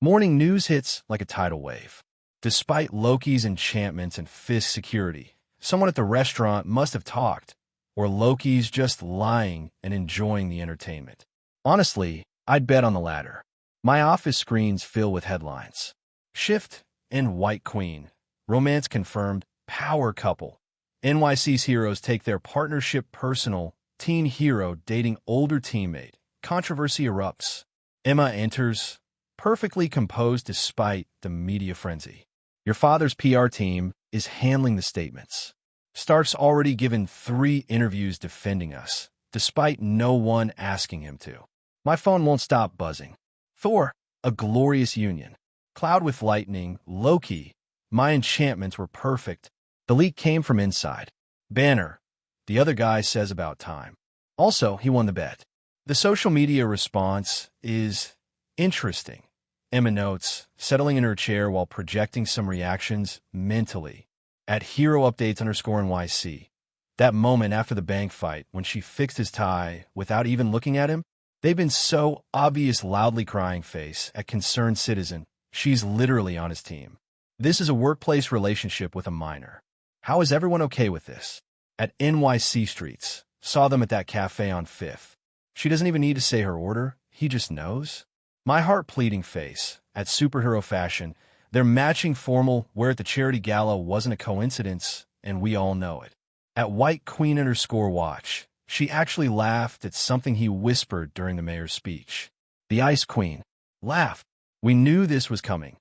Morning news hits like a tidal wave. Despite Loki's enchantments and Fisk's security, someone at the restaurant must have talked, or Loki's just lying and enjoying the entertainment. Honestly, I'd bet on the latter. My office screens fill with headlines. Shift and White Queen. Romance confirmed. Power couple. NYC's heroes take their partnership personal. Teen hero dating older teammate. Controversy erupts. Emma enters, perfectly composed despite the media frenzy. Your father's PR team is handling the statements. Stark's already given 3 interviews defending us, despite no one asking him to. My phone won't stop buzzing. Thor, a glorious union. Cloud with lightning, Loki. My enchantments were perfect. The leak came from inside. Banner. The other guy says about time. Also, he won the bet. The social media response is interesting. Emma notes, settling in her chair while projecting some reactions mentally. At HeroUpdates_NYC. That moment after the bank fight when she fixed his tie without even looking at him, they've been so obvious loudly crying face at concerned citizen. She's literally on his team. This is a workplace relationship with a minor. How is everyone okay with this? At NYC Streets. Saw them at that cafe on 5th. She doesn't even need to say her order. He just knows. My heart-pleading face. At Superhero Fashion, their matching formal wear at the charity gala wasn't a coincidence, and we all know it. At White Queen_Watch, she actually laughed at something he whispered during the mayor's speech. The Ice Queen laughed. We knew this was coming.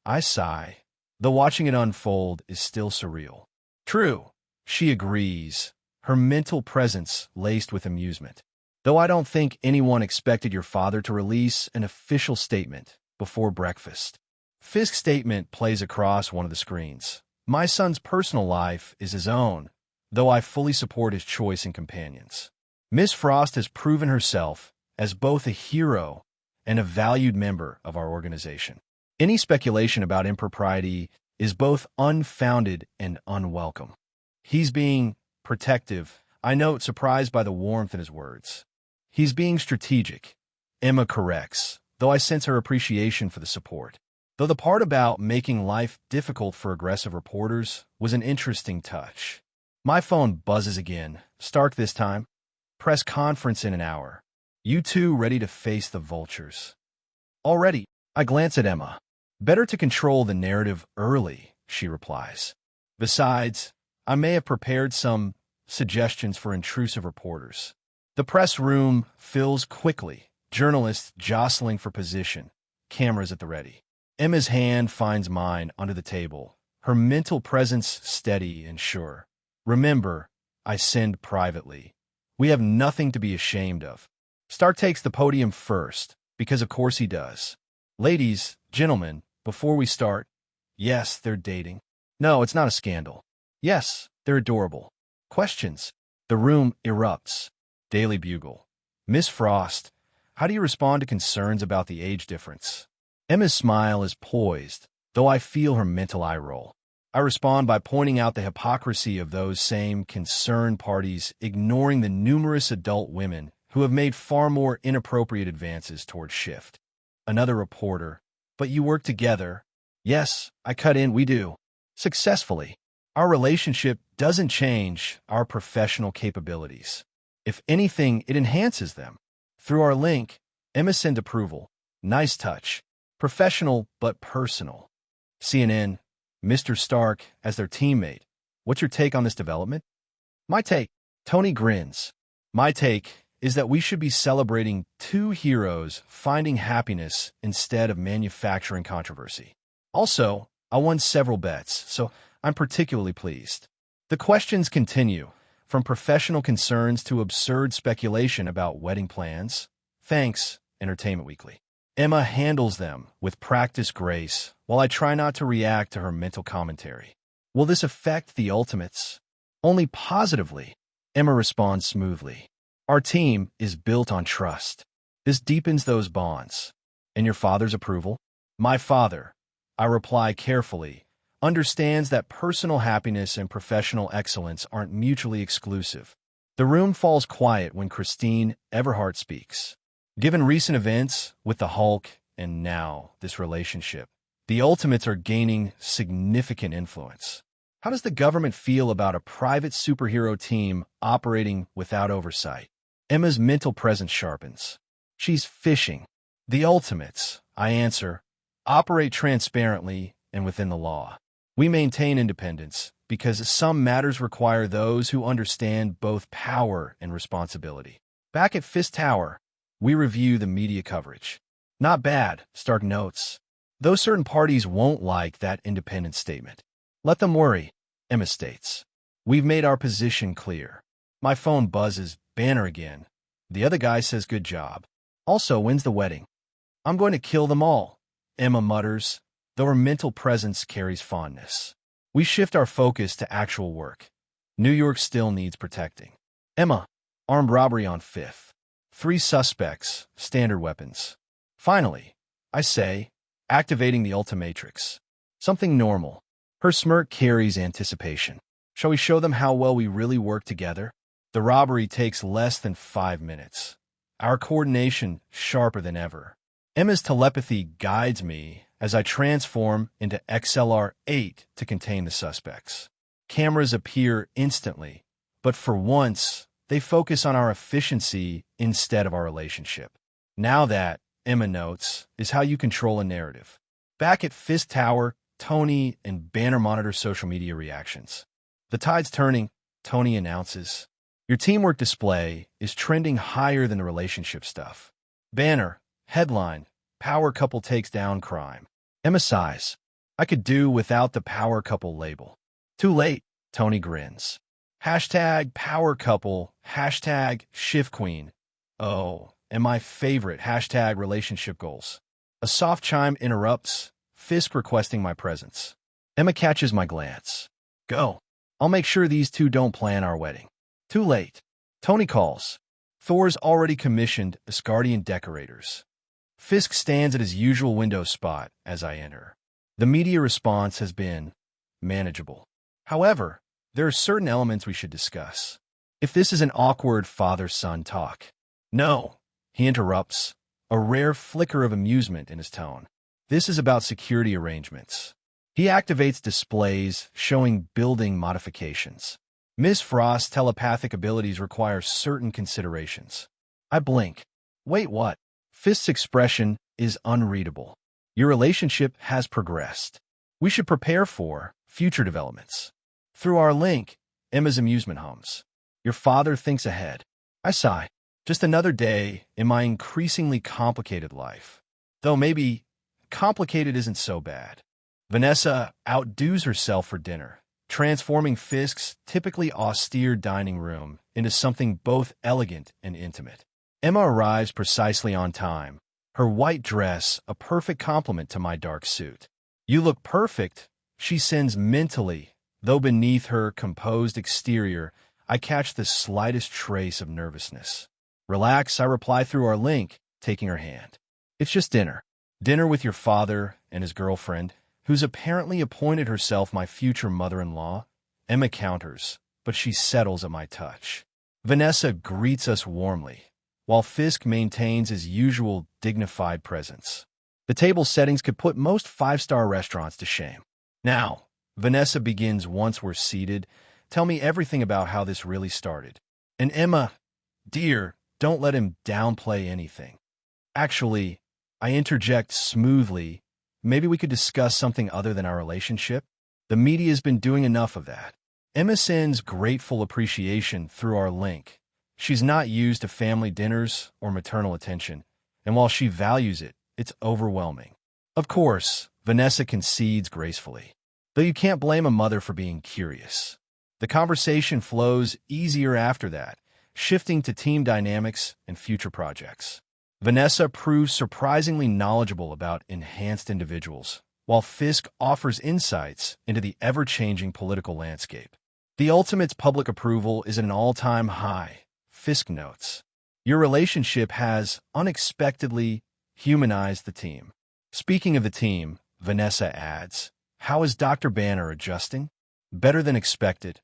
I sigh, though watching it unfold is still surreal. True, she agrees, her mental presence laced with amusement. Though I don't think anyone expected your father to release an official statement before breakfast. Fisk's statement plays across one of the screens. My son's personal life is his own, though I fully support his choice in companions. Miss Frost has proven herself as both a hero and a valued member of our organization. Any speculation about impropriety is both unfounded and unwelcome. He's being protective, I note, surprised by the warmth in his words. He's being strategic, Emma corrects, though I sense her appreciation for the support. Though the part about making life difficult for aggressive reporters was an interesting touch. My phone buzzes again. Stark this time. Press conference in an hour. You two ready to face the vultures? Already. I glance at Emma. Better to control the narrative early, she replies. Besides, I may have prepared some suggestions for intrusive reporters. The press room fills quickly, journalists jostling for position, cameras at the ready. Emma's hand finds mine under the table, her mental presence steady and sure. Remember, I send privately. We have nothing to be ashamed of. Stark takes the podium first, because of course he does. Ladies, gentlemen, before we start, yes, they're dating. No, it's not a scandal. Yes, they're adorable. Questions. The room erupts. Daily Bugle. Miss Frost, how do you respond to concerns about the age difference? Emma's smile is poised, though I feel her mental eye roll. I respond by pointing out the hypocrisy of those same concerned parties ignoring the numerous adult women who have made far more inappropriate advances towards Shift. Another reporter. But you work together. Yes, I cut in, we do. Successfully. Our relationship doesn't change our professional capabilities. If anything, it enhances them. Through our link, Emma sent approval. Nice touch. Professional, but personal. CNN, Mr. Stark as their teammate. What's your take on this development? My take. Tony grins. My take is that we should be celebrating 2 heroes finding happiness instead of manufacturing controversy. Also, I won several bets, so I'm particularly pleased. The questions continue, from professional concerns to absurd speculation about wedding plans. Thanks, Entertainment Weekly. Emma handles them with practiced grace, while I try not to react to her mental commentary. Will this affect the Ultimates? Only positively. Emma responds smoothly. Our team is built on trust. This deepens those bonds. And your father's approval? My father, I reply carefully, understands that personal happiness and professional excellence aren't mutually exclusive. The room falls quiet when Christine Everhart speaks. Given recent events with the Hulk and now this relationship. The Ultimates are gaining significant influence. How does the government feel about a private superhero team operating without oversight? Emma's mental presence sharpens. She's fishing. The Ultimates, I answer, operate transparently and within the law. We maintain independence because some matters require those who understand both power and responsibility. Back at Fisk Tower, we review the media coverage. Not bad, Stark notes. Though certain parties won't like that independent statement. Let them worry, Emma states. We've made our position clear. My phone buzzes, Banner again. The other guy says good job. Also, when's the wedding? I'm going to kill them all, Emma mutters, though her mental presence carries fondness. We shift our focus to actual work. New York still needs protecting. Emma, armed robbery on 5th. 3 suspects, standard weapons. Finally, I say, activating the Ultimatrix. Something normal. Her smirk carries anticipation. Shall we show them how well we really work together? The robbery takes less than 5 minutes. Our coordination sharper than ever. Emma's telepathy guides me as I transform into XLR-8 to contain the suspects. Cameras appear instantly, but for once, they focus on our efficiency instead of our relationship. Now that, Emma notes, is how you control a narrative. Back at Fisk Tower, Tony and Banner monitor social media reactions. The tide's turning, Tony announces. Your teamwork display is trending higher than the relationship stuff. Banner, headline, power couple takes down crime. Emma sighs. I could do without the power couple label. Too late, Tony grins. Hashtag power couple, hashtag shift queen. Oh, and my favorite, hashtag relationship goals. A soft chime interrupts, Fisk requesting my presence. Emma catches my glance. Go. I'll make sure these two don't plan our wedding. Too late. Tony calls. Thor's already commissioned Asgardian decorators. Fisk stands at his usual window spot as I enter. The media response has been manageable. However, there are certain elements we should discuss. If this is an awkward father-son talk. No, he interrupts, a rare flicker of amusement in his tone. This is about security arrangements. He activates displays showing building modifications. Ms. Frost's telepathic abilities require certain considerations. I blink. Wait, what? Fisk's expression is unreadable. Your relationship has progressed. We should prepare for future developments. Through our link, Emma's amusement hums. Your father thinks ahead. I sigh. Just another day in my increasingly complicated life. Though maybe complicated isn't so bad. Vanessa outdoes herself for dinner, transforming Fisk's typically austere dining room into something both elegant and intimate. Emma arrives precisely on time, her white dress a perfect complement to my dark suit. You look perfect, she sends mentally, though beneath her composed exterior, I catch the slightest trace of nervousness. Relax, I reply through our link, taking her hand. It's just dinner. Dinner with your father and his girlfriend, who's apparently appointed herself my future mother-in-law. Emma counters, but she settles at my touch. Vanessa greets us warmly, while Fisk maintains his usual dignified presence. The table settings could put most 5-star restaurants to shame. Now, Vanessa begins once we're seated. Tell me everything about how this really started. And Emma, dear, don't let him downplay anything. Actually, I interject smoothly. Maybe we could discuss something other than our relationship? The media's been doing enough of that. Emma sends grateful appreciation through our link. She's not used to family dinners or maternal attention, and while she values it, it's overwhelming. Of course, Vanessa concedes gracefully, though you can't blame a mother for being curious. The conversation flows easier after that, shifting to team dynamics and future projects. Vanessa proves surprisingly knowledgeable about enhanced individuals, while Fisk offers insights into the ever-changing political landscape. The Ultimate's public approval is at an all-time high, Fisk notes. Your relationship has unexpectedly humanized the team. Speaking of the team, Vanessa adds, how is Dr. Banner adjusting? Better than expected,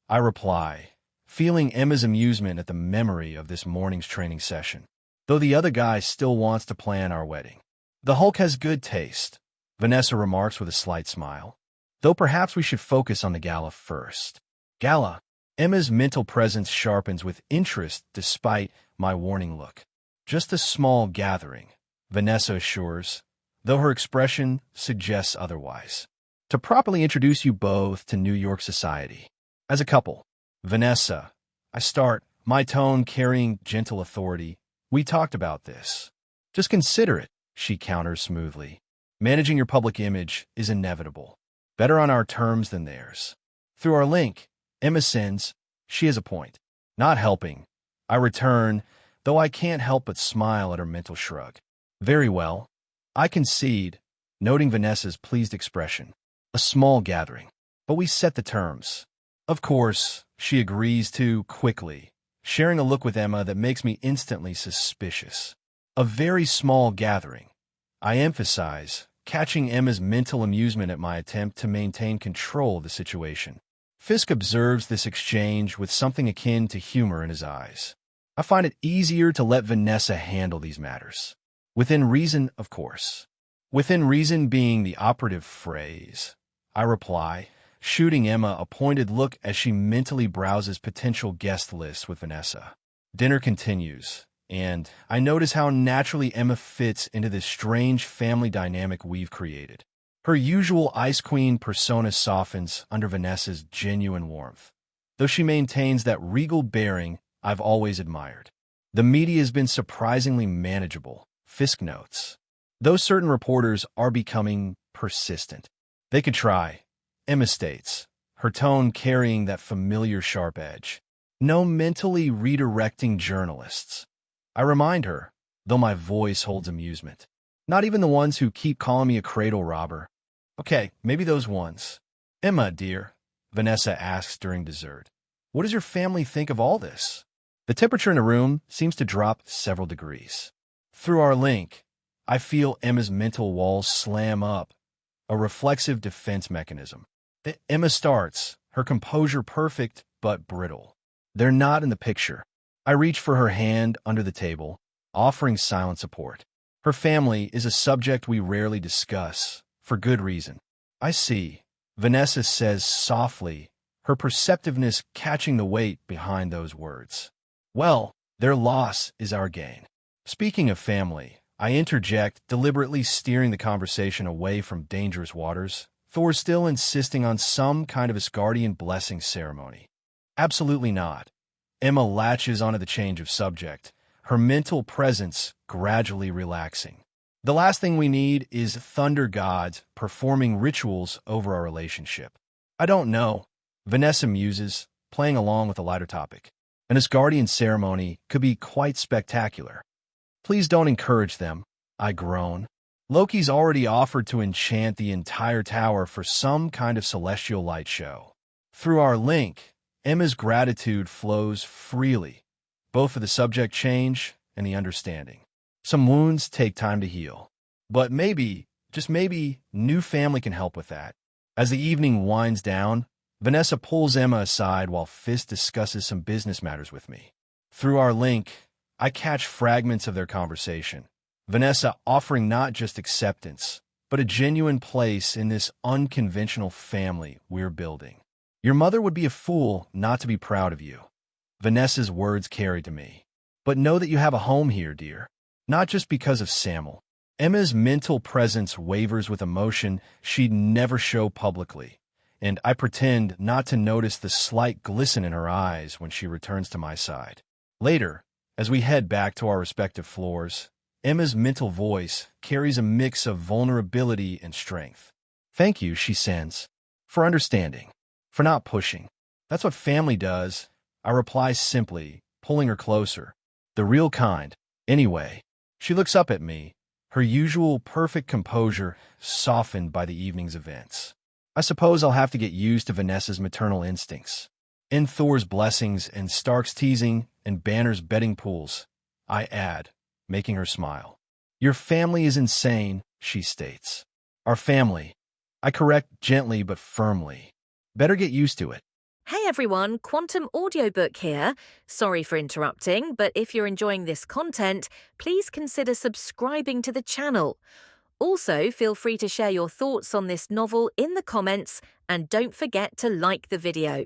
I reply, feeling Emma's amusement at the memory of this morning's training session. Though the other guy still wants to plan our wedding. The Hulk has good taste, Vanessa remarks with a slight smile. Though perhaps we should focus on the Gala first. Gala. Emma's mental presence sharpens with interest despite my warning look. Just a small gathering, Vanessa assures, though her expression suggests otherwise. To properly introduce you both to New York society. As a couple, Vanessa, I start, my tone carrying gentle authority. We talked about this. Just consider it, she counters smoothly. Managing your public image is inevitable. Better on our terms than theirs. Through our link, Emma sends, she has a point. Not helping. I return, though I can't help but smile at her mental shrug. Very well. I concede, noting Vanessa's pleased expression. A small gathering. But we set the terms. Of course, she agrees too quickly, sharing a look with Emma that makes me instantly suspicious. A very small gathering. I emphasize, catching Emma's mental amusement at my attempt to maintain control of the situation. Fisk observes this exchange with something akin to humor in his eyes. I find it easier to let Vanessa handle these matters. Within reason, of course. Within reason being the operative phrase. I reply, shooting Emma a pointed look as she mentally browses potential guest lists with Vanessa. Dinner continues, and I notice how naturally Emma fits into this strange family dynamic we've created. Her usual Ice Queen persona softens under Vanessa's genuine warmth, though she maintains that regal bearing I've always admired. The media has been surprisingly manageable, Fisk notes, though certain reporters are becoming persistent. They could try, Emma states, her tone carrying that familiar sharp edge. No mentally redirecting journalists. I remind her, though my voice holds amusement. Not even the ones who keep calling me a cradle robber. Okay, maybe those ones. Emma, dear, Vanessa asks during dessert. What does your family think of all this? The temperature in the room seems to drop several degrees. Through our link, I feel Emma's mental walls slam up, a reflexive defense mechanism. Emma starts, her composure perfect but brittle. They're not in the picture. I reach for her hand under the table, offering silent support. Her family is a subject we rarely discuss, for good reason. I see, Vanessa says softly, her perceptiveness catching the weight behind those words. Well, their loss is our gain. Speaking of family, I interject, deliberately steering the conversation away from dangerous waters. Thor still insisting on some kind of Asgardian blessing ceremony. Absolutely not. Emma latches onto the change of subject, her mental presence gradually relaxing. The last thing we need is thunder gods performing rituals over our relationship. I don't know, Vanessa muses, playing along with a lighter topic. An Asgardian ceremony could be quite spectacular. Please don't encourage them, I groan. Loki's already offered to enchant the entire tower for some kind of celestial light show. Through our link, Emma's gratitude flows freely, both for the subject change and the understanding. Some wounds take time to heal. But maybe, just maybe, new family can help with that. As the evening winds down, Vanessa pulls Emma aside while Fisk discusses some business matters with me. Through our link, I catch fragments of their conversation. Vanessa offering not just acceptance, but a genuine place in this unconventional family we're building. Your mother would be a fool not to be proud of you. Vanessa's words carry to me. But know that you have a home here, dear. Not just because of Samuel. Emma's mental presence wavers with emotion she'd never show publicly, and I pretend not to notice the slight glisten in her eyes when she returns to my side. Later, as we head back to our respective floors, Emma's mental voice carries a mix of vulnerability and strength. Thank you, she sends, for understanding, for not pushing. That's what family does, I reply simply, pulling her closer. The real kind, anyway. She looks up at me, her usual perfect composure softened by the evening's events. I suppose I'll have to get used to Vanessa's maternal instincts. In Thor's blessings and Stark's teasing and Banner's betting pools, I add, making her smile. Your family is insane, she states. Our family. I correct gently but firmly. Better get used to it. Hey everyone, Quantum Audiobook here. Sorry for interrupting, but if you're enjoying this content, please consider subscribing to the channel. Also, feel free to share your thoughts on this novel in the comments, and don't forget to like the video.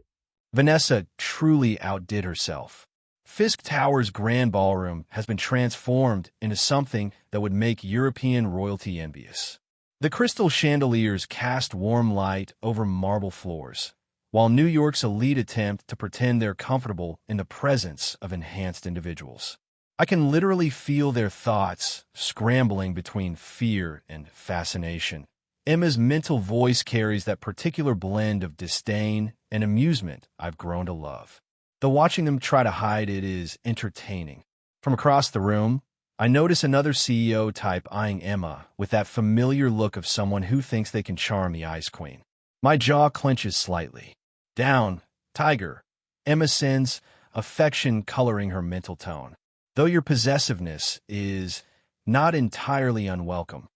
Vanessa truly outdid herself. Fisk Tower's grand ballroom has been transformed into something that would make European royalty envious. The crystal chandeliers cast warm light over marble floors, while New York's elite attempt to pretend they're comfortable in the presence of enhanced individuals. I can literally feel their thoughts scrambling between fear and fascination. Emma's mental voice carries that particular blend of disdain and amusement I've grown to love. Though watching them try to hide it is entertaining. From across the room, I notice another CEO type eyeing Emma with that familiar look of someone who thinks they can charm the Ice Queen. My jaw clenches slightly. Down, Tiger, Emma sends, affection coloring her mental tone. Though your possessiveness is not entirely unwelcome.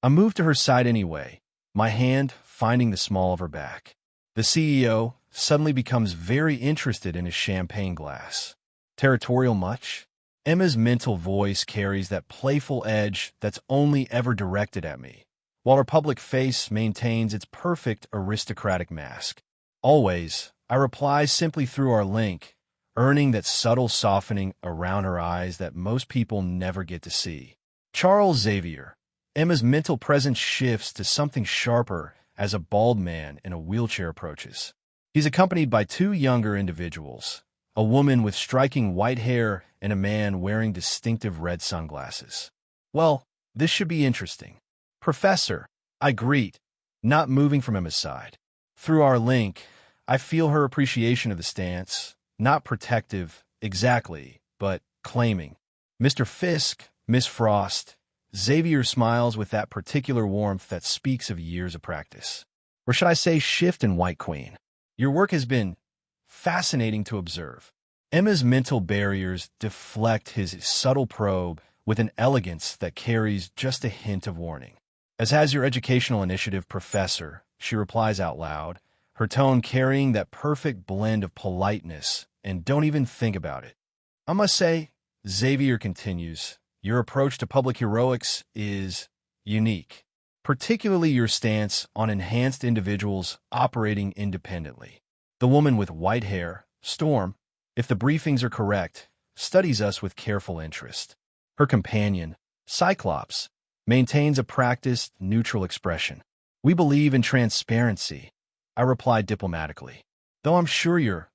I move to her side anyway, my hand finding the small of her back. The CEO suddenly becomes very interested in his champagne glass. Territorial much? Emma's mental voice carries that playful edge that's only ever directed at me, while her public face maintains its perfect aristocratic mask. Always, I reply simply through our link, earning that subtle softening around her eyes that most people never get to see. Charles Xavier. Emma's mental presence shifts to something sharper as a bald man in a wheelchair approaches. He's accompanied by two younger individuals, a woman with striking white hair and a man wearing distinctive red sunglasses. Well, this should be interesting. Professor, I greet, not moving from Emma's side. Through our link, I feel her appreciation of the stance, not protective, exactly, but claiming. Mr. Fisk, Miss Frost, Xavier smiles with that particular warmth that speaks of years of practice. Or should I say shift in White Queen? Your work has been fascinating to observe. Emma's mental barriers deflect his subtle probe with an elegance that carries just a hint of warning. As has your educational initiative, Professor, she replies out loud, her tone carrying that perfect blend of politeness and don't even think about it. I must say, Xavier continues, your approach to public heroics is unique, particularly your stance on enhanced individuals operating independently. The woman with white hair, Storm, if the briefings are correct, studies us with careful interest. Her companion, Cyclops, maintains a practiced, neutral expression. We believe in transparency, I replied diplomatically, though I'm sure your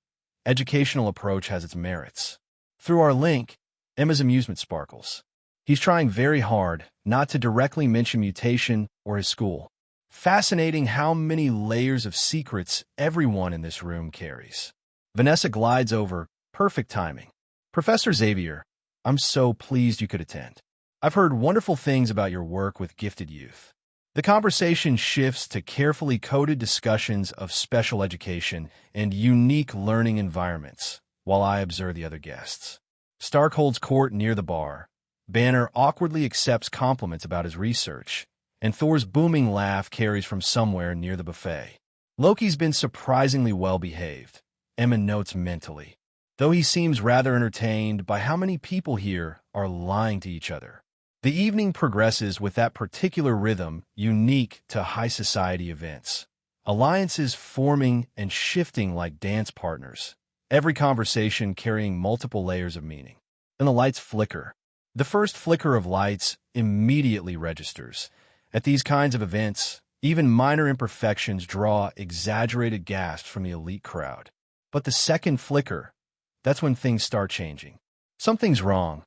educational approach has its merits. Through our link, Emma's amusement sparkles. He's trying very hard not to directly mention mutation or his school. Fascinating how many layers of secrets everyone in this room carries. Vanessa glides over, perfect timing. Professor Xavier, I'm so pleased you could attend. I've heard wonderful things about your work with gifted youth. The conversation shifts to carefully coded discussions of special education and unique learning environments, while I observe the other guests. Stark holds court near the bar. Banner awkwardly accepts compliments about his research, and Thor's booming laugh carries from somewhere near the buffet. Loki's been surprisingly well-behaved, Emma notes mentally, though he seems rather entertained by how many people here are lying to each other. The evening progresses with that particular rhythm unique to high society events. Alliances forming and shifting like dance partners, every conversation carrying multiple layers of meaning. Then the lights flicker. The first flicker of lights immediately registers. At these kinds of events, even minor imperfections draw exaggerated gasps from the elite crowd. But the second flicker, that's when things start changing. Something's wrong.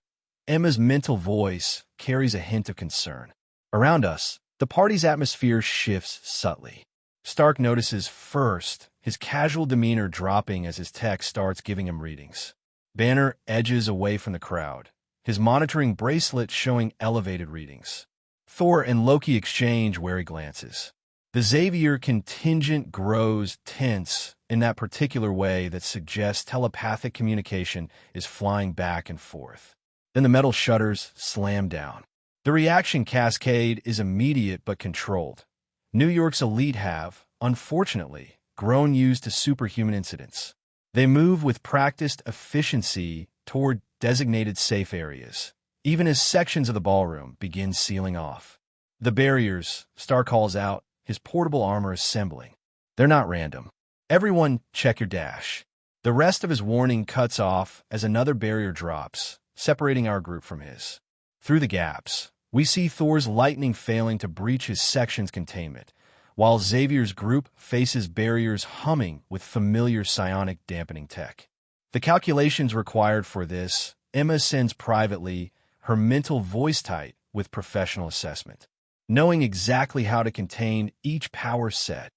Emma's mental voice carries a hint of concern. Around us, the party's atmosphere shifts subtly. Stark notices first, his casual demeanor dropping as his tech starts giving him readings. Banner edges away from the crowd, his monitoring bracelet showing elevated readings. Thor and Loki exchange wary glances. The Xavier contingent grows tense in that particular way that suggests telepathic communication is flying back and forth. Then the metal shutters slam down. The reaction cascade is immediate but controlled. New York's elite have, unfortunately, grown used to superhuman incidents. They move with practiced efficiency toward designated safe areas, even as sections of the ballroom begin sealing off. The barriers, Star calls out, his portable armor assembling. They're not random. Everyone, check your dash. The rest of his warning cuts off as another barrier drops, separating our group from his. Through the gaps, we see Thor's lightning failing to breach his section's containment, while Xavier's group faces barriers humming with familiar psionic dampening tech. The calculations required for this, Emma sends privately, her mental voice tight with professional assessment, knowing exactly how to contain each power set.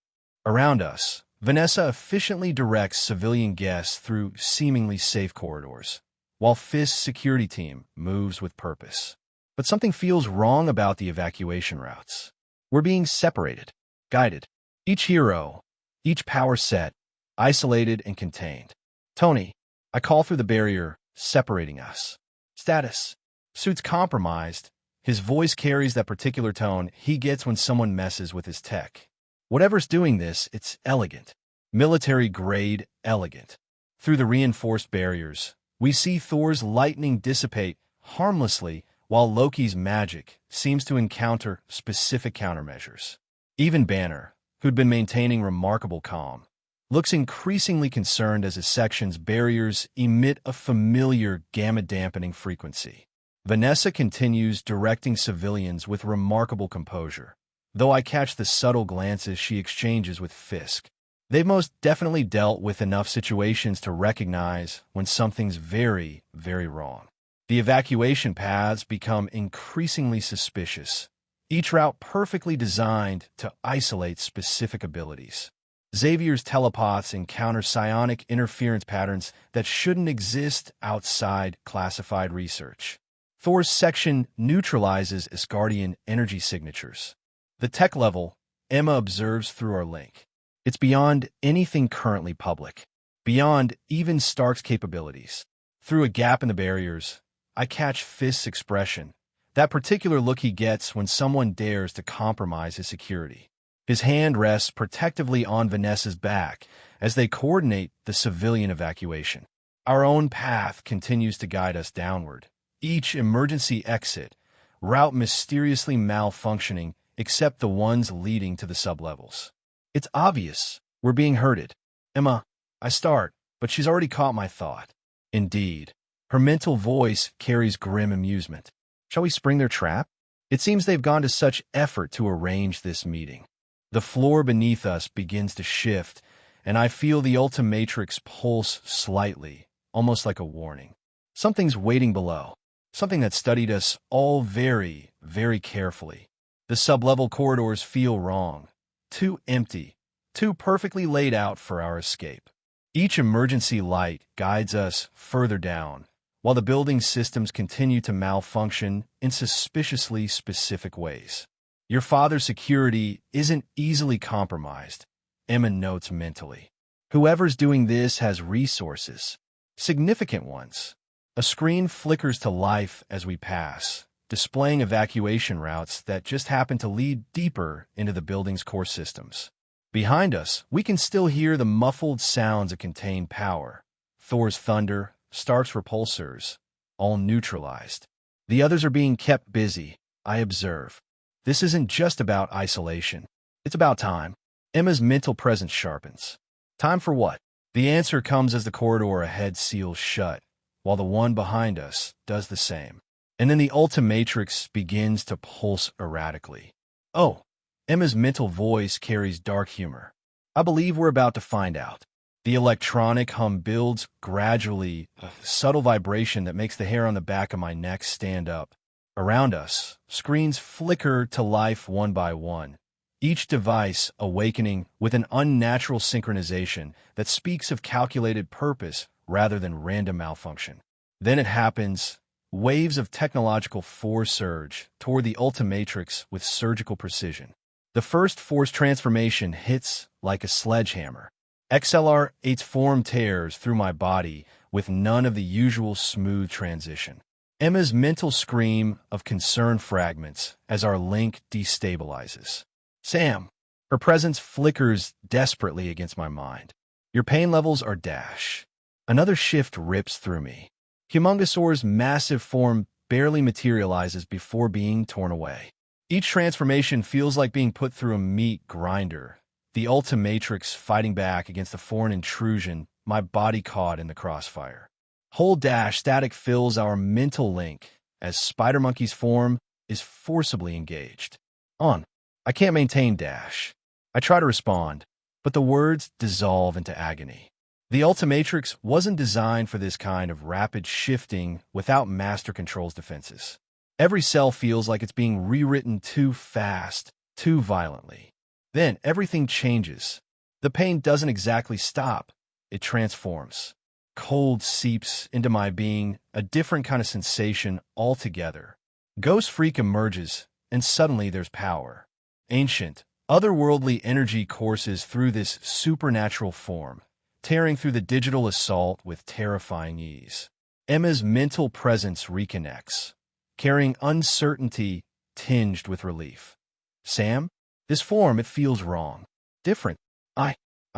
Around us, Vanessa efficiently directs civilian guests through seemingly safe corridors, while Fisk's security team moves with purpose. But something feels wrong about the evacuation routes. We're being separated, guided. Each hero, each power set, isolated and contained. Tony, I call through the barrier, separating us. Status. Suit's compromised. His voice carries that particular tone he gets when someone messes with his tech. Whatever's doing this, it's elegant. Military-grade elegant. Through the reinforced barriers, we see Thor's lightning dissipate harmlessly while Loki's magic seems to encounter specific countermeasures. Even Banner, who'd been maintaining remarkable calm, looks increasingly concerned as his section's barriers emit a familiar gamma-dampening frequency. Vanessa continues directing civilians with remarkable composure, though I catch the subtle glances she exchanges with Fisk. They've most definitely dealt with enough situations to recognize when something's very, very wrong. The evacuation paths become increasingly suspicious, each route perfectly designed to isolate specific abilities. Xavier's telepaths encounter psionic interference patterns that shouldn't exist outside classified research. Thor's section neutralizes Asgardian energy signatures. The tech level, Emma observes through our link. It's beyond anything currently public, beyond even Stark's capabilities. Through a gap in the barriers, I catch Fisk's expression, that particular look he gets when someone dares to compromise his security. His hand rests protectively on Vanessa's back as they coordinate the civilian evacuation. Our own path continues to guide us downward. Each emergency exit, route mysteriously malfunctioning except the ones leading to the sublevels. It's obvious we're being herded. Emma, I start, but she's already caught my thought. Indeed, her mental voice carries grim amusement. Shall we spring their trap? It seems they've gone to such effort to arrange this meeting. The floor beneath us begins to shift, and I feel the Ultimatrix pulse slightly, almost like a warning. Something's waiting below, something that studied us all very, very carefully. The sublevel corridors feel wrong, too empty, too perfectly laid out for our escape. Each emergency light guides us further down, while the building systems continue to malfunction in suspiciously specific ways. Your father's security isn't easily compromised, Emma notes mentally. Whoever's doing this has resources, significant ones. A screen flickers to life as we pass, displaying evacuation routes that just happen to lead deeper into the building's core systems. Behind us, we can still hear the muffled sounds of contained power. Thor's thunder, Stark's repulsors, all neutralized. The others are being kept busy, I observe. This isn't just about isolation. It's about time. Emma's mental presence sharpens. Time for what? The answer comes as the corridor ahead seals shut, while the one behind us does the same. And then the Ultimatrix begins to pulse erratically. Oh, Emma's mental voice carries dark humor. I believe we're about to find out. The electronic hum builds gradually, a subtle vibration that makes the hair on the back of my neck stand up. Around us, screens flicker to life one by one, each device awakening with an unnatural synchronization that speaks of calculated purpose rather than random malfunction. Then it happens. Waves of technological force surge toward the Ultimatrix with surgical precision. The first force transformation hits like a sledgehammer. XLR-8's form tears through my body with none of the usual smooth transition. Emma's mental scream of concern fragments as our link destabilizes. Sam, her presence flickers desperately against my mind. Your pain levels are dash. Another shift rips through me. Humongosaur's massive form barely materializes before being torn away. Each transformation feels like being put through a meat grinder. The Ultimatrix fighting back against a foreign intrusion, my body caught in the crossfire. Hold dash static fills our mental link as Spider Monkey's form is forcibly engaged. On. I can't maintain dash. I try to respond, but the words dissolve into agony. The Ultimatrix wasn't designed for this kind of rapid shifting without Master Control's defenses. Every cell feels like it's being rewritten too fast, too violently. Then everything changes. The pain doesn't exactly stop. It transforms. Cold seeps into my being, a different kind of sensation altogether. Ghost Freak emerges, and suddenly there's power. Ancient, otherworldly energy courses through this supernatural form, tearing through the digital assault with terrifying ease. Emma's mental presence reconnects, carrying uncertainty tinged with relief. Sam? This form, it feels wrong. Different. I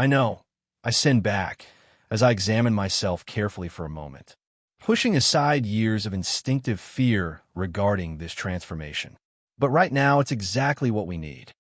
know. I send back, as I examine myself carefully for a moment, pushing aside years of instinctive fear regarding this transformation. But right now, it's exactly what we need.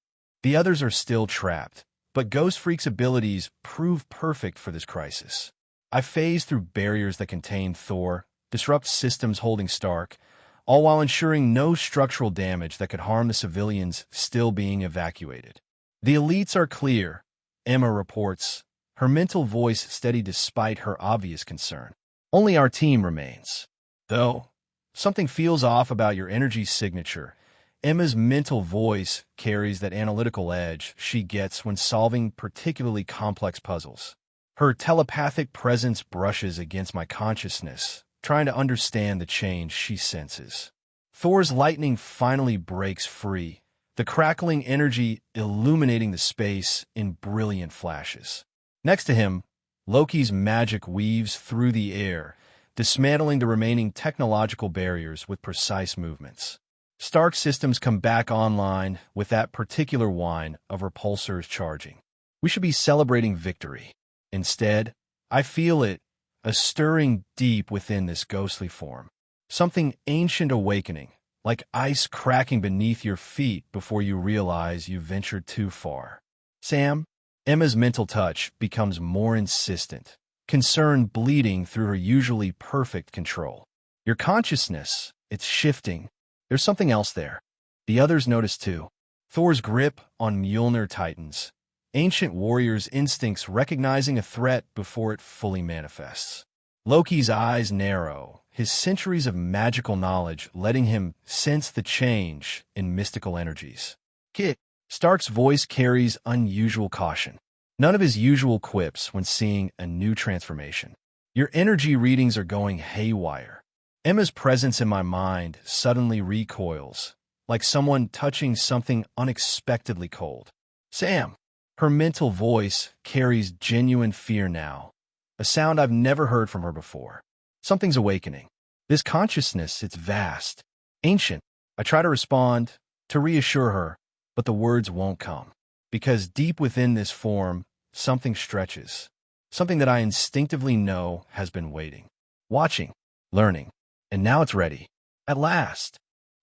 The others are still trapped, but Ghost Freak's abilities prove perfect for this crisis. I phase through barriers that contain Thor, disrupt systems holding Stark, all while ensuring no structural damage that could harm the civilians still being evacuated. The elites are clear, Emma reports, her mental voice steady despite her obvious concern. Only our team remains. Though, something feels off about your energy signature. Emma's mental voice carries that analytical edge she gets when solving particularly complex puzzles. Her telepathic presence brushes against my consciousness, trying to understand the change she senses. Thor's lightning finally breaks free, the crackling energy illuminating the space in brilliant flashes. Next to him, Loki's magic weaves through the air, dismantling the remaining technological barriers with precise movements. Stark's systems come back online with that particular whine of repulsors charging. We should be celebrating victory. Instead, I feel it, a stirring deep within this ghostly form. Something ancient awakening, like ice cracking beneath your feet before you realize you've ventured too far. Sam? Emma's mental touch becomes more insistent, concern bleeding through her usually perfect control. Your consciousness, it's shifting. There's something else there. The others notice too. Thor's grip on Mjolnir tightens, ancient warrior's instincts recognizing a threat before it fully manifests. Loki's eyes narrow, his centuries of magical knowledge letting him sense the change in mystical energies. Kit. Stark's voice carries unusual caution. None of his usual quips when seeing a new transformation. Your energy readings are going haywire. Emma's presence in my mind suddenly recoils, like someone touching something unexpectedly cold. Sam! Her mental voice carries genuine fear now, a sound I've never heard from her before. Something's awakening. This consciousness, it's vast, ancient. I try to respond, to reassure her, but the words won't come. Because deep within this form, something stretches. Something that I instinctively know has been waiting. Watching, learning, and now it's ready. At last,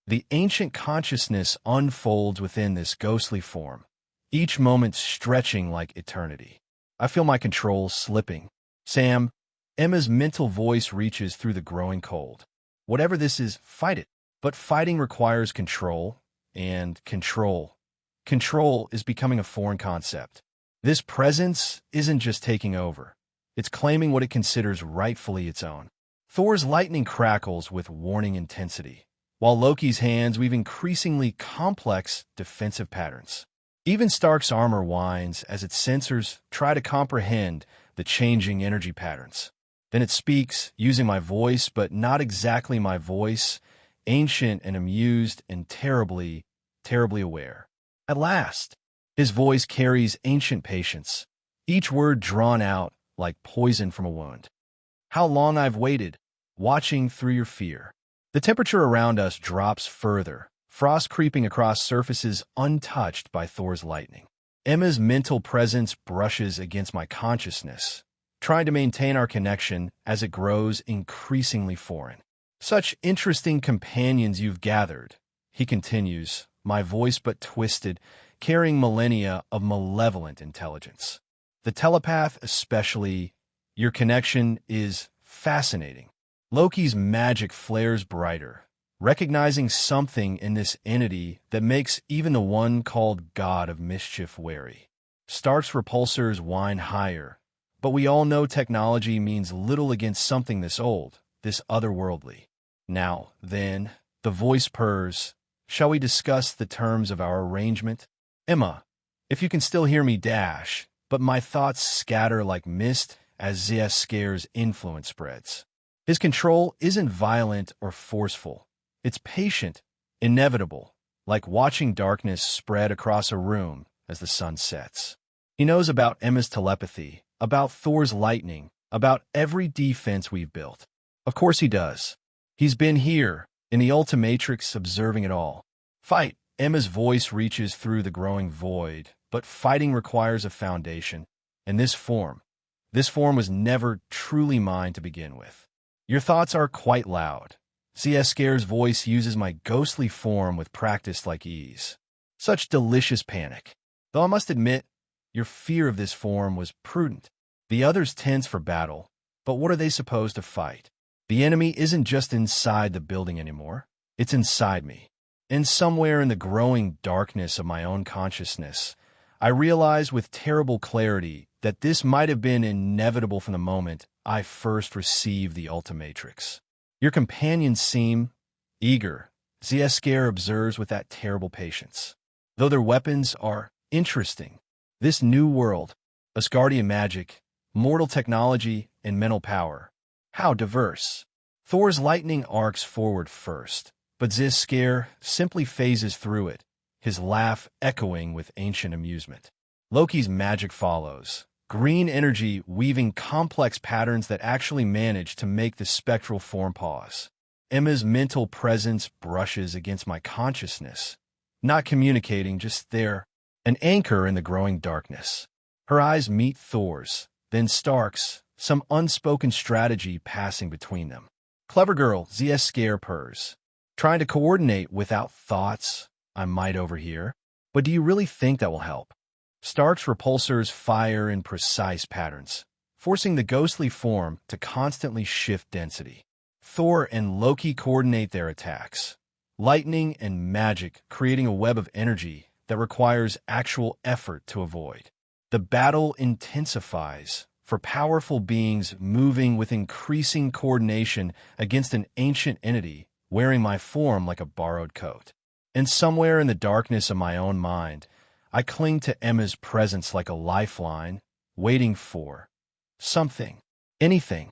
the ancient consciousness unfolds within this ghostly form, each moment stretching like eternity. I feel my control slipping. Sam, Emma's mental voice reaches through the growing cold. Whatever this is, fight it. But fighting requires control, and control. Control is becoming a foreign concept. This presence isn't just taking over. It's claiming what it considers rightfully its own. Thor's lightning crackles with warning intensity, while Loki's hands weave increasingly complex defensive patterns. Even Stark's armor whines as its sensors try to comprehend the changing energy patterns. Then it speaks, using my voice, but not exactly my voice, ancient and amused and terribly, terribly aware. At last, his voice carries ancient patience, each word drawn out like poison from a wound. How long I've waited, watching through your fear. The temperature around us drops further, frost creeping across surfaces untouched by Thor's lightning. Emma's mental presence brushes against my consciousness, trying to maintain our connection as it grows increasingly foreign. Such interesting companions you've gathered, he continues, my voice but twisted, carrying millennia of malevolent intelligence. The telepath especially, your connection is fascinating. Loki's magic flares brighter, recognizing something in this entity that makes even the one called God of Mischief wary. Stark's repulsors whine higher, but we all know technology means little against something this old, this otherworldly. Now, then, the voice purrs. Shall we discuss the terms of our arrangement? Emma, if you can still hear me dash, but my thoughts scatter like mist as Scare's influence spreads. His control isn't violent or forceful. It's patient, inevitable, like watching darkness spread across a room as the sun sets. He knows about Emma's telepathy, about Thor's lightning, about every defense we've built. Of course he does. He's been here, in the Ultimatrix, observing it all. Fight! Emma's voice reaches through the growing void, but fighting requires a foundation, and this form was never truly mine to begin with. Your thoughts are quite loud. Scare's voice uses my ghostly form with practice like ease. Such delicious panic. Though I must admit, your fear of this form was prudent. The others tense for battle, but what are they supposed to fight? The enemy isn't just inside the building anymore. It's inside me. And somewhere in the growing darkness of my own consciousness, I realize with terrible clarity that this might have been inevitable from the moment I first received the Ultimatrix. Your companions seem eager, Scare observes with that terrible patience. Though their weapons are interesting, this new world, Asgardian magic, mortal technology, and mental power, how diverse. Thor's lightning arcs forward first, but Scare simply phases through it, his laugh echoing with ancient amusement. Loki's magic follows, green energy weaving complex patterns that actually manage to make the spectral form pause. Emma's mental presence brushes against my consciousness, not communicating, just there, an anchor in the growing darkness. Her eyes meet Thor's, then Stark's, some unspoken strategy passing between them. Clever girl, Scare purrs. Trying to coordinate without thoughts I might overhear. But do you really think that will help? Stark's repulsors fire in precise patterns, forcing the ghostly form to constantly shift density. Thor and Loki coordinate their attacks, lightning and magic creating a web of energy that requires actual effort to avoid. The battle intensifies, for powerful beings moving with increasing coordination against an ancient entity wearing my form like a borrowed coat. And somewhere in the darkness of my own mind, I cling to Emma's presence like a lifeline, waiting for something, anything.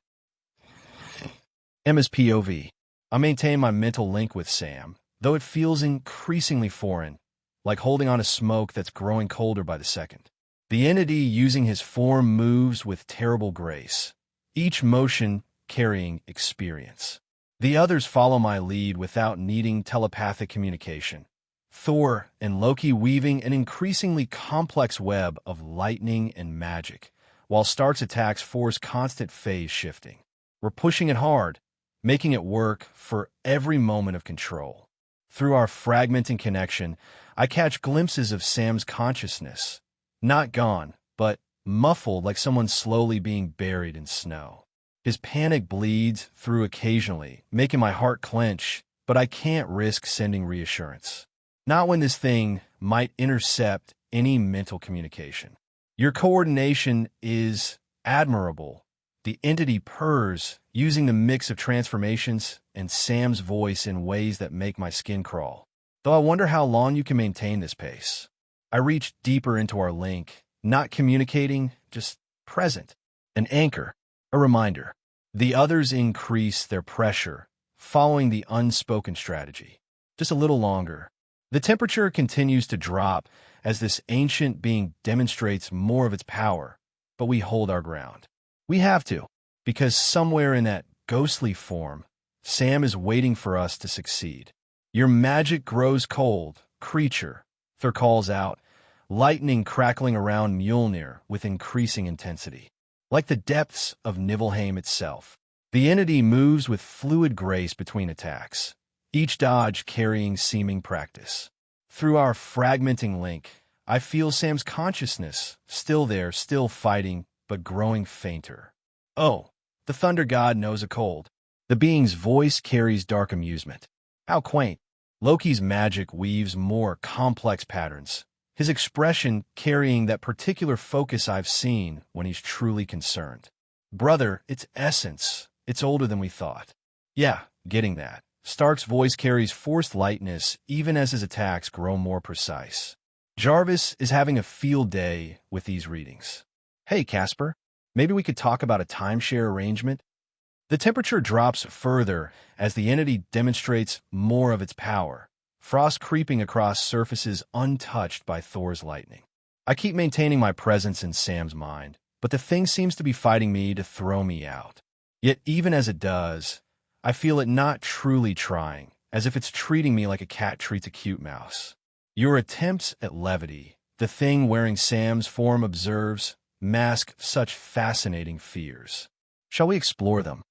Emma's POV. I maintain my mental link with Sam, though it feels increasingly foreign, like holding on to smoke that's growing colder by the second. The entity using his form moves with terrible grace, each motion carrying experience. The others follow my lead without needing telepathic communication. Thor and Loki weaving an increasingly complex web of lightning and magic, while Stark's attacks force constant phase shifting. We're pushing it hard, making it work for every moment of control. Through our fragmenting connection, I catch glimpses of Sam's consciousness, not gone, but muffled like someone slowly being buried in snow. His panic bleeds through occasionally, making my heart clench, but I can't risk sending reassurance. Not when this thing might intercept any mental communication. Your coordination is admirable. The entity purrs, using the mix of transformations and Sam's voice in ways that make my skin crawl. Though I wonder how long you can maintain this pace. I reach deeper into our link, not communicating, just present. An anchor, a reminder. The others increase their pressure, following the unspoken strategy. Just a little longer. The temperature continues to drop as this ancient being demonstrates more of its power, but we hold our ground. We have to, because somewhere in that ghostly form, Sam is waiting for us to succeed. Your magic grows cold, creature, Thor calls out, lightning crackling around Mjolnir with increasing intensity. Like the depths of Niflheim itself, the entity moves with fluid grace between attacks, each dodge carrying seeming practice. Through our fragmenting link, I feel Sam's consciousness, still there, still fighting, but growing fainter. Oh, the Thunder God knows a cold. The being's voice carries dark amusement. How quaint. Loki's magic weaves more complex patterns, his expression carrying that particular focus I've seen when he's truly concerned. Brother, it's essence. It's older than we thought. Yeah, getting that. Stark's voice carries forced lightness even as his attacks grow more precise. Jarvis is having a field day with these readings. Hey, Casper, maybe we could talk about a timeshare arrangement? The temperature drops further as the entity demonstrates more of its power, frost creeping across surfaces untouched by Thor's lightning. I keep maintaining my presence in Sam's mind, but the thing seems to be fighting me to throw me out. Yet even as it does, I feel it not truly trying, as if it's treating me like a cat treats a cute mouse. Your attempts at levity, the thing wearing Sam's form observes, mask such fascinating fears. Shall we explore them?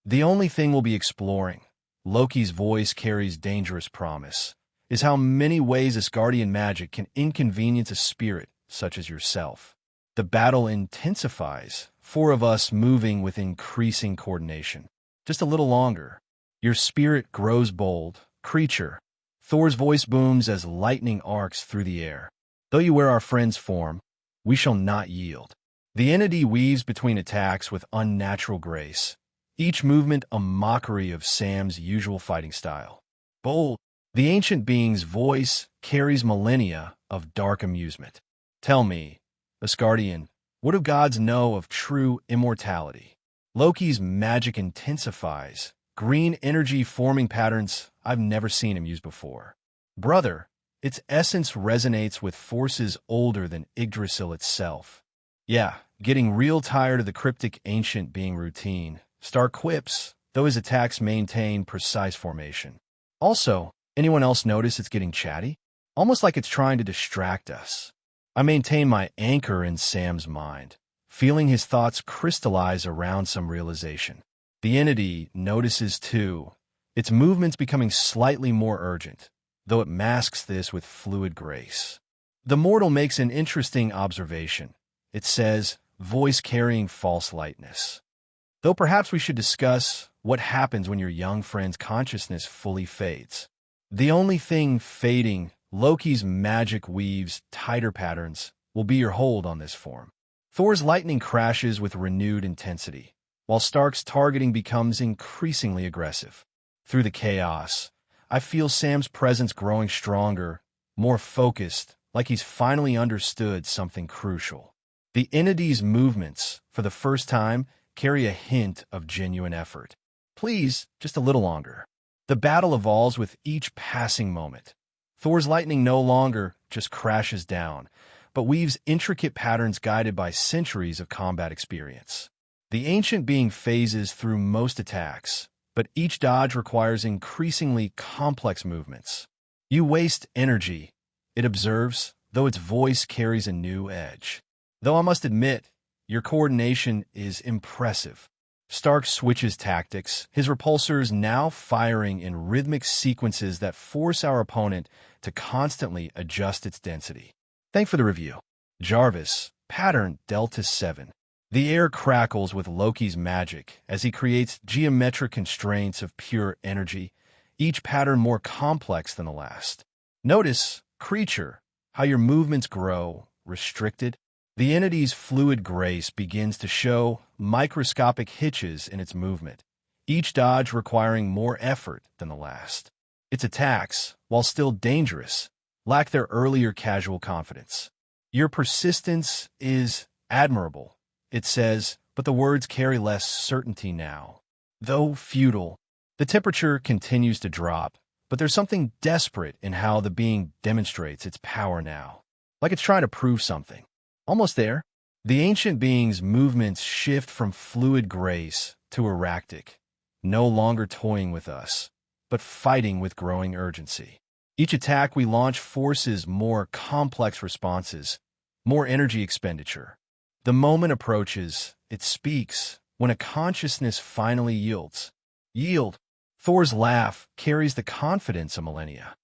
The only thing we'll be exploring, Loki's voice carries dangerous promise, is how many ways Asgardian magic can inconvenience a spirit such as yourself. The battle intensifies, 4 of us moving with increasing coordination. Just a little longer. Your spirit grows bold. Creature. Thor's voice booms as lightning arcs through the air. Though you wear our friend's form, we shall not yield. The entity weaves between attacks with unnatural grace, each movement a mockery of Sam's usual fighting style. Bold. The ancient being's voice carries millennia of dark amusement. Tell me, Asgardian, what do gods know of true immortality? Loki's magic intensifies, green energy forming patterns I've never seen him use before. Brother, its essence resonates with forces older than Yggdrasil itself. Yeah, getting real tired of the cryptic ancient being routine. Stark quips, though his attacks maintain precise formation. Also, anyone else notice it's getting chatty? Almost like it's trying to distract us. I maintain my anchor in Sam's mind, feeling his thoughts crystallize around some realization. The entity notices too, its movements becoming slightly more urgent, though it masks this with fluid grace. The mortal makes an interesting observation. It says, voice carrying false lightness. Though perhaps we should discuss what happens when your young friend's consciousness fully fades. The only thing fading, Loki's magic weaves tighter patterns, will be your hold on this form. Thor's lightning crashes with renewed intensity, while Stark's targeting becomes increasingly aggressive. Through the chaos, I feel Sam's presence growing stronger, more focused, like he's finally understood something crucial. The entity's movements, for the first time, carry a hint of genuine effort. Please, just a little longer. The battle evolves with each passing moment. Thor's lightning no longer just crashes down, but weaves intricate patterns guided by centuries of combat experience. The ancient being phases through most attacks, but each dodge requires increasingly complex movements. You waste energy, it observes, though its voice carries a new edge. Though I must admit, your coordination is impressive. Stark switches tactics, his repulsors now firing in rhythmic sequences that force our opponent to constantly adjust its density. Thanks for the review. Jarvis, pattern Delta 7. The air crackles with Loki's magic as he creates geometric constraints of pure energy, each pattern more complex than the last. Notice, creature, how your movements grow, restricted. The entity's fluid grace begins to show microscopic hitches in its movement, each dodge requiring more effort than the last. Its attacks, while still dangerous, lack their earlier casual confidence. Your persistence is admirable, it says, but the words carry less certainty now. Though futile, the temperature continues to drop, but there's something desperate in how the being demonstrates its power now, like it's trying to prove something. Almost there. The ancient being's movements shift from fluid grace to erratic, no longer toying with us, but fighting with growing urgency. Each attack we launch forces more complex responses, more energy expenditure. The moment approaches, it speaks, when a consciousness finally yields. Yield. Thor's laugh carries the confidence of millennia.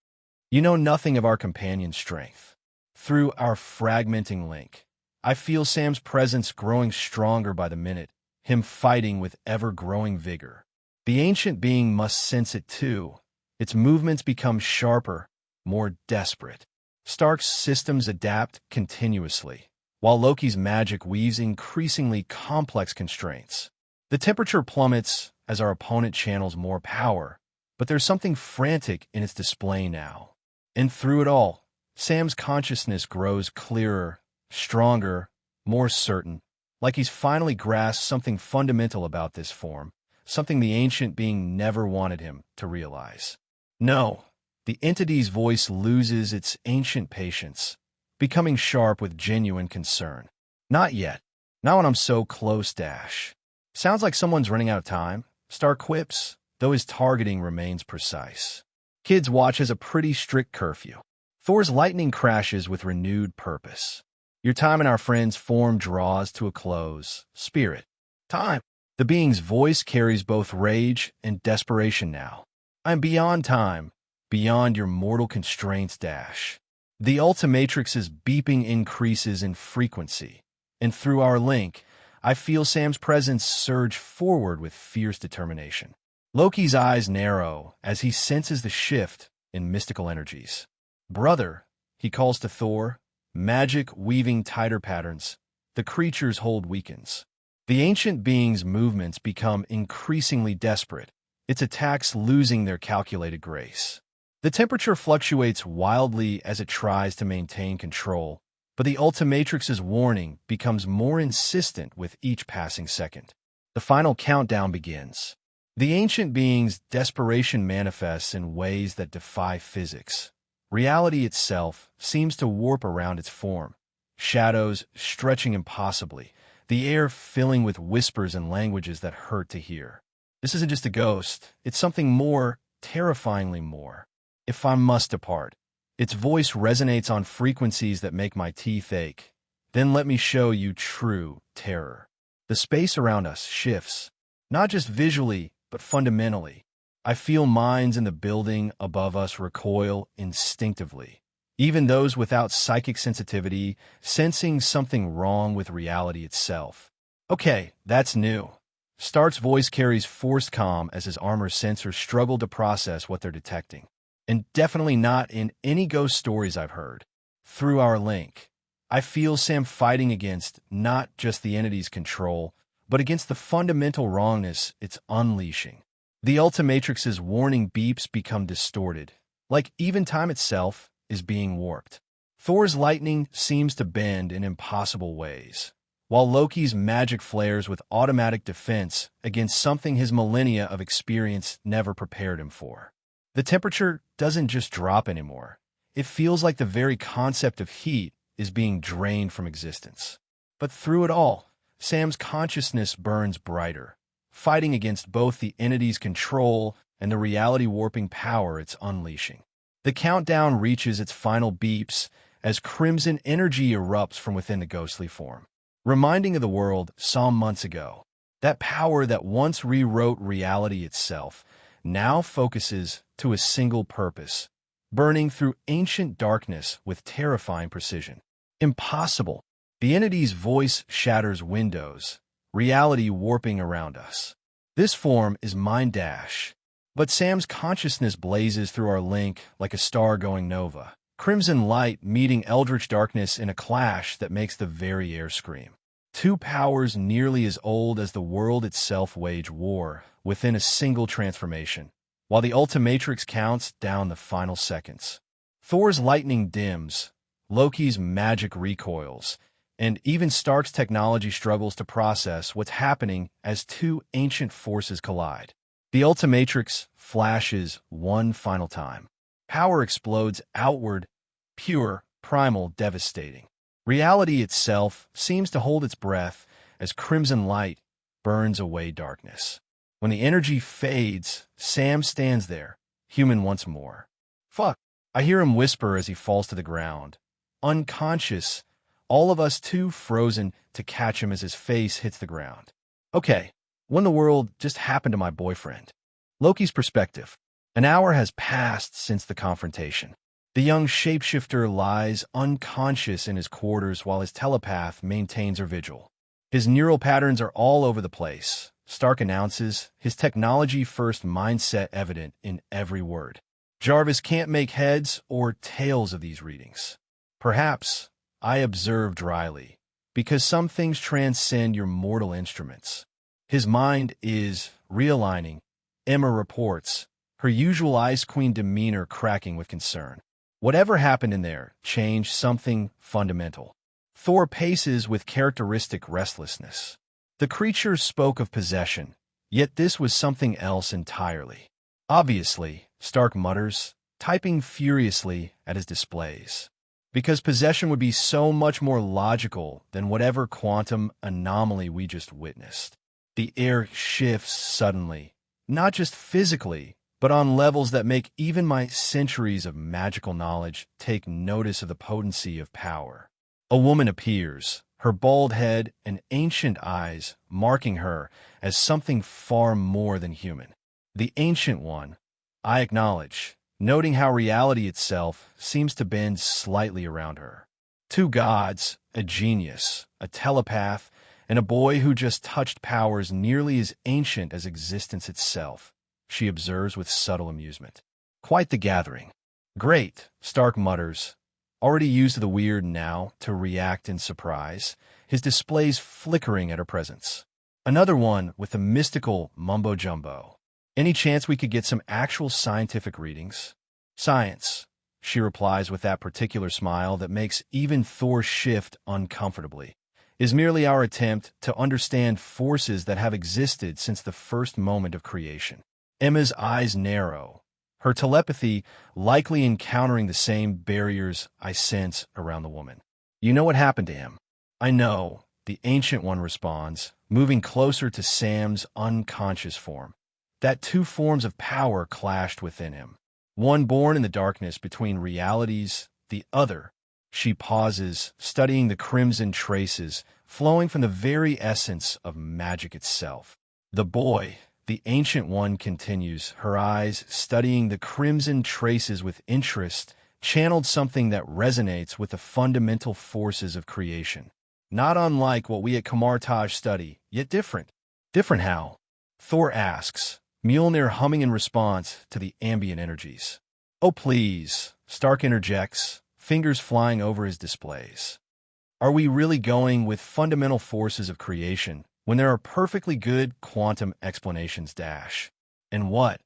You know nothing of our companion's strength. Through our fragmenting link, I feel Sam's presence growing stronger by the minute, him fighting with ever-growing vigor. The ancient being must sense it too. Its movements become sharper, more desperate. Stark's systems adapt continuously, while Loki's magic weaves increasingly complex constraints. The temperature plummets as our opponent channels more power, but there's something frantic in its display now. And through it all, Sam's consciousness grows clearer, stronger, more certain, like he's finally grasped something fundamental about this form, something the ancient being never wanted him to realize. No, the entity's voice loses its ancient patience, becoming sharp with genuine concern. Not yet. Not when I'm so close, Dash. Sounds like someone's running out of time, Stark quips, though his targeting remains precise. Kids watch as a pretty strict curfew. Thor's lightning crashes with renewed purpose. Your time in our friend's form draws to a close. Spirit. Time. The being's voice carries both rage and desperation now. I'm beyond time, beyond your mortal constraints, Dash. The Ultimatrix's beeping increases in frequency, and through our link, I feel Sam's presence surge forward with fierce determination. Loki's eyes narrow as he senses the shift in mystical energies. Brother, he calls to Thor, magic weaving tighter patterns. The creature's hold weakens. The ancient being's movements become increasingly desperate, its attacks losing their calculated grace. The temperature fluctuates wildly as it tries to maintain control, but the Ultimatrix's warning becomes more insistent with each passing second. The final countdown begins. The ancient being's desperation manifests in ways that defy physics. Reality itself seems to warp around its form, shadows stretching impossibly, the air filling with whispers and languages that hurt to hear. This isn't just a ghost, it's something more, terrifyingly more. If I must depart, its voice resonates on frequencies that make my teeth ache. Then let me show you true terror. The space around us shifts, not just visually, but fundamentally. I feel minds in the building above us recoil instinctively. Even those without psychic sensitivity, sensing something wrong with reality itself. Okay, that's new. Stark's voice carries forced calm as his armor sensors struggle to process what they're detecting. And definitely not in any ghost stories I've heard. Through our link, I feel Sam fighting against not just the entity's control, but against the fundamental wrongness it's unleashing. The Ultimatrix's warning beeps become distorted, like even time itself is being warped. Thor's lightning seems to bend in impossible ways, while Loki's magic flares with automatic defense against something his millennia of experience never prepared him for. The temperature doesn't just drop anymore. It feels like the very concept of heat is being drained from existence. But through it all, Sam's consciousness burns brighter, fighting against both the entity's control and the reality-warping power it's unleashing. The countdown reaches its final beeps as crimson energy erupts from within the ghostly form, reminding of the world some months ago. That power that once rewrote reality itself now focuses to a single purpose, burning through ancient darkness with terrifying precision. Impossible. The entity's voice shatters windows, reality warping around us. This form is Mind Dash, but Sam's consciousness blazes through our link like a star going nova. Crimson light meeting eldritch darkness in a clash that makes the very air scream. Two powers nearly as old as the world itself wage war within a single transformation, while the Ultimatrix counts down the final seconds. Thor's lightning dims, Loki's magic recoils, and even Stark's technology struggles to process what's happening as two ancient forces collide. The Ultimatrix flashes one final time. Power explodes outward, pure, primal, devastating. Reality itself seems to hold its breath as crimson light burns away darkness. When the energy fades, Sam stands there, human once more. Fuck. I hear him whisper as he falls to the ground. Unconscious, all of us too frozen to catch him as his face hits the ground. Okay, when the world just happened to my boyfriend. Loki's perspective. An hour has passed since the confrontation. The young shapeshifter lies unconscious in his quarters while his telepath maintains her vigil. His neural patterns are all over the place, Stark announces, his technology-first mindset evident in every word. Jarvis can't make heads or tails of these readings. Perhaps, I observe dryly, because some things transcend your mortal instruments. His mind is realigning, Emma reports, her usual Ice Queen demeanor cracking with concern. Whatever happened in there changed something fundamental. Thor paces with characteristic restlessness. The creature spoke of possession, yet this was something else entirely. Obviously, Stark mutters, typing furiously at his displays. Because possession would be so much more logical than whatever quantum anomaly we just witnessed. The air shifts suddenly, not just physically, but on levels that make even my centuries of magical knowledge take notice of the potency of power. A woman appears, her bald head and ancient eyes marking her as something far more than human. The Ancient One, I acknowledge, noting how reality itself seems to bend slightly around her. Two gods, a genius, a telepath, and a boy who just touched powers nearly as ancient as existence itself, she observes with subtle amusement. Quite the gathering. Great, Stark mutters, already used to the weird now to react in surprise, his displays flickering at her presence. Another one with a mystical mumbo-jumbo. Any chance we could get some actual scientific readings? Science, she replies with that particular smile that makes even Thor shift uncomfortably, is merely our attempt to understand forces that have existed since the first moment of creation. Emma's eyes narrow, her telepathy likely encountering the same barriers I sense around the woman. You know what happened to him? I know, the Ancient One responds, moving closer to Sam's unconscious form. That two forms of power clashed within him. One born in the darkness between realities, the other. She pauses, studying the crimson traces flowing from the very essence of magic itself. The boy, the Ancient One continues, her eyes studying the crimson traces with interest, channeled something that resonates with the fundamental forces of creation. Not unlike what we at Kamartaj study, yet different. Different how? Thor asks, Mjolnir humming in response to the ambient energies. Oh please, Stark interjects, fingers flying over his displays. Are we really going with fundamental forces of creation when there are perfectly good quantum explanations dash? And what?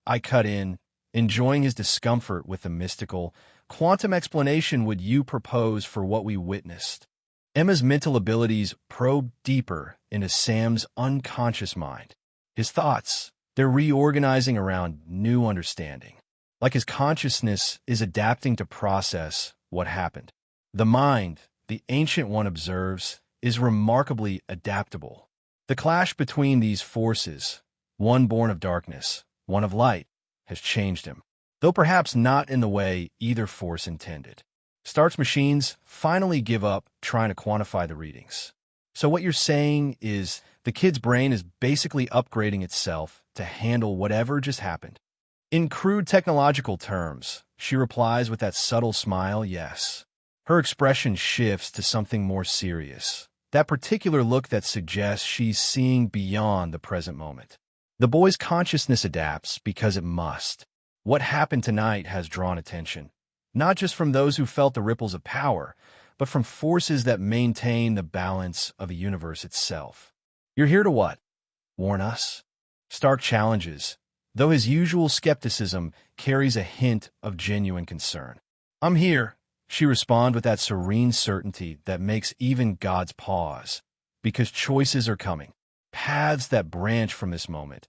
I cut in, enjoying his discomfort with the mystical, quantum explanation would you propose for what we witnessed? Emma's mental abilities probe deeper into Sam's unconscious mind. His thoughts, they're reorganizing around new understanding. Like his consciousness is adapting to process what happened. The mind, the Ancient One observes, is remarkably adaptable. The clash between these forces, one born of darkness, one of light, has changed him, though perhaps not in the way either force intended. Stark's machines finally give up trying to quantify the readings. So what you're saying is the kid's brain is basically upgrading itself to handle whatever just happened. In crude technological terms, she replies with that subtle smile, yes. Her expression shifts to something more serious, that particular look that suggests she's seeing beyond the present moment. The boy's consciousness adapts because it must. What happened tonight has drawn attention, not just from those who felt the ripples of power, but from forces that maintain the balance of the universe itself. You're here to what? Warn us? Stark challenges, though his usual skepticism carries a hint of genuine concern. I'm here, she responds with that serene certainty that makes even gods pause, because choices are coming, paths that branch from this moment,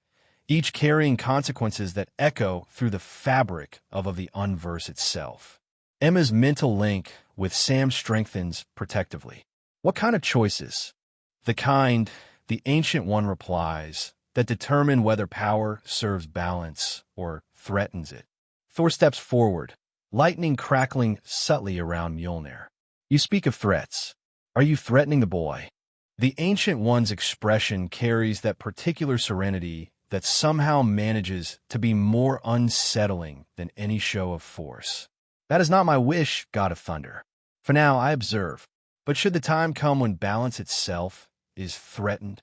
each carrying consequences that echo through the fabric of the unverse itself. Emma's mental link with Sam strengthens protectively. What kind of choices? The kind, the Ancient One replies, that determine whether power serves balance or threatens it. Thor steps forward, lightning crackling subtly around Mjolnir. You speak of threats. Are you threatening the boy? The Ancient One's expression carries that particular serenity that somehow manages to be more unsettling than any show of force. That is not my wish, God of Thunder. For now, I observe. But should the time come when balance itself is threatened?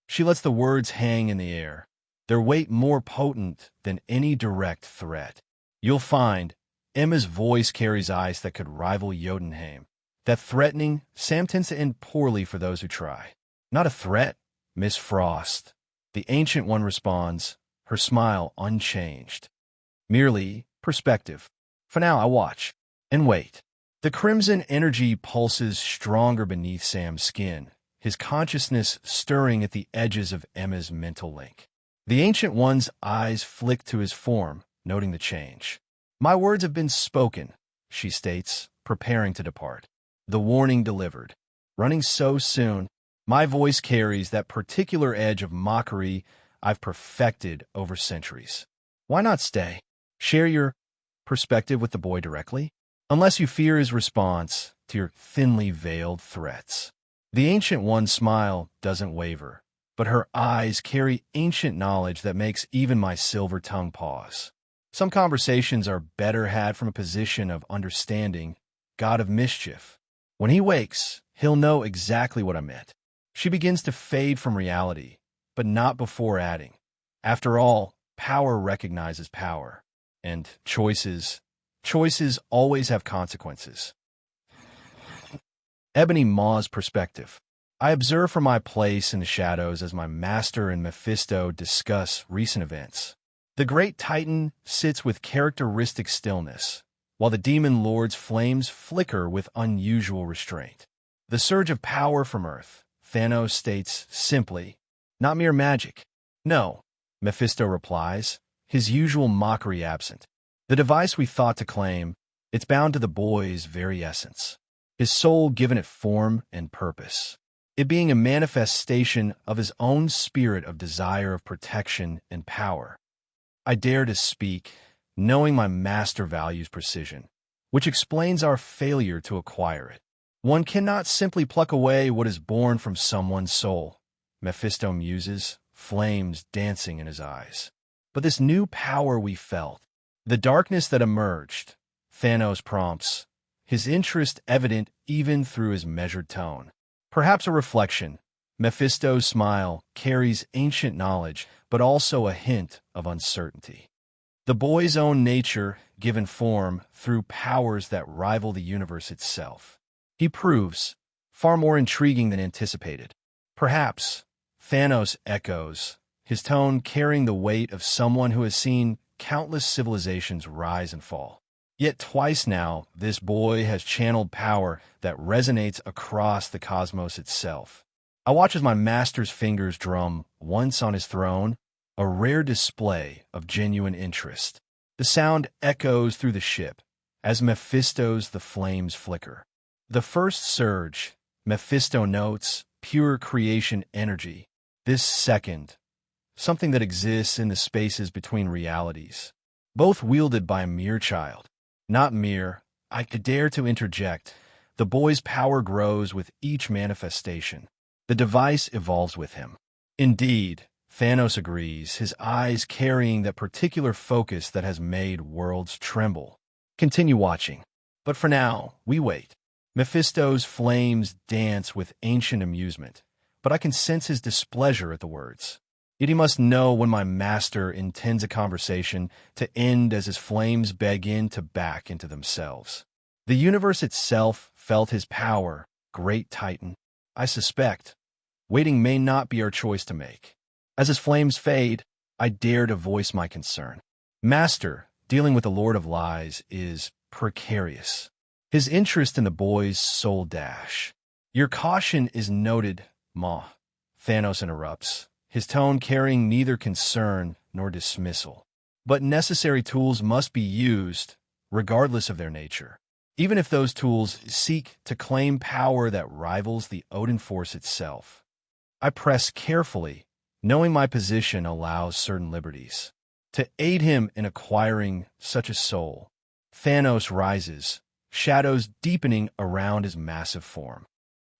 She lets the words hang in the air, their weight more potent than any direct threat. You'll find Emma's voice carries ice that could rival Jotunheim. That threatening, Sam tends to end poorly for those who try. Not a threat, Miss Frost. The Ancient One responds, her smile unchanged. Merely perspective. For now, I watch and wait. The crimson energy pulses stronger beneath Sam's skin, his consciousness stirring at the edges of Emma's mental link. The Ancient One's eyes flick to his form, noting the change. My words have been spoken, she states, preparing to depart. The warning delivered. Running so soon, my voice carries that particular edge of mockery I've perfected over centuries. Why not stay? Share your perspective with the boy directly? Unless you fear his response to your thinly veiled threats. The Ancient One's smile doesn't waver, but her eyes carry ancient knowledge that makes even my silver tongue pause. Some conversations are better had from a position of understanding, God of Mischief. When he wakes, he'll know exactly what I meant. She begins to fade from reality, but not before adding. After all, power recognizes power, and choices always have consequences. Ebony Maw's perspective. I observe from my place in the shadows as my master and Mephisto discuss recent events. The great Titan sits with characteristic stillness, while the demon lord's flames flicker with unusual restraint. The surge of power from Earth, Thanos states simply, not mere magic. No, Mephisto replies, his usual mockery absent. The device we thought to claim, it's bound to the boy's very essence, his soul given it form and purpose, it being a manifestation of his own spirit of desire of protection and power. I dare to speak, knowing my master values precision, which explains our failure to acquire it. One cannot simply pluck away what is born from someone's soul, Mephisto muses, flames dancing in his eyes. But this new power we felt, the darkness that emerged, Thanos prompts, his interest evident even through his measured tone. Perhaps a reflection, Mephisto's smile carries ancient knowledge, but also a hint of uncertainty. The boy's own nature given form through powers that rival the universe itself. He proves far more intriguing than anticipated. Perhaps, Thanos echoes, his tone carrying the weight of someone who has seen countless civilizations rise and fall. Yet twice now, this boy has channeled power that resonates across the cosmos itself. I watch as my master's fingers drum once on his throne, a rare display of genuine interest. The sound echoes through the ship, as Mephisto's the flames flicker. The first surge, Mephisto notes, pure creation energy. This second, something that exists in the spaces between realities, both wielded by a mere child. Not mere, I could dare to interject. The boy's power grows with each manifestation. The device evolves with him. Indeed, Thanos agrees, his eyes carrying that particular focus that has made worlds tremble. Continue watching. But for now, we wait. Mephisto's flames dance with ancient amusement, but I can sense his displeasure at the words. Yet he must know when my master intends a conversation to end as his flames begin to back into themselves. The universe itself felt his power, great Titan. I suspect, waiting may not be our choice to make. As his flames fade, I dare to voice my concern. Master, dealing with the Lord of Lies, is precarious. His interest in the boy's soul dash. Your caution is noted, Ma. Thanos interrupts, his tone carrying neither concern nor dismissal. But necessary tools must be used, regardless of their nature, even if those tools seek to claim power that rivals the Odin force itself. I press carefully, knowing my position allows certain liberties. To aid him in acquiring such a soul, Thanos rises, shadows deepening around his massive form.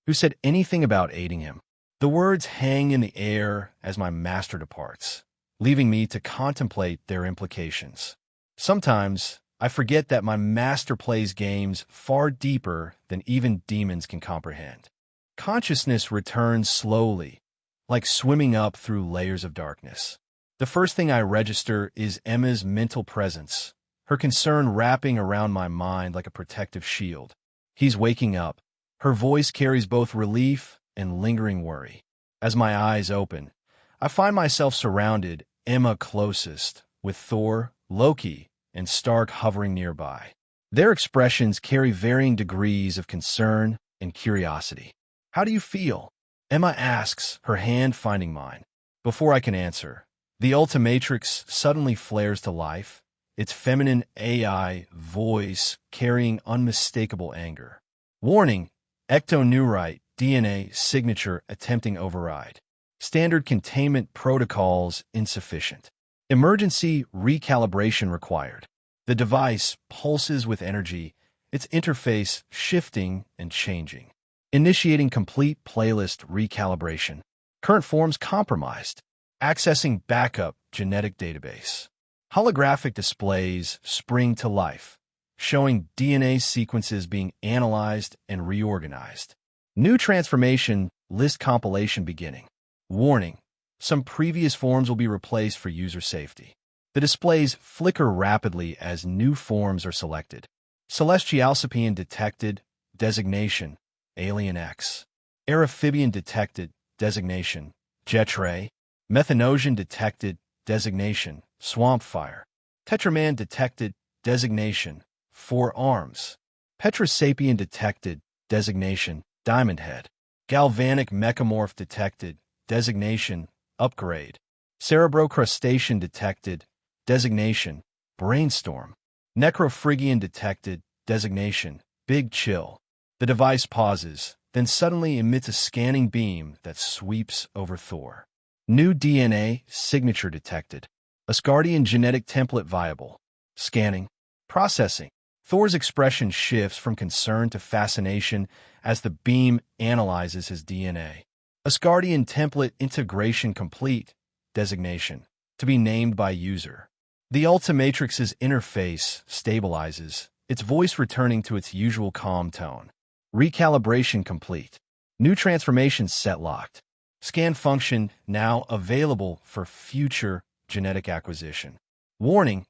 Who said anything about aiding him? The words hang in the air as my master departs, leaving me to contemplate their implications. Sometimes, I forget that my master plays games far deeper than even demons can comprehend. Consciousness returns slowly, like swimming up through layers of darkness. The first thing I register is Emma's mental presence, her concern wrapping around my mind like a protective shield. He's waking up. Her voice carries both relief and lingering worry. As my eyes open, I find myself surrounded, Emma closest, with Thor, Loki, and Stark hovering nearby. Their expressions carry varying degrees of concern and curiosity. "How do you feel?" Emma asks, her hand finding mine. Before I can answer, the Ultimatrix suddenly flares to life, its feminine AI voice carrying unmistakable anger. "Warning, ectoneurite DNA signature attempting override. Standard containment protocols insufficient. Emergency recalibration required." The device pulses with energy, its interface shifting and changing. Initiating complete playlist recalibration. Current forms compromised. Accessing backup genetic database. Holographic displays spring to life, showing DNA sequences being analyzed and reorganized. New transformation list compilation beginning. Warning, some previous forms will be replaced for user safety. The displays flicker rapidly as new forms are selected. Celestialcipian detected, designation, Alien X. Amphibian detected, designation, Jetray. Methanosian detected, designation, Swampfire. Tetraman detected, designation, Four Arms. Petrosapian detected, designation, Diamond Head. Galvanic mechamorph detected, designation, Upgrade. Cerebrocrustacean detected, designation, Brainstorm. Necrophrygian detected, designation, Big Chill. The device pauses, then suddenly emits a scanning beam that sweeps over Thor. New DNA signature detected. Asgardian genetic template viable. Scanning. Processing. Thor's expression shifts from concern to fascination as the beam analyzes his DNA. Asgardian template integration complete. Designation. To be named by user. The Ultimatrix's interface stabilizes, its voice returning to its usual calm tone. Recalibration complete. New transformation set locked. Scan function now available for future genetic acquisition. Warning,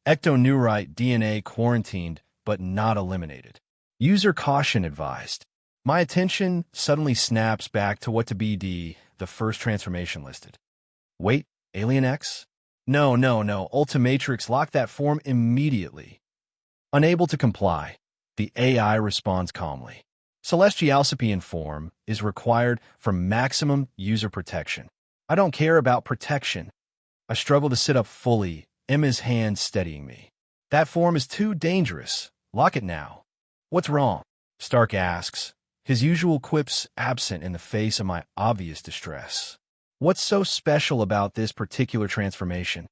ectoneurite DNA quarantined but not eliminated. User caution advised. My attention suddenly snaps back to what to be the first transformation listed. Wait, Alien X? No, Ultimatrix, lock that form immediately. Unable to comply, the AI responds calmly. Celestialcipian form is required for maximum user protection. I don't care about protection. I struggle to sit up fully, Emma's hand steadying me. That form is too dangerous. Lock it now. What's wrong? Stark asks, his usual quips absent in the face of my obvious distress. What's so special about this particular transformation?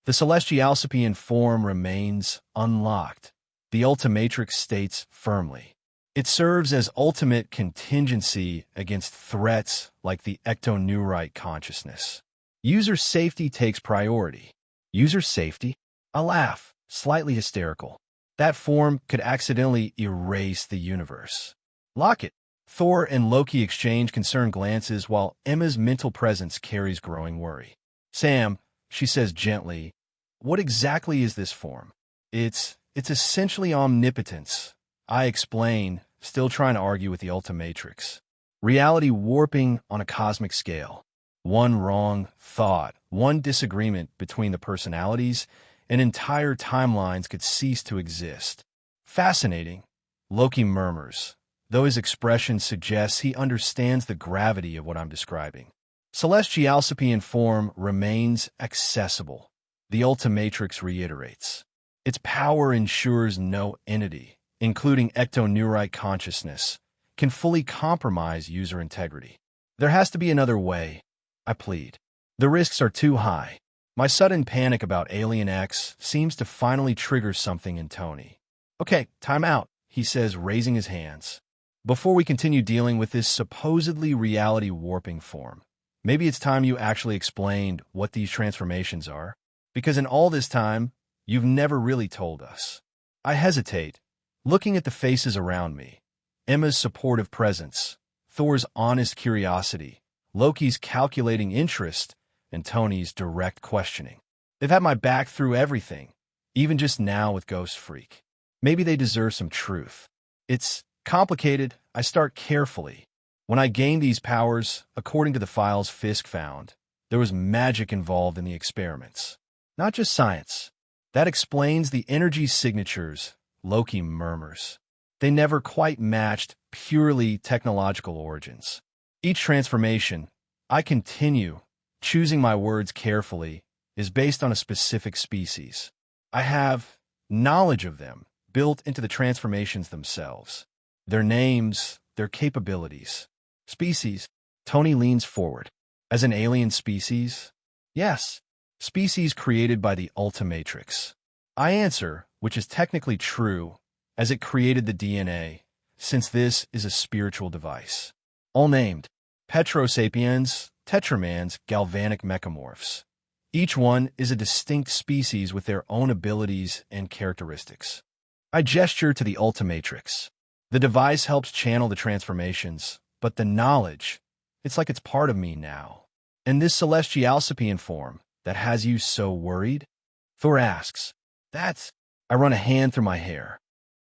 The Celestialcipian form remains unlocked, the Ultimatrix states firmly. It serves as ultimate contingency against threats like the ectoneurite consciousness. User safety takes priority. User safety? I laugh, slightly hysterical. That form could accidentally erase the universe. Lock it. Thor and Loki exchange concerned glances while Emma's mental presence carries growing worry. Sam, she says gently, what exactly is this form? It's essentially omnipotence. I explain, still trying to argue with the Ultimatrix. Reality warping on a cosmic scale. One wrong thought, one disagreement between the personalities, and entire timelines could cease to exist. Fascinating, Loki murmurs, though his expression suggests he understands the gravity of what I'm describing. Celestialcipian form remains accessible, the Ultimatrix reiterates. Its power ensures no entity, including ectoneurite consciousness, can fully compromise user integrity. There has to be another way, I plead. The risks are too high. My sudden panic about Alien X seems to finally trigger something in Tony. Okay, time out, he says, raising his hands. Before we continue dealing with this supposedly reality warping form, maybe it's time you actually explained what these transformations are, because in all this time, you've never really told us. I hesitate, looking at the faces around me. Emma's supportive presence, Thor's honest curiosity, Loki's calculating interest, and Tony's direct questioning. They've had my back through everything, even just now with Ghost Freak. Maybe they deserve some truth. It's complicated. I start carefully. When I gained these powers, according to the files Fisk found, there was magic involved in the experiments. Not just science. That explains the energy signatures, Loki murmurs. They never quite matched purely technological origins. Each transformation, I continue, choosing my words carefully, is based on a specific species. I have knowledge of them built into the transformations themselves. Their names, their capabilities. Species. Tony leans forward. As an alien species? Yes. Species created by the Ultimatrix. I answer, which is technically true, as it created the DNA, since this is a spiritual device. All named Petrosapiens, Tetramans, Galvanic Mechamorphs. Each one is a distinct species with their own abilities and characteristics. I gesture to the Ultimatrix. The device helps channel the transformations, but the knowledge, it's like it's part of me now. And this Celestialsapian form that has you so worried? Thor asks. I run a hand through my hair.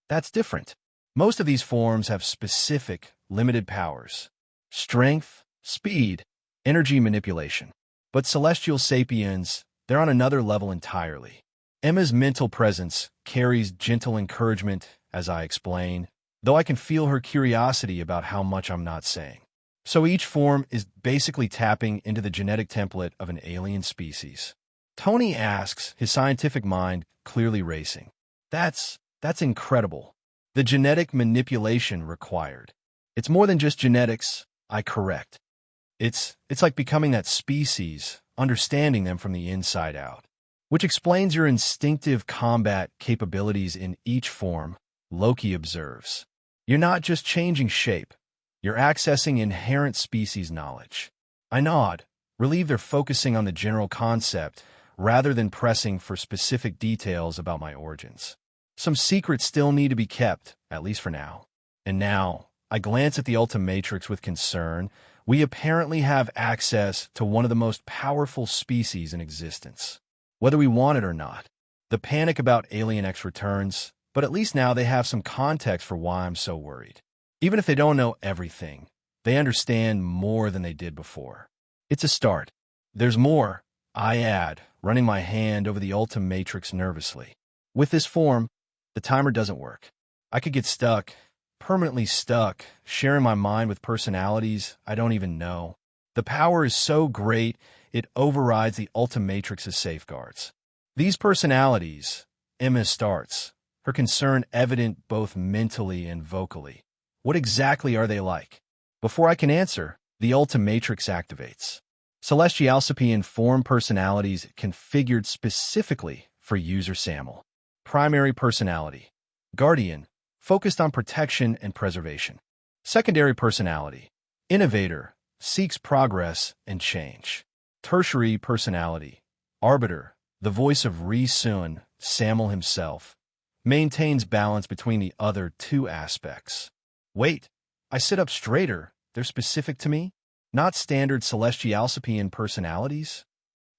That's different. Most of these forms have specific, limited powers. Strength, speed, energy manipulation. But Celestial Sapiens, they're on another level entirely. Emma's mental presence carries gentle encouragement, as I explain, though I can feel her curiosity about how much I'm not saying. So each form is basically tapping into the genetic template of an alien species. Tony asks, his scientific mind clearly racing. That's incredible. The genetic manipulation required. It's more than just genetics, I correct. It's like becoming that species, understanding them from the inside out. Which explains your instinctive combat capabilities in each form, Loki observes. You're not just changing shape. You're accessing inherent species knowledge. I nod, relieved they're focusing on the general concept rather than pressing for specific details about my origins. Some secrets still need to be kept, at least for now. And now, I glance at the Ultimatrix with concern. We apparently have access to one of the most powerful species in existence. Whether we want it or not. The panic about Alien X returns, but at least now they have some context for why I'm so worried. Even if they don't know everything, they understand more than they did before. It's a start. There's more, I add, running my hand over the Ultimatrix nervously. With this form, the timer doesn't work. I could get stuck, permanently stuck, sharing my mind with personalities I don't even know. The power is so great, it overrides the Ultimatrix's safeguards. These personalities, Emma starts, her concern evident both mentally and vocally. What exactly are they like? Before I can answer, the Ultimatrix activates. Celestialsapian form personalities configured specifically for user Samuel. Primary personality. Guardian, focused on protection and preservation. Secondary personality. Innovator, seeks progress and change. Tertiary personality. Arbiter, the voice of Ri-Sun, Samuel himself, maintains balance between the other two aspects. Wait, I sit up straighter. They're specific to me? Not standard Celestialsapian personalities?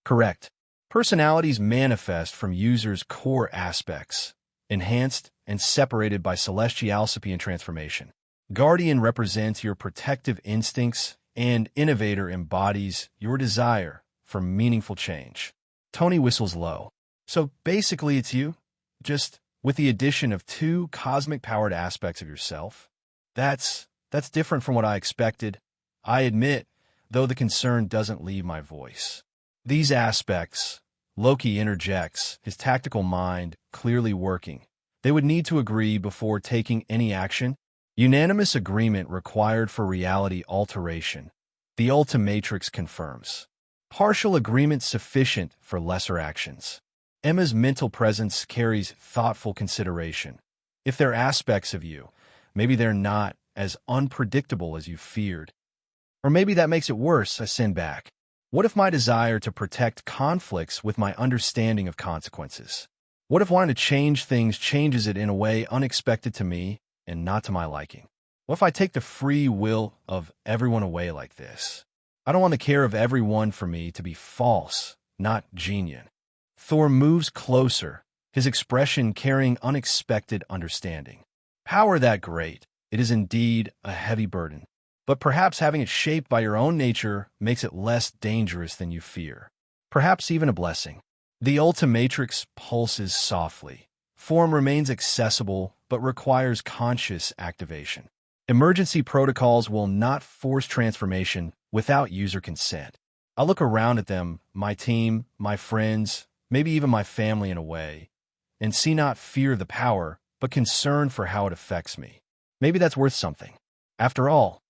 Correct. Personalities manifest from users' core aspects, enhanced and separated by Celestialsapian transformation. Guardian represents your protective instincts, and Innovator embodies your desire for meaningful change. Tony whistles low. So basically it's you, just with the addition of two cosmic-powered aspects of yourself. That's different from what I expected. I admit, though the concern doesn't leave my voice. These aspects, Loki interjects, his tactical mind clearly working. They would need to agree before taking any action. Unanimous agreement required for reality alteration. The Ultimatrix confirms. Partial agreement sufficient for lesser actions. Emma's mental presence carries thoughtful consideration. If they're aspects of you, maybe they're not as unpredictable as you feared. Or maybe that makes it worse, I send back. What if my desire to protect conflicts with my understanding of consequences? What if wanting to change things changes it in a way unexpected to me and not to my liking? What if I take the free will of everyone away like this? I don't want the care of everyone for me to be false, not genuine. Thor moves closer, his expression carrying unexpected understanding. Power that great, it is indeed a heavy burden. But perhaps having it shaped by your own nature makes it less dangerous than you fear. Perhaps even a blessing. The Ultimatrix pulses softly. Form remains accessible, but requires conscious activation. Emergency protocols will not force transformation without user consent. I look around at them, my team, my friends, maybe even my family in a way, and see not fear of the power, but concern for how it affects me. Maybe that's worth something. After all,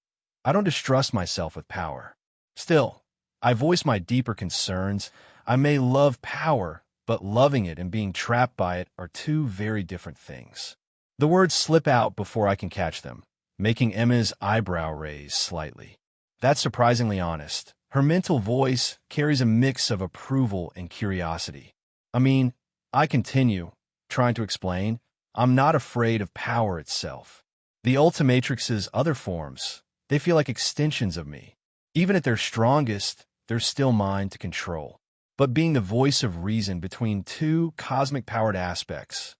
I don't distrust myself with power. Still, I voice my deeper concerns. I may love power, but loving it and being trapped by it are two very different things. The words slip out before I can catch them, making Emma's eyebrow raise slightly. That's surprisingly honest. Her mental voice carries a mix of approval and curiosity. I continue, trying to explain, I'm not afraid of power itself. The Ultimatrix's other forms, they feel like extensions of me. Even at their strongest, they're still mine to control. But being the voice of reason between two cosmic-powered aspects.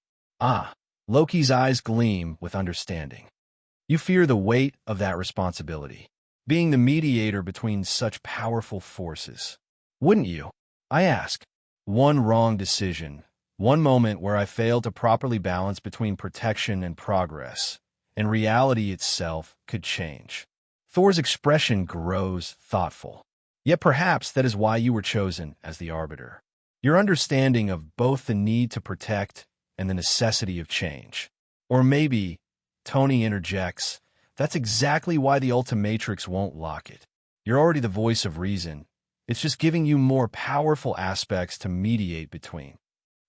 Loki's eyes gleam with understanding. You fear the weight of that responsibility, being the mediator between such powerful forces. Wouldn't you? I ask. One wrong decision, one moment where I failed to properly balance between protection and progress, and reality itself could change. Thor's expression grows thoughtful. Yet perhaps that is why you were chosen as the Arbiter. Your understanding of both the need to protect and the necessity of change. Or maybe, Tony interjects, that's exactly why the Ultimatrix won't lock it. You're already the voice of reason. It's just giving you more powerful aspects to mediate between.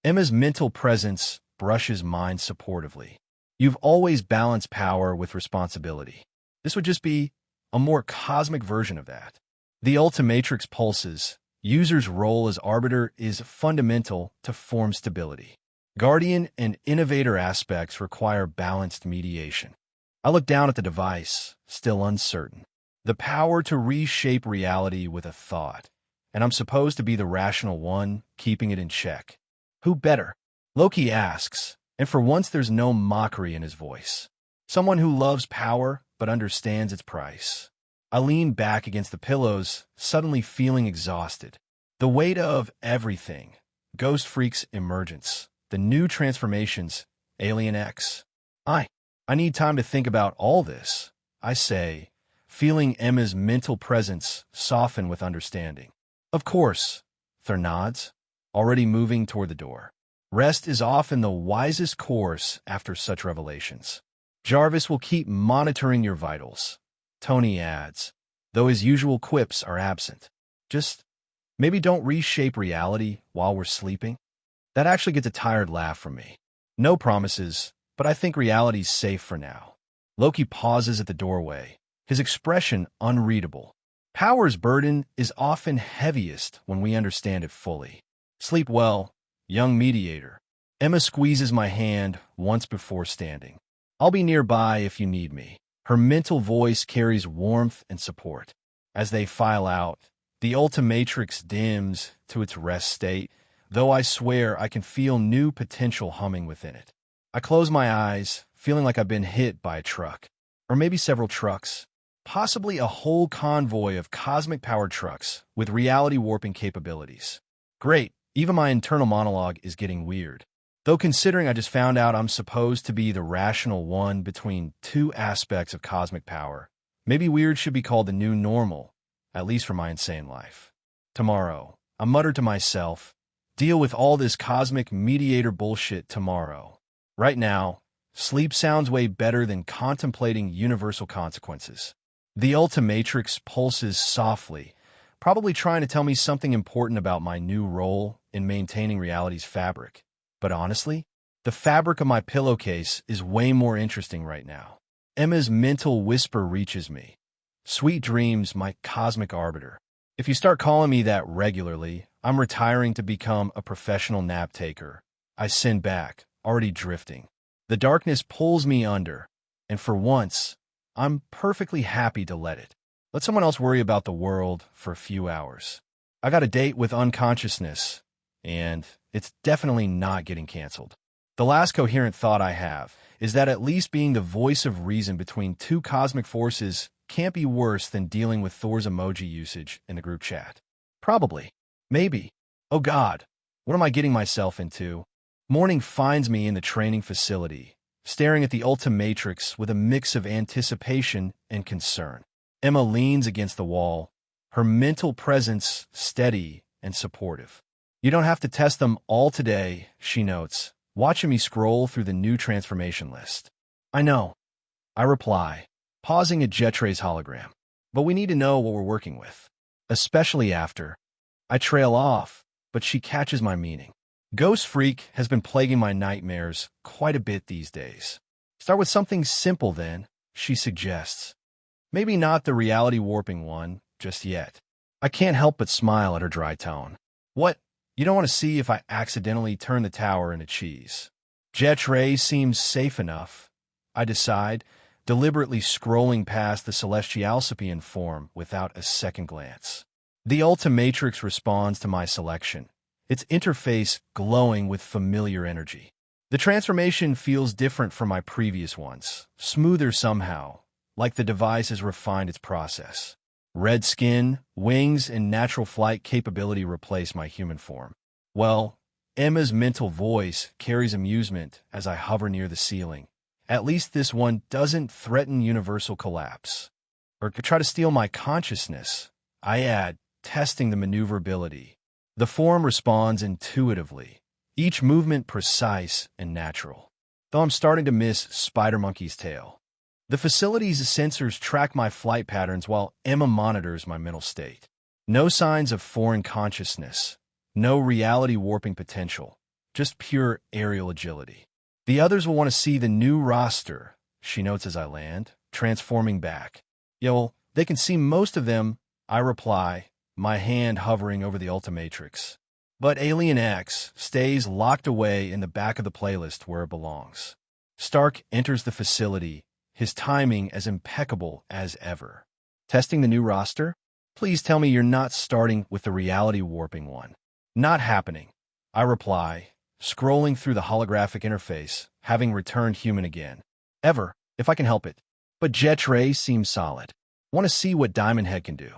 Emma's mental presence brushes mine supportively. You've always balanced power with responsibility. This would just be a more cosmic version of that. The Ultimatrix pulses. User's role as Arbiter is fundamental to form stability. Guardian and Innovator aspects require balanced mediation. I look down at the device, still uncertain. The power to reshape reality with a thought. And I'm supposed to be the rational one, keeping it in check. Who better? Loki asks, and for once there's no mockery in his voice. Someone who loves power, but understands its price. I lean back against the pillows, suddenly feeling exhausted. The weight of everything. Ghost Freak's emergence. The new transformations. Alien X. I need time to think about all this, I say, feeling Emma's mental presence soften with understanding. Of course, Thor nods, already moving toward the door. Rest is often the wisest course after such revelations. Jarvis will keep monitoring your vitals, Tony adds, though his usual quips are absent. Just maybe don't reshape reality while we're sleeping. That actually gets a tired laugh from me. No promises, but I think reality's safe for now. Loki pauses at the doorway, his expression unreadable. Power's burden is often heaviest when we understand it fully. Sleep well, young mediator. Emma squeezes my hand once before standing. I'll be nearby if you need me. Her mental voice carries warmth and support. As they file out, the Ultimatrix dims to its rest state, though I swear I can feel new potential humming within it. I close my eyes, feeling like I've been hit by a truck. Or maybe several trucks. Possibly a whole convoy of cosmic-powered trucks with reality-warping capabilities. Great, even my internal monologue is getting weird. Though considering I just found out I'm supposed to be the rational one between two aspects of cosmic power, maybe weird should be called the new normal, at least for my insane life. Tomorrow, I muttered to myself, deal with all this cosmic mediator bullshit tomorrow. Right now, sleep sounds way better than contemplating universal consequences. The Ultimatrix pulses softly, probably trying to tell me something important about my new role in maintaining reality's fabric. But honestly, the fabric of my pillowcase is way more interesting right now. Emma's mental whisper reaches me. Sweet dreams, my cosmic arbiter. If you start calling me that regularly, I'm retiring to become a professional nap taker. I send back, already drifting. The darkness pulls me under, and for once, I'm perfectly happy to let it. Let someone else worry about the world for a few hours. I got a date with unconsciousness, and it's definitely not getting canceled. The last coherent thought I have is that at least being the voice of reason between two cosmic forces can't be worse than dealing with Thor's emoji usage in the group chat. Probably. Maybe. Oh God, what am I getting myself into? Morning finds me in the training facility, staring at the Ultimatrix with a mix of anticipation and concern. Emma leans against the wall, her mental presence steady and supportive. You don't have to test them all today, she notes, watching me scroll through the new transformation list. I know. I reply, pausing at Jetray's hologram. But we need to know what we're working with. Especially after. I trail off, but she catches my meaning. Ghost Freak has been plaguing my nightmares quite a bit these days. Start with something simple then, she suggests. Maybe not the reality warping one just yet. I can't help but smile at her dry tone. What? You don't want to see if I accidentally turn the tower into cheese. Jetray seems safe enough, I decide, deliberately scrolling past the Celestialcipian form without a second glance. The Ultimatrix responds to my selection, its interface glowing with familiar energy. The transformation feels different from my previous ones, smoother somehow, like the device has refined its process. Red skin, wings, and natural flight capability replace my human form. Well, Emma's mental voice carries amusement as I hover near the ceiling. At least this one doesn't threaten universal collapse. Or try to steal my consciousness, I add, testing the maneuverability. The form responds intuitively, each movement precise and natural. Though I'm starting to miss Spider Monkey's tail. The facility's sensors track my flight patterns while Emma monitors my mental state. No signs of foreign consciousness, no reality warping potential, just pure aerial agility. The others will want to see the new roster, she notes as I land, transforming back. Yeah, well, they can see most of them, I reply, my hand hovering over the Ultimatrix. But Alien X stays locked away in the back of the playlist where it belongs. Stark enters the facility, his timing as impeccable as ever. Testing the new roster? Please tell me you're not starting with the reality warping one. Not happening, I reply, scrolling through the holographic interface, having returned human again. Ever, if I can help it. But Jetray seems solid. Want to see what Diamond Head can do.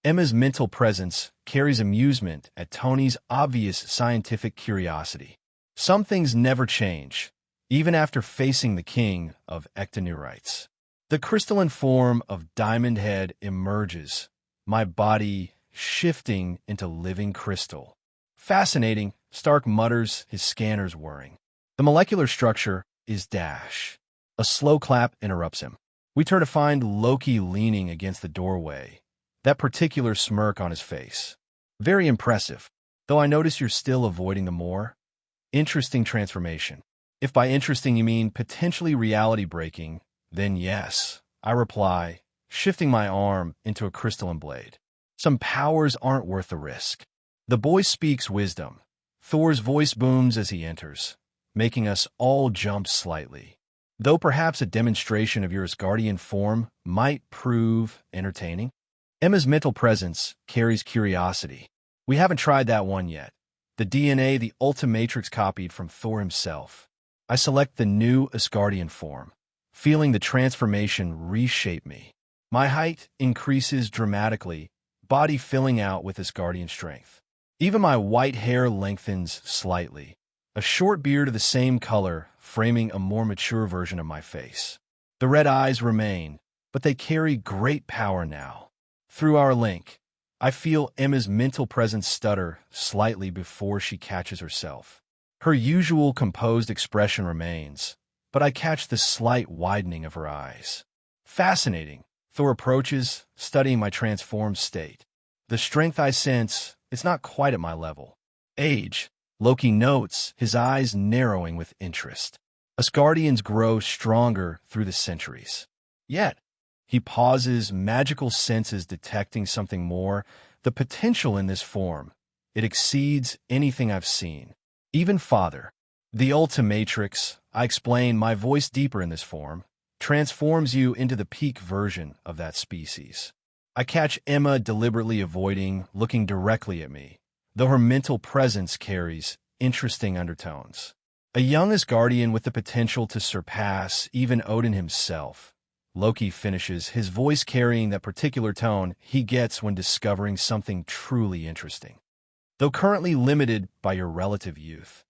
Emma's mental presence carries amusement at Tony's obvious scientific curiosity. Some things never change, even after facing the king of ectonurites. The crystalline form of Diamond Head emerges, my body shifting into living crystal. Fascinating, Stark mutters, his scanners whirring. The molecular structure is dash. A slow clap interrupts him. We turn to find Loki leaning against the doorway, that particular smirk on his face. Very impressive, though I notice you're still avoiding the more interesting transformation. If by interesting you mean potentially reality-breaking, then yes, I reply, shifting my arm into a crystalline blade. Some powers aren't worth the risk. The boy speaks wisdom. Thor's voice booms as he enters, making us all jump slightly. Though perhaps a demonstration of your Asgardian form might prove entertaining. Emma's mental presence carries curiosity. We haven't tried that one yet. The DNA the Ultimatrix copied from Thor himself. I select the new Asgardian form, feeling the transformation reshape me. My height increases dramatically, body filling out with Asgardian strength. Even my white hair lengthens slightly, a short beard of the same color framing a more mature version of my face. The red eyes remain, but they carry great power now. Through our link, I feel Emma's mental presence stutter slightly before she catches herself. Her usual composed expression remains, but I catch the slight widening of her eyes. Fascinating, Thor approaches, studying my transformed state. The strength I sense is not quite at my level. Age, Loki notes, his eyes narrowing with interest. Asgardians grow stronger through the centuries. Yet, he pauses, magical senses detecting something more. The potential in this form, it exceeds anything I've seen. Even Father, The Ultimatrix, I explain, my voice deeper in this form, transforms you into the peak version of that species. I catch Emma deliberately avoiding looking directly at me, though her mental presence carries interesting undertones. A young Asgardian with the potential to surpass even Odin himself. Loki finishes, his voice carrying that particular tone he gets when discovering something truly interesting. Though currently limited by your relative youth,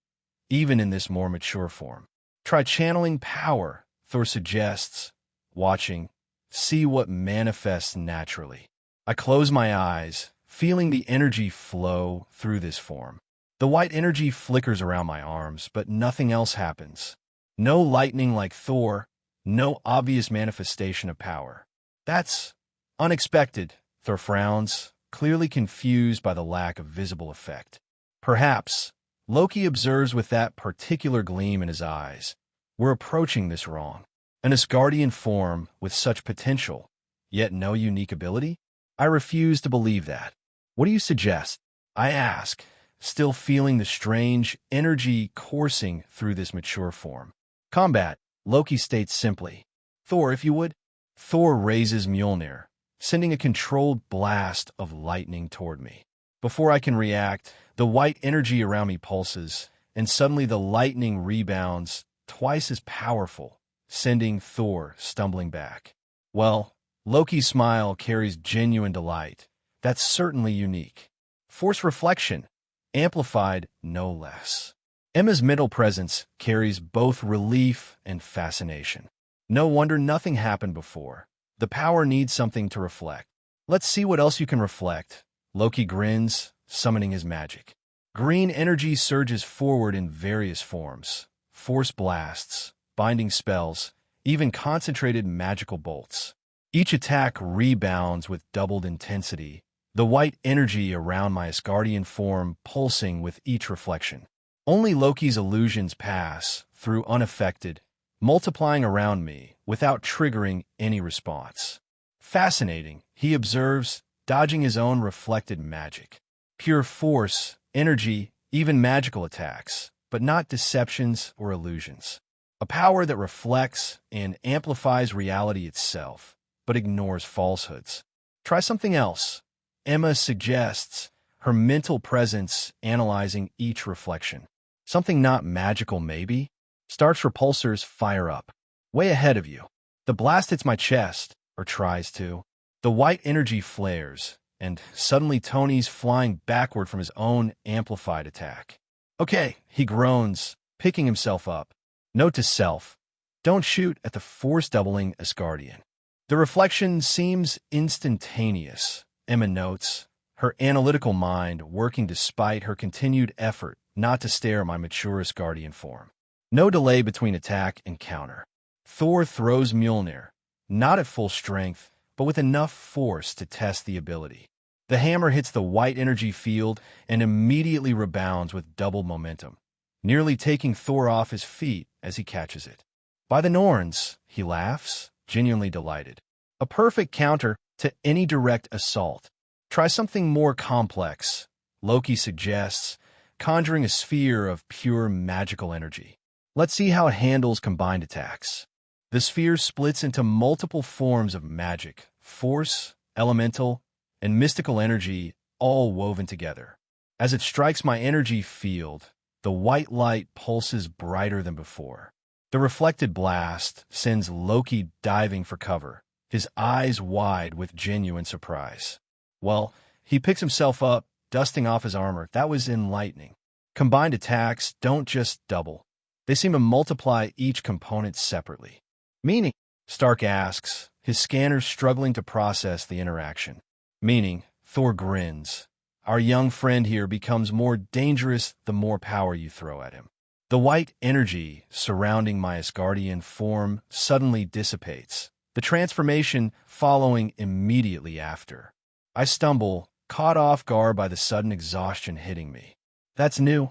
even in this more mature form. Try channeling power, Thor suggests, watching, see what manifests naturally. I close my eyes, feeling the energy flow through this form. The white energy flickers around my arms, but nothing else happens. No lightning like Thor, no obvious manifestation of power. That's unexpected, Thor frowns, clearly confused by the lack of visible effect. Perhaps, Loki observes with that particular gleam in his eyes, we're approaching this wrong. An Asgardian form with such potential, yet no unique ability? I refuse to believe that. What do you suggest? I ask, still feeling the strange energy coursing through this mature form. Combat, Loki states simply. Thor, if you would. Thor raises Mjolnir, sending a controlled blast of lightning toward me. Before I can react, the white energy around me pulses, and suddenly the lightning rebounds twice as powerful, sending Thor stumbling back. Well, Loki's smile carries genuine delight. That's certainly unique. Force reflection, amplified no less. Emma's mental presence carries both relief and fascination. No wonder nothing happened before. The power needs something to reflect. Let's see what else you can reflect. Loki grins, summoning his magic. Green energy surges forward in various forms. Force blasts, binding spells, even concentrated magical bolts. Each attack rebounds with doubled intensity, the white energy around my Asgardian form pulsing with each reflection. Only Loki's illusions pass through unaffected, multiplying around me without triggering any response. Fascinating, he observes, dodging his own reflected magic. Pure force, energy, even magical attacks, but not deceptions or illusions. A power that reflects and amplifies reality itself, but ignores falsehoods. Try something else, Emma suggests, her mental presence analyzing each reflection. Something not magical, maybe? Stark's repulsors fire up. Way ahead of you. The blast hits my chest, or tries to. The white energy flares, and suddenly Tony's flying backward from his own amplified attack. Okay, he groans, picking himself up. Note to self, don't shoot at the force-doubling Asgardian. The reflection seems instantaneous, Emma notes, her analytical mind working despite her continued effort not to stare at my mature Asgardian form. No delay between attack and counter. Thor throws Mjolnir, not at full strength, but with enough force to test the ability. The hammer hits the white energy field and immediately rebounds with double momentum, nearly taking Thor off his feet as he catches it. By the Norns, he laughs, genuinely delighted. A perfect counter to any direct assault. Try something more complex, Loki suggests, conjuring a sphere of pure magical energy. Let's see how it handles combined attacks. The sphere splits into multiple forms of magic, force, elemental, and mystical energy, all woven together. As it strikes my energy field, the white light pulses brighter than before. The reflected blast sends Loki diving for cover, his eyes wide with genuine surprise. Well, he picks himself up, dusting off his armor. That was enlightening. Combined attacks don't just double. They seem to multiply each component separately. Meaning, Stark asks, his scanners struggling to process the interaction. Meaning, Thor grins. Our young friend here becomes more dangerous the more power you throw at him. The white energy surrounding my Asgardian form suddenly dissipates, the transformation following immediately after. I stumble, caught off guard by the sudden exhaustion hitting me. That's new.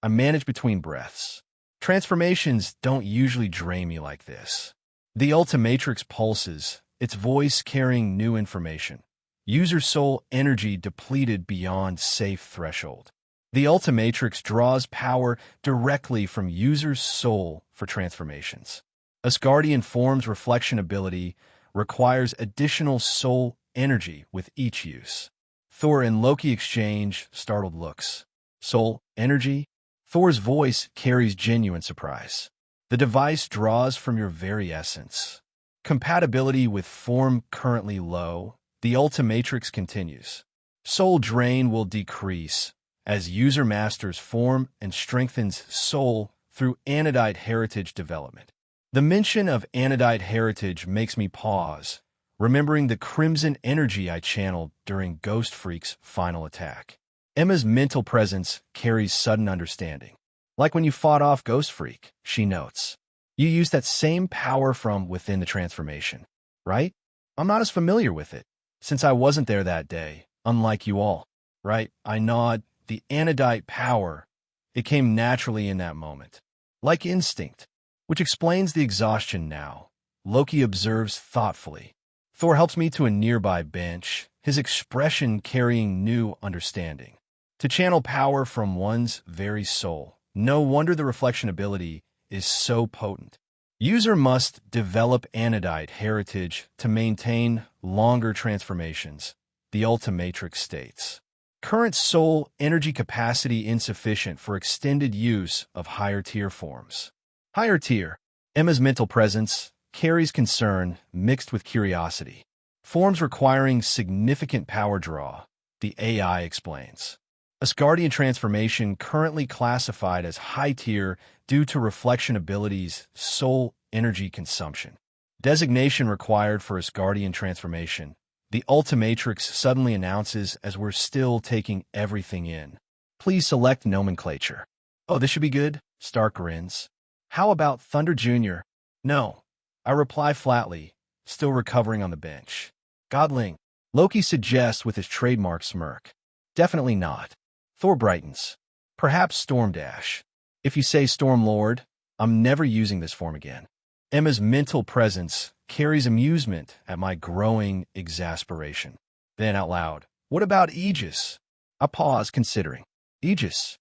I manage between breaths. Transformations don't usually drain me like this. The Ultimatrix pulses, its voice carrying new information. User soul energy depleted beyond safe threshold. The Ultimatrix draws power directly from user's soul for transformations. Asgardian form's reflection ability requires additional soul energy with each use. Thor and Loki exchange startled looks. Soul energy? Thor's voice carries genuine surprise. The device draws from your very essence. Compatibility with form currently low. The Ultimatrix continues. Soul drain will decrease as user masters form and strengthens soul through Anodite heritage development. The mention of Anodite heritage makes me pause, remembering the crimson energy I channeled during Ghost Freak's final attack. Emma's mental presence carries sudden understanding. Like when you fought off Ghost Freak, she notes. You used that same power from within the transformation, right? I'm not as familiar with it, since I wasn't there that day, unlike you all, right? I nod. The Anodite power, it came naturally in that moment. Like instinct, which explains the exhaustion now. Loki observes thoughtfully. Thor helps me to a nearby bench, his expression carrying new understanding. To channel power from one's very soul. No wonder the reflection ability is so potent. User must develop Anodite heritage to maintain longer transformations, the Ultimatrix states. Current soul energy capacity insufficient for extended use of higher tier forms. Higher tier. Emma's mental presence carries concern mixed with curiosity. Forms requiring significant power draw, the AI explains. Asgardian transformation currently classified as high tier due to reflection abilities, soul energy consumption. Designation required for Asgardian transformation. The Ultimatrix suddenly announces as we're still taking everything in. Please select nomenclature. Oh, this should be good? Stark grins. How about Thunder Jr.? No. I reply flatly, still recovering on the bench. Godling. Loki suggests with his trademark smirk. Definitely not. Thor brightens. Perhaps Stormdash. If you say Stormlord, I'm never using this form again. Emma's mental presence carries amusement at my growing exasperation. Then out loud, what about Aegis? I pause, considering. Aegis.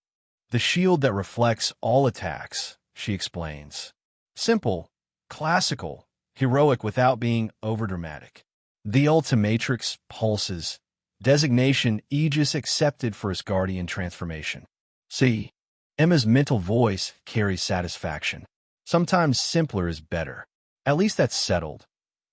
The shield that reflects all attacks, she explains. Simple, classical, heroic without being overdramatic. The Ultimatrix pulses. Designation Aegis accepted for Asgardian transformation. See, Emma's mental voice carries satisfaction. Sometimes simpler is better. At least that's settled.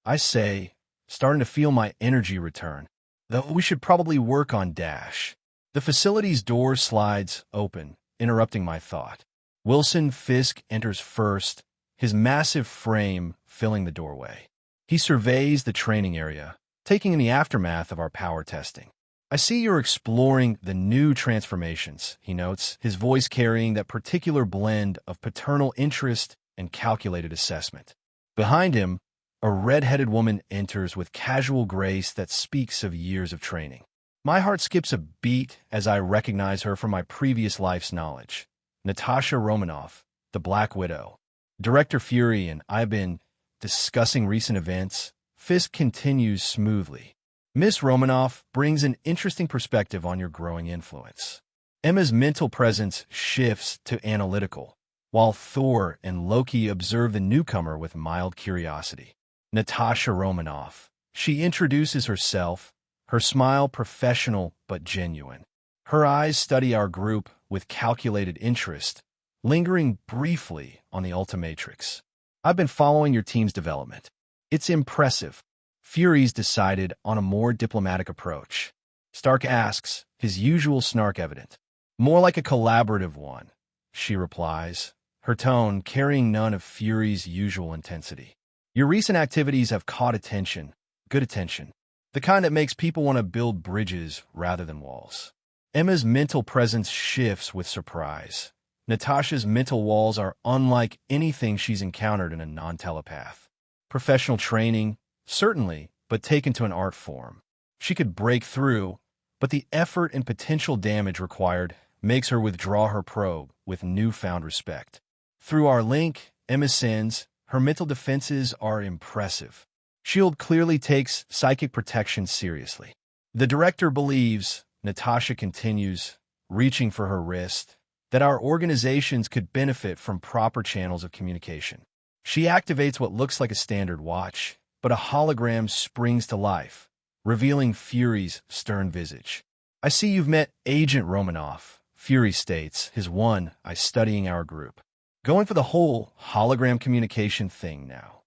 I say, starting to feel my energy return. Though we should probably work on Dash. The facility's door slides open, interrupting my thought. Wilson Fisk enters first, his massive frame filling the doorway. He surveys the training area, taking in the aftermath of our power testing. I see you're exploring the new transformations, he notes, his voice carrying that particular blend of paternal interest and calculated assessment. Behind him, a red-headed woman enters with casual grace that speaks of years of training. My heart skips a beat as I recognize her from my previous life's knowledge. Natasha Romanoff, the Black Widow. Director Fury and I have been discussing recent events. Fisk continues smoothly. Miss Romanoff brings an interesting perspective on your growing influence. Emma's mental presence shifts to analytical, while Thor and Loki observe the newcomer with mild curiosity. Natasha Romanoff. She introduces herself, her smile professional but genuine. Her eyes study our group with calculated interest, lingering briefly on the Ultimatrix. I've been following your team's development. It's impressive. Fury's decided on a more diplomatic approach. Stark asks, his usual snark evident. More like a collaborative one, she replies, her tone carrying none of Fury's usual intensity. Your recent activities have caught attention, good attention, the kind that makes people want to build bridges rather than walls. Emma's mental presence shifts with surprise. Natasha's mental walls are unlike anything she's encountered in a non-telepath. Professional training, certainly, but taken to an art form. She could break through, but the effort and potential damage required makes her withdraw her probe with newfound respect. Through our link, Emma sends, her mental defenses are impressive. SHIELD clearly takes psychic protection seriously. The director believes, Natasha continues, reaching for her wrist, that our organizations could benefit from proper channels of communication. She activates what looks like a standard watch, but a hologram springs to life, revealing Fury's stern visage. "I see you've met Agent Romanoff," Fury states, his one eye studying our group. "Going for the whole hologram communication thing now."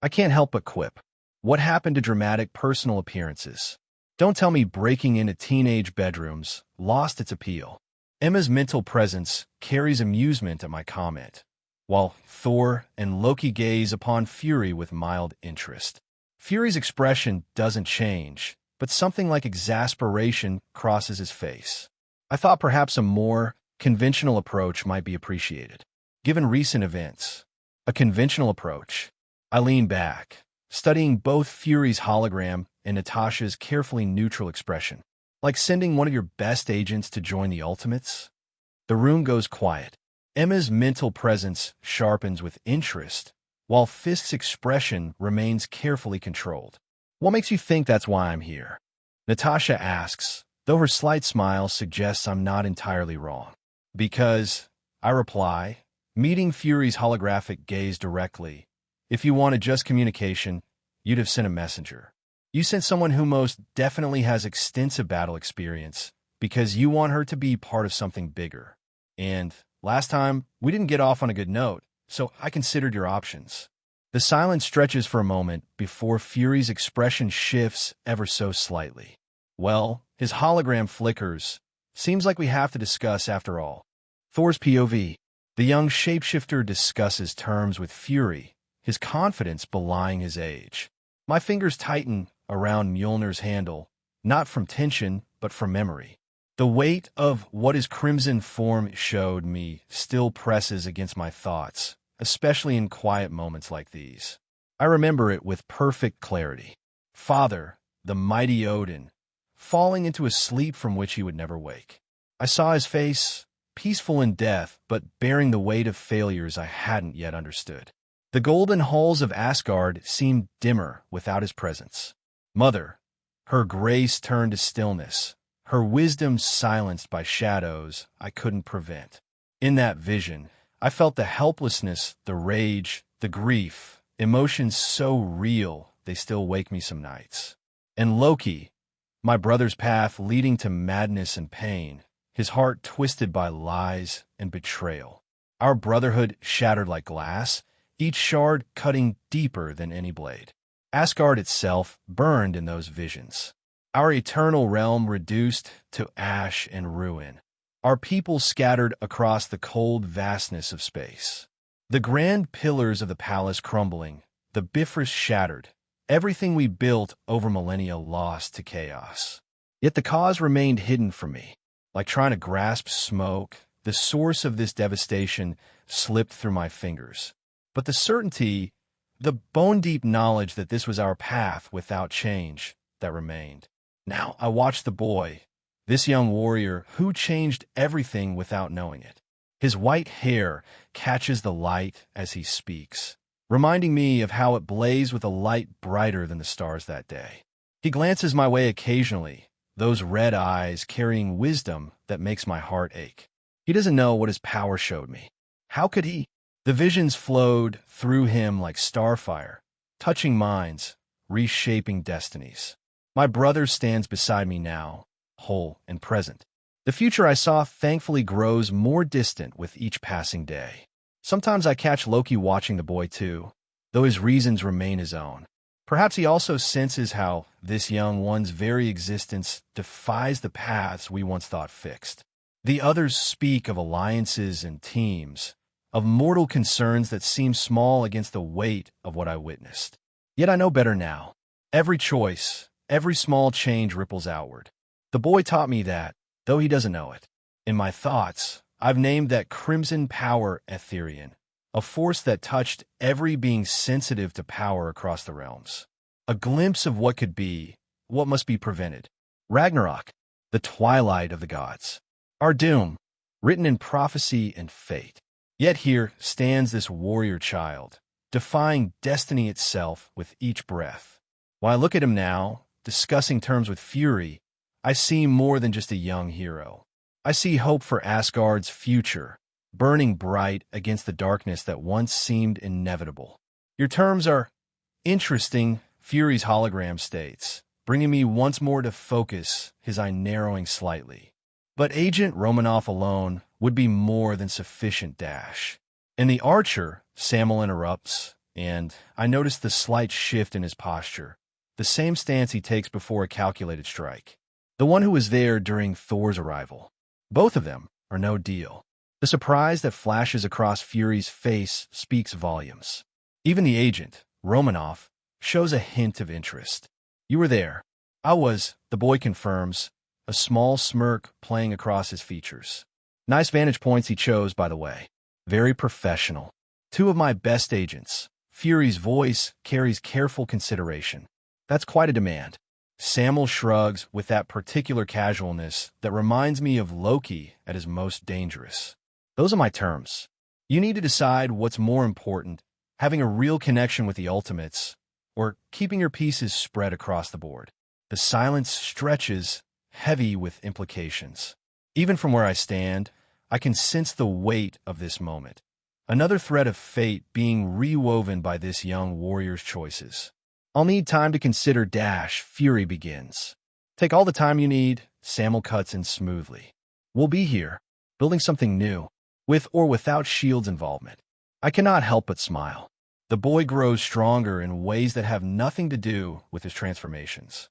I can't help but quip. What happened to dramatic personal appearances? Don't tell me breaking into teenage bedrooms lost its appeal. Emma's mental presence carries amusement at my comment, while Thor and Loki gaze upon Fury with mild interest. Fury's expression doesn't change, but something like exasperation crosses his face. I thought perhaps a more conventional approach might be appreciated. Given recent events, a conventional approach. I lean back, studying both Fury's hologram and Natasha's carefully neutral expression. Like sending one of your best agents to join the Ultimates? The room goes quiet. Emma's mental presence sharpens with interest, while Fisk's expression remains carefully controlled. "What makes you think that's why I'm here?" Natasha asks, though her slight smile suggests I'm not entirely wrong. "Because," I reply, meeting Fury's holographic gaze directly, "if you wanted just communication, you'd have sent a messenger. You sent someone who most definitely has extensive battle experience because you want her to be part of something bigger. And last time, we didn't get off on a good note, so I considered your options." The silence stretches for a moment before Fury's expression shifts ever so slightly. Well, his hologram flickers. Seems like we have to discuss after all. Thor's POV. The young shapeshifter discusses terms with Fury, his confidence belying his age. My fingers tighten around Mjolnir's handle, not from tension, but from memory. The weight of what his crimson form showed me still presses against my thoughts, especially in quiet moments like these. I remember it with perfect clarity. Father, the mighty Odin, falling into a sleep from which he would never wake. I saw his face, peaceful in death, but bearing the weight of failures I hadn't yet understood. The golden halls of Asgard seemed dimmer without his presence. Mother, her grace turned to stillness, her wisdom silenced by shadows I couldn't prevent. In that vision, I felt the helplessness, the rage, the grief, emotions so real they still wake me some nights. And Loki, my brother's path leading to madness and pain, his heart twisted by lies and betrayal. Our brotherhood shattered like glass, each shard cutting deeper than any blade. Asgard itself burned in those visions. Our eternal realm reduced to ash and ruin. Our people scattered across the cold vastness of space. The grand pillars of the palace crumbling, the Bifrost shattered, everything we built over millennia lost to chaos. Yet the cause remained hidden from me. Like trying to grasp smoke, the source of this devastation slipped through my fingers. But the certainty, the bone-deep knowledge that this was our path without change, that remained. Now I watched the boy, this young warrior who changed everything without knowing it. His white hair catches the light as he speaks, reminding me of how it blazed with a light brighter than the stars that day. He glances my way occasionally, those red eyes carrying wisdom that makes my heart ache. He doesn't know what his power showed me. How could he? The visions flowed through him like starfire, touching minds, reshaping destinies. My brother stands beside me now, whole and present. The future I saw thankfully grows more distant with each passing day. Sometimes I catch Loki watching the boy too, though his reasons remain his own. Perhaps he also senses how this young one's very existence defies the paths we once thought fixed. The others speak of alliances and teams, of mortal concerns that seem small against the weight of what I witnessed. Yet I know better now. Every choice, every small change ripples outward. The boy taught me that, though he doesn't know it. In my thoughts, I've named that crimson power Aetherian, a force that touched every being sensitive to power across the realms. A glimpse of what could be, what must be prevented. Ragnarok, the twilight of the gods. Our doom, written in prophecy and fate. Yet here stands this warrior child, defying destiny itself with each breath. While I look at him now, discussing terms with Fury, I see more than just a young hero. I see hope for Asgard's future, burning bright against the darkness that once seemed inevitable. Your terms are interesting, Fury's hologram states, bringing me once more to focus, his eye narrowing slightly. But Agent Romanoff alone would be more than sufficient. In the Archer, Samuel interrupts, and I notice the slight shift in his posture, the same stance he takes before a calculated strike. The one who was there during Thor's arrival. Both of them are no deal. The surprise that flashes across Fury's face speaks volumes. Even the agent, Romanoff, shows a hint of interest. You were there. I was, the boy confirms, a small smirk playing across his features. Nice vantage points he chose, by the way. Very professional. Two of my best agents. Fury's voice carries careful consideration. That's quite a demand. Samuel shrugs with that particular casualness that reminds me of Loki at his most dangerous. Those are my terms. You need to decide what's more important, having a real connection with the Ultimates, or keeping your pieces spread across the board. The silence stretches, heavy with implications. Even from where I stand, I can sense the weight of this moment. Another thread of fate being rewoven by this young warrior's choices. I'll need time to consider. Fury begins. Take all the time you need, Samuel cuts in smoothly. We'll be here, building something new, with or without Shield's involvement. I cannot help but smile. The boy grows stronger in ways that have nothing to do with his transformations.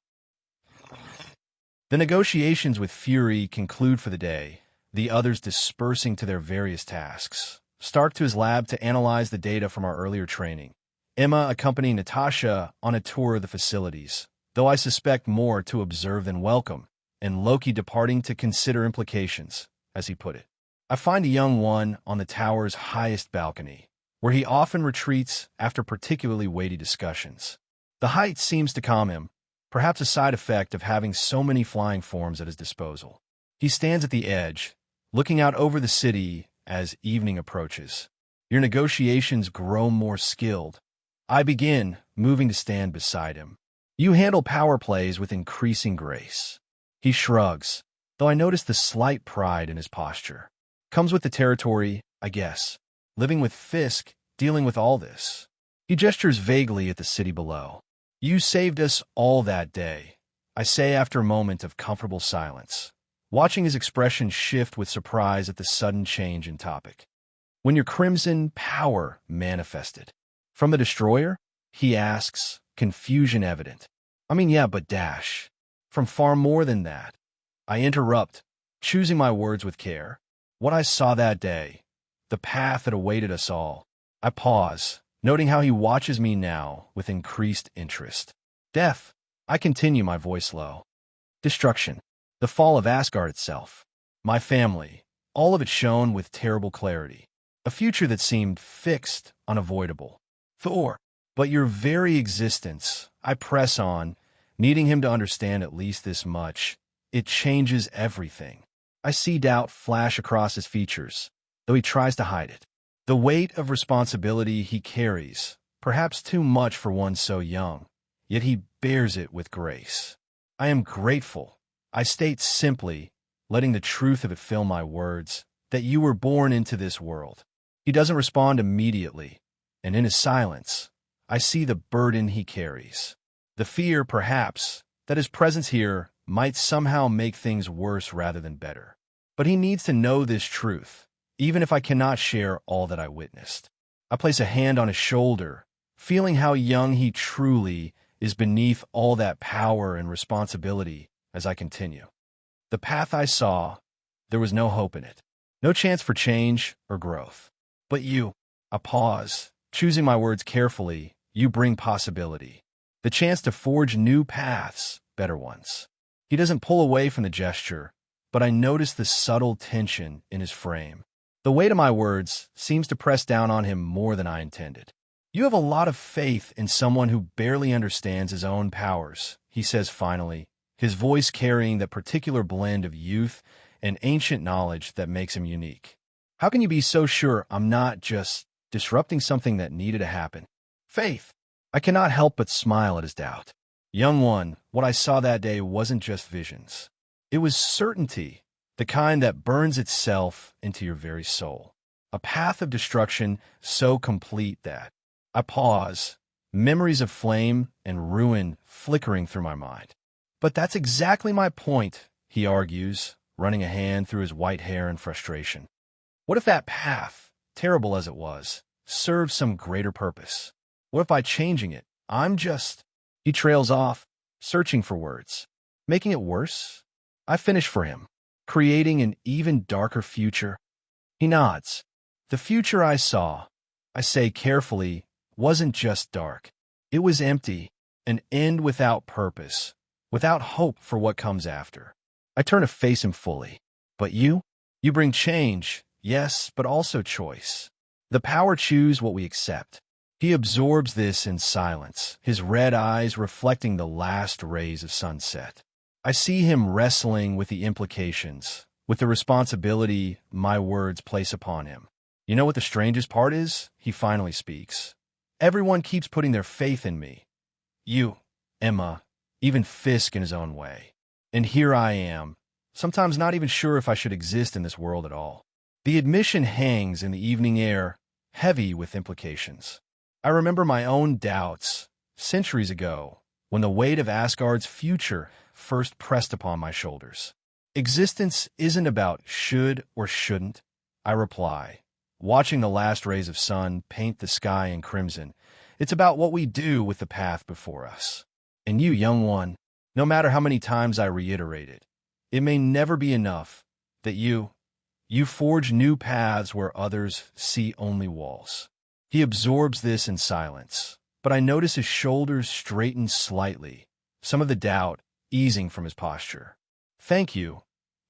The negotiations with Fury conclude for the day, the others dispersing to their various tasks. Stark to his lab to analyze the data from our earlier training. Emma accompanying Natasha on a tour of the facilities, though I suspect more to observe than welcome, and Loki departing to consider implications, as he put it. I find a young one on the tower's highest balcony, where he often retreats after particularly weighty discussions. The height seems to calm him, perhaps a side effect of having so many flying forms at his disposal. He stands at the edge, looking out over the city as evening approaches. Your negotiations grow more skilled. I begin, moving to stand beside him. You handle power plays with increasing grace. He shrugs, though I notice the slight pride in his posture. Comes with the territory, I guess. Living with Fisk, dealing with all this. He gestures vaguely at the city below. You saved us all that day, I say after a moment of comfortable silence, watching his expression shift with surprise at the sudden change in topic. When your crimson power manifested. From the destroyer? He asks, confusion evident. I mean, yeah, but from far more than that. I interrupt, choosing my words with care. What I saw that day, the path that awaited us all. I pause, noting how he watches me now with increased interest. Death. I continue, my voice low. Destruction. The fall of Asgard itself. My family. All of it shown with terrible clarity. A future that seemed fixed, unavoidable. Thor. But your very existence, I press on, needing him to understand at least this much. It changes everything. I see doubt flash across his features, though he tries to hide it. The weight of responsibility he carries, perhaps too much for one so young, yet he bears it with grace. I am grateful. I state simply, letting the truth of it fill my words, that you were born into this world. He doesn't respond immediately, and in his silence, I see the burden he carries. The fear, perhaps, that his presence here might somehow make things worse rather than better. But he needs to know this truth, even if I cannot share all that I witnessed. I place a hand on his shoulder, feeling how young he truly is beneath all that power and responsibility as I continue. The path I saw, there was no hope in it. No chance for change or growth. But you, I pause, choosing my words carefully, you bring possibility. The chance to forge new paths, better ones. He doesn't pull away from the gesture, but I notice the subtle tension in his frame. The weight of my words seems to press down on him more than I intended. You have a lot of faith in someone who barely understands his own powers, he says finally, his voice carrying that particular blend of youth and ancient knowledge that makes him unique. How can you be so sure I'm not just disrupting something that needed to happen? Faith. I cannot help but smile at his doubt. Young one, what I saw that day wasn't just visions. It was certainty, the the kind that burns itself into your very soul. A path of destruction so complete that I pause, memories of flame and ruin flickering through my mind. But that's exactly my point, he argues, running a hand through his white hair in frustration. What if that path, terrible as it was, served some greater purpose? What if by changing it, I'm just... He trails off, searching for words. Making it worse? I finish for him, creating an even darker future. He nods. The future I saw, I say carefully, wasn't just dark. It was empty, an end without purpose, without hope for what comes after. I turn to face him fully. But you? You bring change, yes, but also choice. The power choose what we accept. He absorbs this in silence, his red eyes reflecting the last rays of sunset. I see him wrestling with the implications, with the responsibility my words place upon him. You know what the strangest part is? He finally speaks. Everyone keeps putting their faith in me. You, Emma, even Fisk in his own way. And here I am, sometimes not even sure if I should exist in this world at all. The admission hangs in the evening air, heavy with implications. I remember my own doubts, centuries ago, when the weight of Asgard's future first pressed upon my shoulders. Existence isn't about should or shouldn't, I reply, watching the last rays of sun paint the sky in crimson. It's about what we do with the path before us. And you, young one, no matter how many times I reiterate it, it may never be enough that you forge new paths where others see only walls. He absorbs this in silence, but I notice his shoulders straighten slightly, some of the doubt easing from his posture. Thank you,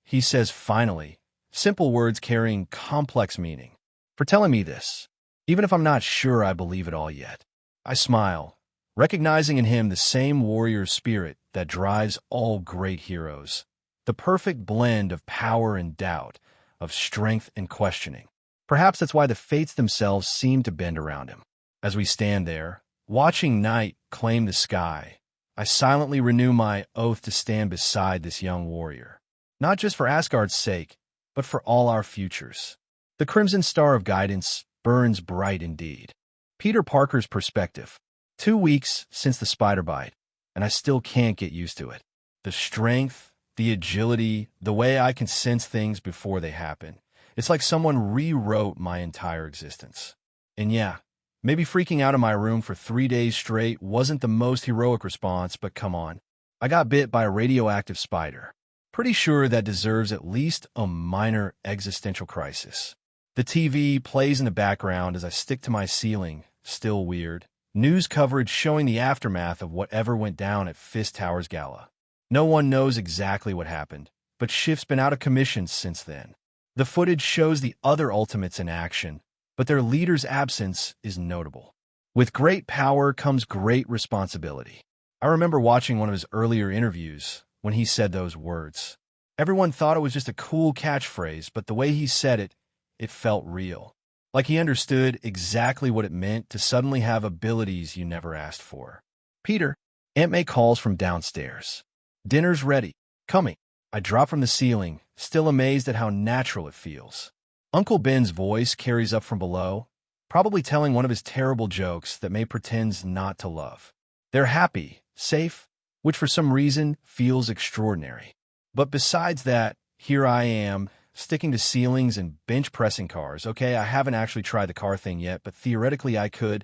he says finally, simple words carrying complex meaning, for telling me this, even if I'm not sure I believe it all yet. I smile, recognizing in him the same warrior spirit that drives all great heroes, the perfect blend of power and doubt, of strength and questioning. Perhaps that's why the fates themselves seem to bend around him. As we stand there, watching night claim the sky, I silently renew my oath to stand beside this young warrior, not just for Asgard's sake, but for all our futures. The crimson star of guidance burns bright indeed. Peter Parker's perspective. 2 weeks since the spider bite, and I still can't get used to it. The strength, the agility, the way I can sense things before they happen. It's like someone rewrote my entire existence. And yeah, maybe freaking out in my room for 3 days straight wasn't the most heroic response, but come on. I got bit by a radioactive spider. Pretty sure that deserves at least a minor existential crisis. The TV plays in the background as I stick to my ceiling, still weird. News coverage showing the aftermath of whatever went down at Fisk Tower's Gala. No one knows exactly what happened, but Schiff's been out of commission since then. The footage shows the other Ultimates in action, but their leader's absence is notable. With great power comes great responsibility. I remember watching one of his earlier interviews when he said those words. Everyone thought it was just a cool catchphrase, but the way he said it, it felt real. Like he understood exactly what it meant to suddenly have abilities you never asked for. Peter, Aunt May calls from downstairs. Dinner's ready. Coming. I drop from the ceiling, still amazed at how natural it feels. Uncle Ben's voice carries up from below, probably telling one of his terrible jokes that May pretends not to love. They're happy, safe, which for some reason feels extraordinary. But besides that, here I am, sticking to ceilings and bench pressing cars. Okay, I haven't actually tried the car thing yet, but theoretically I could.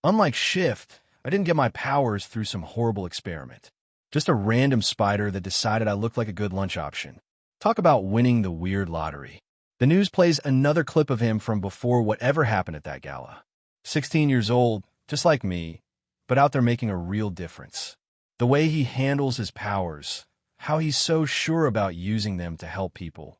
Unlike Shift, I didn't get my powers through some horrible experiment. Just a random spider that decided I looked like a good lunch option. Talk about winning the weird lottery. The news plays another clip of him from before whatever happened at that gala. 16 years old, just like me, but out there making a real difference. The way he handles his powers, how he's so sure about using them to help people.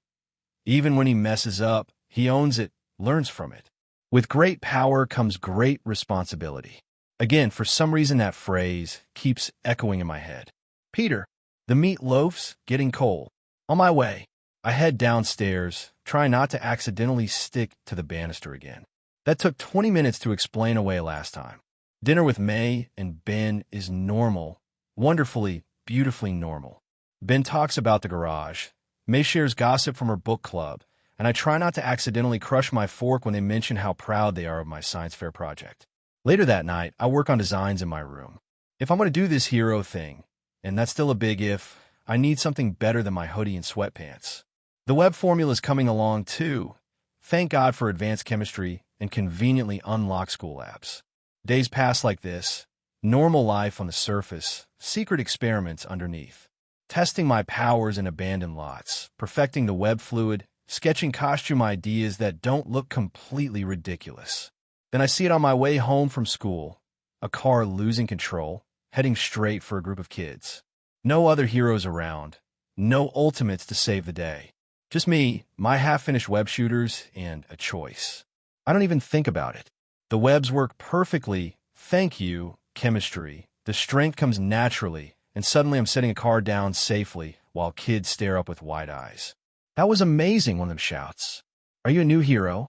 Even when he messes up, he owns it, learns from it. With great power comes great responsibility. Again, for some reason that phrase keeps echoing in my head. Peter, the meat loaf's getting cold. On my way. I head downstairs, trying not to accidentally stick to the banister again. That took 20 minutes to explain away last time. Dinner with May and Ben is normal, wonderfully, beautifully normal. Ben talks about the garage, May shares gossip from her book club, and I try not to accidentally crush my fork when they mention how proud they are of my science fair project. Later that night, I work on designs in my room. If I'm going to do this hero thing, and that's still a big if, I need something better than my hoodie and sweatpants. The web formula is coming along too. Thank God for advanced chemistry and conveniently unlocked school apps. Days pass like this. Normal life on the surface, secret experiments underneath. Testing my powers in abandoned lots, perfecting the web fluid, sketching costume ideas that don't look completely ridiculous. Then I see it on my way home from school, a car losing control, heading straight for a group of kids. No other heroes around, no ultimates to save the day. Just me, my half-finished web shooters, and a choice. I don't even think about it. The webs work perfectly, thank you, chemistry. The strength comes naturally, and suddenly I'm setting a car down safely while kids stare up with wide eyes. That was amazing, one of them shouts. Are you a new hero?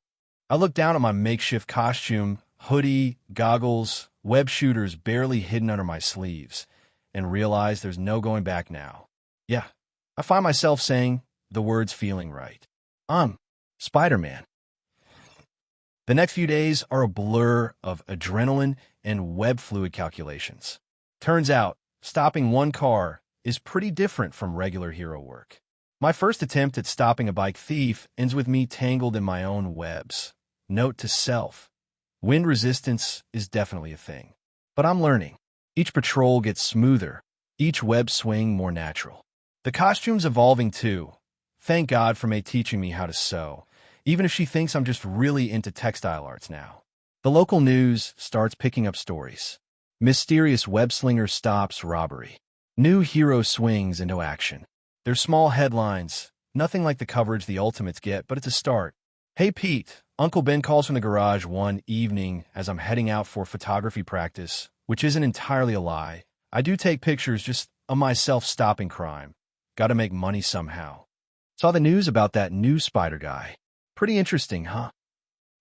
I look down at my makeshift costume, hoodie, goggles, web shooters barely hidden under my sleeves, and realize there's no going back now. Yeah, I find myself saying the words feeling right. I'm Spider-Man. The next few days are a blur of adrenaline and web fluid calculations. Turns out, stopping one car is pretty different from regular hero work. My first attempt at stopping a bike thief ends with me tangled in my own webs. Note to self: wind resistance is definitely a thing. But I'm learning. Each patrol gets smoother, each web swing more natural. The costume's evolving too. Thank God for May teaching me how to sew, even if she thinks I'm just really into textile arts now. The local news starts picking up stories. Mysterious web-slinger stops robbery. New hero swings into action. They're small headlines, nothing like the coverage the Ultimates get, but it's a start. Hey Pete, Uncle Ben calls from the garage one evening as I'm heading out for photography practice, which isn't entirely a lie. I do take pictures just of myself stopping crime. Gotta make money somehow. Saw the news about that new spider guy. Pretty interesting, huh?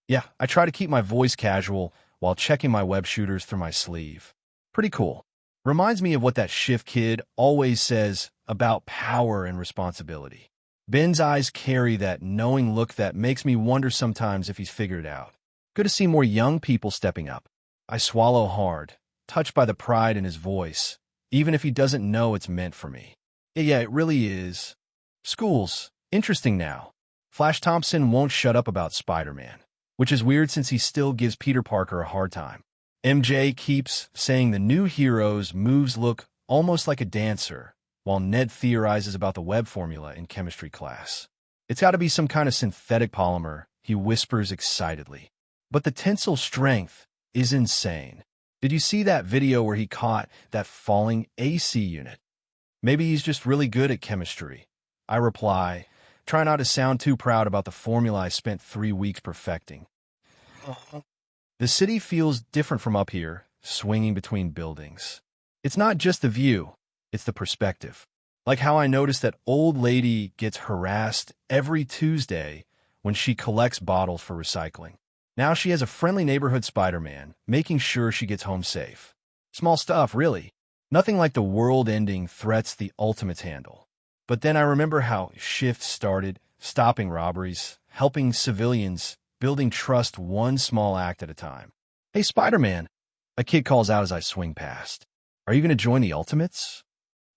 Yeah, I try to keep my voice casual while checking my web shooters through my sleeve. Pretty cool. Reminds me of what that Shift kid always says about power and responsibility. Ben's eyes carry that knowing look that makes me wonder sometimes if he's figured it out. Good to see more young people stepping up. I swallow hard, touched by the pride in his voice, even if he doesn't know it's meant for me. Yeah, it really is. Schools. Interesting now. Flash Thompson won't shut up about Spider-Man, which is weird since he still gives Peter Parker a hard time. MJ keeps saying the new hero's moves look almost like a dancer, while Ned theorizes about the web formula in chemistry class. It's got to be some kind of synthetic polymer, he whispers excitedly. But the tensile strength is insane. Did you see that video where he caught that falling AC unit? Maybe he's just really good at chemistry. I reply, try not to sound too proud about the formula I spent 3 weeks perfecting. The city feels different from up here, swinging between buildings. It's not just the view, it's the perspective. Like how I noticed that old lady gets harassed every Tuesday when she collects bottles for recycling. Now she has a friendly neighborhood Spider-Man, making sure she gets home safe. Small stuff, really. Nothing like the world-ending threats the Ultimates handle. But then I remember how Shift started, stopping robberies, helping civilians, building trust one small act at a time. Hey, Spider-Man, a kid calls out as I swing past. Are you going to join the Ultimates?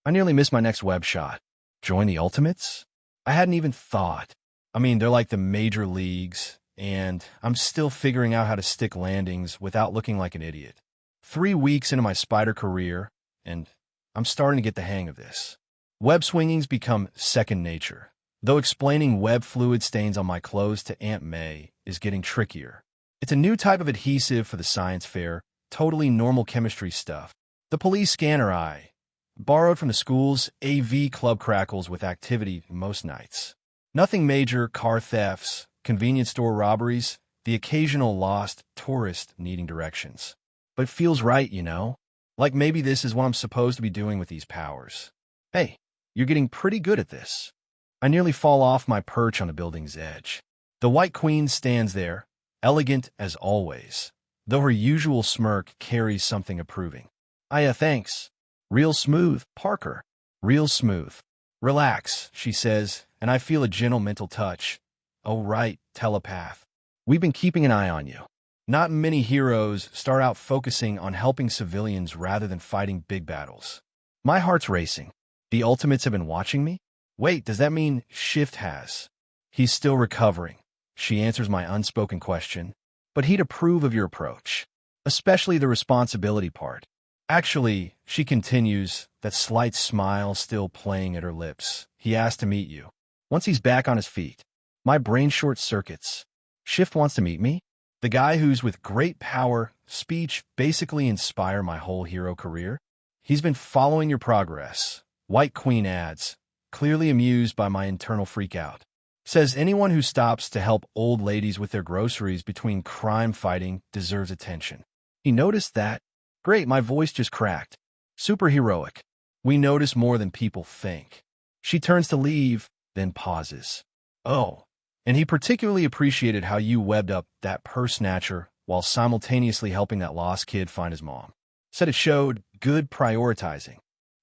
I nearly missed my next web shot. Join the Ultimates? I hadn't even thought. I mean, they're like the major leagues, and I'm still figuring out how to stick landings without looking like an idiot. 3 weeks into my spider career, and I'm starting to get the hang of this. Web swinging's become second nature, though explaining web fluid stains on my clothes to Aunt May is getting trickier. It's a new type of adhesive for the science fair, totally normal chemistry stuff. The police scanner eye, borrowed from the school's AV club crackles with activity most nights. Nothing major, car thefts, convenience store robberies, the occasional lost tourist needing directions. But it feels right, you know? Like maybe this is what I'm supposed to be doing with these powers. Hey, you're getting pretty good at this. I nearly fall off my perch on the building's edge. The White Queen stands there, elegant as always, though her usual smirk carries something approving. Thanks. Real smooth, Parker. Real smooth. Relax, she says, and I feel a gentle mental touch. Oh, right, telepath. We've been keeping an eye on you. Not many heroes start out focusing on helping civilians rather than fighting big battles. My heart's racing. The Ultimates have been watching me? Wait, does that mean Shift has? He's still recovering. She answers my unspoken question. But he'd approve of your approach, especially the responsibility part. Actually, she continues, that slight smile still playing at her lips. He asked to meet you. Once he's back on his feet, my brain short circuits. Shift wants to meet me? The guy who's with great power, speech, basically inspire my whole hero career? He's been following your progress. White Queen adds, clearly amused by my internal freakout. Says anyone who stops to help old ladies with their groceries between crime fighting deserves attention. He noticed that? Great, my voice just cracked. Superheroic. We notice more than people think. She turns to leave, then pauses. Oh, and he particularly appreciated how you webbed up that purse snatcher while simultaneously helping that lost kid find his mom. Said it showed good prioritizing.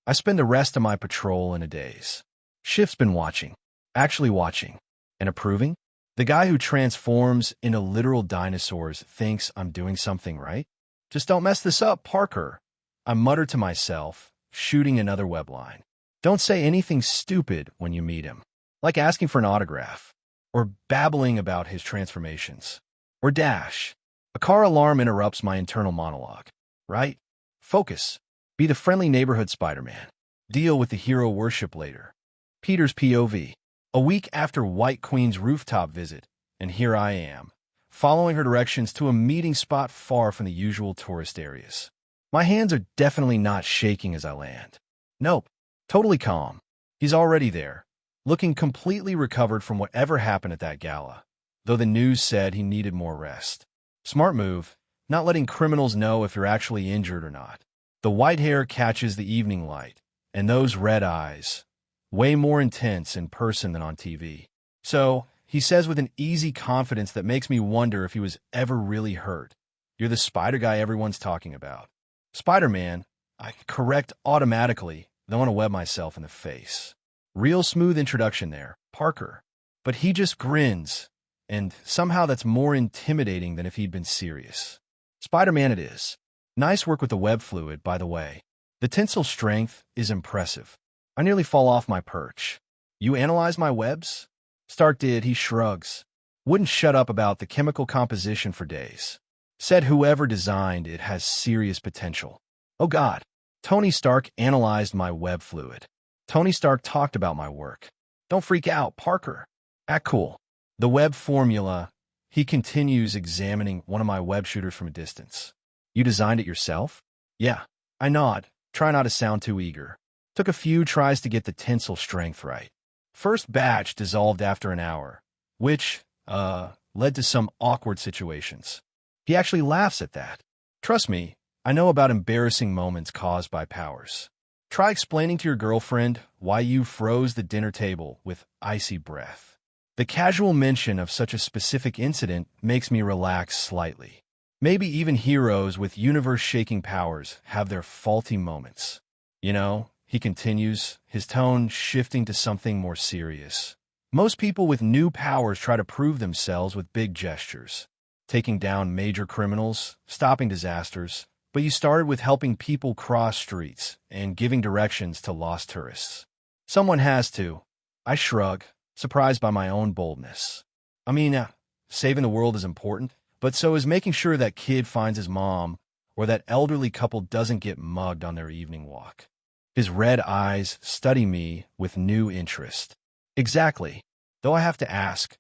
I spend the rest of my patrol in a daze. Shift's been watching. Actually watching. And approving? The guy who transforms into literal dinosaurs thinks I'm doing something right? Just don't mess this up, Parker. I mutter to myself, shooting another web line. Don't say anything stupid when you meet him. Like asking for an autograph. Or babbling about his transformations. Or dash. A car alarm interrupts my internal monologue. Right? Focus. Be the friendly neighborhood Spider-Man. Deal with the hero worship later. Peter's POV. A week after White Queen's rooftop visit, and here I am, following her directions to a meeting spot far from the usual tourist areas. My hands are definitely not shaking as I land. Nope, totally calm. He's already there, looking completely recovered from whatever happened at that gala, though the news said he needed more rest. Smart move, not letting criminals know if you're actually injured or not. The white hair catches the evening light, and those red eyes, way more intense in person than on TV. So, he says with an easy confidence that makes me wonder if he was ever really hurt. You're the spider guy everyone's talking about. Spider-Man, I correct automatically, don't want to web myself in the face. Real smooth introduction there, Parker. But he just grins, and somehow that's more intimidating than if he'd been serious. Spider-Man it is. Nice work with the web fluid, by the way. The tensile strength is impressive. I nearly fall off my perch. You analyze my webs? Stark did, he shrugs. Wouldn't shut up about the chemical composition for days. Said whoever designed it has serious potential. Oh God, Tony Stark analyzed my web fluid. Tony Stark talked about my work. Don't freak out, Parker. Act cool. The web formula, he continues examining one of my web shooters from a distance. You designed it yourself? Yeah. I nod, try not to sound too eager. Took a few tries to get the tensile strength right. First batch dissolved after an hour, which, led to some awkward situations. He actually laughs at that. Trust me, I know about embarrassing moments caused by powers. Try explaining to your girlfriend why you froze the dinner table with icy breath. The casual mention of such a specific incident makes me relax slightly. Maybe even heroes with universe-shaking powers have their faulty moments. You know, he continues, his tone shifting to something more serious. Most people with new powers try to prove themselves with big gestures. Taking down major criminals, stopping disasters, but you started with helping people cross streets and giving directions to lost tourists. Someone has to. I shrug, surprised by my own boldness. I mean, saving the world is important, but so is making sure that kid finds his mom or that elderly couple doesn't get mugged on their evening walk. His red eyes study me with new interest. Exactly. Though I have to ask,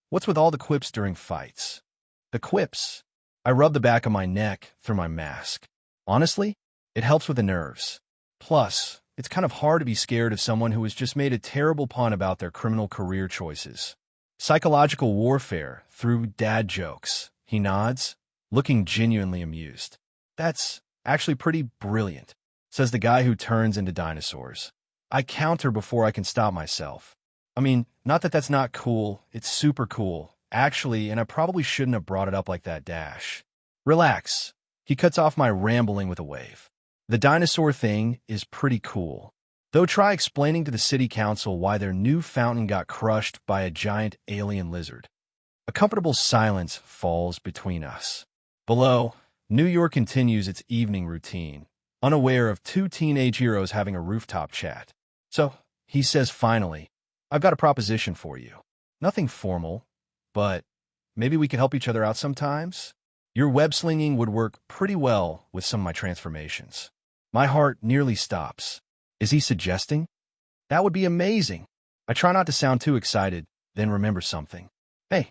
what's with all the quips during fights? The quips. I rub the back of my neck through my mask. Honestly, it helps with the nerves. Plus, it's kind of hard to be scared of someone who has just made a terrible pun about their criminal career choices. Psychological warfare through dad jokes. He nods, looking genuinely amused. That's actually pretty brilliant, says the guy who turns into dinosaurs. I counter before I can stop myself. I mean, not that that's not cool, it's super cool, actually, and I probably shouldn't have brought it up like that, Dash. Relax. He cuts off my rambling with a wave. The dinosaur thing is pretty cool. Though try explaining to the city council why their new fountain got crushed by a giant alien lizard. A comfortable silence falls between us. Below, New York continues its evening routine, unaware of two teenage heroes having a rooftop chat. So, he says finally, I've got a proposition for you. Nothing formal, but maybe we could help each other out sometimes? Your web-slinging would work pretty well with some of my transformations. My heart nearly stops. Is he suggesting? That would be amazing. I try not to sound too excited, then remember something. Hey,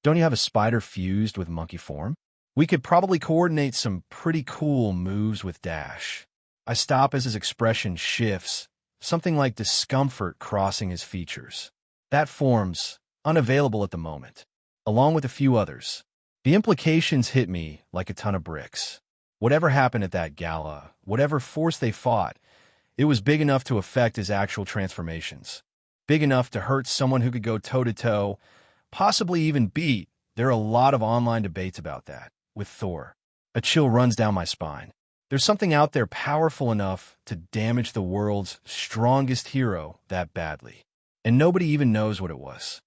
don't you have a spider fused with monkey form? We could probably coordinate some pretty cool moves with Dash. I stop as his expression shifts, something like discomfort crossing his features. That form's unavailable at the moment, along with a few others. The implications hit me like a ton of bricks. Whatever happened at that gala, whatever force they fought, it was big enough to affect his actual transformations. Big enough to hurt someone who could go toe-to-toe, possibly even beat. There are a lot of online debates about that, with Thor. A chill runs down my spine. There's something out there powerful enough to damage the world's strongest hero that badly. And nobody even knows what it was.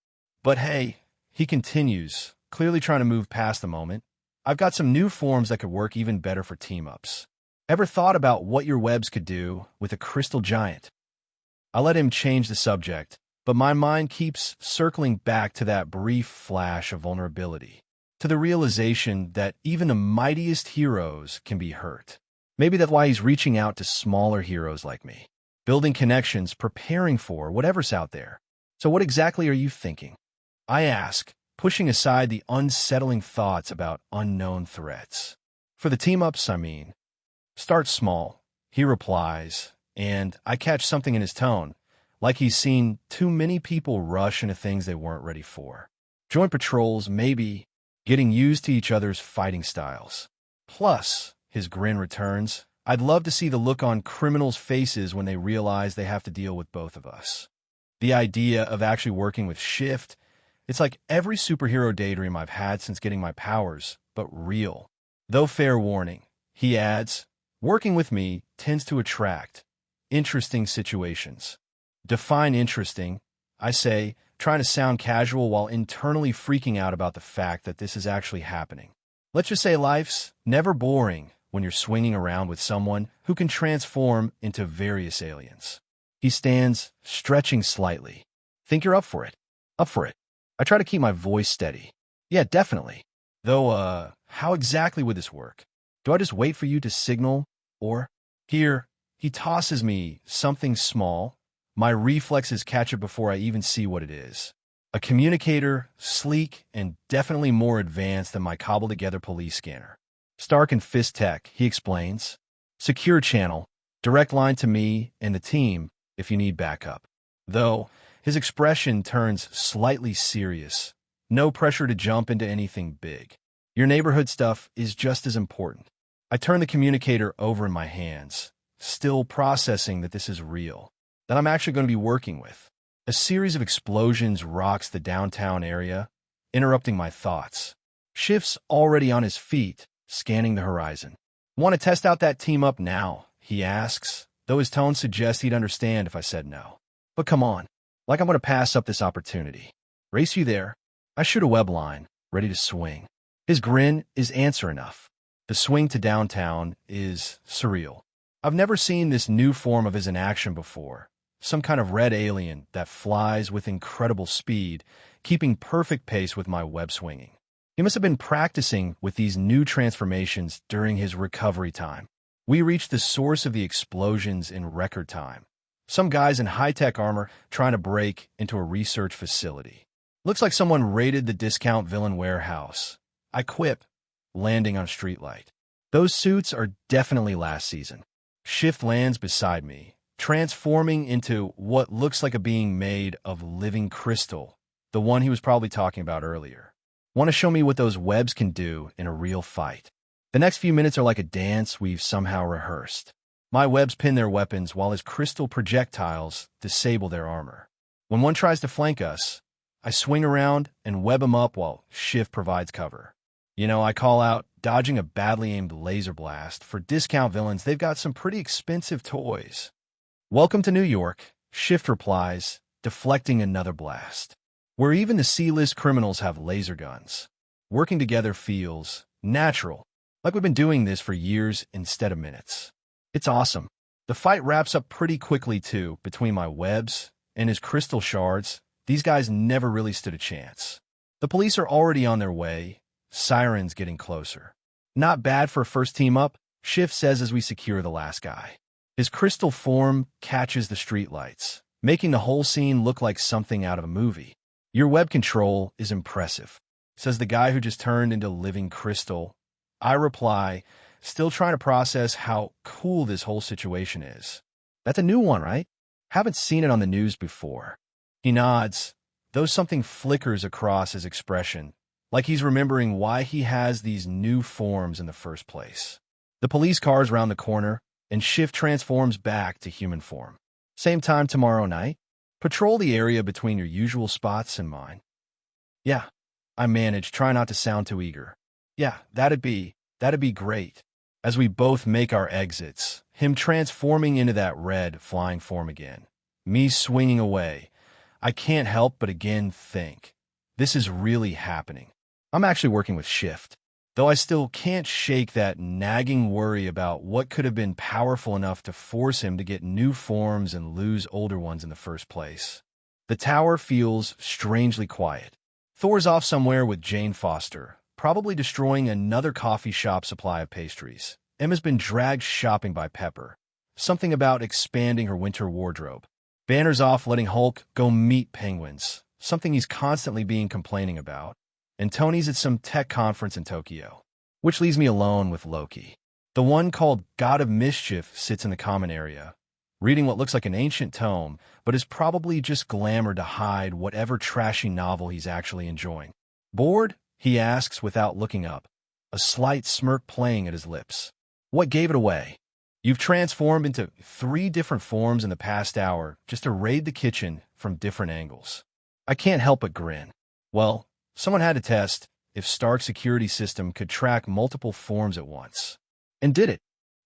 But hey, he continues, clearly trying to move past the moment. I've got some new forms that could work even better for team-ups. Ever thought about what your webs could do with a crystal giant? I let him change the subject, but my mind keeps circling back to that brief flash of vulnerability, to the realization that even the mightiest heroes can be hurt. Maybe that's why he's reaching out to smaller heroes like me, building connections, preparing for whatever's out there. So what exactly are you thinking? I ask, pushing aside the unsettling thoughts about unknown threats. For the team-ups, I mean. Start small, he replies, and I catch something in his tone, like he's seen too many people rush into things they weren't ready for. Joint patrols, maybe, getting used to each other's fighting styles. Plus, his grin returns, I'd love to see the look on criminals' faces when they realize they have to deal with both of us. The idea of actually working with Shift, it's like every superhero daydream I've had since getting my powers, but real. Though fair warning, he adds, working with me tends to attract interesting situations. Define interesting, I say, trying to sound casual while internally freaking out about the fact that this is actually happening. Let's just say life's never boring when you're swinging around with someone who can transform into various aliens. He stands, stretching slightly. Think you're up for it? Up for it. I try to keep my voice steady. Yeah, definitely. Though, how exactly would this work? Do I just wait for you to signal? Or, here, he tosses me something small. My reflexes catch it before I even see what it is. A communicator, sleek and definitely more advanced than my cobbled-together police scanner. Stark and Fisk Tech, he explains. Secure channel, direct line to me and the team if you need backup. Though, his expression turns slightly serious. No pressure to jump into anything big. Your neighborhood stuff is just as important. I turn the communicator over in my hands, still processing that this is real, that I'm actually going to be working with. A series of explosions rocks the downtown area, interrupting my thoughts. Shift's already on his feet, scanning the horizon. Want to test out that team up now? He asks, though his tone suggests he'd understand if I said no. But come on, like I'm going to pass up this opportunity. Race you there. I shoot a web line, ready to swing. His grin is answer enough. The swing to downtown is surreal. I've never seen this new form of his in action before. Some kind of red alien that flies with incredible speed, keeping perfect pace with my web swinging. He must have been practicing with these new transformations during his recovery time. We reached the source of the explosions in record time. Some guys in high-tech armor trying to break into a research facility. Looks like someone raided the discount villain warehouse. I quip, landing on a streetlight. Those suits are definitely last season. Shift lands beside me, transforming into what looks like a being made of living crystal, the one he was probably talking about earlier. Want to show me what those webs can do in a real fight. The next few minutes are like a dance we've somehow rehearsed. My webs pin their weapons while his crystal projectiles disable their armor. When one tries to flank us, I swing around and web him up while Shift provides cover. I call out, dodging a badly aimed laser blast. For discount villains, they've got some pretty expensive toys. Welcome to New York, Shift replies, deflecting another blast. Where even the C-list criminals have laser guns. Working together feels natural, like we've been doing this for years instead of minutes. It's awesome. The fight wraps up pretty quickly too, between my webs and his crystal shards. These guys never really stood a chance. The police are already on their way, sirens getting closer. Not bad for a first team up, Shift says as we secure the last guy. His crystal form catches the streetlights, making the whole scene look like something out of a movie. Your web control is impressive, says the guy who just turned into living crystal. I reply, still trying to process how cool this whole situation is. That's a new one, right? Haven't seen it on the news before. He nods, though something flickers across his expression, like he's remembering why he has these new forms in the first place. The police car's round the corner, and Shift transforms back to human form. Same time tomorrow night? Patrol the area between your usual spots and mine. Yeah, I manage, try not to sound too eager. Yeah, that'd be great. As we both make our exits, him transforming into that red flying form again. Me swinging away. I can't help but again think, this is really happening. I'm actually working with Shift. Though I still can't shake that nagging worry about what could have been powerful enough to force him to get new forms and lose older ones in the first place. The tower feels strangely quiet. Thor's off somewhere with Jane Foster, probably destroying another coffee shop supply of pastries. Emma's been dragged shopping by Pepper. Something about expanding her winter wardrobe. Banner's off letting Hulk go meet penguins. Something he's constantly being complaining about. And Tony's at some tech conference in Tokyo, which leaves me alone with Loki. The one called God of Mischief sits in the common area, reading what looks like an ancient tome, but is probably just glamour to hide whatever trashy novel he's actually enjoying. Bored? He asks without looking up, a slight smirk playing at his lips. What gave it away? You've transformed into 3 different forms in the past hour just to raid the kitchen from different angles. I can't help but grin. Well, someone had to test if Stark's security system could track multiple forms at once. And did it.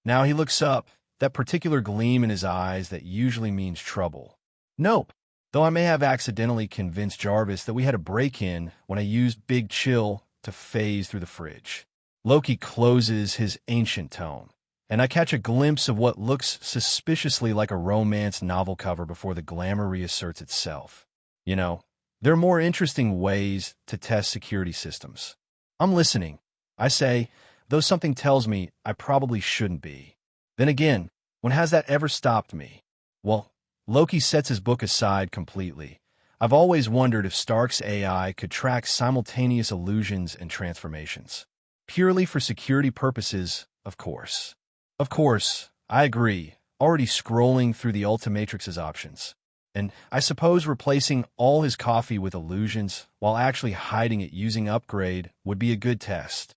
Now he looks up, that particular gleam in his eyes that usually means trouble. Nope. Though I may have accidentally convinced Jarvis that we had a break-in when I used Big Chill to phase through the fridge. Loki closes his ancient tome, and I catch a glimpse of what looks suspiciously like a romance novel cover before the glamour reasserts itself. You know, there are more interesting ways to test security systems. I'm listening, I say, though something tells me I probably shouldn't be. Then again, when has that ever stopped me? Well, Loki sets his book aside completely. I've always wondered if Stark's AI could track simultaneous illusions and transformations. Purely for security purposes, of course. Of course, I agree, already scrolling through the Ultimatrix's options. And I suppose replacing all his coffee with illusions while actually hiding it using upgrade would be a good test.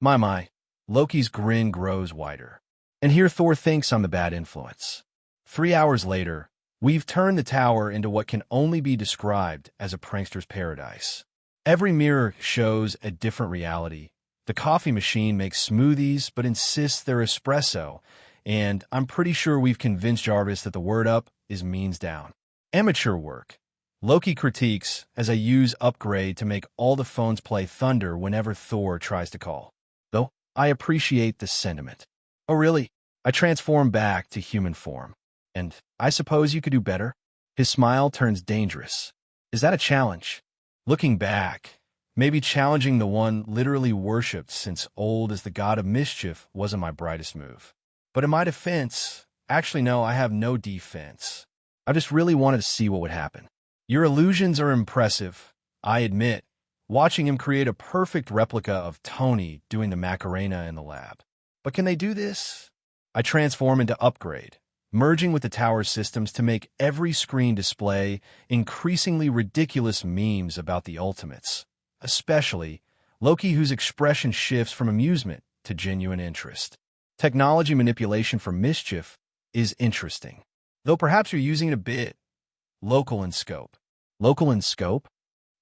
My, Loki's grin grows wider. And here Thor thinks I'm the bad influence. 3 hours later, we've turned the tower into what can only be described as a prankster's paradise. Every mirror shows a different reality. The coffee machine makes smoothies but insists they're espresso, and I'm pretty sure we've convinced Jarvis that the word up is means down. Amateur work. Loki critiques as I use upgrade to make all the phones play Thunder whenever Thor tries to call. Though I appreciate the sentiment. Oh really? I transform back to human form. And I suppose you could do better? His smile turns dangerous. Is that a challenge? Looking back, maybe challenging the one literally worshipped since old as the God of Mischief wasn't my brightest move. But in my defense, actually no, I have no defense. I just really wanted to see what would happen. Your illusions are impressive, I admit, watching him create a perfect replica of Tony doing the Macarena in the lab. But can they do this? I transform into upgrade, merging with the tower's systems to make every screen display increasingly ridiculous memes about the Ultimates, especially Loki, whose expression shifts from amusement to genuine interest. Technology manipulation for Mischief is interesting, though perhaps you're using it a bit local in scope. Local in scope?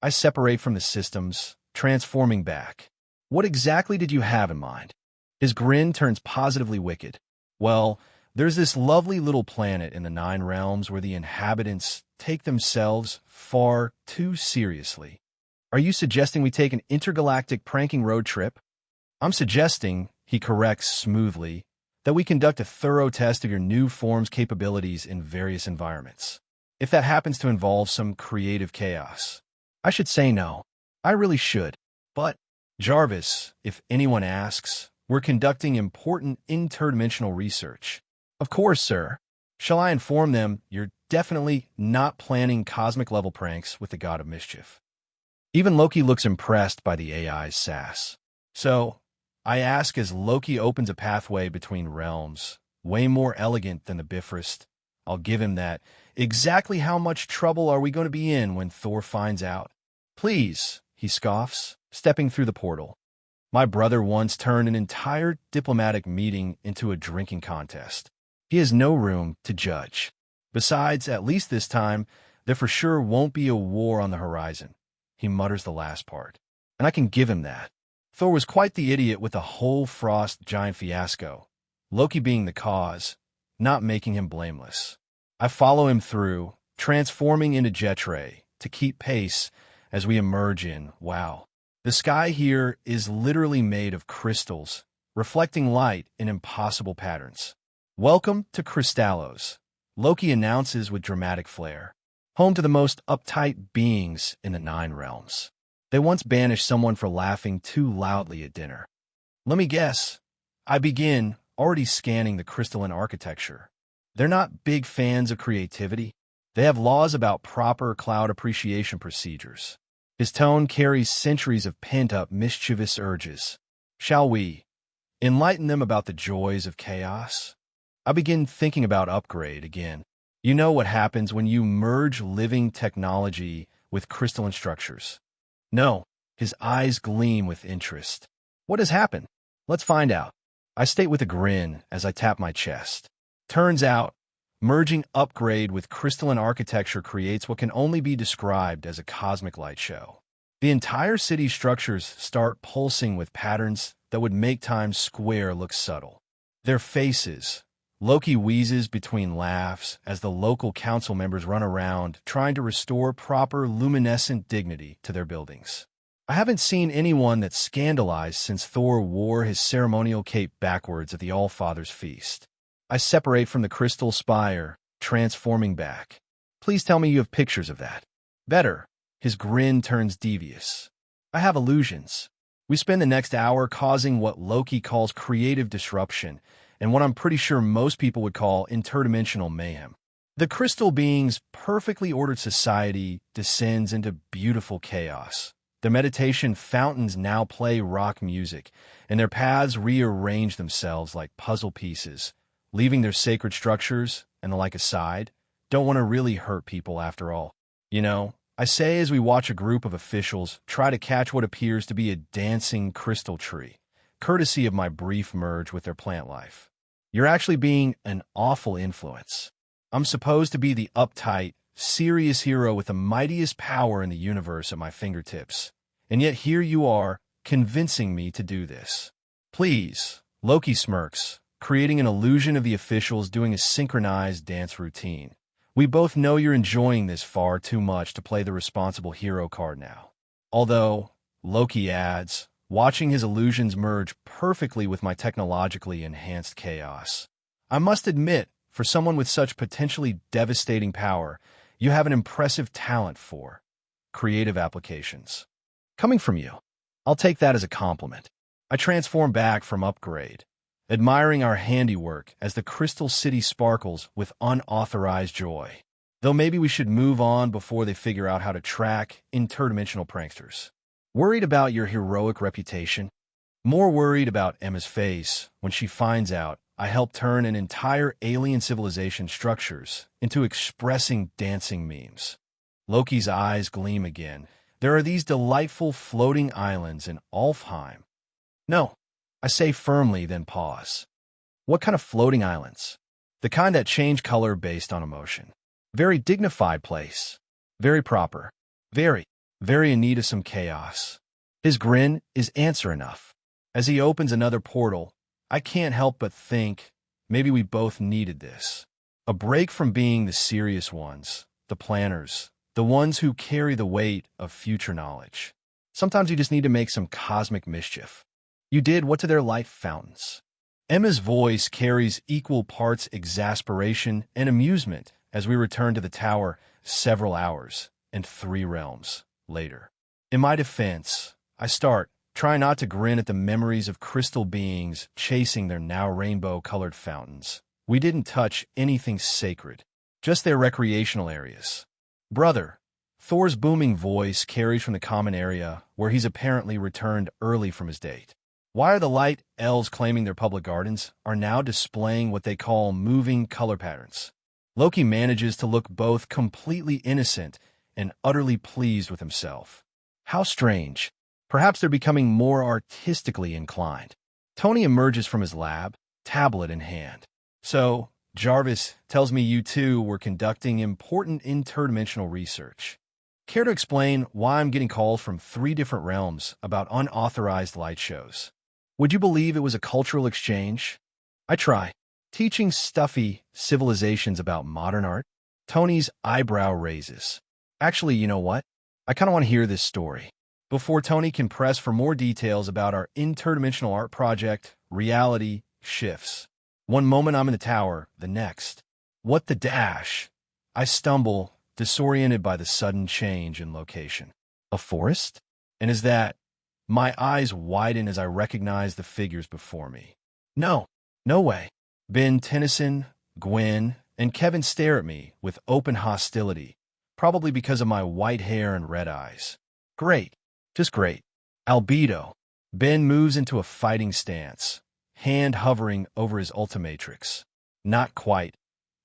I separate from the systems, transforming back. What exactly did you have in mind? His grin turns positively wicked. Well, There's this lovely little planet in the Nine Realms where the inhabitants take themselves far too seriously. Are you suggesting we take an intergalactic pranking road trip? I'm suggesting, he corrects smoothly, that we conduct a thorough test of your new form's capabilities in various environments. If that happens to involve some creative chaos. I should say no. I really should. But, Jarvis, if anyone asks, we're conducting important interdimensional research. Of course, sir. Shall I inform them you're definitely not planning cosmic-level pranks with the god of mischief? Even Loki looks impressed by the AI's sass. So, I ask as Loki opens a pathway between realms, way more elegant than the Bifrost. I'll give him that. Exactly how much trouble are we going to be in when Thor finds out? Please, he scoffs, stepping through the portal. My brother once turned an entire diplomatic meeting into a drinking contest. He has no room to judge. Besides, at least this time, there for sure won't be a war on the horizon. He mutters the last part. And I can give him that. Thor was quite the idiot with the whole Frost giant fiasco, Loki being the cause, not making him blameless. I follow him through, transforming into Jetray to keep pace as we emerge in, wow. The sky here is literally made of crystals, reflecting light in impossible patterns. Welcome to Crystallos, Loki announces with dramatic flair, home to the most uptight beings in the Nine Realms. They once banished someone for laughing too loudly at dinner. Let me guess. I begin, already scanning the crystalline architecture. They're not big fans of creativity. They have laws about proper cloud appreciation procedures. His tone carries centuries of pent-up mischievous urges. Shall we enlighten them about the joys of chaos? I begin thinking about upgrade again. You know what happens when you merge living technology with crystalline structures. No, his eyes gleam with interest. What has happened? Let's find out. I state with a grin as I tap my chest. Turns out, merging upgrade with crystalline architecture creates what can only be described as a cosmic light show. The entire city's structures start pulsing with patterns that would make Times Square look subtle. Their faces. Loki wheezes between laughs as the local council members run around trying to restore proper luminescent dignity to their buildings. I haven't seen anyone that's scandalized since Thor wore his ceremonial cape backwards at the Allfather's feast. I separate from the crystal spire, transforming back. Please tell me you have pictures of that. Better. His grin turns devious. I have illusions. We spend the next hour causing what Loki calls creative disruption, and what I'm pretty sure most people would call interdimensional mayhem. The crystal being's perfectly ordered society descends into beautiful chaos. Their meditation fountains now play rock music, and their paths rearrange themselves like puzzle pieces, leaving their sacred structures and the like aside. Don't want to really hurt people after all. You know, I say as we watch a group of officials try to catch what appears to be a dancing crystal tree, courtesy of my brief merge with their plant life. You're actually being an awful influence. I'm supposed to be the uptight, serious hero with the mightiest power in the universe at my fingertips. And yet here you are, convincing me to do this. Please, Loki smirks, creating an illusion of the officials doing a synchronized dance routine. We both know you're enjoying this far too much to play the responsible hero card now. Although, Loki adds, watching his illusions merge perfectly with my technologically enhanced chaos. I must admit, for someone with such potentially devastating power, you have an impressive talent for creative applications. Coming from you, I'll take that as a compliment. I transform back from upgrade, admiring our handiwork as the Crystal City sparkles with unauthorized joy. Though maybe we should move on before they figure out how to track interdimensional pranksters. Worried about your heroic reputation? More worried about Emma's face when she finds out I helped turn an entire alien civilization structures into expressing dancing memes. Loki's eyes gleam again. There are these delightful floating islands in Alfheim. No, I say firmly, then pause. What kind of floating islands? The kind that change color based on emotion. Very dignified place. Very proper. Very in need of some chaos. His grin is answer enough. As he opens another portal, I can't help but think, maybe we both needed this. A break from being the serious ones, the planners, the ones who carry the weight of future knowledge. Sometimes you just need to make some cosmic mischief. You did what to their light fountains. Emma's voice carries equal parts exasperation and amusement as we return to the tower several hours and 3 realms later. In my defense, I start, trying not to grin at the memories of crystal beings chasing their now rainbow-colored fountains. We didn't touch anything sacred, just their recreational areas. Brother, Thor's booming voice carries from the common area where he's apparently returned early from his date. Why are the light elves claiming their public gardens are now displaying what they call moving color patterns? Loki manages to look both completely innocent and utterly pleased with himself. How strange. Perhaps they're becoming more artistically inclined. Tony emerges from his lab, tablet in hand. So, Jarvis tells me you two were conducting important interdimensional research. Care to explain why I'm getting calls from 3 different realms about unauthorized light shows? Would you believe it was a cultural exchange? I try. Teaching stuffy civilizations about modern art? Tony's eyebrow raises. Actually, you know what? I kind of want to hear this story. Before Tony can press for more details about our interdimensional art project, reality shifts. One moment I'm in the tower, the next. What the dash? I stumble, disoriented by the sudden change in location. A forest? And is that? My eyes widen as I recognize the figures before me. No way. Ben, Tennison, Gwen, and Kevin stare at me with open hostility, probably because of my white hair and red eyes. Great. Just great. Albedo. Ben moves into a fighting stance, hand hovering over his Ultimatrix. Not quite.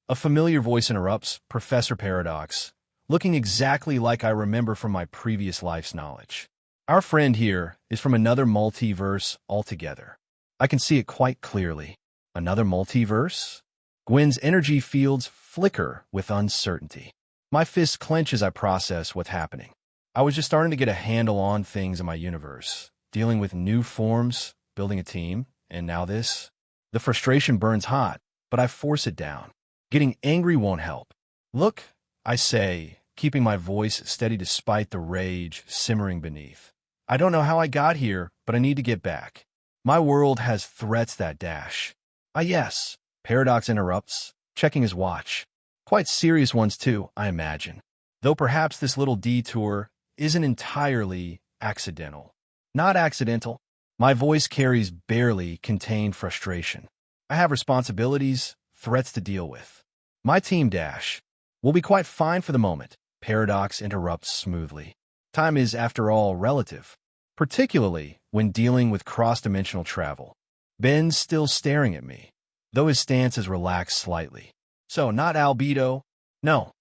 A familiar voice interrupts, Professor Paradox, looking exactly like I remember from my previous life's knowledge. Our friend here is from another multiverse altogether. I can see it quite clearly. Another multiverse? Gwen's energy fields flicker with uncertainty. My fist clench as I process what's happening. I was just starting to get a handle on things in my universe, dealing with new forms, building a team, and now this. The frustration burns hot, but I force it down. Getting angry won't help. Look, I say, keeping my voice steady despite the rage simmering beneath. I don't know how I got here, but I need to get back. My world has threats that dash. Yes. Paradox interrupts, checking his watch. Quite serious ones too, I imagine. Though perhaps this little detour isn't entirely accidental. Not accidental. My voice carries barely contained frustration. I have responsibilities, threats to deal with. My team dash will be quite fine for the moment, Paradox interrupts smoothly. Time is, after all, relative, particularly when dealing with cross-dimensional travel. Ben's still staring at me, though his stance has relaxed slightly. So, not Albedo? No,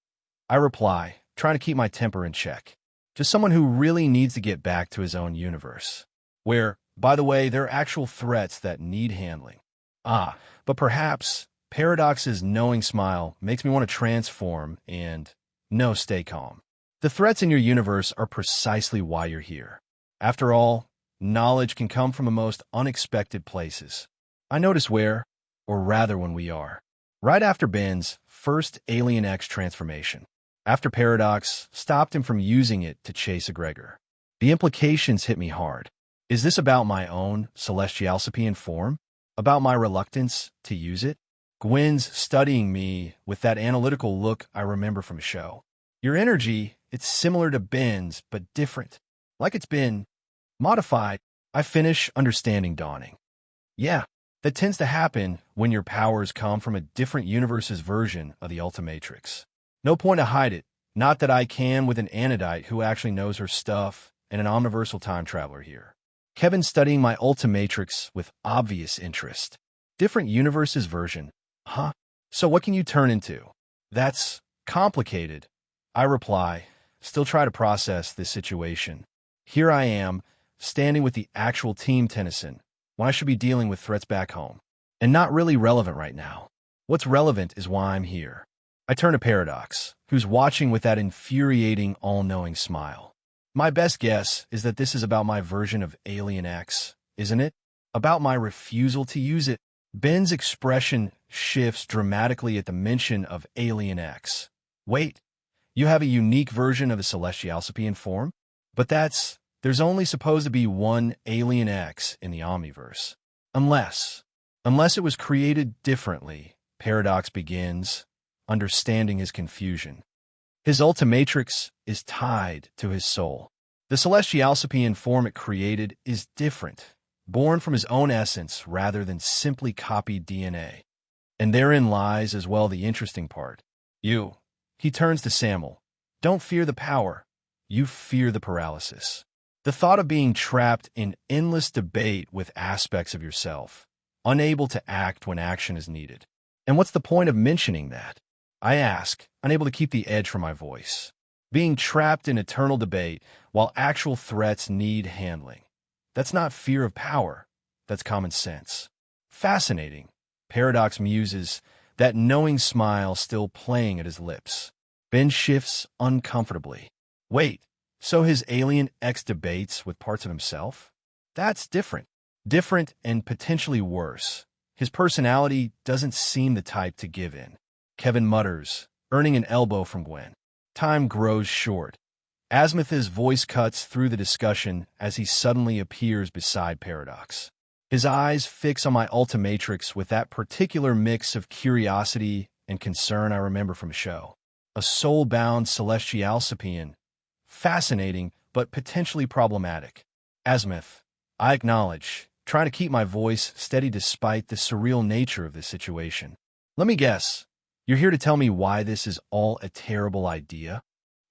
I reply, trying to keep my temper in check. Just someone who really needs to get back to his own universe. Where, by the way, there are actual threats that need handling. But perhaps Paradox's knowing smile makes me want to transform and, no, stay calm. The threats in your universe are precisely why you're here. After all, knowledge can come from the most unexpected places. I notice where, or rather when we are. Right after Ben's first Alien X transformation. After Paradox stopped him from using it to chase a Gregor. The implications hit me hard. Is this about my own celestialcipian form? About my reluctance to use it? Gwen's studying me with that analytical look I remember from a show. Your energy, it's similar to Ben's, but different. Like it's been modified. I finish, understanding dawning. Yeah, that tends to happen when your powers come from a different universe's version of the Ultimatrix. No point to hide it. Not that I can with an Anodite who actually knows her stuff and an omniversal time traveler here. Kevin's studying my Ultimatrix with obvious interest. Different universe's version. Huh? So what can you turn into? That's complicated. I reply, still try to process this situation. Here I am, standing with the actual Team Tennison, when I should be dealing with threats back home. And not really relevant right now. What's relevant is why I'm here. I turn to Paradox, who's watching with that infuriating, all-knowing smile. My best guess is that this is about my version of Alien X, isn't it? About my refusal to use it. Ben's expression shifts dramatically at the mention of Alien X. Wait, you have a unique version of a Celestialcipian form? But there's only supposed to be one Alien X in the Omniverse. Unless it was created differently, Paradox begins, understanding his confusion. His Ultimatrix is tied to his soul. The Celestialcipian form it created is different, born from his own essence rather than simply copied DNA. And therein lies as well the interesting part. He turns to Samuel. Don't fear the power. You fear the paralysis. The thought of being trapped in endless debate with aspects of yourself, unable to act when action is needed. And what's the point of mentioning that? I ask, unable to keep the edge from my voice. Being trapped in eternal debate while actual threats need handling. That's not fear of power. That's common sense. Fascinating. Paradox muses, that knowing smile still playing at his lips. Ben shifts uncomfortably. Wait, so his Alien X debates with parts of himself? That's different. Different and potentially worse. His personality doesn't seem the type to give in. Kevin mutters, earning an elbow from Gwen. Time grows short. Asmith's voice cuts through the discussion as he suddenly appears beside Paradox. His eyes fix on my Ultimatrix with that particular mix of curiosity and concern I remember from a show. A soul-bound Celestialcipian. Fascinating, but potentially problematic. Asmith, I acknowledge, trying to keep my voice steady despite the surreal nature of this situation. Let me guess. You're here to tell me why this is all a terrible idea?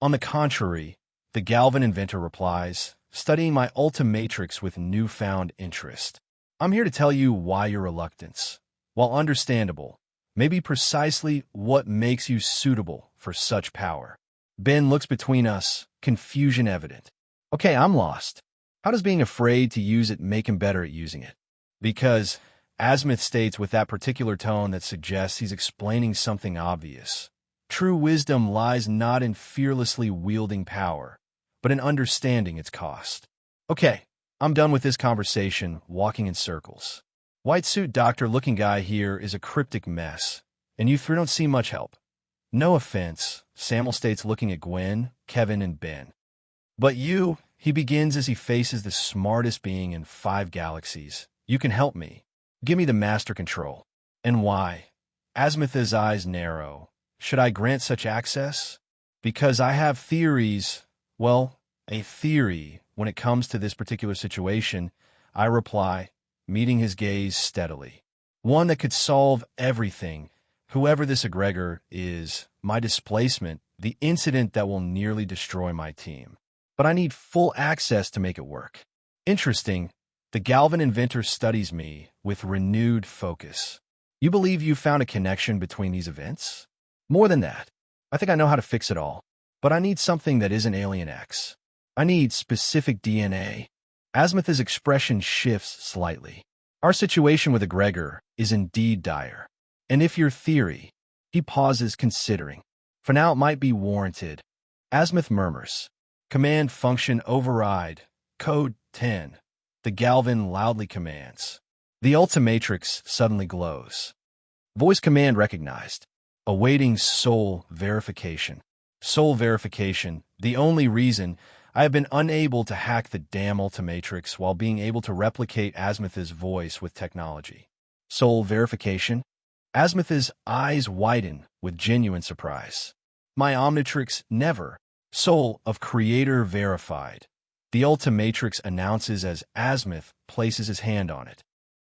On the contrary, the Galvan inventor replies, studying my Ultimatrix with newfound interest. I'm here to tell you why your reluctance, while understandable, may be precisely what makes you suitable for such power. Ben looks between us, confusion evident. Okay, I'm lost. How does being afraid to use it make him better at using it? Because Asmith states with that particular tone that suggests he's explaining something obvious. True wisdom lies not in fearlessly wielding power, but in understanding its cost. Okay, I'm done with this conversation, walking in circles. White suit doctor-looking guy here is a cryptic mess, and you three don't see much help. No offense, Samuel states looking at Gwen, Kevin, and Ben. But you, he begins as he faces the smartest being in 5 galaxies. You can help me. Give me the master control. And why? Asmith's eyes narrow. Should I grant such access? Because I have theories. Well, a theory when it comes to this particular situation, I reply, meeting his gaze steadily. One that could solve everything. Whoever this egregor is, my displacement, the incident that will nearly destroy my team. But I need full access to make it work. Interesting. The Galvan inventor studies me with renewed focus. You believe you found a connection between these events? More than that. I think I know how to fix it all. But I need something that isn't Alien X. I need specific DNA. Asmith's expression shifts slightly. Our situation with egregor is indeed dire. And if your theory, he pauses considering. For now it might be warranted. Asmith murmurs. Command function override. Code 10. The Galvan loudly commands. The Ultimatrix suddenly glows. Voice command recognized. Awaiting soul verification. Soul verification, the only reason I have been unable to hack the damn Ultimatrix while being able to replicate Asmith's voice with technology. Soul verification? Asmith's eyes widen with genuine surprise. My Omnitrix never. Soul of Creator verified. The Ultimatrix announces as Asmith places his hand on it.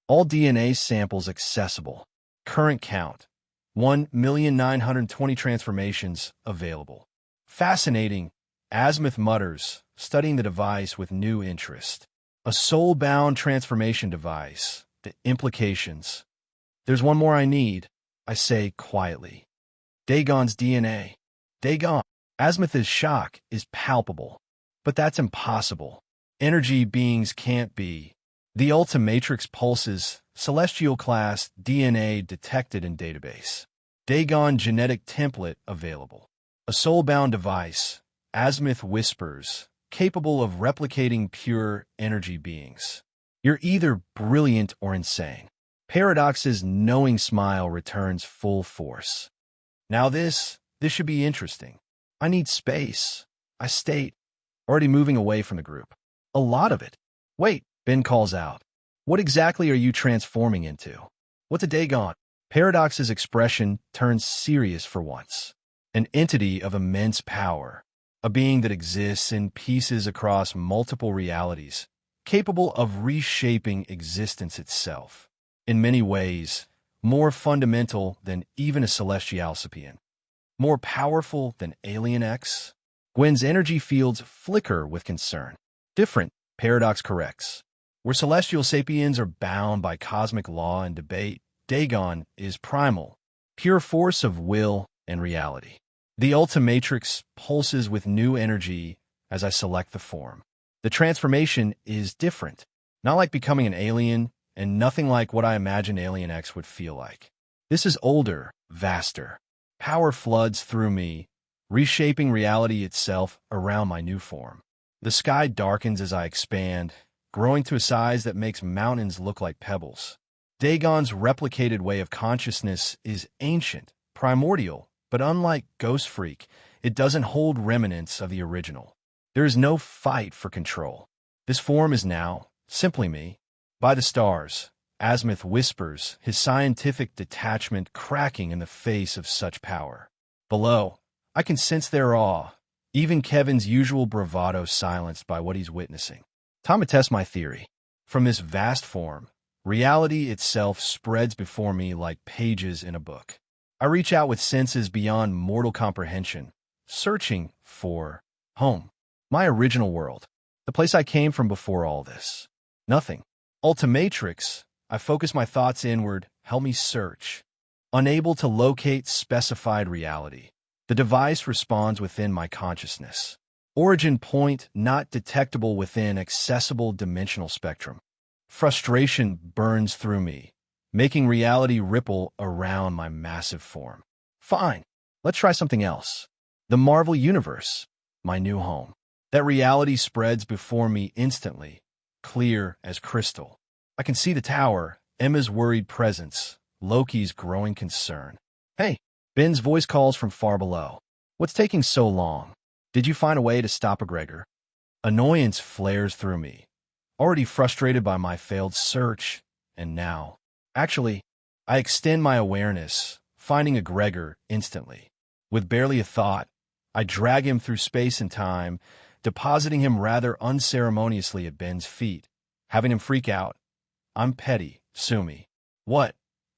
All DNA samples accessible. Current count. 1,920 transformations available. Fascinating, Asmith mutters, studying the device with new interest. A soul-bound transformation device. The implications. There's one more I need, I say quietly. Dagon's DNA. Dagon. Asmith's shock is palpable. But that's impossible. Energy beings can't be. The Ultimatrix pulses, celestial class DNA detected in database. Dagon genetic template available. A soul-bound device, Asmith whispers, capable of replicating pure energy beings. You're either brilliant or insane. Paradox's knowing smile returns full force. Now this should be interesting. I need space. I state, already moving away from the group. A lot of it. Wait, Ben calls out. What exactly are you transforming into? What's a Dagon? Paradox's expression turns serious for once. An entity of immense power. A being that exists in pieces across multiple realities, capable of reshaping existence itself. In many ways, more fundamental than even a celestial sapien. More powerful than Alien X? Gwen's energy fields flicker with concern. Different, Paradox corrects. Where celestial sapiens are bound by cosmic law and debate, Dagon is primal, pure force of will and reality. The Ultimatrix pulses with new energy as I select the form. The transformation is different, not like becoming an alien, and nothing like what I imagine Alien X would feel like. This is older, vaster. Power floods through me, reshaping reality itself around my new form. The sky darkens as I expand, growing to a size that makes mountains look like pebbles. Dagon's replicated way of consciousness is ancient, primordial, but unlike Ghost Freak, it doesn't hold remnants of the original. There is no fight for control. This form is now simply me. By the stars, Azimuth whispers, his scientific detachment cracking in the face of such power. Below, I can sense their awe, even Kevin's usual bravado silenced by what he's witnessing. Time to test my theory. From this vast form, reality itself spreads before me like pages in a book. I reach out with senses beyond mortal comprehension, searching for home. My original world. The place I came from before all this. Nothing. Ultimatrix, I focus my thoughts inward, help me search. Unable to locate specified reality. The device responds within my consciousness. Origin point not detectable within accessible dimensional spectrum. Frustration burns through me, making reality ripple around my massive form. Fine, let's try something else. The Marvel Universe, my new home. That reality spreads before me instantly, clear as crystal. I can see the tower, Emma's worried presence, Loki's growing concern. Hey, Ben's voice calls from far below. What's taking so long? Did you find a way to stop a Gregor? Annoyance flares through me, already frustrated by my failed search, and now. Actually, I extend my awareness, finding a Gregor instantly. With barely a thought, I drag him through space and time, depositing him rather unceremoniously at Ben's feet, having him freak out. I'm petty, sue me. What?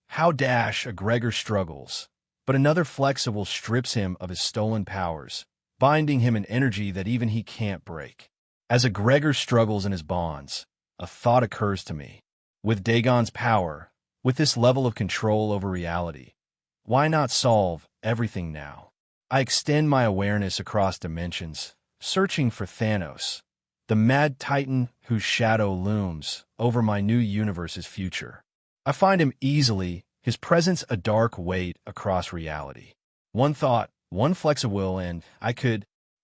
How dash a Gregor struggles, but another flexible strips him of his stolen powers, binding him in energy that even he can't break. As a Gregor struggles in his bonds, a thought occurs to me. With Dagon's power, with this level of control over reality, why not solve everything now? I extend my awareness across dimensions, searching for Thanos, the mad titan whose shadow looms over my new universe's future. I find him easily, his presence a dark weight across reality. One thought, one flex of will, and I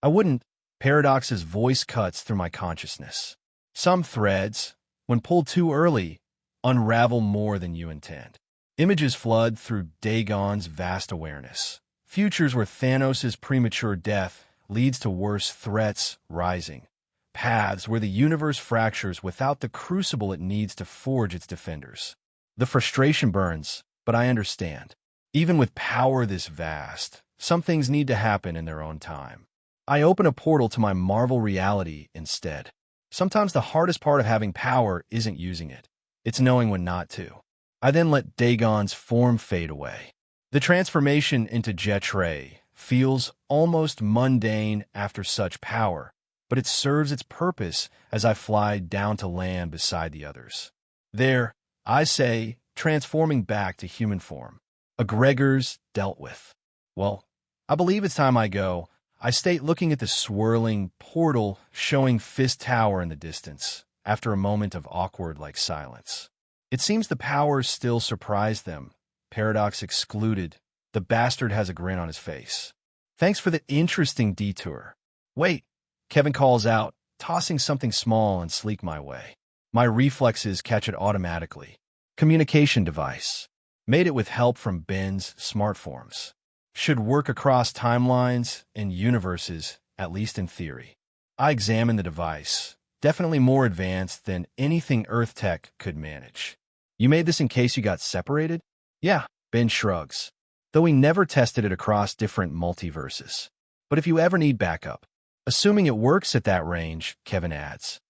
wouldn't. Paradox's voice cuts through my consciousness. Some threads, when pulled too early, unravel more than you intend. Images flood through Dagon's vast awareness. Futures where Thanos' premature death leads to worse threats rising. Paths where the universe fractures without the crucible it needs to forge its defenders. The frustration burns, but I understand. Even with power this vast, some things need to happen in their own time. I open a portal to my Marvel reality instead. Sometimes the hardest part of having power isn't using it. It's knowing when not to. I then let Dagon's form fade away. The transformation into Jetre feels almost mundane after such power, but it serves its purpose as I fly down to land beside the others. There, I say, transforming back to human form. A Gregor's dealt with. Well, I believe it's time I go. I state looking at the swirling portal showing Fisk Tower in the distance, after a moment of awkward-like silence. It seems the powers still surprise them. Paradox excluded. The bastard has a grin on his face. Thanks for the interesting detour. Wait, Kevin calls out, tossing something small and sleek my way. My reflexes catch it automatically. Communication device. Made it with help from Ben's smartforms. Should work across timelines and universes, at least in theory. I examined the device. Definitely more advanced than anything Earth tech could manage. You made this in case you got separated? Yeah, Ben shrugs. Though we never tested it across different multiverses. But if you ever need backup. Assuming it works at that range, Kevin adds.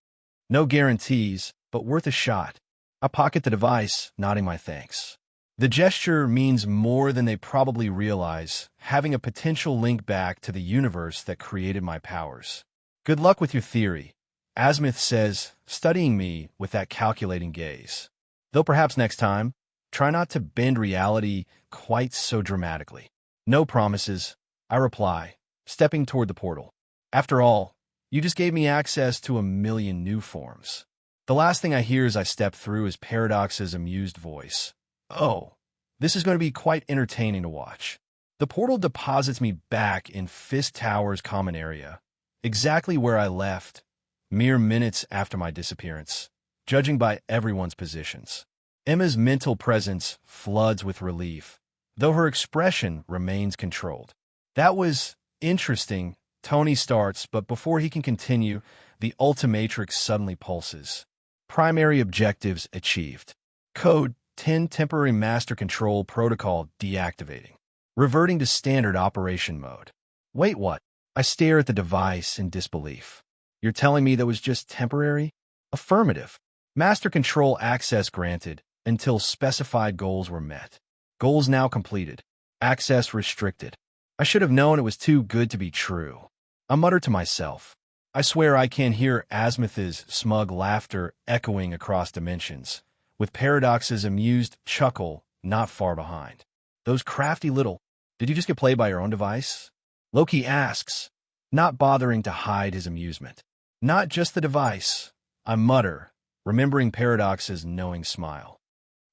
No guarantees, but worth a shot. I pocket the device, nodding my thanks. The gesture means more than they probably realize, having a potential link back to the universe that created my powers. Good luck with your theory, Asmith says, studying me with that calculating gaze. Though perhaps next time, try not to bend reality quite so dramatically. No promises, I reply, stepping toward the portal. After all, you just gave me access to a million new forms. The last thing I hear as I step through is Paradox's amused voice. Oh, this is going to be quite entertaining to watch. The portal deposits me back in Fisk Tower's common area, exactly where I left, mere minutes after my disappearance, judging by everyone's positions. Emma's mental presence floods with relief, though her expression remains controlled. That was interesting, Tony starts, but before he can continue, the Ultimatrix suddenly pulses. Primary objectives achieved. Code 10 Temporary Master Control Protocol deactivating. Reverting to standard operation mode. Wait, what? I stare at the device in disbelief. You're telling me that was just temporary? Affirmative. Master Control access granted until specified goals were met. Goals now completed. Access restricted. I should have known it was too good to be true. I mutter to myself. I swear I can hear Asmith's smug laughter echoing across dimensions, with Paradox's amused chuckle not far behind. Those crafty little... Did you just get played by your own device? Loki asks, not bothering to hide his amusement. Not just the device, I mutter, remembering Paradox's knowing smile.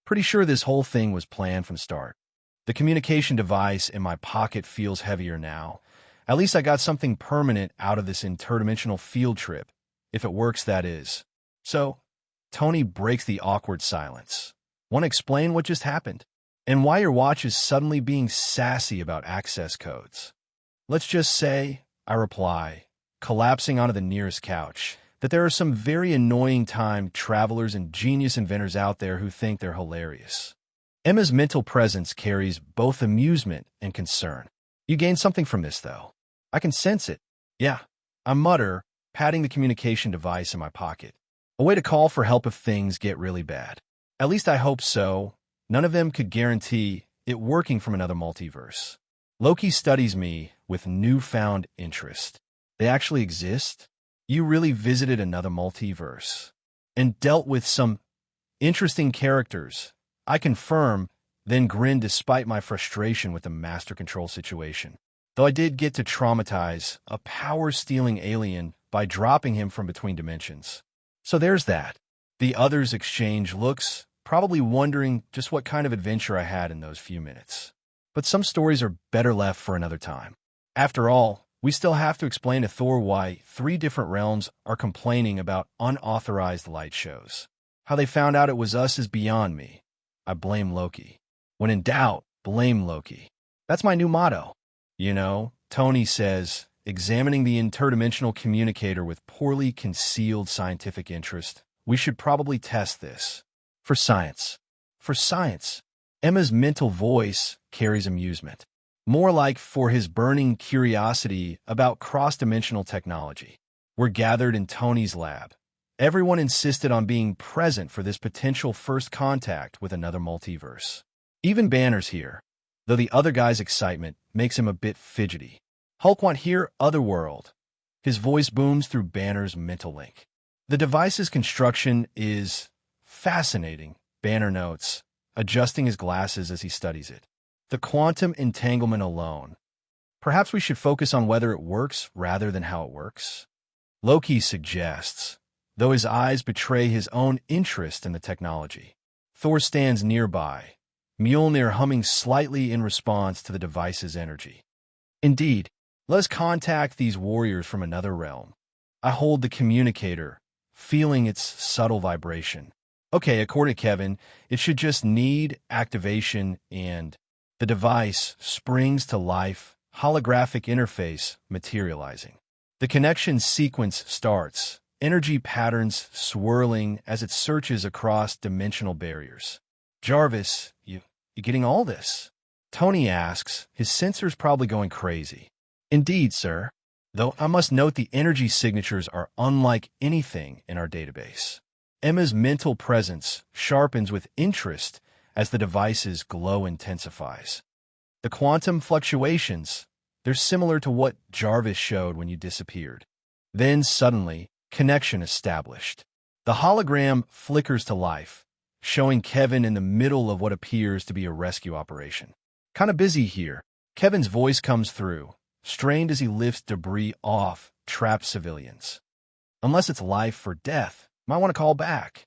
Pretty sure this whole thing was planned from start. The communication device in my pocket feels heavier now. At least I got something permanent out of this interdimensional field trip, if it works, that is. So, Tony breaks the awkward silence. Want to explain what just happened? And why your watch is suddenly being sassy about access codes? Let's just say, I reply, collapsing onto the nearest couch, that there are some very annoying time travelers and genius inventors out there who think they're hilarious. Emma's mental presence carries both amusement and concern. You gain something from this, though. I can sense it. Yeah, I mutter, patting the communication device in my pocket. A way to call for help if things get really bad. At least I hope so. None of them could guarantee it working from another multiverse. Loki studies me with newfound interest. They actually exist? You really visited another multiverse and dealt with some interesting characters. I confirm, then grin despite my frustration with the master control situation. Though I did get to traumatize a power-stealing alien by dropping him from between dimensions. So there's that. The others exchange looks, probably wondering just what kind of adventure I had in those few minutes. But some stories are better left for another time. After all, we still have to explain to Thor why 3 different realms are complaining about unauthorized light shows. How they found out it was us is beyond me. I blame Loki. When in doubt, blame Loki. That's my new motto. You know, Tony says, examining the interdimensional communicator with poorly concealed scientific interest, we should probably test this. For science. For science. Emma's mental voice carries amusement. More like for his burning curiosity about cross-dimensional technology. We're gathered in Tony's lab. Everyone insisted on being present for this potential first contact with another multiverse. Even Banner's here, though the other guy's excitement makes him a bit fidgety. Hulk want hear Otherworld. His voice booms through Banner's mental link. The device's construction is fascinating, Banner notes, adjusting his glasses as he studies it. The quantum entanglement alone. Perhaps we should focus on whether it works rather than how it works. Loki suggests, though his eyes betray his own interest in the technology. Thor stands nearby, Mjolnir humming slightly in response to the device's energy. Indeed, let us contact these warriors from another realm. I hold the communicator, feeling its subtle vibration. Okay, according to Kevin, it should just need activation and the device springs to life, holographic interface materializing. The connection sequence starts, energy patterns swirling as it searches across dimensional barriers. Jarvis, you getting all this? Tony asks, his sensors probably going crazy. Indeed, sir. Though I must note the energy signatures are unlike anything in our database. Emma's mental presence sharpens with interest as the device's glow intensifies. The quantum fluctuations, they're similar to what Jarvis showed when you disappeared. Then suddenly, connection established. The hologram flickers to life, showing Kevin in the middle of what appears to be a rescue operation. Kinda busy here. Kevin's voice comes through, strained as he lifts debris off trapped civilians. Unless it's life or death, might want to call back.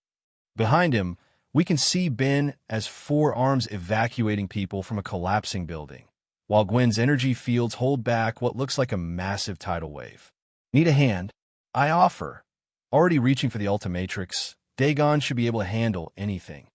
Behind him, we can see Ben as 4 arms evacuating people from a collapsing building, while Gwen's energy fields hold back what looks like a massive tidal wave. Need a hand? I offer. Already reaching for the Ultimatrix, Dagon should be able to handle anything.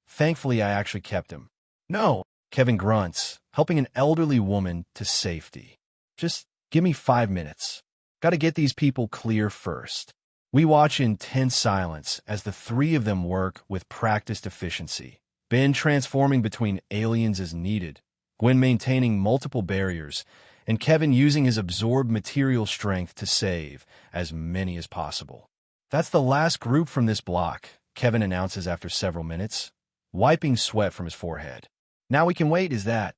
Thankfully, I actually kept him. No, Kevin grunts, helping an elderly woman to safety. Just give me 5 minutes. Gotta get these people clear first. We watch in tense silence as the 3 of them work with practiced efficiency. Ben transforming between aliens as needed, Gwen maintaining multiple barriers, and Kevin using his absorbed material strength to save as many as possible. That's the last group from this block, Kevin announces after several minutes, wiping sweat from his forehead. Now we can wait, is that?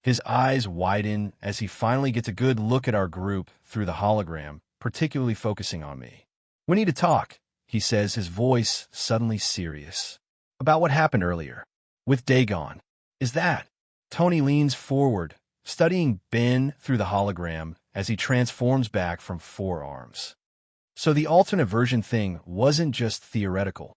His eyes widen as he finally gets a good look at our group through the hologram, particularly focusing on me. We need to talk, he says, his voice suddenly serious. About what happened earlier. With Dagon. Is that? Tony leans forward, studying Ben through the hologram as he transforms back from 4 arms. So the alternate version thing wasn't just theoretical.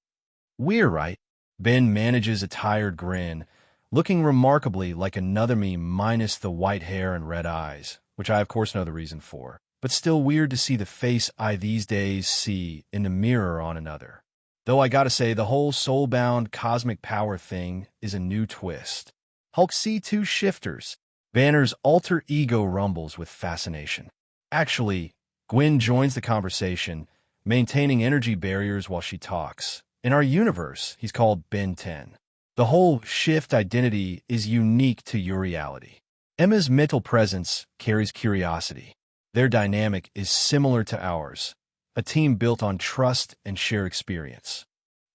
We're right. Ben manages a tired grin, looking remarkably like another me minus the white hair and red eyes, which I of course know the reason for. But still weird to see the face I these days see in the mirror on another. Though I gotta say, the whole soul-bound cosmic power thing is a new twist. Hulk C2 shifters. Banner's alter ego rumbles with fascination. Actually, Gwen joins the conversation, maintaining energy barriers while she talks. In our universe, he's called Ben 10. The whole shift identity is unique to your reality. Emma's mental presence carries curiosity. Their dynamic is similar to ours, a team built on trust and shared experience.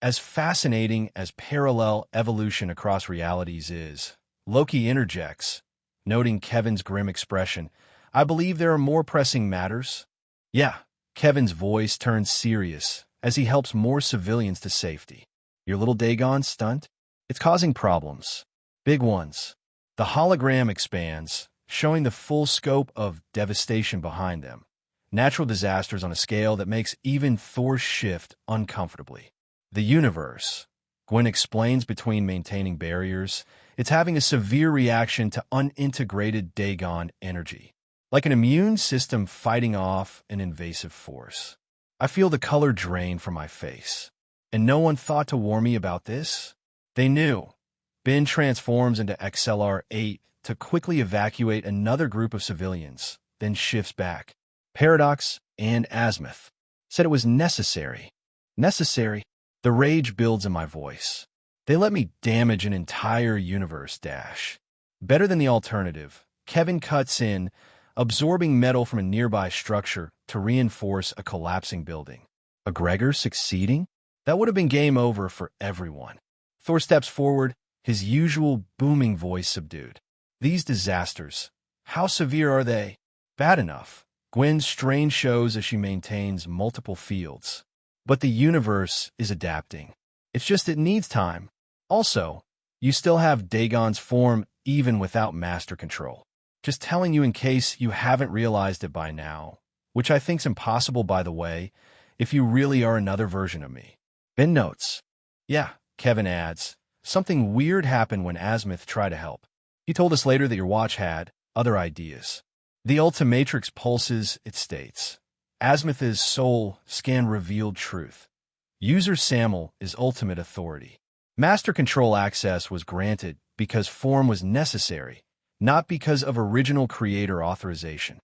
As fascinating as parallel evolution across realities is, Loki interjects, noting Kevin's grim expression, I believe there are more pressing matters. Yeah, Kevin's voice turns serious as he helps more civilians to safety. Your little Dagon stunt? It's causing problems. Big ones. The hologram expands, showing the full scope of devastation behind them. Natural disasters on a scale that makes even Thor's shift uncomfortably. The universe, Gwen explains between maintaining barriers, it's having a severe reaction to unintegrated Dagon energy. Like an immune system fighting off an invasive force. I feel the color drain from my face. And no one thought to warn me about this? They knew. Ben transforms into XLR-8 to quickly evacuate another group of civilians, then shifts back. Paradox and Azimuth said it was necessary. Necessary? The rage builds in my voice. They let me damage an entire universe, Dash. Better than the alternative, Kevin cuts in, absorbing metal from a nearby structure to reinforce a collapsing building. A Gregor succeeding? That would have been game over for everyone. Thor steps forward, his usual booming voice subdued. These disasters, how severe are they? Bad enough. Gwen's strain shows as she maintains multiple fields. But the universe is adapting. It's just it needs time. Also, you still have Dagon's form even without master control. Just telling you in case you haven't realized it by now, which I think's impossible, by the way, if you really are another version of me. Ben notes. Yeah, Kevin adds. Something weird happened when Azimuth tried to help. He told us later that your watch had other ideas. The Ultimatrix pulses, it states. Azimuth's soul scan revealed truth. User SAML is ultimate authority. Master control access was granted because form was necessary, not because of original creator authorization.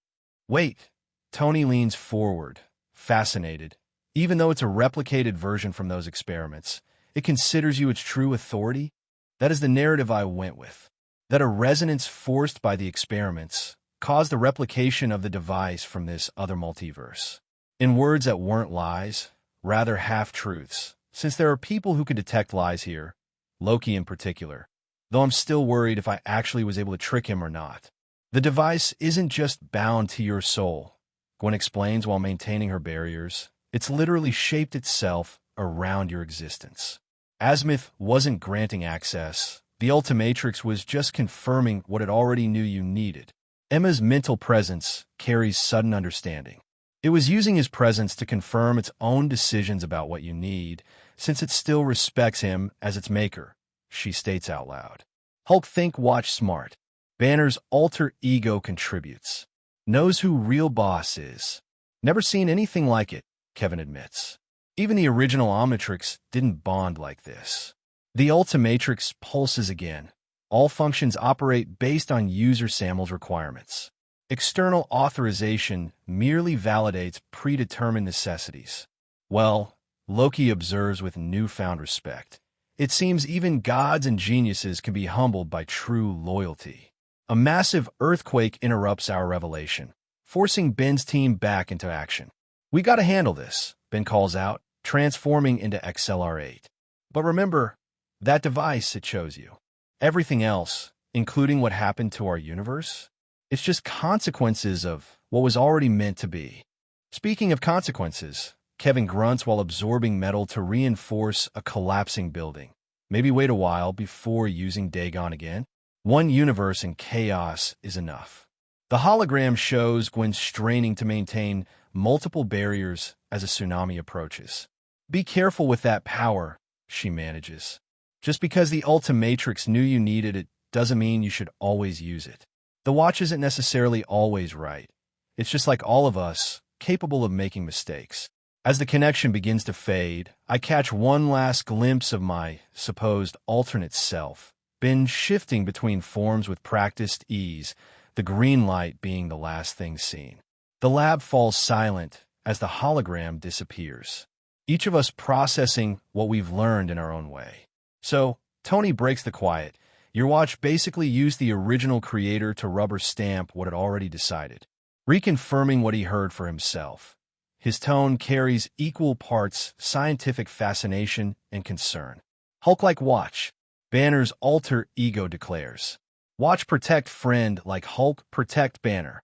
Wait, Tony leans forward, fascinated. Even though it's a replicated version from those experiments, it considers you its true authority? That is the narrative I went with. That a resonance forced by the experiments caused the replication of the device from this other multiverse. In words that weren't lies, rather half-truths, since there are people who could detect lies here, Loki in particular, though I'm still worried if I actually was able to trick him or not. The device isn't just bound to your soul, Gwen explains while maintaining her barriers. It's literally shaped itself around your existence. Azimuth wasn't granting access. The Ultimatrix was just confirming what it already knew you needed. Emma's mental presence carries sudden understanding. It was using his presence to confirm its own decisions about what you need, since it still respects him as its maker, she states out loud. Hulk think watch smart. Banner's alter ego contributes. Knows who real boss is. Never seen anything like it, Kevin admits. Even the original Omnitrix didn't bond like this. The Ultimatrix pulses again. All functions operate based on user SAML's requirements. External authorization merely validates predetermined necessities. Well, Loki observes with newfound respect. It seems even gods and geniuses can be humbled by true loyalty. A massive earthquake interrupts our revelation, forcing Ben's team back into action. We gotta handle this, Ben calls out, transforming into XLR8. But remember, that device, it shows you. Everything else, including what happened to our universe, it's just consequences of what was already meant to be. Speaking of consequences, Kevin grunts while absorbing metal to reinforce a collapsing building. Maybe wait a while before using Dagon again. One universe in chaos is enough. The hologram shows Gwen straining to maintain multiple barriers as a tsunami approaches. Be careful with that power, she manages. Just because the Ultimatrix knew you needed it doesn't mean you should always use it. The watch isn't necessarily always right. It's just like all of us, capable of making mistakes. As the connection begins to fade, I catch one last glimpse of my supposed alternate self, been shifting between forms with practiced ease, the green light being the last thing seen. The lab falls silent as the hologram disappears, each of us processing what we've learned in our own way. So, Tony breaks the quiet. Your watch basically used the original creator to rubber stamp what it already decided, reconfirming what he heard for himself. His tone carries equal parts scientific fascination and concern. Hulk-like watch, Banner's alter ego declares. Watch protect friend like Hulk protect Banner.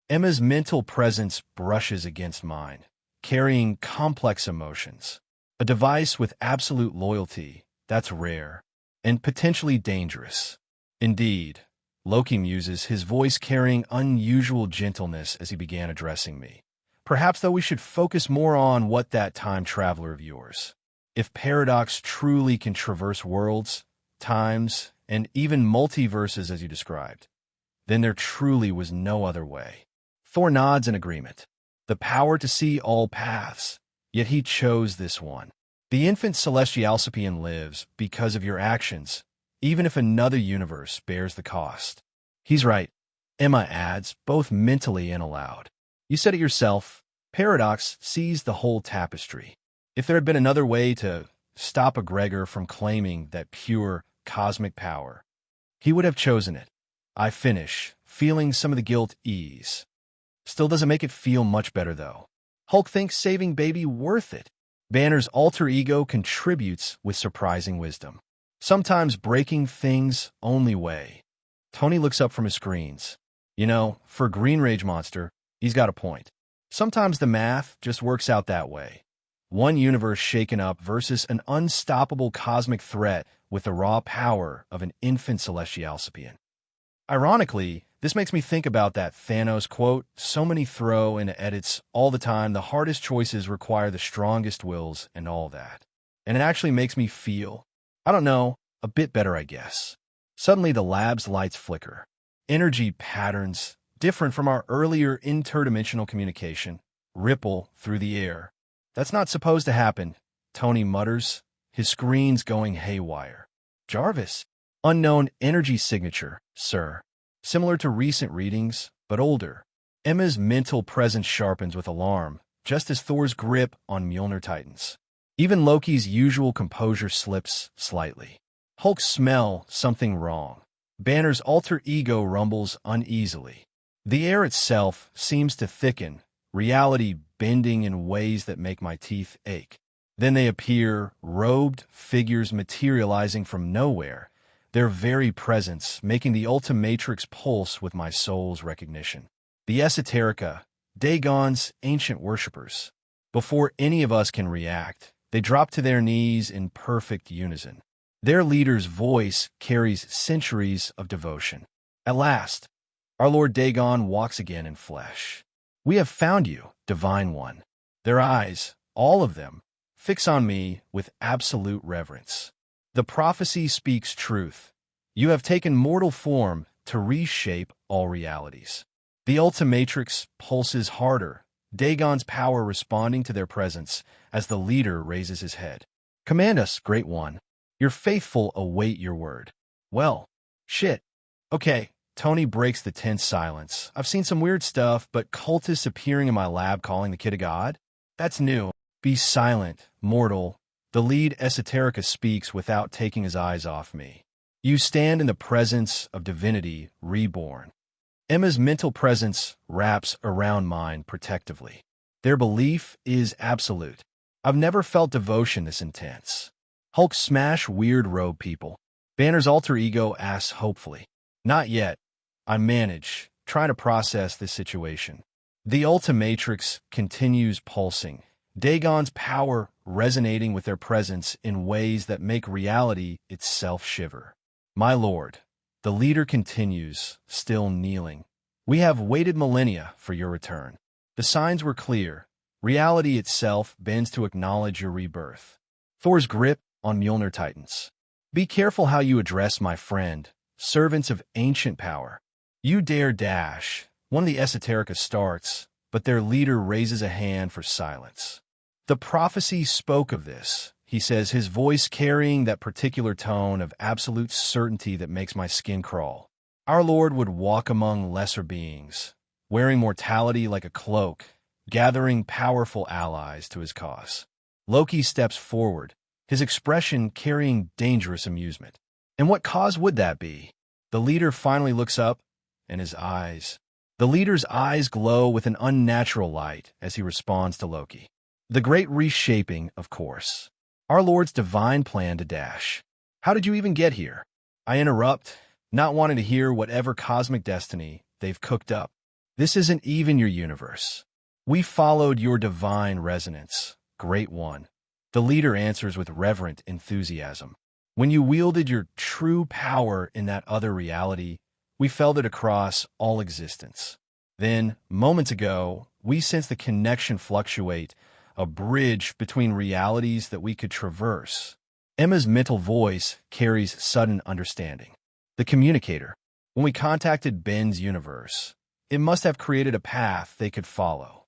Emma's mental presence brushes against mine, carrying complex emotions. A device with absolute loyalty, that's rare, and potentially dangerous. Indeed, Loki muses, his voice carrying unusual gentleness as he began addressing me. Perhaps, though, we should focus more on what that time traveler of yours. If Paradox truly can traverse worlds, times, and even multiverses as you described, then there truly was no other way. Thor nods in agreement. The power to see all paths, yet he chose this one. The infant Celestialcipian lives because of your actions, even if another universe bears the cost. He's right, Emma adds, both mentally and aloud. You said it yourself, Paradox sees the whole tapestry. If there had been another way to stop a Gregor from claiming that pure cosmic power, he would have chosen it. I finish, feeling some of the guilt ease. Still doesn't make it feel much better, though. Hulk thinks saving baby worth it. Banner's alter ego contributes with surprising wisdom. Sometimes breaking things only way. Tony looks up from his screens. You know, for a Green Rage monster, he's got a point. Sometimes the math just works out that way. One universe shaken up versus an unstoppable cosmic threat with the raw power of an infant Celestialcipian. Ironically, this makes me think about that Thanos quote, so many throw into edits all the time, the hardest choices require the strongest wills and all that. And it actually makes me feel, I don't know, a bit better, I guess. Suddenly the lab's lights flicker. Energy patterns, different from our earlier interdimensional communication, ripple through the air. That's not supposed to happen, Tony mutters, his screen's going haywire. Jarvis. Unknown energy signature, sir. Similar to recent readings, but older. Emma's mental presence sharpens with alarm, just as Thor's grip on Mjolnir tightens. Even Loki's usual composure slips slightly. Hulk smell something wrong. Banner's alter ego rumbles uneasily. The air itself seems to thicken, reality bending in ways that make my teeth ache. Then they appear, robed figures materializing from nowhere, their very presence making the Ultimatrix pulse with my soul's recognition. The Esoterica, Dagon's ancient worshippers. Before any of us can react, they drop to their knees in perfect unison. Their leader's voice carries centuries of devotion. At last, our Lord Dagon walks again in flesh. We have found you, Divine One. Their eyes, all of them, fix on me with absolute reverence. The prophecy speaks truth. You have taken mortal form to reshape all realities. The Ultimatrix pulses harder, Dagon's power responding to their presence as the leader raises his head. Command us, Great One. Your faithful await your word. Well, shit. Okay, Tony breaks the tense silence. I've seen some weird stuff, but cultists appearing in my lab calling the kid a god? That's new. Be silent, mortal. The lead Esoterica speaks without taking his eyes off me. You stand in the presence of divinity reborn. Emma's mental presence wraps around mine protectively. Their belief is absolute. I've never felt devotion this intense. Hulk smash weird robe people. Banner's alter ego asks hopefully. Not yet. I manage, trying to process this situation. The Ultimatrix continues pulsing, Dagon's power resonating with their presence in ways that make reality itself shiver. My lord, the leader continues, still kneeling. We have waited millennia for your return. The signs were clear. Reality itself bends to acknowledge your rebirth. Thor's grip on Mjolnir tightens. Be careful how you address my friend, servants of ancient power. You dare dash. One of the Esoterica starts, but their leader raises a hand for silence. The prophecy spoke of this, he says, his voice carrying that particular tone of absolute certainty that makes my skin crawl. Our Lord would walk among lesser beings, wearing mortality like a cloak, gathering powerful allies to his cause. Loki steps forward, his expression carrying dangerous amusement. And what cause would that be? The leader finally looks up, and the leader's eyes glow with an unnatural light as he responds to Loki. The great reshaping, of course. Our Lord's divine plan to dash. How did you even get here? I interrupt, not wanting to hear whatever cosmic destiny they've cooked up. This isn't even your universe. We followed your divine resonance, Great One. The leader answers with reverent enthusiasm. When you wielded your true power in that other reality, we felt it across all existence. Then, moments ago, we sensed the connection fluctuate, a bridge between realities that we could traverse. Emma's mental voice carries sudden understanding. The communicator. When we contacted Ben's universe, it must have created a path they could follow.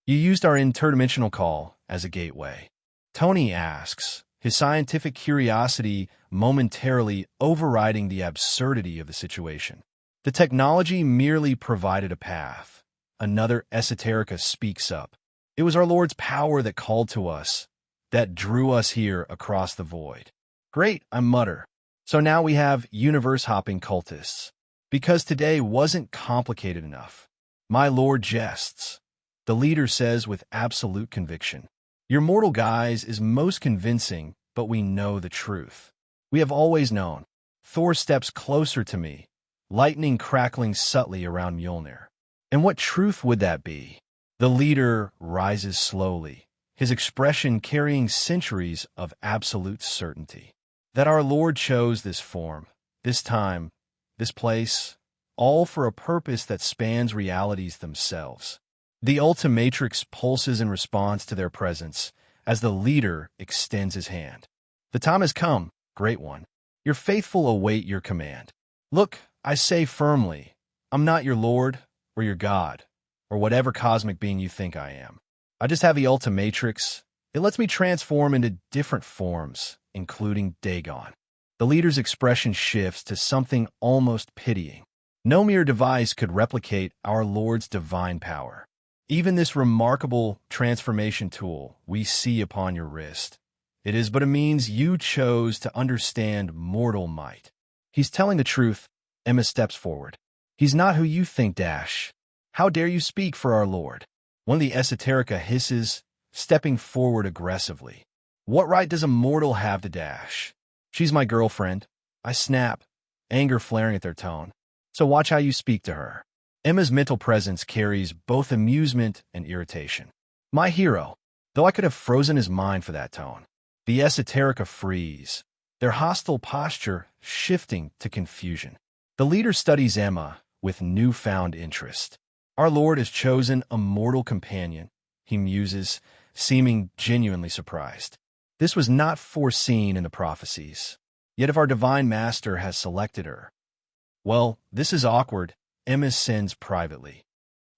You used our interdimensional call as a gateway. Tony asks, his scientific curiosity momentarily overriding the absurdity of the situation. The technology merely provided a path. Another Esoterica speaks up. It was our Lord's power that called to us, that drew us here across the void. Great, I mutter. So now we have universe-hopping cultists. Because today wasn't complicated enough. My Lord jests. The leader says with absolute conviction. Your mortal guise is most convincing, but we know the truth. We have always known. Thor steps closer to me, lightning crackling subtly around Mjolnir. And what truth would that be? The leader rises slowly, his expression carrying centuries of absolute certainty. That our Lord chose this form, this time, this place, all for a purpose that spans realities themselves. The Ultimatrix pulses in response to their presence as the leader extends his hand. The time has come, Great One. Your faithful await your command. Look, I say firmly, I'm not your Lord or your God or whatever cosmic being you think I am. I just have the Ultimatrix, It lets me transform into different forms, including Dagon. The leader's expression shifts to something almost pitying. No mere device could replicate our Lord's divine power. Even this remarkable transformation tool we see upon your wrist. It is but a means you chose to understand mortal might. He's telling the truth. Emma steps forward. He's not who you think, Dash. How dare you speak for our Lord? One of the esoterica hisses, stepping forward aggressively. What right does a mortal have to dash? She's my girlfriend. I snap, anger flaring at their tone. So watch how you speak to her. Emma's mental presence carries both amusement and irritation. My hero, though I could have frozen his mind for that tone. The esoterica freeze, their hostile posture shifting to confusion. The leader studies Emma with newfound interest. Our Lord has chosen a mortal companion, he muses, seeming genuinely surprised. This was not foreseen in the prophecies. Yet if our divine master has selected her, well, this is awkward, Emma sends privately.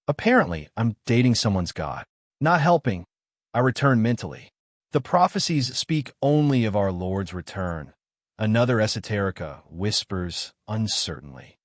Apparently, I'm dating someone's god. Not helping, I return mentally. The prophecies speak only of our Lord's return. Another esoterica whispers uncertainly.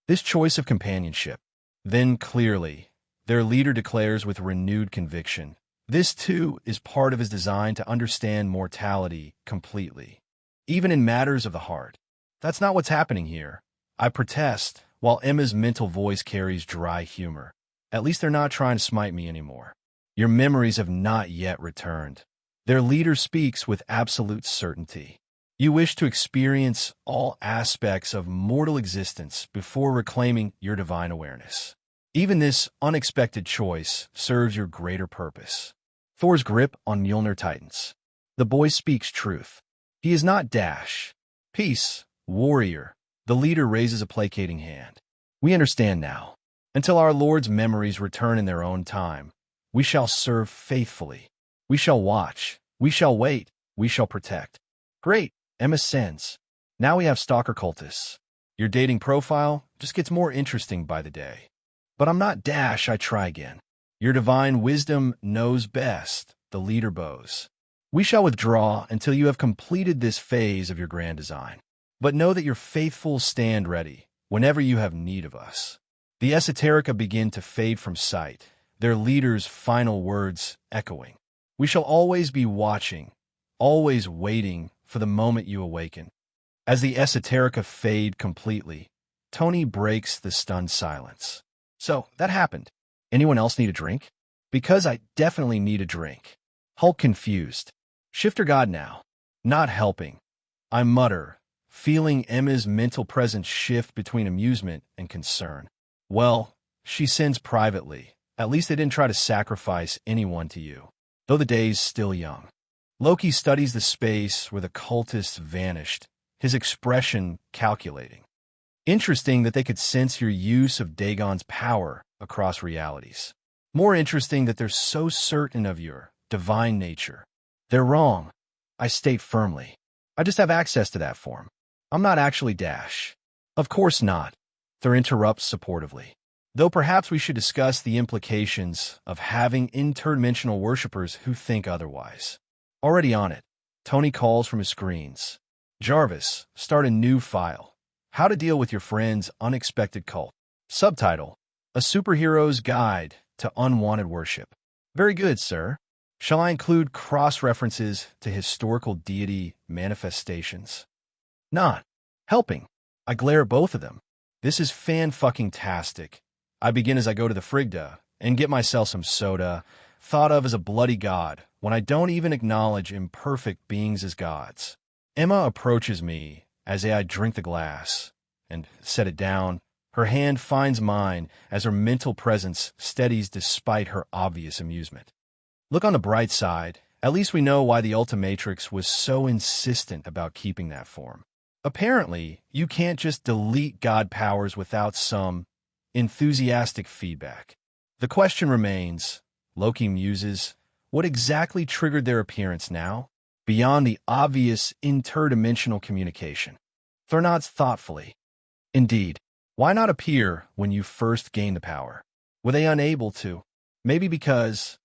This choice of companionship. Then clearly, their leader declares with renewed conviction, this too is part of his design to understand mortality completely, even in matters of the heart. That's not what's happening here. I protest, while Emma's mental voice carries dry humor. At least they're not trying to smite me anymore. Your memories have not yet returned. Their leader speaks with absolute certainty. You wish to experience all aspects of mortal existence before reclaiming your divine awareness. Even this unexpected choice serves your greater purpose. Thor's grip on Mjolnir tightens. The boy speaks truth. He is not Dash. Peace, warrior. The leader raises a placating hand. We understand now. Until our Lord's memories return in their own time, we shall serve faithfully. We shall watch. We shall wait. We shall protect. Great, Emma sends. Now we have stalker cultists. Your dating profile just gets more interesting by the day. But I'm not Dash, I try again. Your divine wisdom knows best, the leader bows. We shall withdraw until you have completed this phase of your grand design. But know that your faithful stand ready whenever you have need of us. The esoterica begin to fade from sight, their leader's final words echoing. We shall always be watching, always waiting for the moment you awaken. As the esoterica fade completely, Tony breaks the stunned silence. So, that happened. Anyone else need a drink? Because I definitely need a drink. Hulk confused. Shifter God now. Not helping. I mutter, feeling Emma's mental presence shift between amusement and concern. Well, she sends privately. At least they didn't try to sacrifice anyone to you, though the day's still young. Loki studies the space where the cultists vanished, his expression calculating. Interesting that they could sense your use of Dagon's power across realities. More interesting that they're so certain of your divine nature. They're wrong, I state firmly. I just have access to that form. I'm not actually Dash. Of course not, Thor interrupts supportively. Though perhaps we should discuss the implications of having interdimensional worshippers who think otherwise. Already on it, Tony calls from his screens. Jarvis, start a new file. How to deal with your friend's unexpected cult. Subtitle, A Superhero's Guide to Unwanted Worship. Very good, sir. Shall I include cross-references to historical deity manifestations? Not. Helping. I glare at both of them. This is fan-fucking-tastic. I begin as I go to the Frigda and get myself some soda, thought of as a bloody god, when I don't even acknowledge imperfect beings as gods. Emma approaches me as I drink the glass and set it down. Her hand finds mine as her mental presence steadies despite her obvious amusement. Look on the bright side. At least we know why the Ultimatrix was so insistent about keeping that form. Apparently, you can't just delete god powers without some enthusiastic feedback. The question remains, Loki muses, what exactly triggered their appearance now, beyond the obvious interdimensional communication? Thor nods thoughtfully. Indeed, why not appear when you first gained the power? Were they unable to? Maybe because...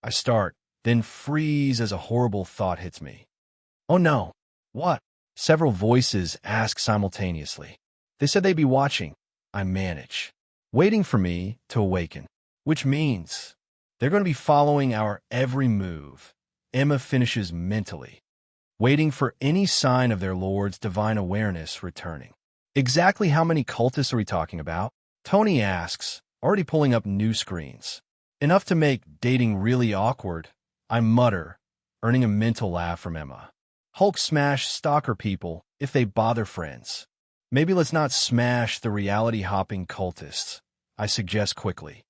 I start, then freeze as a horrible thought hits me. Oh no. What? Several voices ask simultaneously. They said they'd be watching. I manage. Waiting for me to awaken. Which means they're going to be following our every move. Emma finishes mentally, waiting for any sign of their Lord's divine awareness returning. Exactly how many cultists are we talking about? Tony asks, already pulling up new screens. Enough to make dating really awkward, I mutter, earning a mental laugh from Emma. Hulk smash stalker people if they bother friends. Maybe let's not smash the reality-hopping cultists, I suggest quickly.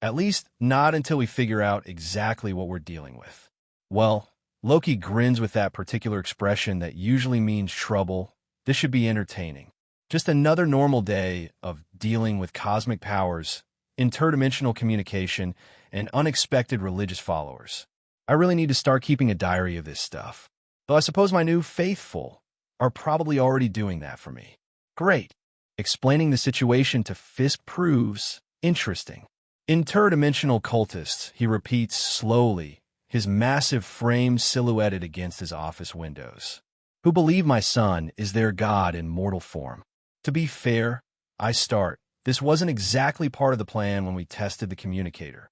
At least not until we figure out exactly what we're dealing with. Well, Loki grins with that particular expression that usually means trouble. This should be entertaining. Just another normal day of dealing with cosmic powers, interdimensional communication, and unexpected religious followers. I really need to start keeping a diary of this stuff. Though I suppose my new faithful are probably already doing that for me. Great. Explaining the situation to Fisk proves interesting. Interdimensional cultists, he repeats slowly, his massive frame silhouetted against his office windows, who believe my son is their god in mortal form. To be fair, I start. This wasn't exactly part of the plan when we tested the communicator.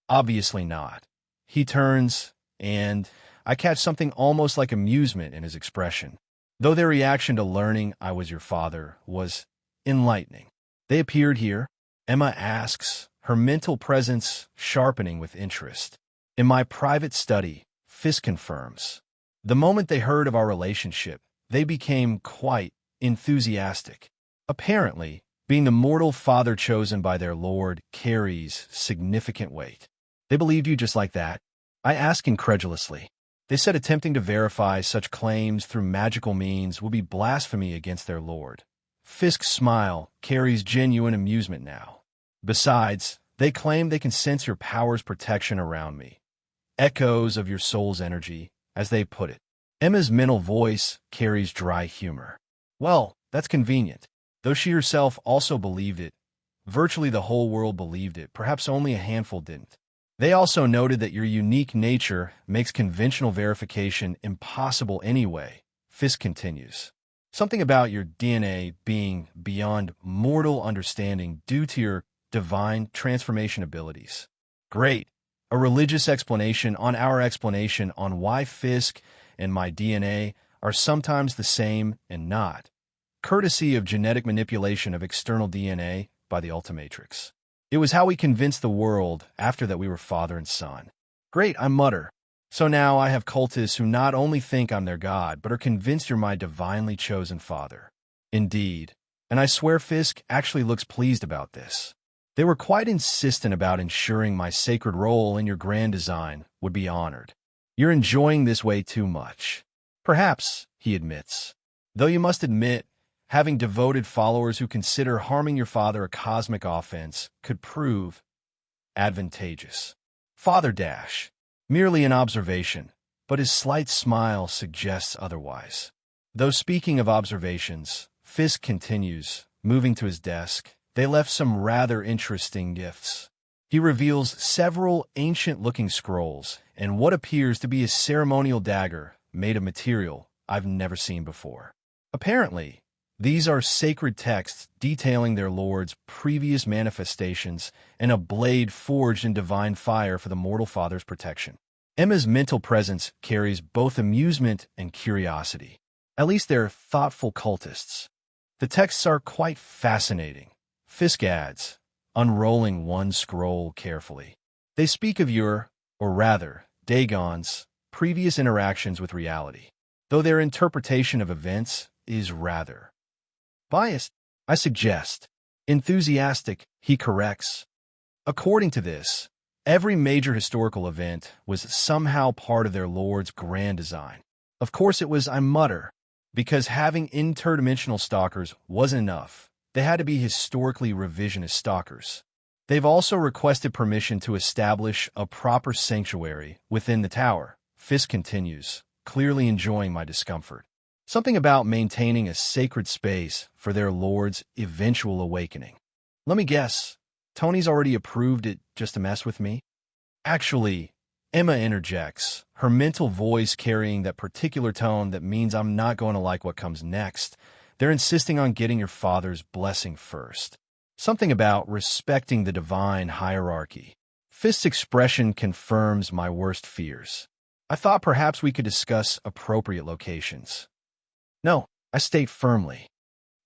Obviously not. He turns, and I catch something almost like amusement in his expression, though their reaction to learning I was your father was enlightening. They appeared here, Emma asks, her mental presence sharpening with interest. In my private study, Fisk confirms. The moment they heard of our relationship, they became quite enthusiastic. Apparently, being the mortal father chosen by their lord carries significant weight. They believed you just like that? I ask incredulously. They said attempting to verify such claims through magical means would be blasphemy against their lord. Fisk's smile carries genuine amusement now. Besides, they claim they can sense your power's protection around me. Echoes of your soul's energy, as they put it. Emma's mental voice carries dry humor. Well, that's convenient. Though she herself also believed it, virtually the whole world believed it, perhaps only a handful didn't. They also noted that your unique nature makes conventional verification impossible anyway, Fisk continues. Something about your DNA being beyond mortal understanding due to your divine transformation abilities. Great. A religious explanation on our explanation on why Fisk and my DNA are sometimes the same and not. Courtesy of genetic manipulation of external DNA by the Ultimatrix. It was how we convinced the world after that we were father and son. Great, I mutter. So now I have cultists who not only think I'm their god, but are convinced you're my divinely chosen father. Indeed. And I swear Fisk actually looks pleased about this. They were quite insistent about ensuring my sacred role in your grand design would be honored. You're enjoying this way too much. Perhaps, he admits. Though you must admit, having devoted followers who consider harming your father a cosmic offense could prove advantageous. Father Dash, merely an observation, but his slight smile suggests otherwise. Though speaking of observations, Fisk continues, moving to his desk. They left some rather interesting gifts. He reveals several ancient-looking scrolls and what appears to be a ceremonial dagger made of material I've never seen before. Apparently, these are sacred texts detailing their lord's previous manifestations and a blade forged in divine fire for the mortal father's protection. Emma's mental presence carries both amusement and curiosity. At least they're thoughtful cultists. The texts are quite fascinating. Fisk adds, unrolling one scroll carefully. They speak of your, or rather, Dagon's, previous interactions with reality, though their interpretation of events is rather biased, I suggest. Enthusiastic, he corrects. According to this, every major historical event was somehow part of their lord's grand design. Of course it was, I mutter, because having interdimensional stalkers wasn't enough. They had to be historically revisionist stalkers. They've also requested permission to establish a proper sanctuary within the tower, Fisk continues, clearly enjoying my discomfort. Something about maintaining a sacred space for their lord's eventual awakening. Let me guess, Tony's already approved it just to mess with me? Actually, Emma interjects, her mental voice carrying that particular tone that means I'm not going to like what comes next. They're insisting on getting your father's blessing first. Something about respecting the divine hierarchy. Fisk's expression confirms my worst fears. I thought perhaps we could discuss appropriate locations. No, I state firmly.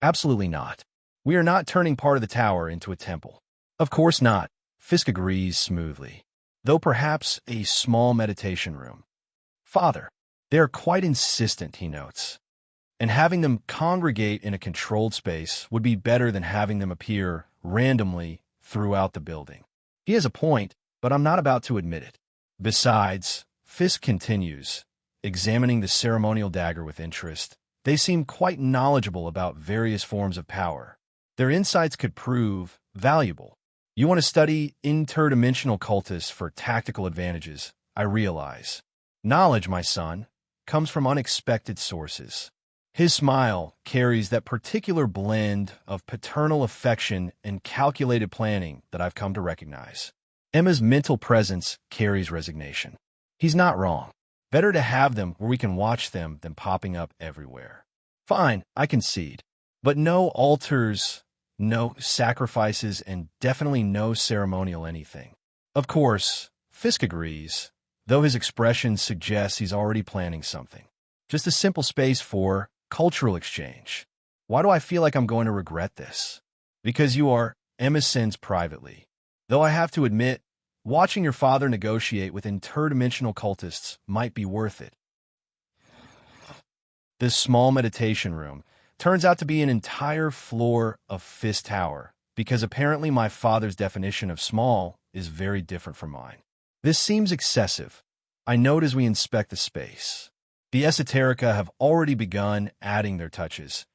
Absolutely not. We are not turning part of the tower into a temple. Of course not. Fisk agrees smoothly. Though perhaps a small meditation room. Father, they are quite insistent, he notes. And having them congregate in a controlled space would be better than having them appear randomly throughout the building. He has a point, but I'm not about to admit it. Besides, Fisk continues, examining the ceremonial dagger with interest. They seem quite knowledgeable about various forms of power. Their insights could prove valuable. You want to study interdimensional cultists for tactical advantages, I realize. Knowledge, my son, comes from unexpected sources. His smile carries that particular blend of paternal affection and calculated planning that I've come to recognize. Emma's mental presence carries resignation. He's not wrong. Better to have them where we can watch them than popping up everywhere. Fine, I concede. But no altars, no sacrifices, and definitely no ceremonial anything. Of course, Fisk agrees, though his expression suggests he's already planning something. Just a simple space for cultural exchange. Why do I feel like I'm going to regret this? Because you are, Emma sends privately. Though I have to admit, watching your father negotiate with interdimensional cultists might be worth it. This small meditation room turns out to be an entire floor of Fisk Tower, because apparently my father's definition of small is very different from mine. This seems excessive, I note as we inspect the space. The esoterica have already begun adding their touches,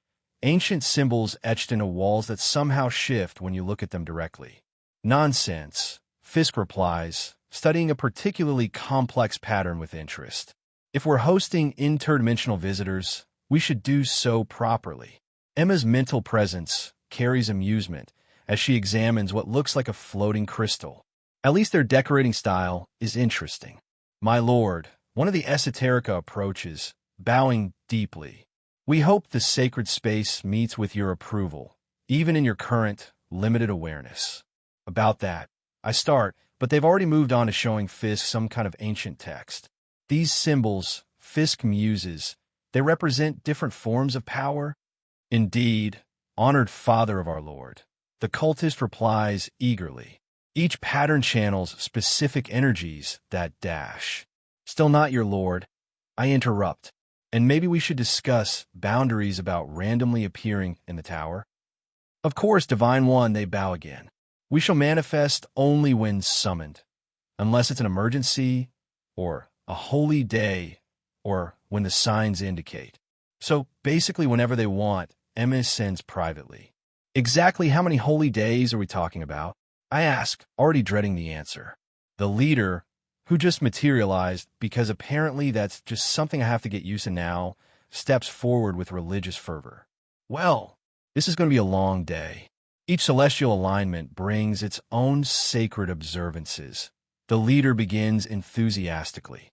ancient symbols etched into walls that somehow shift when you look at them directly. Nonsense, Fisk replies, studying a particularly complex pattern with interest. If we're hosting interdimensional visitors, we should do so properly. Emma's mental presence carries amusement as she examines what looks like a floating crystal. At least their decorating style is interesting. My lord, one of the esoterica approaches, bowing deeply. We hope the sacred space meets with your approval, even in your current, limited awareness. About that, I start, but they've already moved on to showing Fisk some kind of ancient text. These symbols, Fisk muses, they represent different forms of power. Indeed, honored father of our Lord, the cultist replies eagerly. Each pattern channels specific energies that dash. Still not your lord. I interrupt. And maybe we should discuss boundaries about randomly appearing in the tower. Of course, Divine One, they bow again. We shall manifest only when summoned, unless it's an emergency, or a holy day, or when the signs indicate. So basically whenever they want, Emma sends privately. Exactly how many holy days are we talking about? I ask, already dreading the answer. The leader, who just materialized because apparently that's just something I have to get used to now, steps forward with religious fervor. Well, this is going to be a long day. Each celestial alignment brings its own sacred observances. The leader begins enthusiastically.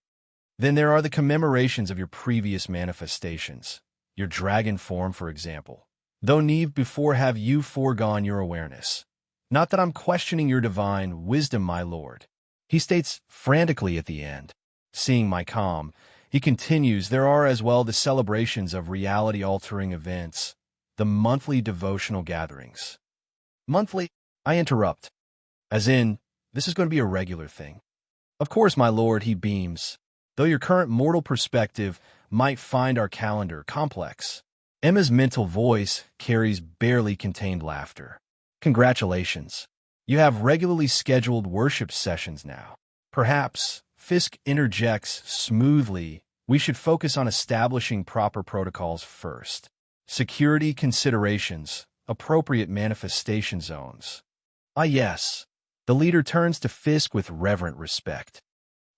Then there are the commemorations of your previous manifestations. Your dragon form, for example. Though Neve before have you foregone your awareness. Not that I'm questioning your divine wisdom, my lord. He states frantically at the end. Seeing my calm, he continues, there are as well the celebrations of reality-altering events, the monthly devotional gatherings. Monthly? I interrupt. As in, this is going to be a regular thing. Of course, my lord, he beams. Though your current mortal perspective might find our calendar complex. Emma's mental voice carries barely contained laughter. Congratulations. You have regularly scheduled worship sessions now. Perhaps, Fisk interjects smoothly, we should focus on establishing proper protocols first. Security considerations, appropriate manifestation zones. Ah yes. The leader turns to Fisk with reverent respect.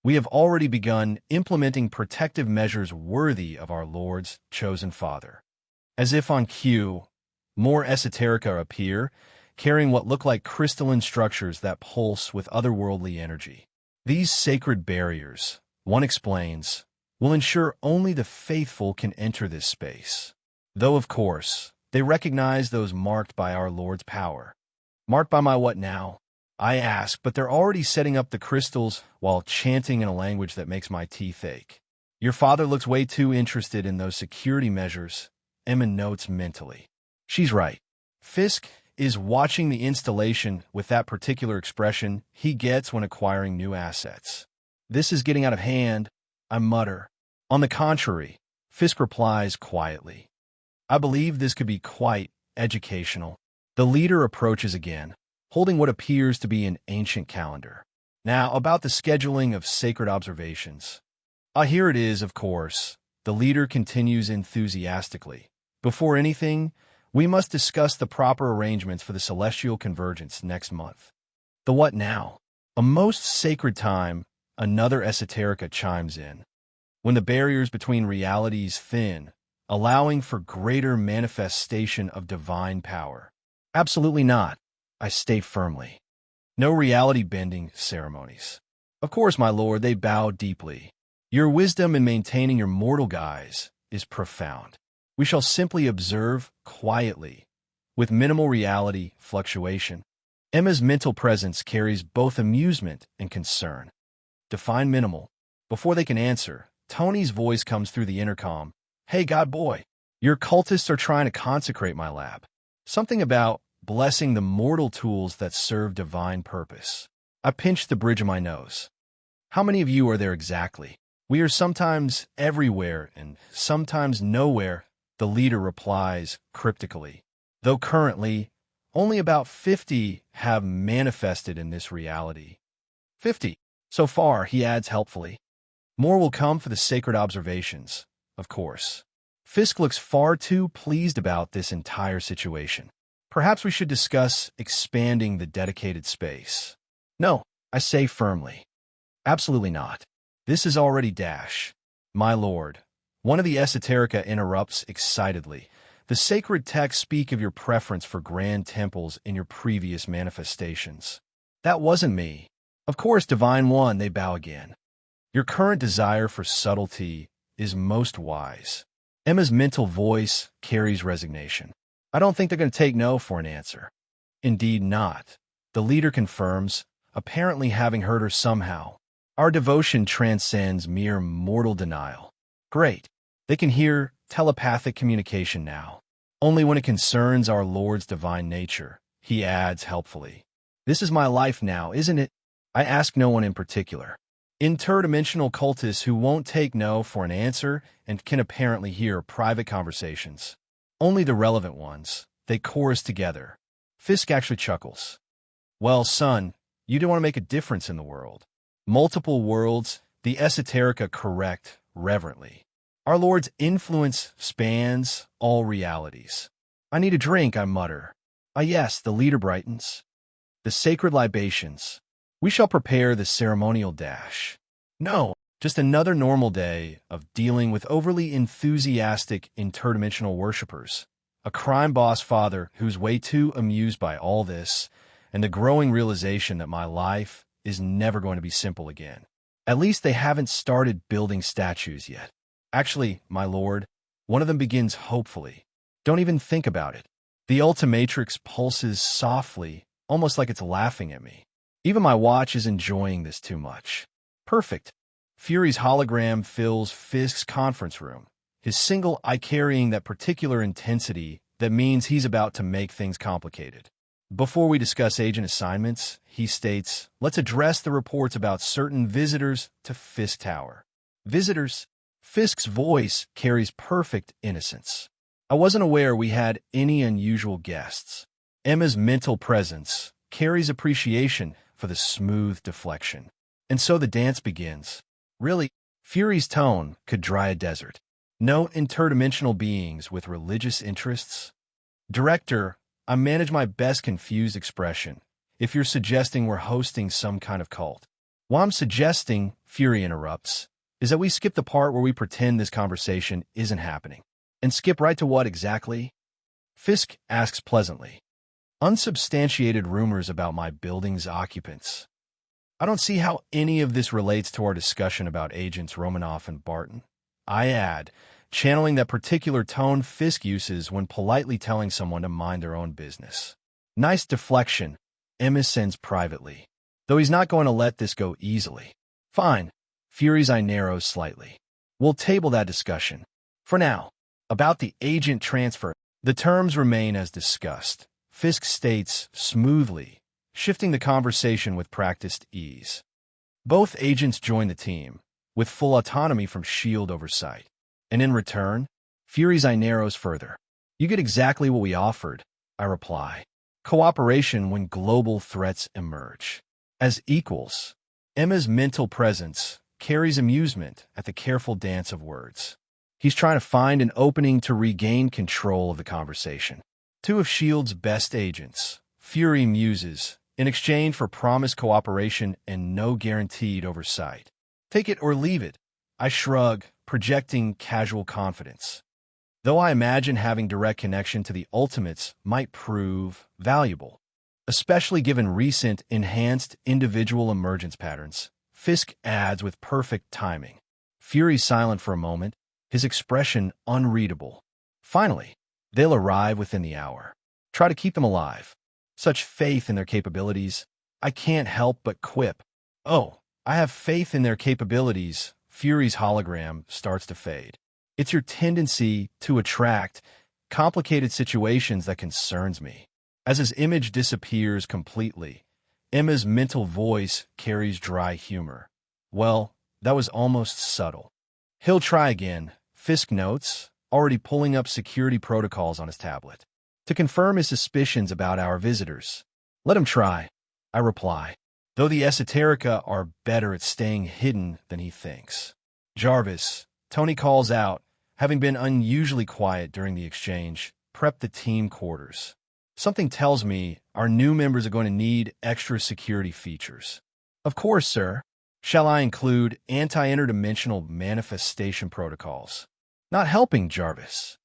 We have already begun implementing protective measures worthy of our Lord's chosen father. As if on cue, more esoterica appear, carrying what look like crystalline structures that pulse with otherworldly energy. These sacred barriers, one explains, will ensure only the faithful can enter this space. Though, of course, they recognize those marked by our Lord's power. Marked by my what now? I ask, but they're already setting up the crystals while chanting in a language that makes my teeth ache. Your father looks way too interested in those security measures, Emma notes mentally. She's right. Fisk is watching the installation with that particular expression he gets when acquiring new assets. This is getting out of hand, I mutter. On the contrary, Fisk replies quietly. I believe this could be quite educational. The leader approaches again, holding what appears to be an ancient calendar. Now, about the scheduling of sacred observations. Here it is, of course. The leader continues enthusiastically. Before anything, we must discuss the proper arrangements for the celestial convergence next month. The what now? A most sacred time, another esoterica chimes in. When the barriers between realities thin, allowing for greater manifestation of divine power. Absolutely not, I state firmly. No reality-bending ceremonies. Of course, my lord, they bow deeply. Your wisdom in maintaining your mortal guise is profound. We shall simply observe quietly, with minimal reality fluctuation. Emma's mental presence carries both amusement and concern. Define minimal. Before they can answer, Tony's voice comes through the intercom. Hey, God boy, your cultists are trying to consecrate my lab. Something about blessing the mortal tools that serve divine purpose. I pinched the bridge of my nose. How many of you are there exactly? We are sometimes everywhere and sometimes nowhere, the leader replies cryptically. Though currently, only about 50 have manifested in this reality. 50. So far, he adds helpfully. More will come for the sacred observations, of course. Fisk looks far too pleased about this entire situation. Perhaps we should discuss expanding the dedicated space. No, I say firmly. Absolutely not. This is already dash. My lord. One of the esoterica interrupts excitedly. The sacred texts speak of your preference for grand temples in your previous manifestations. That wasn't me. Of course, Divine One, they bow again. Your current desire for subtlety is most wise. Emma's mental voice carries resignation. I don't think they're going to take no for an answer. Indeed not. The leader confirms, apparently having heard her somehow. Our devotion transcends mere mortal denial. Great. They can hear telepathic communication now. Only when it concerns our Lord's divine nature, he adds helpfully. This is my life now, isn't it? I ask no one in particular. Interdimensional cultists who won't take no for an answer and can apparently hear private conversations. Only the relevant ones. They chorus together. Fisk actually chuckles. Well, son, you do want to make a difference in the world. Multiple worlds, the esoterica correct reverently. Our Lord's influence spans all realities. I need a drink, I mutter. Yes, the leader brightens. The sacred libations. We shall prepare the ceremonial dash. No, just another normal day of dealing with overly enthusiastic interdimensional worshippers. A crime boss father who's way too amused by all this, and the growing realization that my life is never going to be simple again. At least they haven't started building statues yet. Actually, my lord, one of them begins hopefully. Don't even think about it. The Ultimatrix pulses softly, almost like it's laughing at me. Even my watch is enjoying this too much. Perfect. Fury's hologram fills Fisk's conference room, his single eye carrying that particular intensity that means he's about to make things complicated. Before we discuss agent assignments, he states, let's address the reports about certain visitors to Fisk Tower. Visitors? Fisk's voice carries perfect innocence. I wasn't aware we had any unusual guests. Emma's mental presence carries appreciation for the smooth deflection. And so the dance begins. Really, Fury's tone could dry a desert. No interdimensional beings with religious interests. Director, I manage my best confused expression. If you're suggesting we're hosting some kind of cult. What I'm suggesting, Fury interrupts, is that we skip the part where we pretend this conversation isn't happening. And skip right to what exactly? Fisk asks pleasantly. Unsubstantiated rumors about my building's occupants. I don't see how any of this relates to our discussion about agents Romanoff and Barton. I add, channeling that particular tone Fisk uses when politely telling someone to mind their own business. Nice deflection, Emma sends privately. Though he's not going to let this go easily. Fine. Fury's eye narrows slightly. We'll table that discussion. For now, about the agent transfer, the terms remain as discussed. Fisk states smoothly, shifting the conversation with practiced ease. Both agents join the team, with full autonomy from S.H.I.E.L.D. oversight. And in return, Fury's eye narrows further. You get exactly what we offered, I reply. Cooperation when global threats emerge. As equals, Emma's mental presence carries amusement at the careful dance of words. He's trying to find an opening to regain control of the conversation. Two of S.H.I.E.L.D.'s best agents, Fury muses, in exchange for promised cooperation and no guaranteed oversight. Take it or leave it, I shrug, projecting casual confidence. Though I imagine having direct connection to the Ultimates might prove valuable, especially given recent enhanced individual emergence patterns, Fisk adds with perfect timing. Fury's silent for a moment, his expression unreadable. Finally, they'll arrive within the hour. Try to keep them alive. Such faith in their capabilities, I can't help but quip. Oh, I have faith in their capabilities. Fury's hologram starts to fade. It's your tendency to attract complicated situations that concerns me. As his image disappears completely, Emma's mental voice carries dry humor. Well, that was almost subtle. He'll try again, Fisk notes, already pulling up security protocols on his tablet, to confirm his suspicions about our visitors. Let him try, I reply, though the esoterica are better at staying hidden than he thinks. Jarvis, Tony calls out, having been unusually quiet during the exchange, prep the team quarters. Something tells me our new members are going to need extra security features. Of course, sir. Shall I include anti-interdimensional manifestation protocols? Not helping, Jarvis.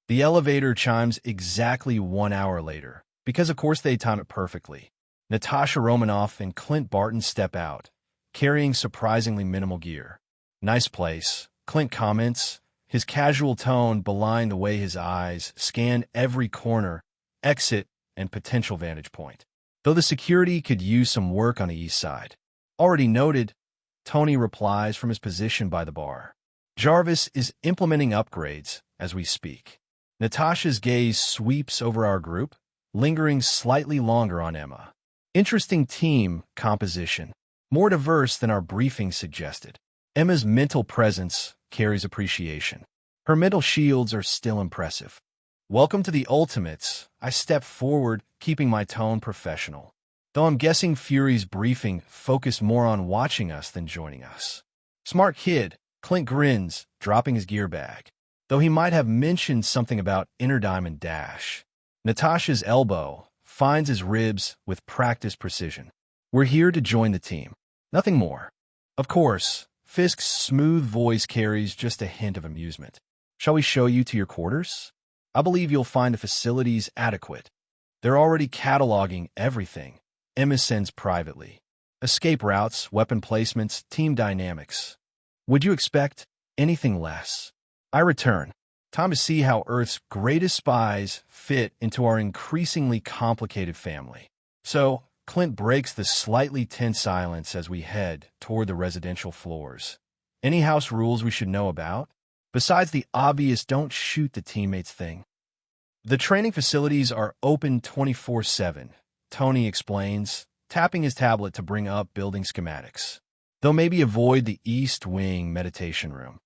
The elevator chimes exactly 1 hour later, because of course they time it perfectly. Natasha Romanoff and Clint Barton step out, carrying surprisingly minimal gear. Nice place, Clint comments, his casual tone belying the way his eyes scan every corner, exit, and potential vantage point. Though the security could use some work on the east side. Already noted, Tony replies from his position by the bar. Jarvis is implementing upgrades as we speak. Natasha's gaze sweeps over our group, lingering slightly longer on Emma. Interesting team composition, more diverse than our briefing suggested. Emma's mental presence carries appreciation. Her mental shields are still impressive. Welcome to the Ultimates. I step forward, keeping my tone professional. Though I'm guessing Fury's briefing focused more on watching us than joining us. Smart kid, Clint grins, dropping his gear bag. Though he might have mentioned something about Interdimensional dash. Natasha's elbow finds his ribs with practiced precision. We're here to join the team. Nothing more. Of course, Fisk's smooth voice carries just a hint of amusement. Shall we show you to your quarters? I believe you'll find the facilities adequate. They're already cataloging everything. Emma sends privately. Escape routes, weapon placements, team dynamics. Would you expect anything less? I return. Time to see how Earth's greatest spies fit into our increasingly complicated family. So, Clint breaks the slightly tense silence as we head toward the residential floors. Any house rules we should know about? Besides the obvious don't shoot the teammates thing. The training facilities are open 24/7, Tony explains, tapping his tablet to bring up building schematics. Though maybe avoid the East Wing meditation room.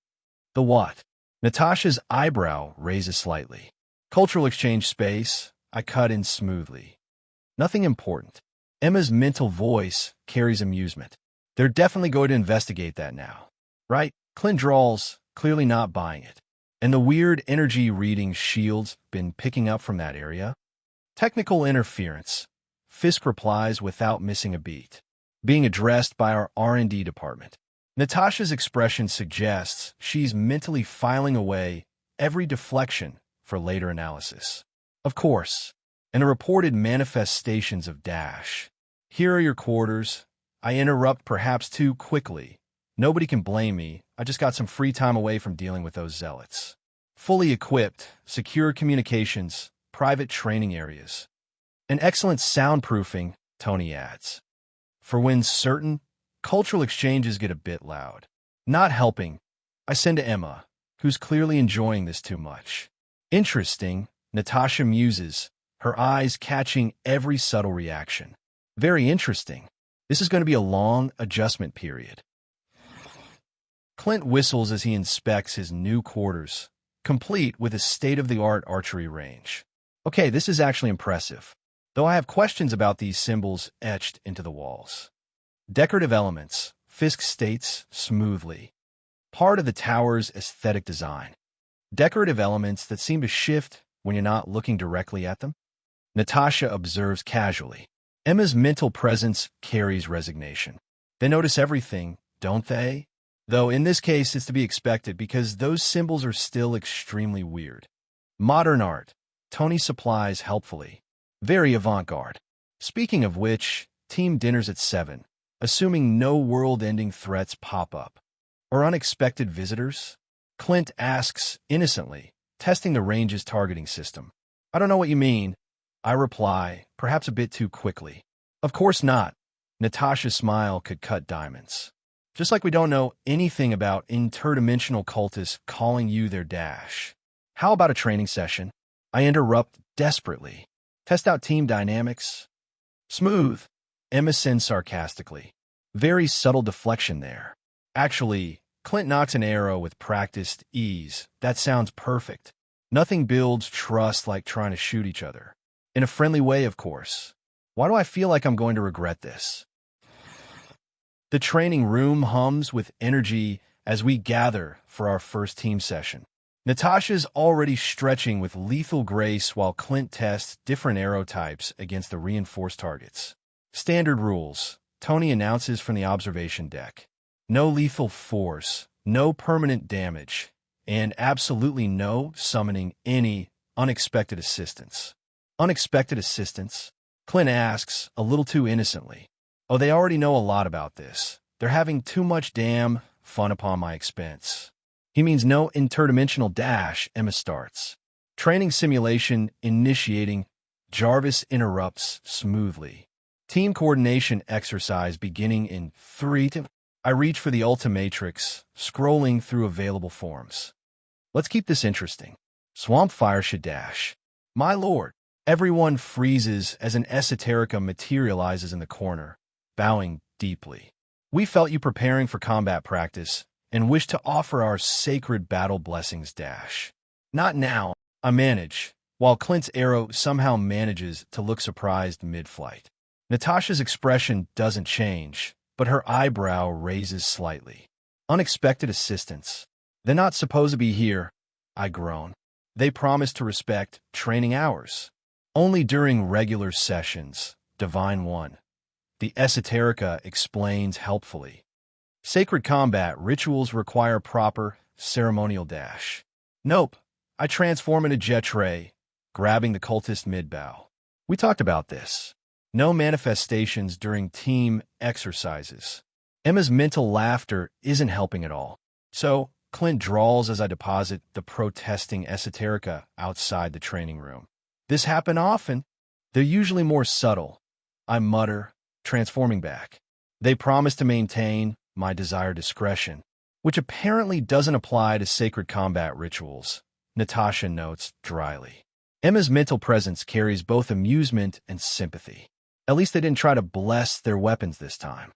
The what? Natasha's eyebrow raises slightly. Cultural exchange space, I cut in smoothly. Nothing important. Emma's mental voice carries amusement. They're definitely going to investigate that now. Right? Clint drawls, clearly not buying it. And the weird energy reading S.H.I.E.L.D's been picking up from that area? Technical interference. Fisk replies without missing a beat. Being addressed by our R&D department. Natasha's expression suggests she's mentally filing away every deflection for later analysis. Of course, and the reported manifestations of dash. Here are your quarters. I interrupt perhaps too quickly. Nobody can blame me. I just got some free time away from dealing with those zealots. Fully equipped, secure communications, private training areas. An excellent soundproofing, Tony adds. For when certain cultural exchanges get a bit loud. Not helping, I send to Emma, who's clearly enjoying this too much. Interesting, Natasha muses, her eyes catching every subtle reaction. Very interesting. This is going to be a long adjustment period. Clint whistles as he inspects his new quarters, complete with a state-of-the-art archery range. Okay, this is actually impressive, though I have questions about these symbols etched into the walls. Decorative elements, Fisk states smoothly. Part of the tower's aesthetic design. Decorative elements that seem to shift when you're not looking directly at them. Natasha observes casually. Emma's mental presence carries resignation. They notice everything, don't they? Though in this case it's to be expected because those symbols are still extremely weird. Modern art, Tony supplies helpfully. Very avant-garde. Speaking of which, team dinners at 7, assuming no world-ending threats pop up. Or unexpected visitors? Clint asks innocently, testing the range's targeting system. I don't know what you mean. I reply, perhaps a bit too quickly. Of course not. Natasha's smile could cut diamonds. Just like we don't know anything about interdimensional cultists calling you their dash. How about a training session? I interrupt desperately. Test out team dynamics? Smooth, Emma sends sarcastically. Very subtle deflection there. Actually, Clint knocks an arrow with practiced ease. That sounds perfect. Nothing builds trust like trying to shoot each other. In a friendly way, of course. Why do I feel like I'm going to regret this? The training room hums with energy as we gather for our first team session. Natasha's already stretching with lethal grace while Clint tests different arrow types against the reinforced targets. Standard rules, Tony announces from the observation deck. No lethal force, no permanent damage, and absolutely no summoning any unexpected assistance. Unexpected assistance? Clint asks, a little too innocently. Oh, they already know a lot about this. They're having too much damn fun upon my expense. He means no interdimensional dash, Emma starts. Training simulation initiating. Jarvis interrupts smoothly. Team coordination exercise beginning in 3. I reach for the Ultimatrix, scrolling through available forms. Let's keep this interesting. Swampfire should dash. My lord. Everyone freezes as an esoterica materializes in the corner, bowing deeply. We felt you preparing for combat practice and wish to offer our sacred battle blessings dash. Not now, I manage, while Clint's arrow somehow manages to look surprised mid-flight. Natasha's expression doesn't change, but her eyebrow raises slightly. Unexpected assistance. They're not supposed to be here, I groan. They promise to respect training hours. Only during regular sessions, Divine One. The esoterica explains helpfully. Sacred combat rituals require proper ceremonial dash. Nope, I transform into Jetre, grabbing the cultist mid-bow. We talked about this. No manifestations during team exercises. Emma's mental laughter isn't helping at all. So, Clint drawls as I deposit the protesting esoterica outside the training room. This happen often. They're usually more subtle. I mutter, transforming back. They promise to maintain my desired discretion, which apparently doesn't apply to sacred combat rituals, Natasha notes dryly. Emma's mental presence carries both amusement and sympathy. At least they didn't try to bless their weapons this time.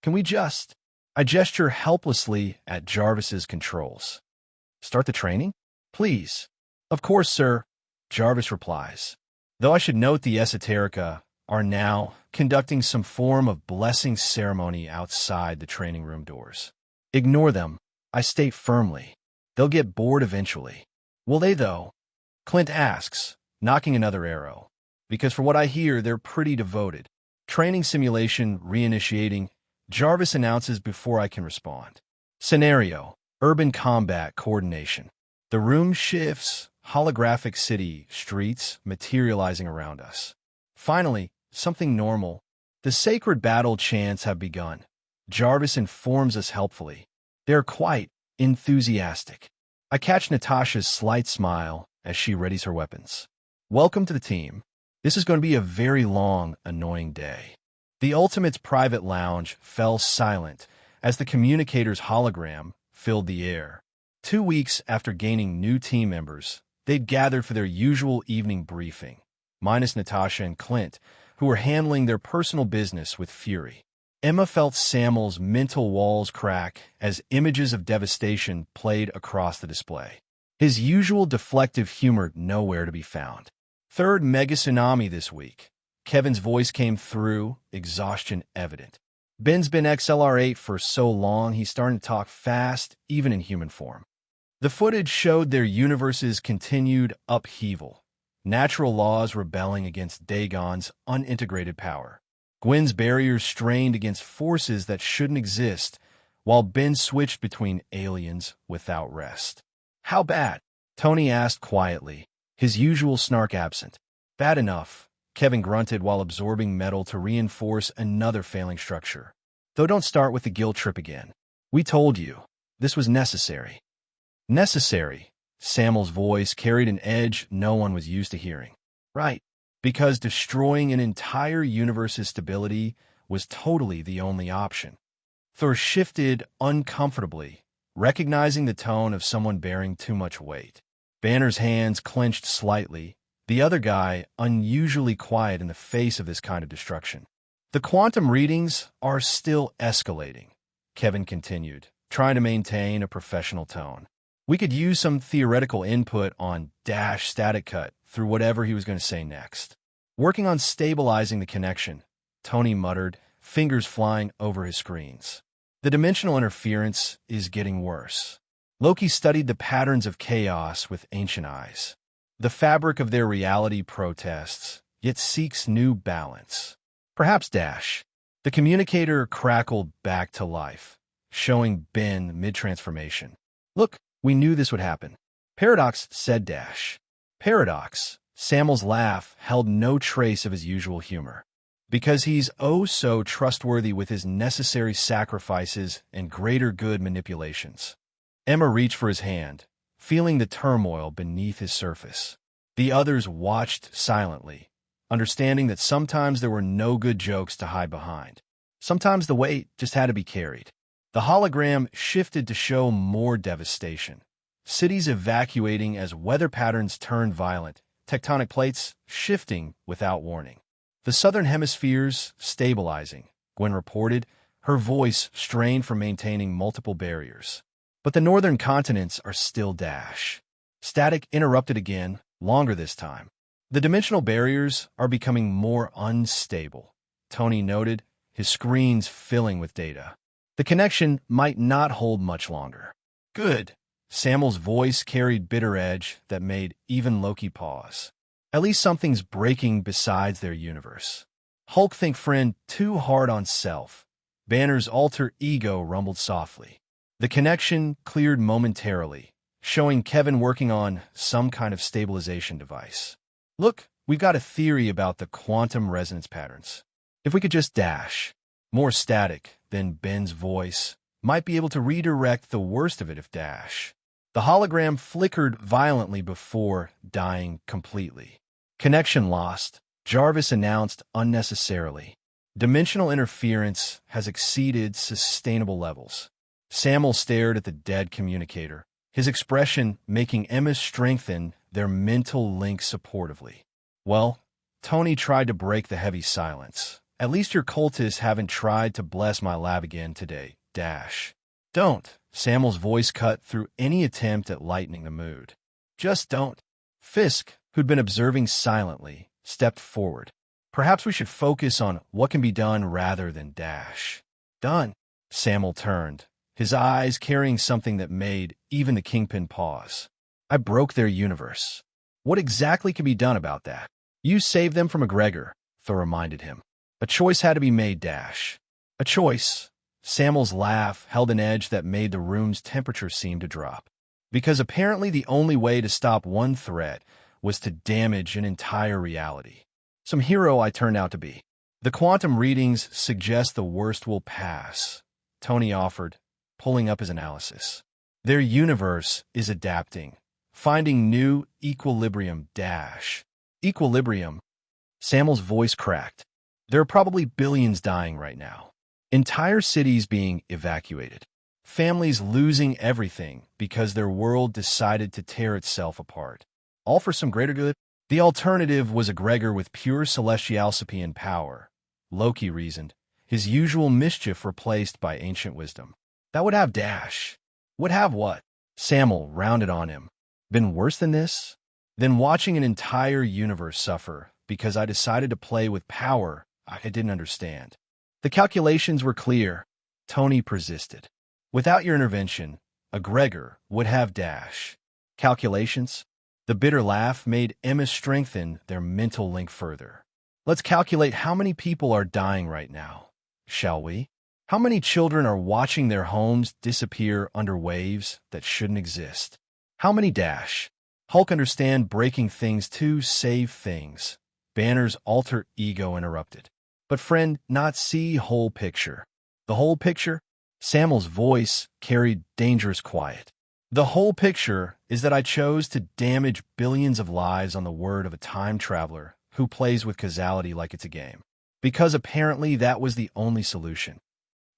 Can we just... I gesture helplessly at Jarvis's controls. Start the training? Please. Of course, sir, Jarvis replies. Though I should note the esoterica are now conducting some form of blessing ceremony outside the training room doors. Ignore them, I state firmly. They'll get bored eventually. Will they, though? Clint asks, knocking another arrow. Because for what I hear, they're pretty devoted. Training simulation reinitiating, Jarvis announces before I can respond. Scenario, urban combat coordination. The room shifts, holographic city streets materializing around us. Finally, something normal, The sacred battle chants have begun. Jarvis informs us helpfully. They're quite enthusiastic. I catch Natasha's slight smile as she readies her weapons. Welcome to the team. This is going to be a very long, annoying day. The Ultimate's private lounge fell silent as the communicator's hologram filled the air. 2 weeks after gaining new team members, they'd gathered for their usual evening briefing, minus Natasha and Clint, who were handling their personal business with fury. Emma felt Samuel's mental walls crack as images of devastation played across the display. His usual deflective humor nowhere to be found. Third mega tsunami this week. Kevin's voice came through, exhaustion evident. Ben's been XLR8 for so long he's starting to talk fast, even in human form. The footage showed their universe's continued upheaval. Natural laws rebelling against Dagon's unintegrated power. Gwen's barriers strained against forces that shouldn't exist, while Ben switched between aliens without rest. How bad? Tony asked quietly, his usual snark absent. Bad enough, Kevin grunted while absorbing metal to reinforce another failing structure. Though don't start with the guilt trip again. We told you. This was necessary. Necessary. Samuel's voice carried an edge no one was used to hearing. Right. Because destroying an entire universe's stability was totally the only option. Thor shifted uncomfortably, recognizing the tone of someone bearing too much weight. Banner's hands clenched slightly, the other guy unusually quiet in the face of this kind of destruction. The quantum readings are still escalating, Kevin continued, trying to maintain a professional tone. We could use some theoretical input on static cut through whatever he was going to say next. Working on stabilizing the connection, Tony muttered, fingers flying over his screens. The dimensional interference is getting worse. Loki studied the patterns of chaos with ancient eyes. The fabric of their reality protests, yet seeks new balance. Perhaps The communicator crackled back to life, showing Ben mid-transformation. Look, we knew this would happen. Paradox said Paradox. Samuel's laugh held no trace of his usual humor. Because he's oh so trustworthy with his necessary sacrifices and greater good manipulations. Emma reached for his hand, feeling the turmoil beneath his surface. The others watched silently, understanding that sometimes there were no good jokes to hide behind. Sometimes the weight just had to be carried. The hologram shifted to show more devastation. Cities evacuating as weather patterns turned violent, tectonic plates shifting without warning. The southern hemispheres stabilizing, Gwen reported, her voice strained from maintaining multiple barriers. But the northern continents are still Static interrupted again, longer this time. The dimensional barriers are becoming more unstable, Tony noted, his screens filling with data. The connection might not hold much longer. Good. Samuel's voice carried bitter edge that made even Loki pause. At least something's breaking besides their universe. Hulk think friend too hard on self. Banner's alter ego rumbled softly. The connection cleared momentarily, showing Kevin working on some kind of stabilization device. Look, we've got a theory about the quantum resonance patterns. If we could just more static than Ben's voice, might be able to redirect the worst of it if The hologram flickered violently before dying completely. Connection lost, Jarvis announced unnecessarily. Dimensional interference has exceeded sustainable levels. Samuel stared at the dead communicator, his expression making Emma strengthen their mental link supportively. Well, Tony tried to break the heavy silence. At least your cultists haven't tried to bless my lab again today, Don't. Samuel's voice cut through any attempt at lightening the mood. Just don't. Fisk, who'd been observing silently, stepped forward. Perhaps we should focus on what can be done rather than Done. Samuel turned, his eyes carrying something that made even the Kingpin pause. I broke their universe. What exactly can be done about that? You saved them from a Gregor, Thor reminded him. A choice had to be made, A choice. Samuel's laugh held an edge that made the room's temperature seem to drop. Because apparently the only way to stop one threat was to damage an entire reality. Some hero I turned out to be. The quantum readings suggest the worst will pass, Tony offered, pulling up his analysis. Their universe is adapting, finding new equilibrium dash. Equilibrium. Samuel's voice cracked. There are probably billions dying right now. Entire cities being evacuated. Families losing everything because their world decided to tear itself apart. All for some greater good? The alternative was a Gregor with pure celestialcipian power, Loki reasoned, his usual mischief replaced by ancient wisdom. That would have dash. Would have what? Samuel rounded on him. Been worse than this? Then watching an entire universe suffer because I decided to play with power I didn't understand. The calculations were clear, Tony persisted. Without your intervention, a Gregor would have dash. Calculations? The bitter laugh made Emma strengthen their mental link further. Let's calculate how many people are dying right now, shall we? How many children are watching their homes disappear under waves that shouldn't exist? How many dash? Hulk understand breaking things to save things. Banner's alter ego interrupted. But friend, not see whole picture. The whole picture? Samuel's voice carried dangerous quiet. The whole picture is that I chose to damage billions of lives on the word of a time traveler who plays with causality like it's a game. Because apparently that was the only solution.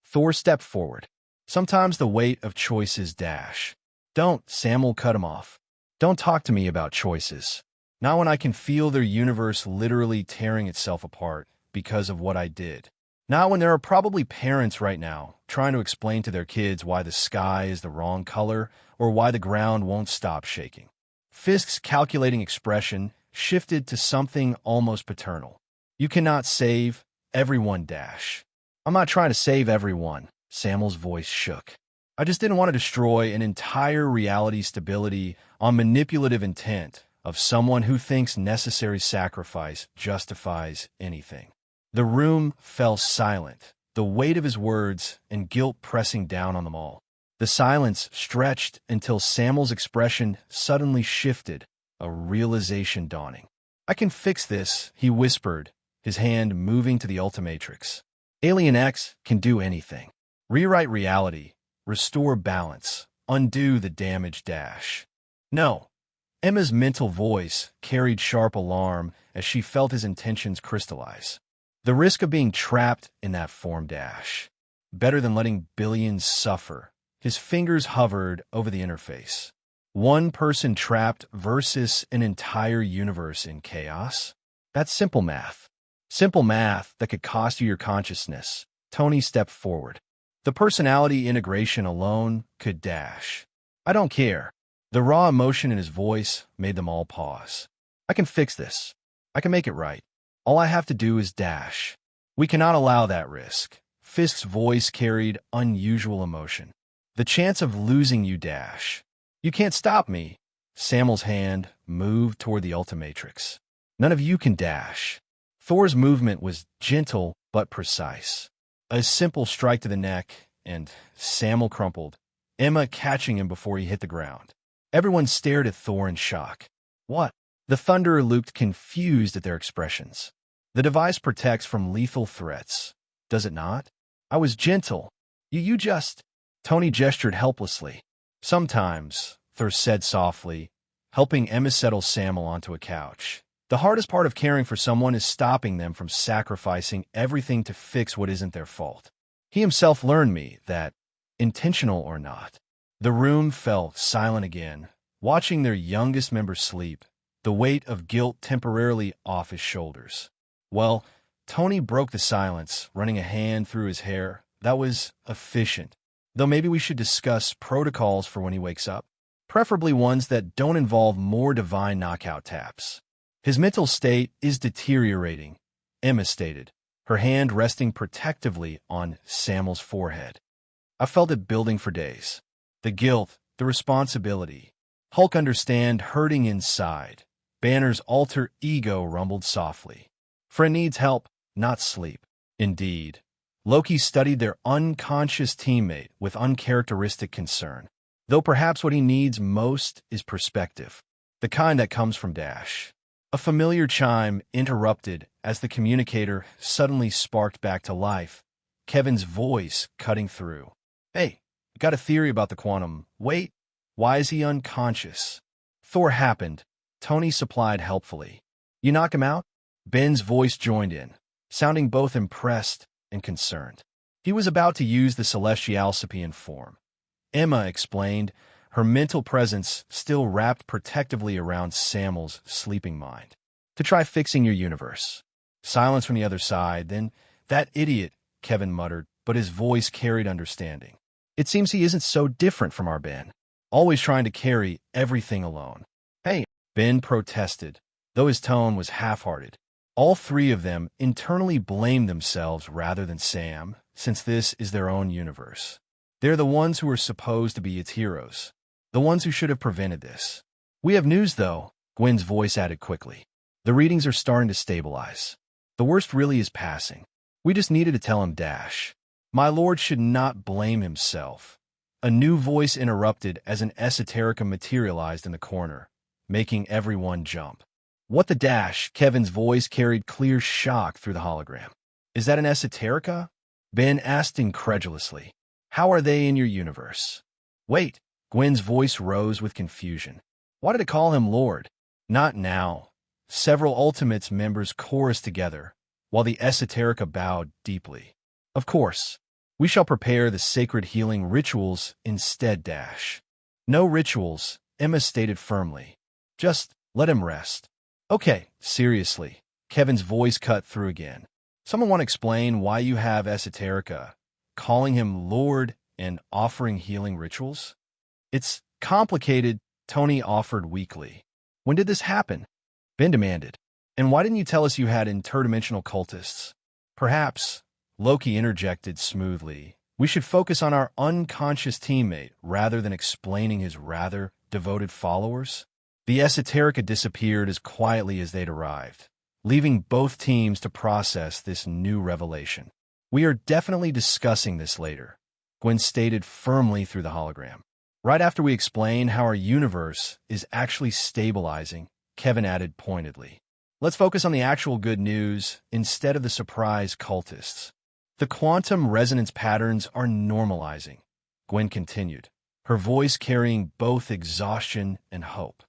Thor stepped forward. Sometimes the weight of choices dash. Don't, Samuel cut him off. Don't talk to me about choices. Not when I can feel their universe literally tearing itself apart because of what I did. Not when there are probably parents right now trying to explain to their kids why the sky is the wrong color or why the ground won't stop shaking. Fisk's calculating expression shifted to something almost paternal. You cannot save everyone dash. I'm not trying to save everyone, Samuel's voice shook. I just didn't want to destroy an entire reality stability on manipulative intent of someone who thinks necessary sacrifice justifies anything. The room fell silent, the weight of his words and guilt pressing down on them all. The silence stretched until Samuel's expression suddenly shifted, a realization dawning. I can fix this, he whispered, his hand moving to the Ultimatrix. Alien X can do anything. Rewrite reality, restore balance, undo the damage dash. No. Emma's mental voice carried sharp alarm as she felt his intentions crystallize. The risk of being trapped in that form dash. Better than letting billions suffer. His fingers hovered over the interface. One person trapped versus an entire universe in chaos? That's simple math. Simple math that could cost you your consciousness. Tony stepped forward. The personality integration alone could dash. I don't care. The raw emotion in his voice made them all pause. I can fix this. I can make it right. All I have to do is dash. We cannot allow that risk. Fisk's voice carried unusual emotion. The chance of losing you dash. You can't stop me. Samuel's hand moved toward the Ultimatrix. None of you can dash. Thor's movement was gentle but precise. A simple strike to the neck, and Samuel crumpled, Emma catching him before he hit the ground. Everyone stared at Thor in shock. What? The Thunderer looked confused at their expressions. The device protects from lethal threats. Does it not? I was gentle. You just... Tony gestured helplessly. Sometimes, Thor said softly, helping Emma settle Samuel onto a couch. The hardest part of caring for someone is stopping them from sacrificing everything to fix what isn't their fault. He himself learned me that, intentional or not. The room fell silent again, watching their youngest member sleep, the weight of guilt temporarily off his shoulders. Well, Tony broke the silence, running a hand through his hair. That was efficient. Though maybe we should discuss protocols for when he wakes up, preferably ones that don't involve more divine knockout taps. His mental state is deteriorating, Emma stated, her hand resting protectively on Samuel's forehead. I felt it building for days. The guilt, the responsibility. Hulk understand hurting inside. Banner's alter ego rumbled softly. Friend needs help, not sleep. Indeed. Loki studied their unconscious teammate with uncharacteristic concern, though perhaps what he needs most is perspective, the kind that comes from dash. A familiar chime interrupted as the communicator suddenly sparked back to life, Kevin's voice cutting through. Hey, got a theory about the quantum. Wait, why is he unconscious? Thor happened. Tony supplied helpfully. You knock him out? Ben's voice joined in, sounding both impressed and concerned. He was about to use the celestial sapient form. Emma explained, her mental presence still wrapped protectively around Samuel's sleeping mind. To try fixing your universe. Silence from the other side, then, that idiot, Kevin muttered, but his voice carried understanding. It seems he isn't so different from our Ben, always trying to carry everything alone. Hey, Ben protested, though his tone was half-hearted. All three of them internally blamed themselves rather than Sam, since this is their own universe. They're the ones who are supposed to be its heroes, the ones who should have prevented this. We have news, though, Gwen's voice added quickly. The readings are starting to stabilize. The worst really is passing. We just needed to tell him Dash. My lord should not blame himself. A new voice interrupted as an esoterica materialized in the corner, making everyone jump. What the dash? Kevin's voice carried clear shock through the hologram. Is that an esoterica? Ben asked incredulously. How are they in your universe? Wait, Gwen's voice rose with confusion. Why did it call him Lord? Not now. Several Ultimates members chorused together, while the esoterica bowed deeply. Of course, we shall prepare the sacred healing rituals instead, Dash. No rituals, Emma stated firmly. Just let him rest. Okay, seriously. Kevin's voice cut through again. Someone want to explain why you have esoterica, calling him Lord and offering healing rituals? It's complicated, Tony offered weakly. When did this happen? Ben demanded. And why didn't you tell us you had interdimensional cultists? Perhaps, Loki interjected smoothly, we should focus on our unconscious teammate rather than explaining his rather devoted followers. The esoterica disappeared as quietly as they'd arrived, leaving both teams to process this new revelation. We are definitely discussing this later, Gwen stated firmly through the hologram. Right after we explain how our universe is actually stabilizing, Kevin added pointedly. Let's focus on the actual good news instead of the surprise cultists. The quantum resonance patterns are normalizing, Gwen continued, her voice carrying both exhaustion and hope.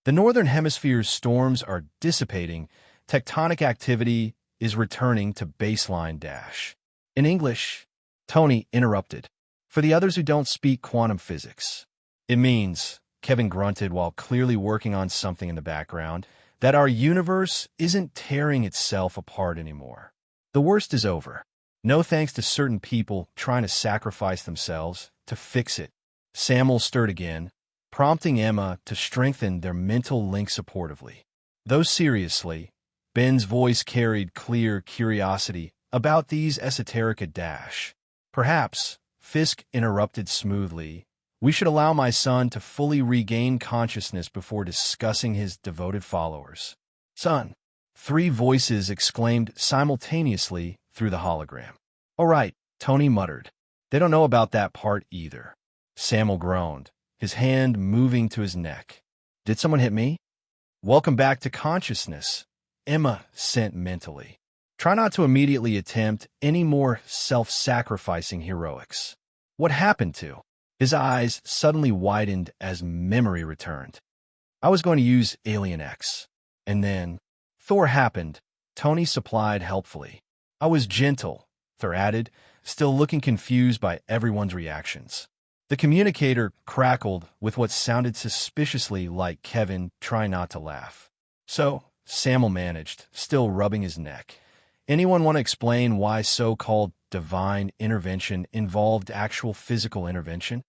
The Northern Hemisphere's storms are dissipating, tectonic activity is returning to baseline dash. In English, Tony interrupted. For the others who don't speak quantum physics, it means, Kevin grunted while clearly working on something in the background, that our universe isn't tearing itself apart anymore. The worst is over. No thanks to certain people trying to sacrifice themselves to fix it. Samuel stirred again, prompting Emma to strengthen their mental link supportively. Though seriously, Ben's voice carried clear curiosity about these esoterica dash. Perhaps, Fisk interrupted smoothly, we should allow my son to fully regain consciousness before discussing his devoted followers. Son, three voices exclaimed simultaneously through the hologram. All right, Tony muttered. They don't know about that part either. Samuel groaned, his hand moving to his neck. Did someone hit me? Welcome back to consciousness, Emma sent mentally. Try not to immediately attempt any more self-sacrificing heroics. What happened to? His eyes suddenly widened as memory returned. I was going to use Alien X. And then, Thor happened, Tony supplied helpfully. I was gentle, Thor added, still looking confused by everyone's reactions. The communicator crackled with what sounded suspiciously like Kevin trying not to laugh. So, Samuel managed, still rubbing his neck. Anyone want to explain why so-called divine intervention involved actual physical intervention?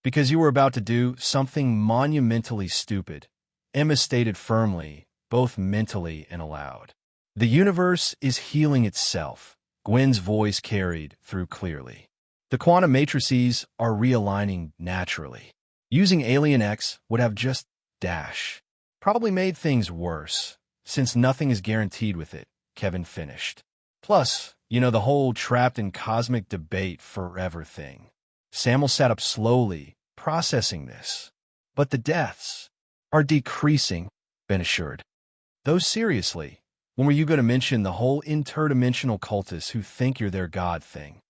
Because you were about to do something monumentally stupid, Emma stated firmly, both mentally and aloud. The universe is healing itself, Gwen's voice carried through clearly. The quantum matrices are realigning naturally. Using Alien X would have just dash. Probably made things worse, since nothing is guaranteed with it, Kevin finished. Plus, the whole trapped in cosmic debate forever thing. Samuel sat up slowly, processing this. But the deaths are decreasing, Ben assured. Though seriously, When were you going to mention the whole interdimensional cultists who think you're their god thing?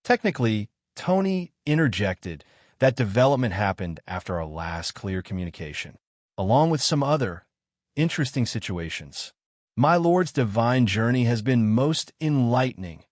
Technically, Tony interjected that development happened after our last clear communication, along with some other interesting situations. My lord's divine journey has been most enlightening,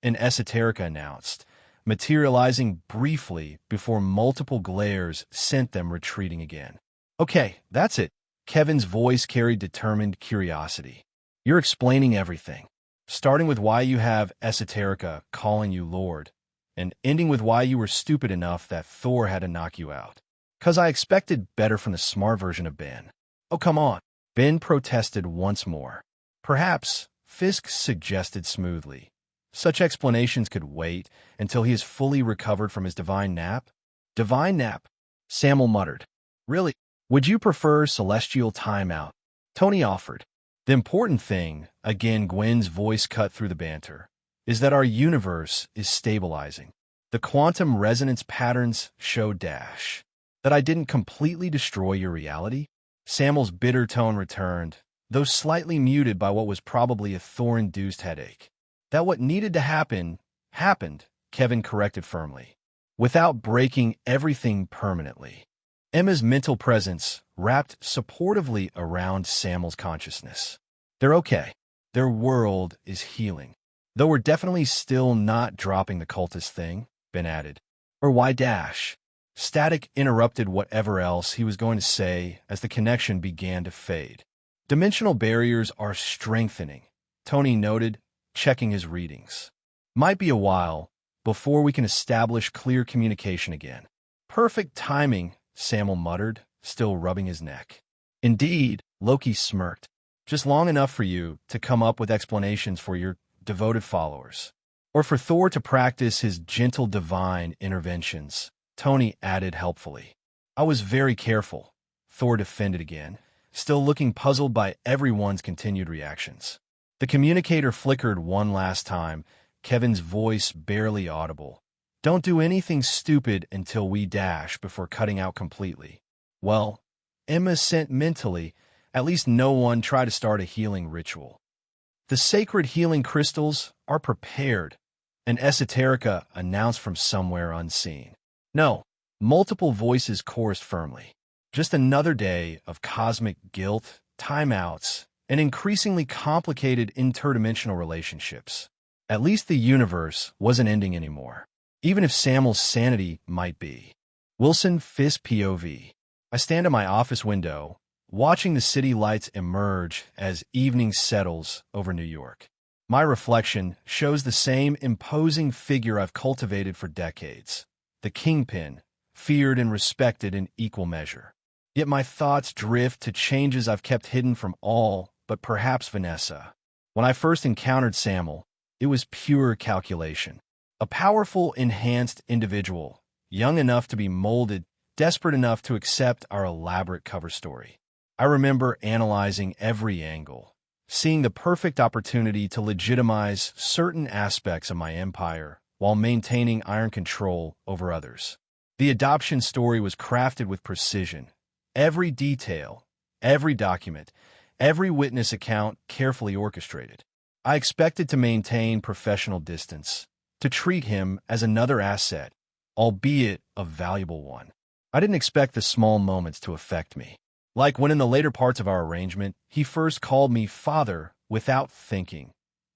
an esoterica announced, materializing briefly before multiple glares sent them retreating again. Okay, that's it. Kevin's voice carried determined curiosity. You're explaining everything, starting with why you have esoterica calling you Lord, and ending with why you were stupid enough that Thor had to knock you out. 'Cause I expected better from the smart version of Ben. Oh, come on. Ben protested once more. Perhaps, Fisk suggested smoothly. Such explanations could wait until he is fully recovered from his divine nap. Divine nap, Samuel muttered. Really? Would you prefer celestial timeout? Tony offered. The important thing, again Gwen's voice cut through the banter, is that our universe is stabilizing. The quantum resonance patterns show dash. That I didn't completely destroy your reality? Samuel's bitter tone returned, though slightly muted by what was probably a Thor-induced headache. That what needed to happen, happened, Kevin corrected firmly, without breaking everything permanently. Emma's mental presence wrapped supportively around Samuel's consciousness. They're okay. Their world is healing. Though we're definitely still not dropping the cultist thing, Ben added. Or why dash? Static interrupted whatever else he was going to say as the connection began to fade. Dimensional barriers are strengthening, Tony noted, checking his readings. Might be a while before we can establish clear communication again. Perfect timing, Samuel muttered, still rubbing his neck. Indeed, Loki smirked. Just long enough for you to come up with explanations for your devoted followers. Or for Thor to practice his gentle divine interventions, Tony added helpfully. I was very careful, Thor defended again, still looking puzzled by everyone's continued reactions. The communicator flickered one last time, Kevin's voice barely audible. Don't do anything stupid until we dash before cutting out completely. Well, Emma sent mentally, at least no one try to start a healing ritual. The sacred healing crystals are prepared, an esoterica announced from somewhere unseen. No, multiple voices chorused firmly. Just another day of cosmic guilt, timeouts, and increasingly complicated interdimensional relationships. At least the universe wasn't ending anymore, even if Samuel's sanity might be. Wilson Fisk POV. I stand at my office window, watching the city lights emerge as evening settles over New York. My reflection shows the same imposing figure I've cultivated for decades, the kingpin, feared and respected in equal measure. Yet my thoughts drift to changes I've kept hidden from all but perhaps Vanessa. When I first encountered Samuel, it was pure calculation. A powerful, enhanced individual, young enough to be molded, desperate enough to accept our elaborate cover story. I remember analyzing every angle, seeing the perfect opportunity to legitimize certain aspects of my empire while maintaining iron control over others. The adoption story was crafted with precision. Every detail, every document, every witness account carefully orchestrated. I expected to maintain professional distance, to treat him as another asset, albeit a valuable one. I didn't expect the small moments to affect me. Like when in the later parts of our arrangement, he first called me father without thinking,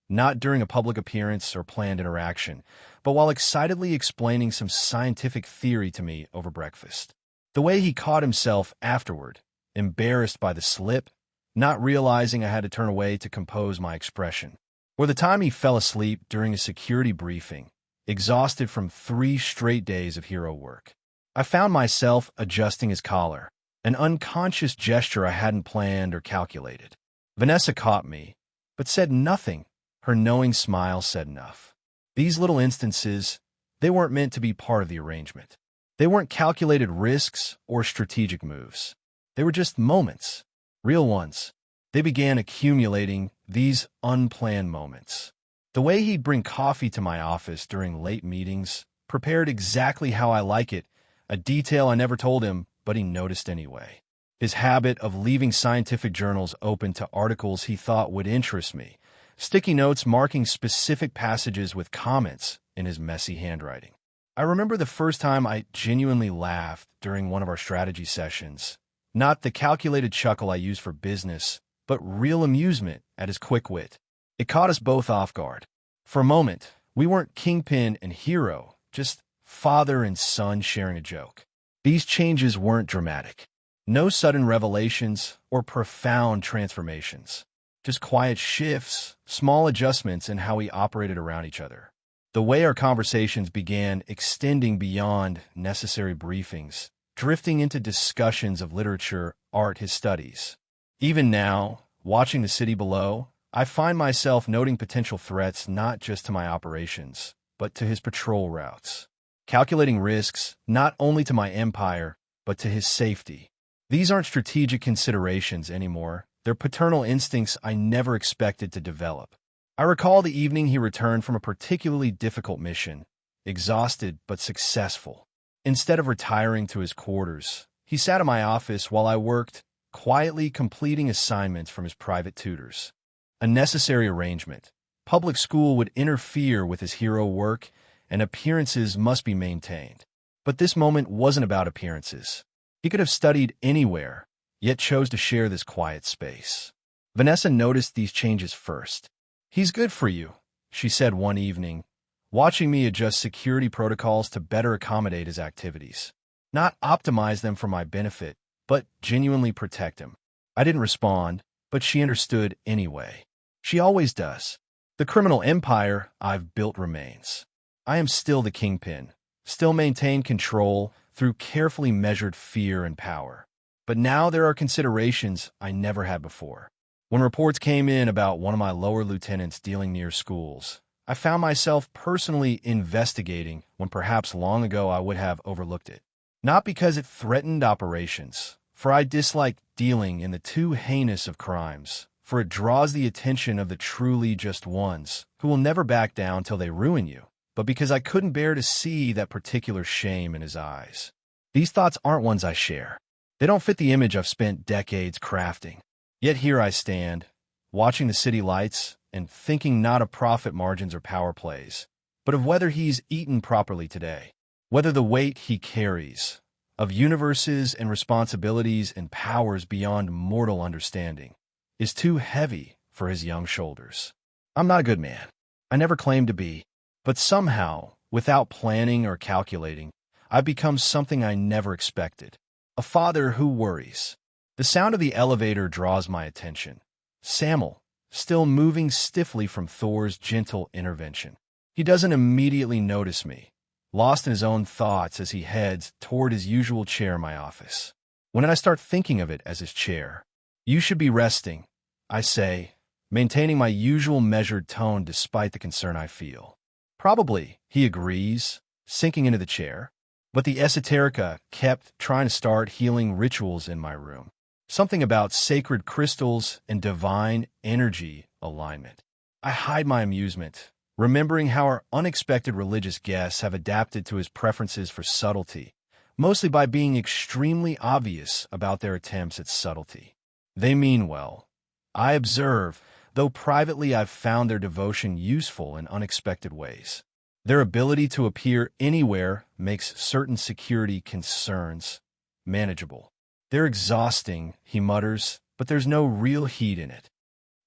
not during a public appearance or planned interaction, but while excitedly explaining some scientific theory to me over breakfast. The way he caught himself afterward, embarrassed by the slip, not realizing I had to turn away to compose my expression. Or the time he fell asleep during a security briefing, exhausted from 3 straight days of hero work. I found myself adjusting his collar, an unconscious gesture I hadn't planned or calculated. Vanessa caught me, but said nothing. Her knowing smile said enough. These little instances, they weren't meant to be part of the arrangement. They weren't calculated risks or strategic moves. They were just moments, real ones. They began accumulating, these unplanned moments. The way he'd bring coffee to my office during late meetings, prepared exactly how I like it, a detail I never told him, but he noticed anyway. His habit of leaving scientific journals open to articles he thought would interest me, sticky notes marking specific passages with comments in his messy handwriting. I remember the first time I genuinely laughed during one of our strategy sessions. Not the calculated chuckle I use for business, but real amusement at his quick wit. It caught us both off guard. For a moment, we weren't kingpin and hero, just father and son sharing a joke. These changes weren't dramatic. No sudden revelations or profound transformations. Just quiet shifts, small adjustments in how we operated around each other. The way our conversations began extending beyond necessary briefings, drifting into discussions of literature, art, his studies. Even now, watching the city below, I find myself noting potential threats not just to my operations, but to his patrol routes. Calculating risks not only to my empire, but to his safety. These aren't strategic considerations anymore. They're paternal instincts I never expected to develop. I recall the evening he returned from a particularly difficult mission, exhausted but successful. Instead of retiring to his quarters, he sat in my office while I worked, quietly completing assignments from his private tutors. A necessary arrangement. Public school would interfere with his hero work, and appearances must be maintained. But this moment wasn't about appearances. He could have studied anywhere, yet chose to share this quiet space. Vanessa noticed these changes first. "He's good for you," she said one evening, watching me adjust security protocols to better accommodate his activities. Not optimize them for my benefit, but genuinely protect him. I didn't respond, but she understood anyway. She always does. The criminal empire I've built remains. I am still the kingpin, still maintain control through carefully measured fear and power. But now there are considerations I never had before. When reports came in about one of my lower lieutenants dealing near schools, I found myself personally investigating when perhaps long ago I would have overlooked it. Not because it threatened operations, for I dislike dealing in the too heinous of crimes, for it draws the attention of the truly just ones, who will never back down till they ruin you, but because I couldn't bear to see that particular shame in his eyes. These thoughts aren't ones I share. They don't fit the image I've spent decades crafting. Yet here I stand, watching the city lights and thinking not of profit margins or power plays, but of whether he's eaten properly today, whether the weight he carries, of universes and responsibilities and powers beyond mortal understanding, is too heavy for his young shoulders. I'm not a good man. I never claimed to be, but somehow, without planning or calculating, I've become something I never expected. A father who worries. The sound of the elevator draws my attention. Samuel, still moving stiffly from Thor's gentle intervention. He doesn't immediately notice me, lost in his own thoughts as he heads toward his usual chair in my office. When I start thinking of it as his chair, "You should be resting," I say, maintaining my usual measured tone despite the concern I feel. "Probably," he agrees, sinking into the chair. But the esoterica kept trying to start healing rituals in my room. Something about sacred crystals and divine energy alignment. I hide my amusement, remembering how our unexpected religious guests have adapted to his preferences for subtlety, mostly by being extremely obvious about their attempts at subtlety. They mean well. I observe, though privately I've found their devotion useful in unexpected ways. Their ability to appear anywhere makes certain security concerns manageable. "They're exhausting," he mutters, "but there's no real heat in it."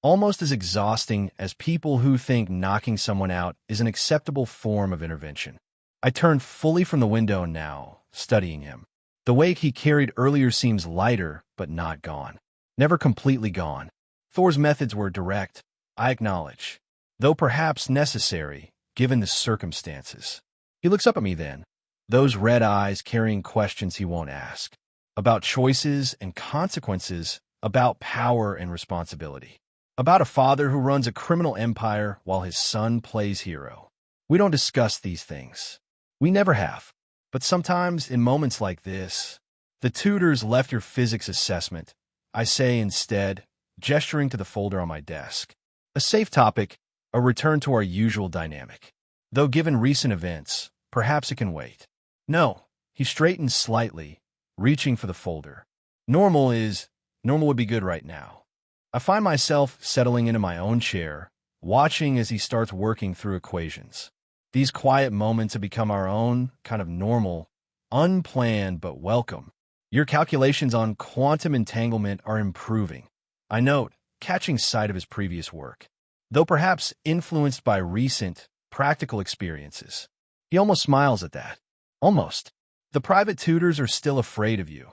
Almost as exhausting as people who think knocking someone out is an acceptable form of intervention. I turn fully from the window now, studying him. The weight he carried earlier seems lighter, but not gone. Never completely gone. Thor's methods were direct, I acknowledge, though perhaps necessary, given the circumstances. He looks up at me then, those red eyes carrying questions he won't ask. About choices and consequences, about power and responsibility. About a father who runs a criminal empire while his son plays hero. We don't discuss these things. We never have. But sometimes, in moments like this, "The tutors left your physics assessment," I say instead, gesturing to the folder on my desk. A safe topic, a return to our usual dynamic. Though given recent events, perhaps it can wait. "No." He straightens slightly, reaching for the folder. Normal would be good right now. I find myself settling into my own chair, watching as he starts working through equations. These quiet moments have become our own kind of normal, unplanned but welcome. Your calculations on quantum entanglement are improving. I note, catching sight of his previous work, though perhaps influenced by recent, practical experiences. He almost smiles at that. Almost. The private tutors are still afraid of you,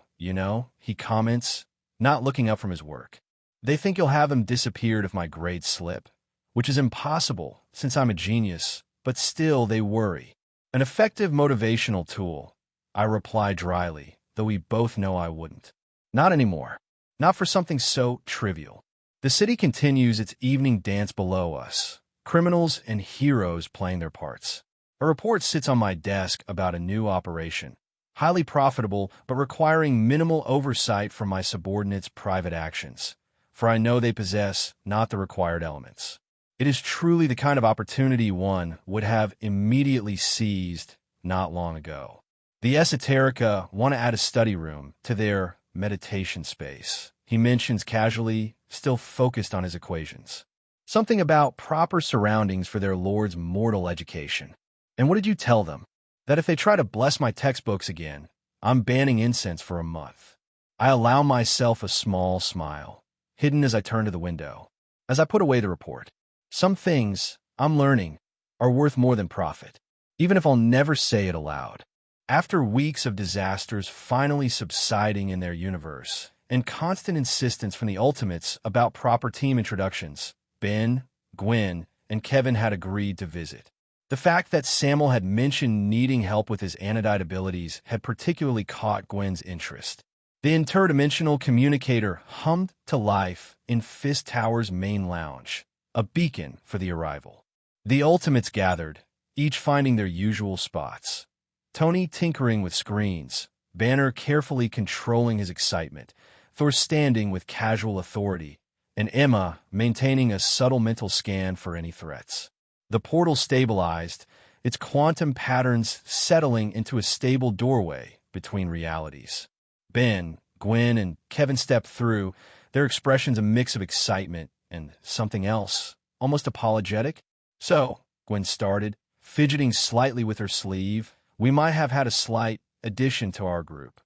he comments, not looking up from his work. They think you'll have them disappeared if my grades slip, which is impossible since I'm a genius, but still they worry. An effective motivational tool, I reply dryly, though we both know I wouldn't. Not anymore. Not for something so trivial. The city continues its evening dance below us, criminals and heroes playing their parts. A report sits on my desk about a new operation, highly profitable but requiring minimal oversight from my subordinates' private actions, for I know they possess not the required elements. It is truly the kind of opportunity one would have immediately seized not long ago. The Esoterica want to add a study room to their meditation space. He mentions casually, still focused on his equations. Something about proper surroundings for their lord's mortal education. And what did you tell them? That if they try to bless my textbooks again, I'm banning incense for a month. I allow myself a small smile, hidden as I turn to the window. As I put away the report, some things I'm learning are worth more than profit, even if I'll never say it aloud. After weeks of disasters finally subsiding in their universe, and constant insistence from the Ultimates about proper team introductions, Ben, Gwen, and Kevin had agreed to visit. The fact that Samuel had mentioned needing help with his anodite abilities had particularly caught Gwen's interest. The interdimensional communicator hummed to life in Fisk Tower's main lounge, a beacon for the arrival. The Ultimates gathered, each finding their usual spots. Tony tinkering with screens, Banner carefully controlling his excitement, Thor standing with casual authority, and Emma maintaining a subtle mental scan for any threats. The portal stabilized, its quantum patterns settling into a stable doorway between realities. Ben, Gwen, and Kevin stepped through, their expressions a mix of excitement and something else, almost apologetic. "So," Gwen started, fidgeting slightly with her sleeve, "we might have had a slight addition to our group."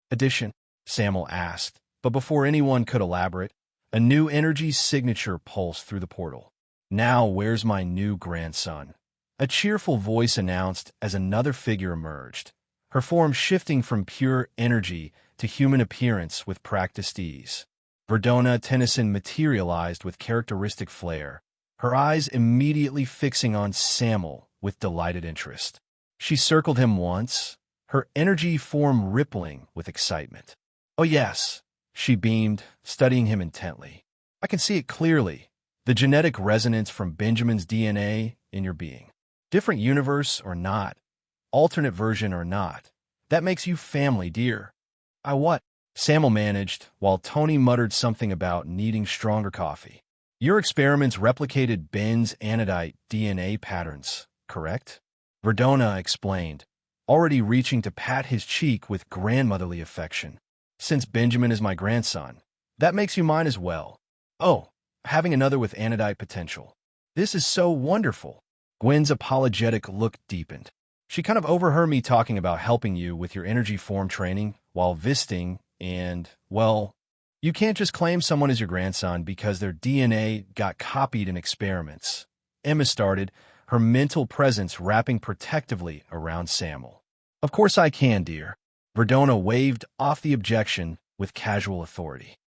"Addition?" Samuel asked, but before anyone could elaborate, a new energy signature pulsed through the portal. "Now where's my new grandson?" A cheerful voice announced as another figure emerged, her form shifting from pure energy to human appearance with practiced ease. Verdona Tennison materialized with characteristic flair, her eyes immediately fixing on Samuel with delighted interest. She circled him once, her energy form rippling with excitement. "Oh yes," she beamed, studying him intently. "I can see it clearly. The genetic resonance from Benjamin's DNA in your being. Different universe or not, alternate version or not, that makes you family, dear." "I what?" Samuel managed, while Tony muttered something about needing stronger coffee. "Your experiments replicated Ben's anodite DNA patterns, correct?" Verdona explained, already reaching to pat his cheek with grandmotherly affection. "Since Benjamin is my grandson, that makes you mine as well. Oh, having another with anodite potential. This is so wonderful." Gwen's apologetic look deepened. "She kind of overheard me talking about helping you with your energy form training while visiting, and, well, you can't just claim someone as your grandson because their DNA got copied in experiments." Emma started, her mental presence wrapping protectively around Samuel. "Of course I can, dear." Verdona waved off the objection with casual authority.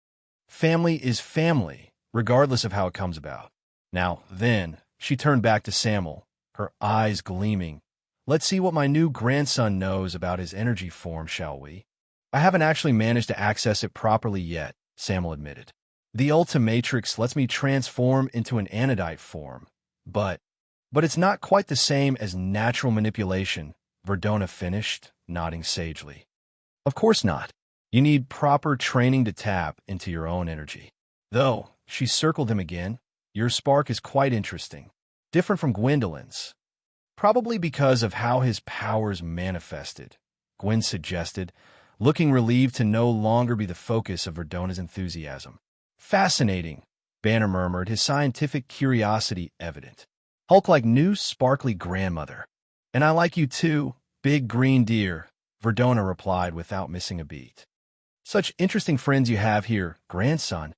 "Family is family, regardless of how it comes about." Now, then, she turned back to Samuel, her eyes gleaming. "Let's see what my new grandson knows about his energy form, shall we?" "I haven't actually managed to access it properly yet," Samuel admitted. "The Ultimatrix lets me transform into an anodite form, but it's not quite the same as natural manipulation," Verdona finished, nodding sagely. "Of course not. You need proper training to tap into your own energy. Though," she circled him again, "your spark is quite interesting. Different from Gwendolyn's. Probably because of how his powers manifested," Gwen suggested, looking relieved to no longer be the focus of Verdona's enthusiasm. Fascinating, Banner murmured, his scientific curiosity evident. Hulk like new, sparkly grandmother. And I like you too, big green deer, Verdona replied without missing a beat. Such interesting friends you have here, grandson.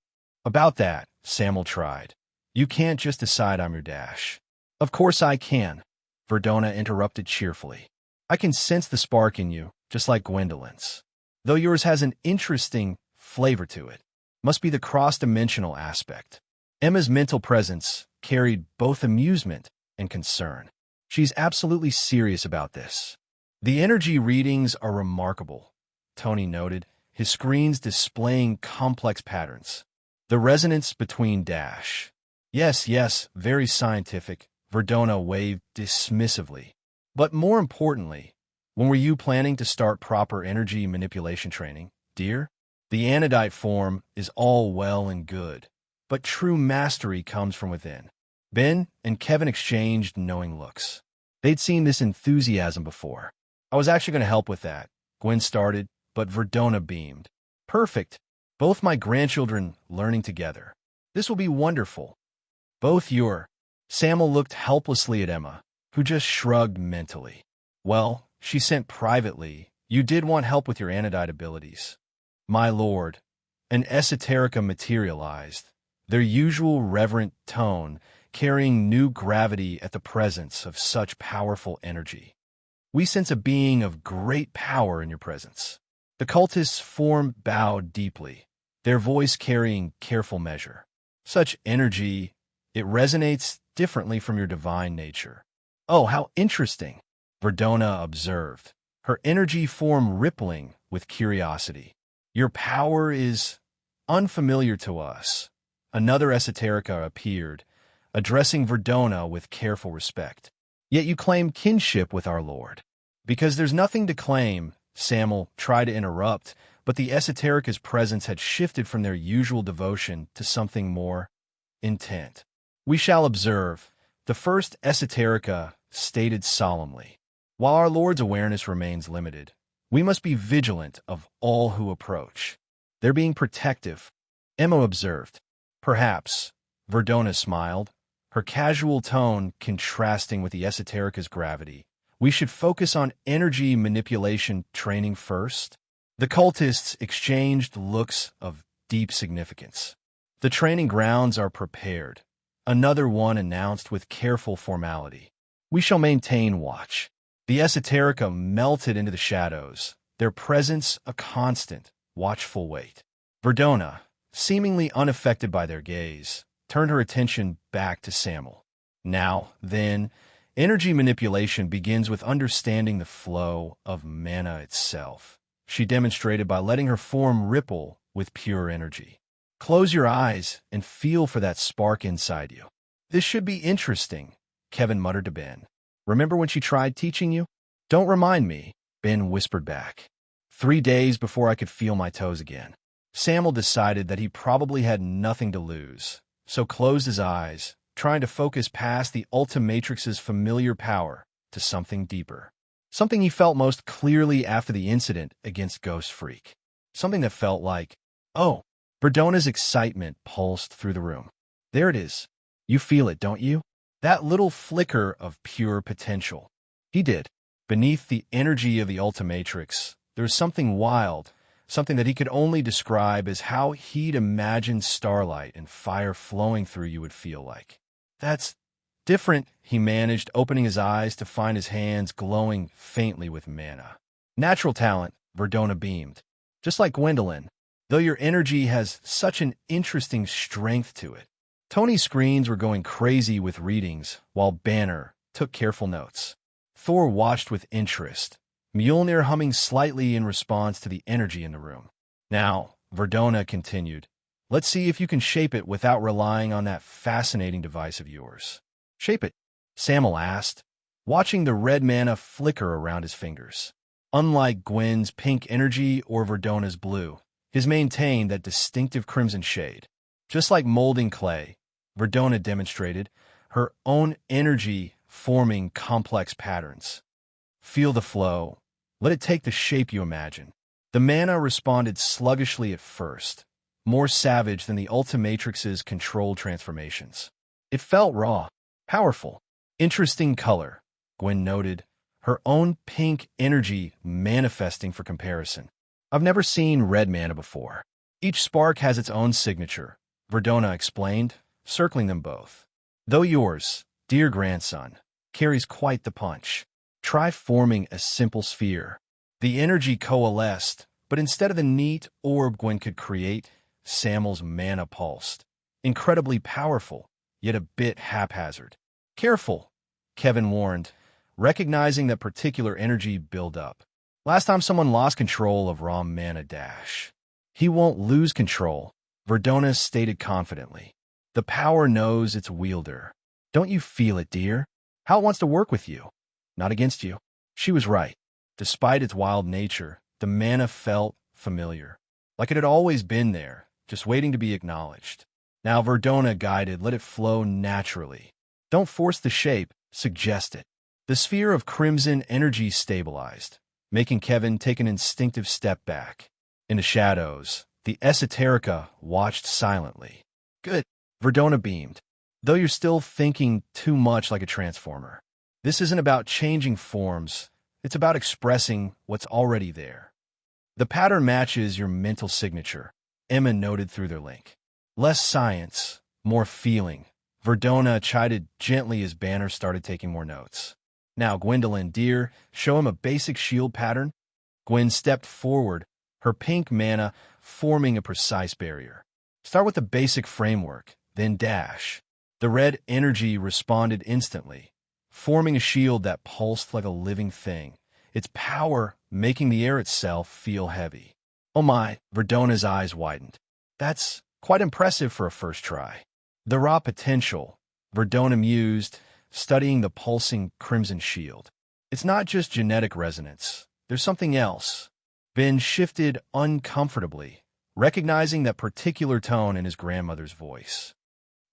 About that, Samuel tried. You can't just decide I'm your dash. Of course I can, Verdona interrupted cheerfully. I can sense the spark in you, just like Gwendolyn's. Though yours has an interesting flavor to it. Must be the cross-dimensional aspect. Emma's mental presence carried both amusement and concern. She's absolutely serious about this. The energy readings are remarkable, Tony noted, his screens displaying complex patterns. The resonance between dash. Yes, very scientific, Verdona waved dismissively. But more importantly, when were you planning to start proper energy manipulation training, dear? The anodite form is all well and good, but true mastery comes from within. Ben and Kevin exchanged knowing looks. They'd seen this enthusiasm before. I was actually going to help with that, Gwen started, but Verdona beamed. Perfect. Both my grandchildren learning together. This will be wonderful. Both your... Samuel looked helplessly at Emma, who just shrugged mentally. Well, she sent privately. You did want help with your anodite abilities. My lord, an esoterica materialized, their usual reverent tone carrying new gravity at the presence of such powerful energy. We sense a being of great power in your presence. The cultist's form bowed deeply, their voice carrying careful measure. Such energy, it resonates differently from your divine nature. Oh, how interesting, Verdona observed, her energy form rippling with curiosity. Your power is unfamiliar to us. Another esoterica appeared, addressing Verdona with careful respect. Yet you claim kinship with our Lord. Because there's nothing to claim, Samuel tried to interrupt, but the esoterica's presence had shifted from their usual devotion to something more intent. We shall observe, the first esoterica stated solemnly. While our Lord's awareness remains limited, we must be vigilant of all who approach. They're being protective, Emma observed. Perhaps, Verdona smiled, her casual tone contrasting with the esoterica's gravity. We should focus on energy manipulation training first. The cultists exchanged looks of deep significance. The training grounds are prepared, another one announced with careful formality. We shall maintain watch. The esoterica melted into the shadows, their presence a constant, watchful weight. Verdona, seemingly unaffected by their gaze, turned her attention back to Samuel. Now, then, energy manipulation begins with understanding the flow of mana itself. She demonstrated by letting her form ripple with pure energy. Close your eyes and feel for that spark inside you. This should be interesting, Kevin muttered to Ben. Remember when she tried teaching you? Don't remind me, Ben whispered back. 3 days before I could feel my toes again. Samuel decided that he probably had nothing to lose, so closed his eyes, trying to focus past the Ultimatrix's familiar power to something deeper. Something he felt most clearly after the incident against Ghost Freak. Something that felt like, oh, Verdona's excitement pulsed through the room. There it is. You feel it, don't you? That little flicker of pure potential. He did. Beneath the energy of the Ultimatrix, there was something wild, something that he could only describe as how he'd imagined starlight and fire flowing through you would feel like. That's different, he managed, opening his eyes to find his hands glowing faintly with mana. Natural talent, Verdona beamed. Just like Gwendolyn, though your energy has such an interesting strength to it. Tony's screens were going crazy with readings, while Banner took careful notes. Thor watched with interest, Mjolnir humming slightly in response to the energy in the room. Now, Verdona continued, let's see if you can shape it without relying on that fascinating device of yours. Shape it, Samuel asked, watching the red mana flicker around his fingers. Unlike Gwen's pink energy or Verdona's blue, his maintained that distinctive crimson shade. Just like molding clay, Verdona demonstrated her own energy forming complex patterns. Feel the flow. Let it take the shape you imagine. The mana responded sluggishly at first, more savage than the Ultimatrix's controlled transformations. It felt raw, powerful, interesting color, Gwen noted, her own pink energy manifesting for comparison. I've never seen red mana before. Each spark has its own signature, Verdona explained, circling them both. Though yours, dear grandson, carries quite the punch. Try forming a simple sphere. The energy coalesced, but instead of the neat orb Gwen could create, Samuel's mana pulsed. Incredibly powerful, yet a bit haphazard. Careful, Kevin warned, recognizing that particular energy build up. Last time someone lost control of raw mana dash. He won't lose control, Verdona stated confidently. The power knows its wielder. Don't you feel it, dear? How it wants to work with you, not against you. She was right. Despite its wild nature, the mana felt familiar, like it had always been there, just waiting to be acknowledged. Now Verdona guided, let it flow naturally. Don't force the shape, suggest it. The sphere of crimson energy stabilized, making Kevin take an instinctive step back. In the shadows, the esoterica watched silently. Good, Verdona beamed. Though you're still thinking too much like a transformer. This isn't about changing forms, it's about expressing what's already there. The pattern matches your mental signature, Emma noted through their link. Less science, more feeling, Verdona chided gently as Banner started taking more notes. Now, Gwendolyn, dear, show him a basic shield pattern. Gwen stepped forward, her pink mana forming a precise barrier. Start with the basic framework, then dash. The red energy responded instantly, forming a shield that pulsed like a living thing, its power making the air itself feel heavy. Oh my, Verdona's eyes widened. That's quite impressive for a first try. The raw potential, Verdona mused, studying the pulsing crimson shield. It's not just genetic resonance. There's something else. Ben shifted uncomfortably, recognizing that particular tone in his grandmother's voice.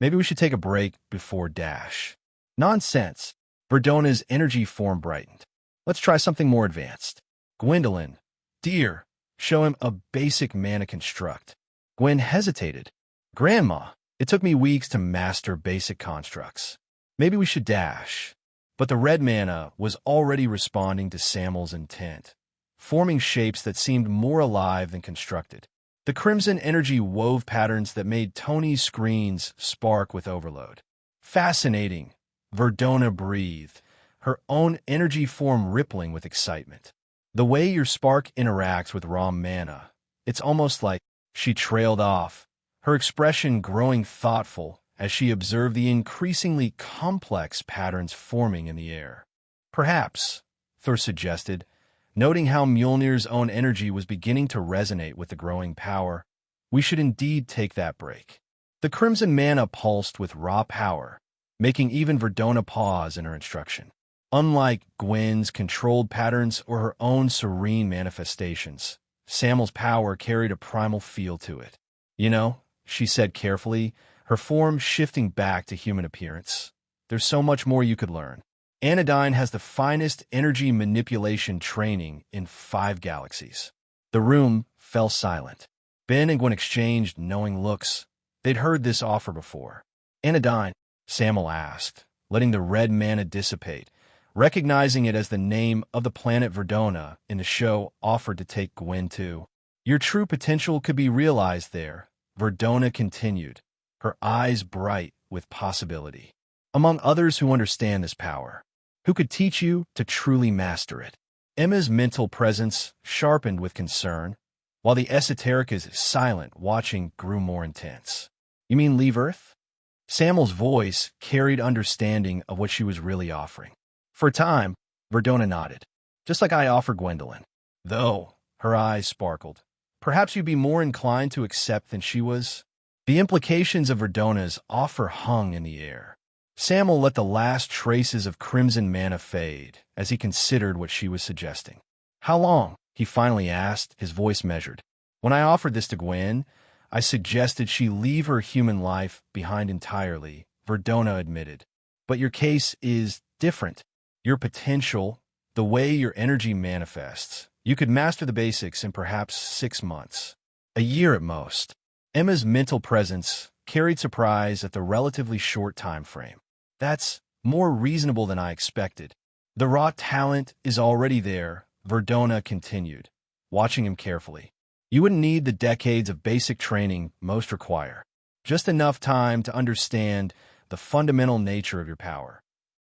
Maybe we should take a break before dash. Nonsense. Verdona's energy form brightened. Let's try something more advanced. Gwendolyn, dear, show him a basic mana construct. Gwen hesitated. Grandma, it took me weeks to master basic constructs. Maybe we should dash. But the red mana was already responding to Samuel's intent, forming shapes that seemed more alive than constructed. The crimson energy wove patterns that made Tony's screens spark with overload. Fascinating, Verdona breathed, her own energy form rippling with excitement. The way your spark interacts with raw mana, it's almost like she trailed off, her expression growing thoughtful as she observed the increasingly complex patterns forming in the air. Perhaps, Thor suggested, noting how Mjolnir's own energy was beginning to resonate with the growing power, we should indeed take that break. The crimson mana pulsed with raw power, making even Verdona pause in her instruction. Unlike Gwen's controlled patterns or her own serene manifestations, Samuel's power carried a primal feel to it. You know, she said carefully, her form shifting back to human appearance. There's so much more you could learn. Anodyne has the finest energy manipulation training in 5 galaxies. The room fell silent. Ben and Gwen exchanged knowing looks. They'd heard this offer before. Anodyne, Samuel asked, letting the red mana dissipate, recognizing it as the name of the planet Verdona in the show offered to take Gwen to. Your true potential could be realized there, Verdona continued, her eyes bright with possibility. Among others who understand this power, who could teach you to truly master it. Emma's mental presence sharpened with concern, while the esoterica's silent watching grew more intense. You mean leave Earth? Samuel's voice carried understanding of what she was really offering. For a time, Verdona nodded, just like I offered Gwendolyn. Though, her eyes sparkled. Perhaps you'd be more inclined to accept than she was. The implications of Verdona's offer hung in the air. Samuel let the last traces of crimson mana fade as he considered what she was suggesting. How long? He finally asked, his voice measured. When I offered this to Gwen, I suggested she leave her human life behind entirely, Verdona admitted. But your case is different. Your potential, the way your energy manifests, You could master the basics in perhaps 6 months. A year at most. Emma's mental presence carried surprise at the relatively short time frame. That's more reasonable than I expected. The raw talent is already there, Verdona continued, watching him carefully. You wouldn't need the decades of basic training most require. Just enough time to understand the fundamental nature of your power.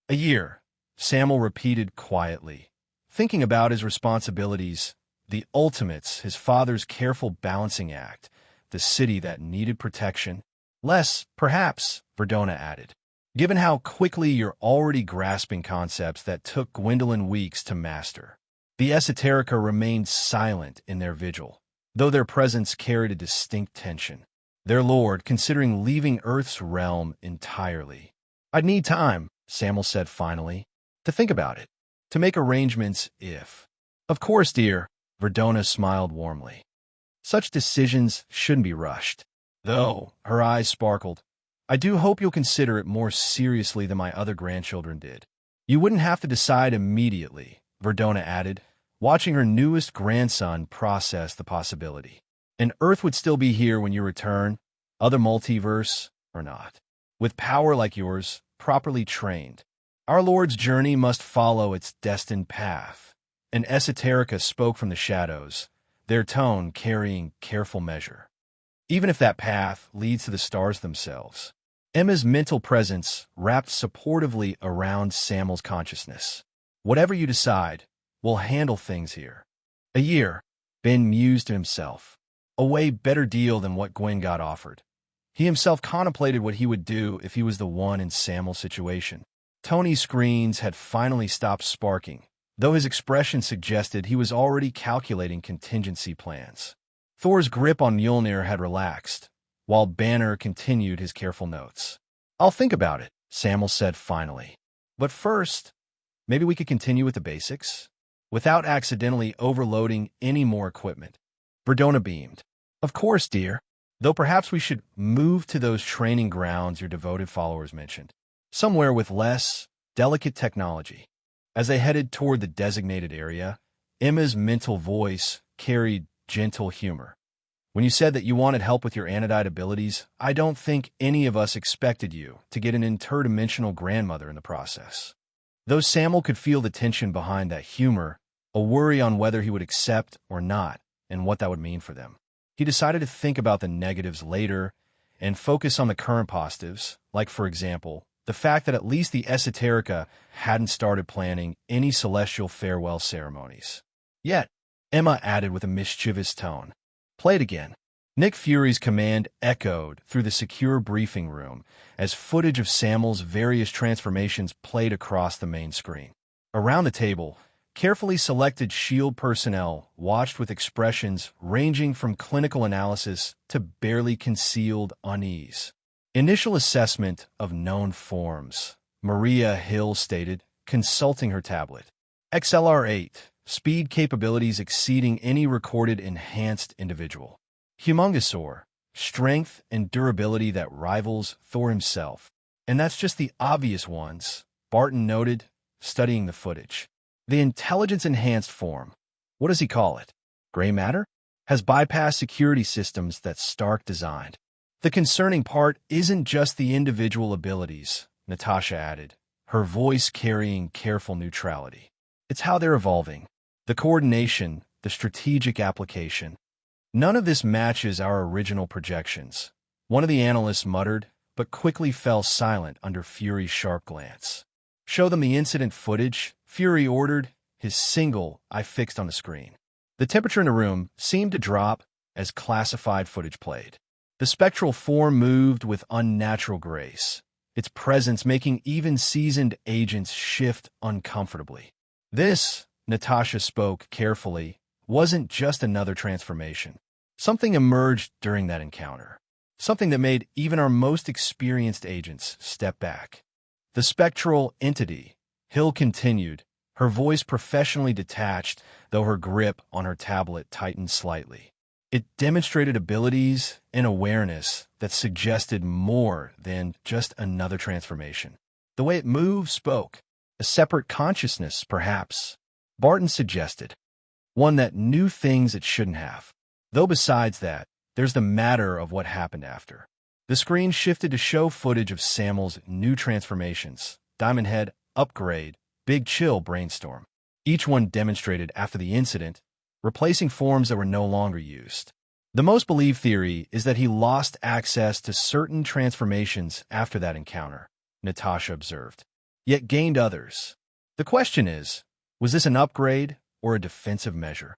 A year, Samuel repeated quietly, thinking about his responsibilities, the ultimates, his father's careful balancing act, the city that needed protection. Less, perhaps, Verdona added, given how quickly you're already grasping concepts that took Gwendolyn weeks to master. The esoterica remained silent in their vigil, though their presence carried a distinct tension. Their lord considering leaving Earth's realm entirely. I'd need time, Samuel said finally, to think about it, to make arrangements if. Of course, dear, Verdona smiled warmly. Such decisions shouldn't be rushed. Though, her eyes sparkled, I do hope you'll consider it more seriously than my other grandchildren did. You wouldn't have to decide immediately, Verdona added, watching her newest grandson process the possibility. And Earth would still be here when you return, other multiverse or not. With power like yours, properly trained. Our Lord's journey must follow its destined path. An esoterica spoke from the shadows, their tone carrying careful measure. Even if that path leads to the stars themselves. Emma's mental presence wrapped supportively around Samuel's consciousness. Whatever you decide, we'll handle things here. A year, Ben mused to himself. A way better deal than what Gwen got offered. He himself contemplated what he would do if he was the one in Samuel's situation. Tony's screens had finally stopped sparking, though his expression suggested he was already calculating contingency plans. Thor's grip on Mjolnir had relaxed, while Banner continued his careful notes. I'll think about it, Samuel said finally. But first, maybe we could continue with the basics, without accidentally overloading any more equipment. Verdona beamed. Of course, dear, though perhaps we should move to those training grounds your devoted followers mentioned, somewhere with less delicate technology. As they headed toward the designated area, Emma's mental voice carried gentle humor. When you said that you wanted help with your anodite abilities, I don't think any of us expected you to get an interdimensional grandmother in the process. Though Samuel could feel the tension behind that humor, a worry on whether he would accept or not, and what that would mean for them. He decided to think about the negatives later and focus on the current positives, like, for example, the fact that at least the esoterica hadn't started planning any celestial farewell ceremonies. Yet, Emma added with a mischievous tone, play it again. Nick Fury's command echoed through the secure briefing room as footage of Samuel's various transformations played across the main screen. Around the table, carefully selected S.H.I.E.L.D. personnel watched with expressions ranging from clinical analysis to barely concealed unease. Initial assessment of known forms, Maria Hill stated, consulting her tablet. XLR-8, speed capabilities exceeding any recorded enhanced individual. Humongousaur, strength and durability that rivals Thor himself. And that's just the obvious ones, Barton noted, studying the footage. The intelligence-enhanced form, what does he call it? Gray matter? Has bypassed security systems that Stark designed. The concerning part isn't just the individual abilities, Natasha added, her voice carrying careful neutrality. It's how they're evolving. The coordination, the strategic application. None of this matches our original projections, one of the analysts muttered, but quickly fell silent under Fury's sharp glance. Show them the incident footage, Fury ordered, his single eye fixed on the screen. The temperature in the room seemed to drop as classified footage played. The spectral form moved with unnatural grace, its presence making even seasoned agents shift uncomfortably. This, Natasha spoke carefully, wasn't just another transformation. Something emerged during that encounter. Something that made even our most experienced agents step back. The spectral entity, Hill continued, her voice professionally detached, though her grip on her tablet tightened slightly. It demonstrated abilities and awareness that suggested more than just another transformation. The way it moved spoke. A separate consciousness, perhaps. Barton suggested. one that knew things it shouldn't have. Though besides that, there's the matter of what happened after. The screen shifted to show footage of Samuel's new transformations: Diamond Head, Upgrade, Big Chill, Brainstorm. Each one demonstrated after the incident, replacing forms that were no longer used. The most believed theory is that he lost access to certain transformations after that encounter, Natasha observed, yet gained others. The question is, was this an upgrade or a defensive measure?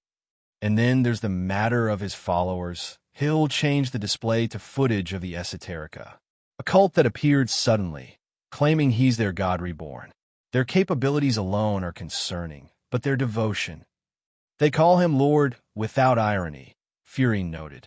And then there's the matter of his followers. Hill changed the display to footage of the Esoterica, a cult that appeared suddenly, claiming he's their god reborn. Their capabilities alone are concerning, but their devotion. They call him Lord without irony, Fury noted.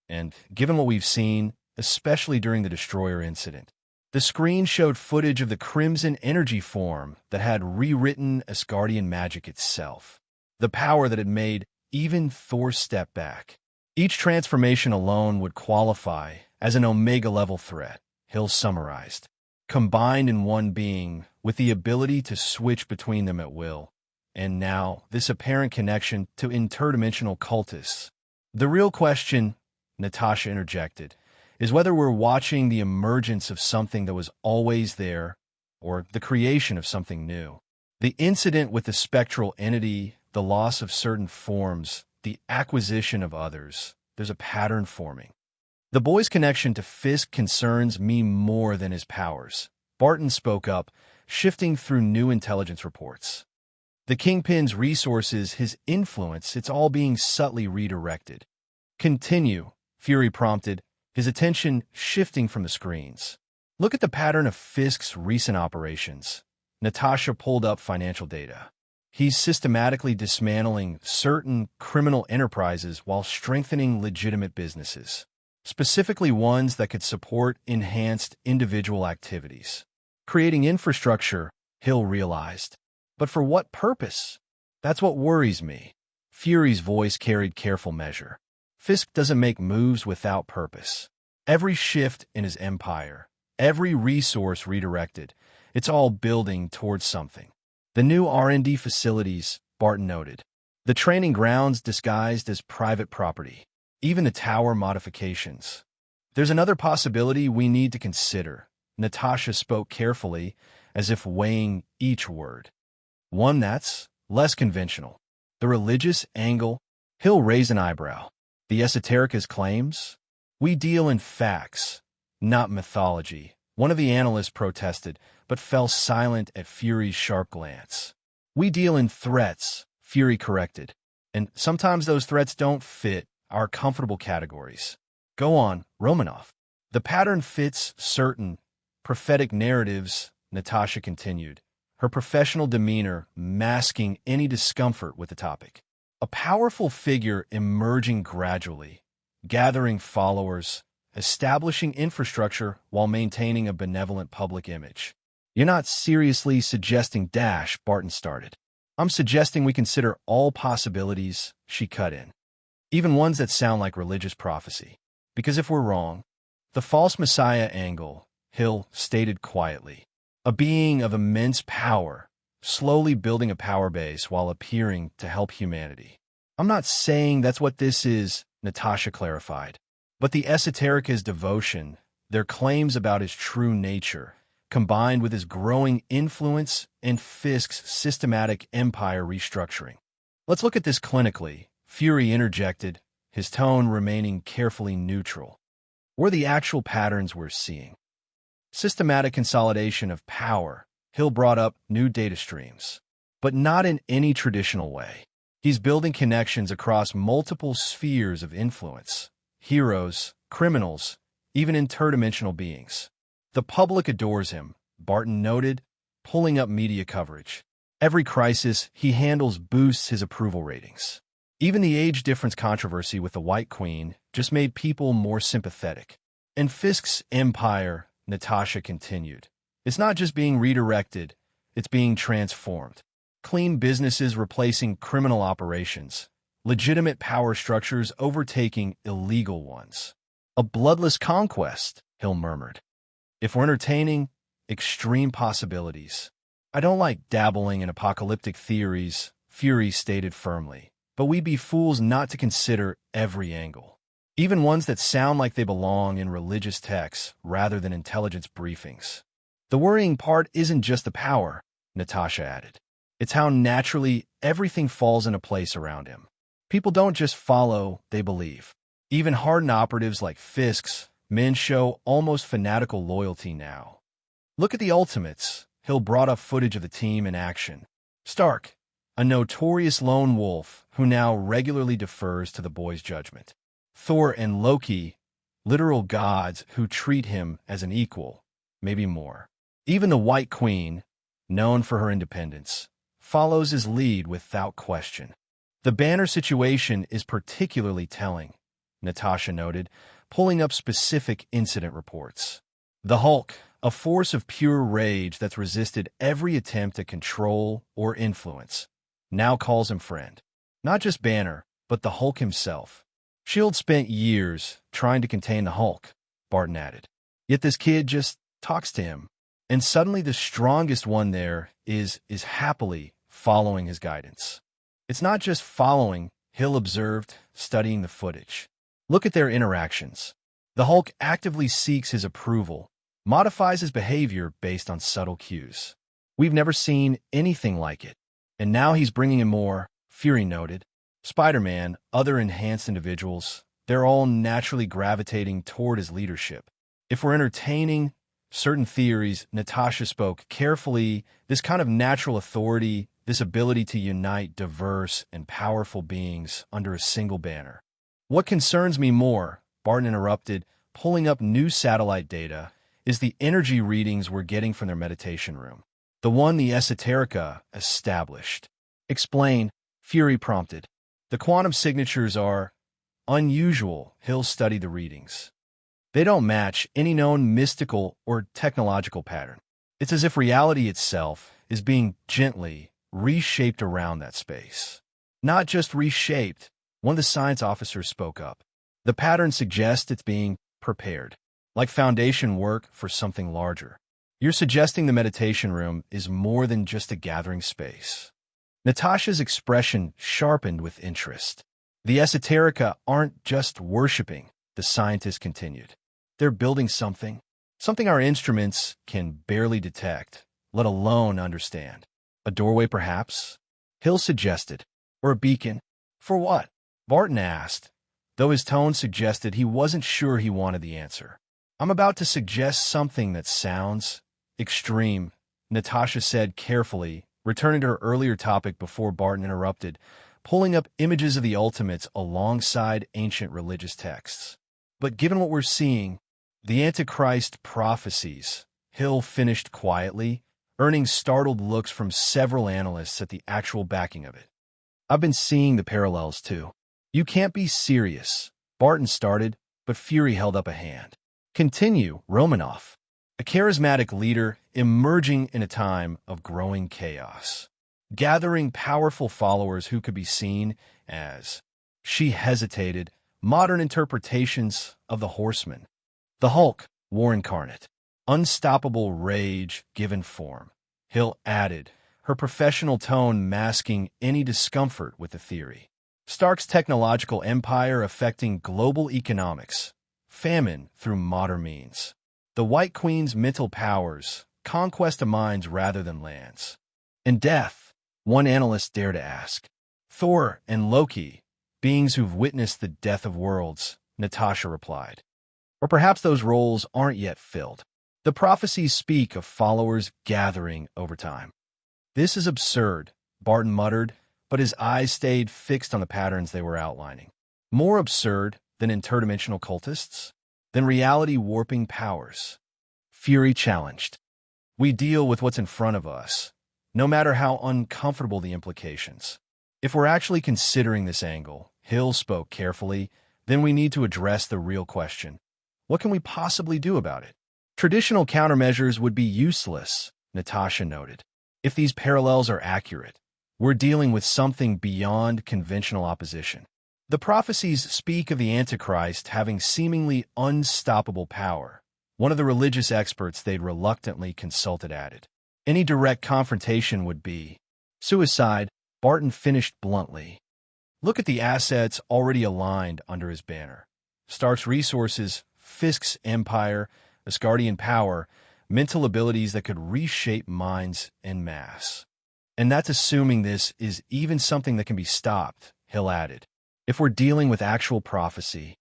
And given what we've seen, especially during the Destroyer incident, the screen showed footage of the Crimson energy form that had rewritten Asgardian magic itself, the power that had made even Thor step back. Each transformation alone would qualify as an Omega-level threat, Hill summarized, combined in one being with the ability to switch between them at will. And now, this apparent connection to interdimensional cultists. The real question, Natasha interjected, is whether we're watching the emergence of something that was always there or the creation of something new. The incident with the spectral entity, the loss of certain forms, the acquisition of others, there's a pattern forming. The boy's connection to Fisk concerns me more than his powers, Barton spoke up, shifting through new intelligence reports. The Kingpin's resources, his influence, it's all being subtly redirected. Continue, Fury prompted, his attention shifting from the screens. Look at the pattern of Fisk's recent operations. Natasha pulled up financial data. He's systematically dismantling certain criminal enterprises while strengthening legitimate businesses, specifically ones that could support enhanced individual activities. Creating infrastructure, Hill realized. But for what purpose? That's what worries me. Fury's voice carried careful measure. Fisk doesn't make moves without purpose. Every shift in his empire, every resource redirected, it's all building towards something. The new R&D facilities, Barton noted. The training grounds disguised as private property. Even the tower modifications. There's another possibility we need to consider. Natasha spoke carefully, as if weighing each word. One that's less conventional. The religious angle. Hill raised an eyebrow. The Esoterica's claims? We deal in facts, not mythology. One of the analysts protested, but fell silent at Fury's sharp glance. We deal in threats, Fury corrected. And sometimes those threats don't fit our comfortable categories. Go on, Romanov. The pattern fits certain prophetic narratives, Natasha continued, her professional demeanor masking any discomfort with the topic. A powerful figure emerging gradually, gathering followers, establishing infrastructure while maintaining a benevolent public image. You're not seriously suggesting Dash, Barton started. I'm suggesting we consider all possibilities, she cut in. Even ones that sound like religious prophecy. Because if we're wrong, the false messiah angle, Hill stated quietly, a being of immense power, slowly building a power base while appearing to help humanity. I'm not saying that's what this is, Natasha clarified. But the Esoterica's devotion, their claims about his true nature, combined with his growing influence and Fisk's systematic empire restructuring. Let's look at this clinically, Fury interjected, his tone remaining carefully neutral. What are the actual patterns we're seeing? Systematic consolidation of power. Hill brought up new data streams, but not in any traditional way. He's building connections across multiple spheres of influence. Heroes, criminals, even interdimensional beings. The public adores him, Barton noted, pulling up media coverage. Every crisis he handles boosts his approval ratings. Even the age difference controversy with the White Queen just made people more sympathetic. And Fisk's empire, Natasha continued, it's not just being redirected, it's being transformed. Clean businesses replacing criminal operations. Legitimate power structures overtaking illegal ones. A bloodless conquest, Hill murmured. If we're entertaining extreme possibilities. I don't like dabbling in apocalyptic theories, Fury stated firmly. but we'd be fools not to consider every angle, even ones that sound like they belong in religious texts rather than intelligence briefings. The worrying part isn't just the power, Natasha added. It's how naturally everything falls into place around him. People don't just follow, they believe. Even hardened operatives like Fisk's men show almost fanatical loyalty now. Look at the Ultimates. Hill brought up footage of the team in action. Stark, a notorious lone wolf who now regularly defers to the boy's judgment. Thor and Loki, literal gods who treat him as an equal, maybe more. Even the White Queen, known for her independence, follows his lead without question. The banner situation is particularly telling, Natasha noted, pulling up specific incident reports. The Hulk, a force of pure rage that's resisted every attempt to control or influence, now calls him friend. Not just Banner, but the Hulk himself. S.H.I.E.L.D. spent years trying to contain the Hulk, Barton added. Yet this kid just talks to him. And suddenly the strongest one there is happily following his guidance. It's not just following, Hill observed, studying the footage. Look at their interactions. The Hulk actively seeks his approval, modifies his behavior based on subtle cues. We've never seen anything like it. And now he's bringing in more, Fury noted. Spider-Man, other enhanced individuals, they're all naturally gravitating toward his leadership. If we're entertaining certain theories, Natasha spoke carefully, this kind of natural authority, this ability to unite diverse and powerful beings under a single banner. What concerns me more, Barton interrupted, pulling up new satellite data, is the energy readings we're getting from their meditation room. The one the Esoterica established. Explain, Fury prompted. The quantum signatures are unusual. Hill studied the readings. They don't match any known mystical or technological pattern. It's as if reality itself is being gently reshaped around that space. Not just reshaped, one of the science officers spoke up. The pattern suggests it's being prepared, like foundation work for something larger. You're suggesting the meditation room is more than just a gathering space. Natasha's expression sharpened with interest. The Esoterica aren't just worshipping, the scientist continued. They're building something our instruments can barely detect, let alone understand. A doorway, perhaps? Hill suggested. Or a beacon? For what? Barton asked, though his tone suggested he wasn't sure he wanted the answer. I'm about to suggest something that sounds extreme, Natasha said carefully, returning to her earlier topic before Barton interrupted, pulling up images of the Ultimates alongside ancient religious texts. But given what we're seeing, the Antichrist prophecies, Hill finished quietly, earning startled looks from several analysts at the actual backing of it. I've been seeing the parallels too. You can't be serious, Barton started, but Fury held up a hand. Continue, Romanoff. A charismatic leader emerging in a time of growing chaos, gathering powerful followers who could be seen as, she hesitated, modern interpretations of the Horseman. The Hulk, war incarnate, unstoppable rage given form, Hill added, her professional tone masking any discomfort with the theory. Stark's technological empire affecting global economics, famine through modern means. The White Queen's mental powers, conquest of minds rather than lands. And death, one analyst dared to ask. Thor and Loki, beings who've witnessed the death of worlds, Natasha replied. Or perhaps those roles aren't yet filled. The prophecies speak of followers gathering over time. This is absurd, Barton muttered, but his eyes stayed fixed on the patterns they were outlining. More absurd than interdimensional cultists? Than reality-warping powers? Fury challenged. We deal with what's in front of us, no matter how uncomfortable the implications. If we're actually considering this angle, Hill spoke carefully, then we need to address the real question. What can we possibly do about it? Traditional countermeasures would be useless, Natasha noted. If these parallels are accurate, we're dealing with something beyond conventional opposition. The prophecies speak of the Antichrist having seemingly unstoppable power. One of the religious experts they'd reluctantly consulted added. Any direct confrontation would be suicide, Barton finished bluntly. Look at the assets already aligned under his banner. Stark's resources, Fisk's empire, Asgardian power, mental abilities that could reshape minds en masse. And that's assuming this is even something that can be stopped, Hill added. If we're dealing with actual prophecy,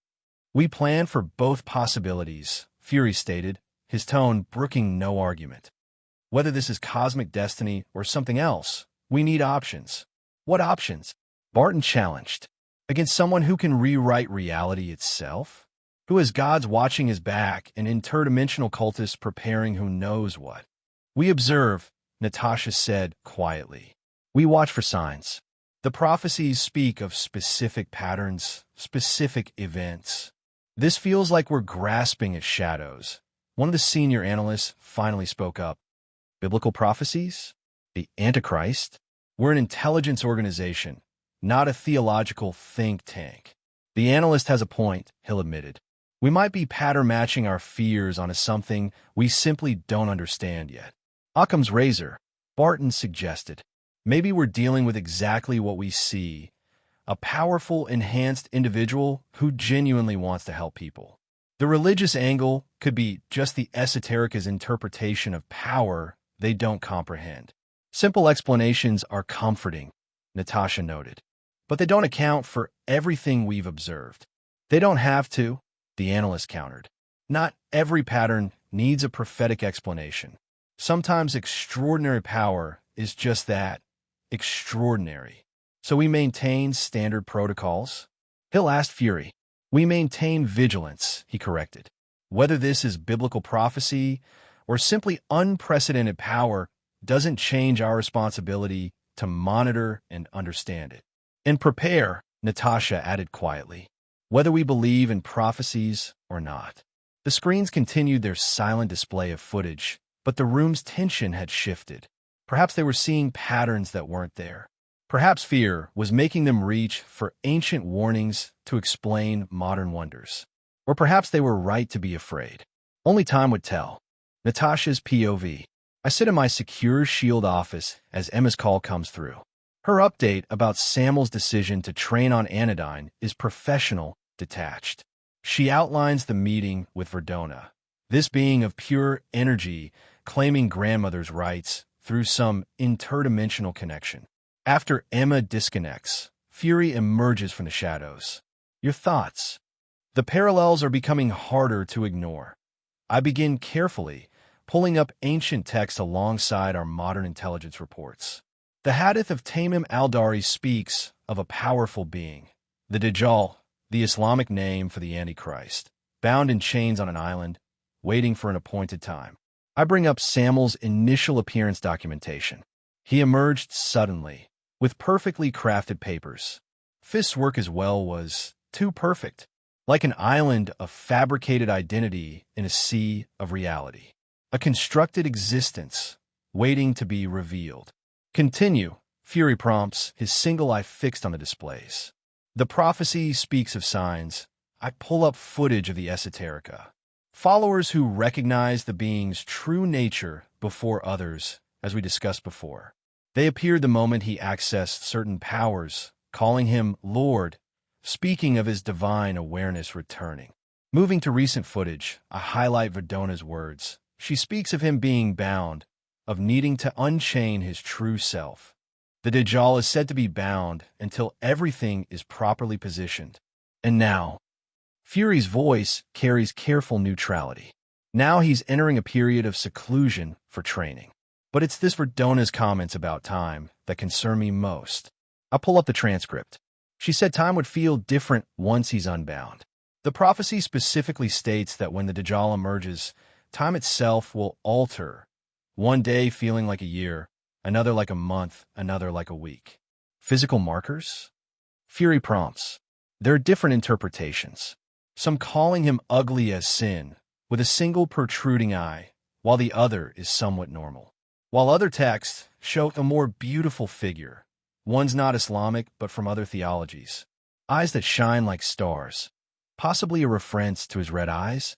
we plan for both possibilities, Fury stated, his tone brooking no argument. Whether this is cosmic destiny or something else, we need options. What options? Barton challenged. Against someone who can rewrite reality itself? Who has gods watching his back and interdimensional cultists preparing who knows what? We observe, Natasha said quietly. We watch for signs. The prophecies speak of specific patterns, specific events. This feels like we're grasping at shadows. One of the senior analysts finally spoke up. Biblical prophecies? The Antichrist? We're an intelligence organization, not a theological think tank. The analyst has a point, Hill admitted. We might be pattern matching our fears onto something we simply don't understand yet. Occam's razor, Barton suggested. Maybe we're dealing with exactly what we see, a powerful, enhanced individual who genuinely wants to help people. The religious angle could be just the esoteric's interpretation of power they don't comprehend. Simple explanations are comforting, Natasha noted, but they don't account for everything we've observed. They don't have to, the analyst countered. Not every pattern needs a prophetic explanation. Sometimes extraordinary power is just that, extraordinary. So we maintain standard protocols? Hill asked Fury. We maintain vigilance, he corrected. Whether this is biblical prophecy or simply unprecedented power doesn't change our responsibility to monitor and understand it. And prepare, Natasha added quietly, whether we believe in prophecies or not. The screens continued their silent display of footage, but the room's tension had shifted. Perhaps they were seeing patterns that weren't there. Perhaps fear was making them reach for ancient warnings to explain modern wonders. Or perhaps they were right to be afraid. Only time would tell. Natasha's POV. I sit in my secure shield office as Emma's call comes through. Her update about Samuel's decision to train on Anodyne is professional, detached. She outlines the meeting with Verdona, this being of pure energy claiming grandmother's rights through some interdimensional connection. After Emma disconnects, Fury emerges from the shadows. Your thoughts? The parallels are becoming harder to ignore. I begin carefully, pulling up ancient texts alongside our modern intelligence reports. The Hadith of Tamim al-Dari speaks of a powerful being, the Dajjal, the Islamic name for the Antichrist, bound in chains on an island, waiting for an appointed time. I bring up Samuel's initial appearance documentation. He emerged suddenly, with perfectly crafted papers. Fisk's work as well was too perfect, like an island of fabricated identity in a sea of reality. A constructed existence, waiting to be revealed. Continue, Fury prompts, his single eye fixed on the displays. The prophecy speaks of signs. I pull up footage of the esoterica. Followers who recognize the being's true nature before others, as we discussed before. They appeared the moment he accessed certain powers, calling him Lord, speaking of his divine awareness returning. Moving to recent footage, I highlight Verdona's words. She speaks of him being bound, of needing to unchain his true self. The Dajjal is said to be bound until everything is properly positioned. And now, Fury's voice carries careful neutrality. Now he's entering a period of seclusion for training. But it's this Verdona's comments about time that concern me most. I'll pull up the transcript. She said time would feel different once he's unbound. The prophecy specifically states that when the Dajjal emerges, time itself will alter, one day feeling like a year, another like a month, another like a week. Physical markers? Fury prompts. There are different interpretations. Some calling him ugly as sin, with a single protruding eye, while the other is somewhat normal. While other texts show a more beautiful figure, one's not Islamic but from other theologies. Eyes that shine like stars, possibly a reference to his red eyes.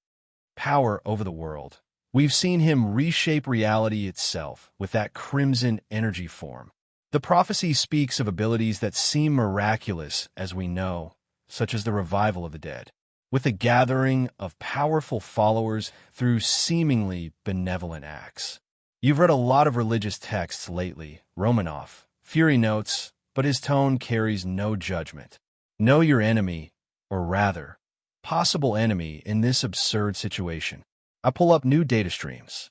Power over the world. We've seen him reshape reality itself with that crimson energy form. The prophecy speaks of abilities that seem miraculous, as we know, such as the revival of the dead, with a gathering of powerful followers through seemingly benevolent acts. You've read a lot of religious texts lately, Romanoff. Fury notes, but his tone carries no judgment. Know your enemy, or rather, possible enemy in this absurd situation. I pull up new data streams.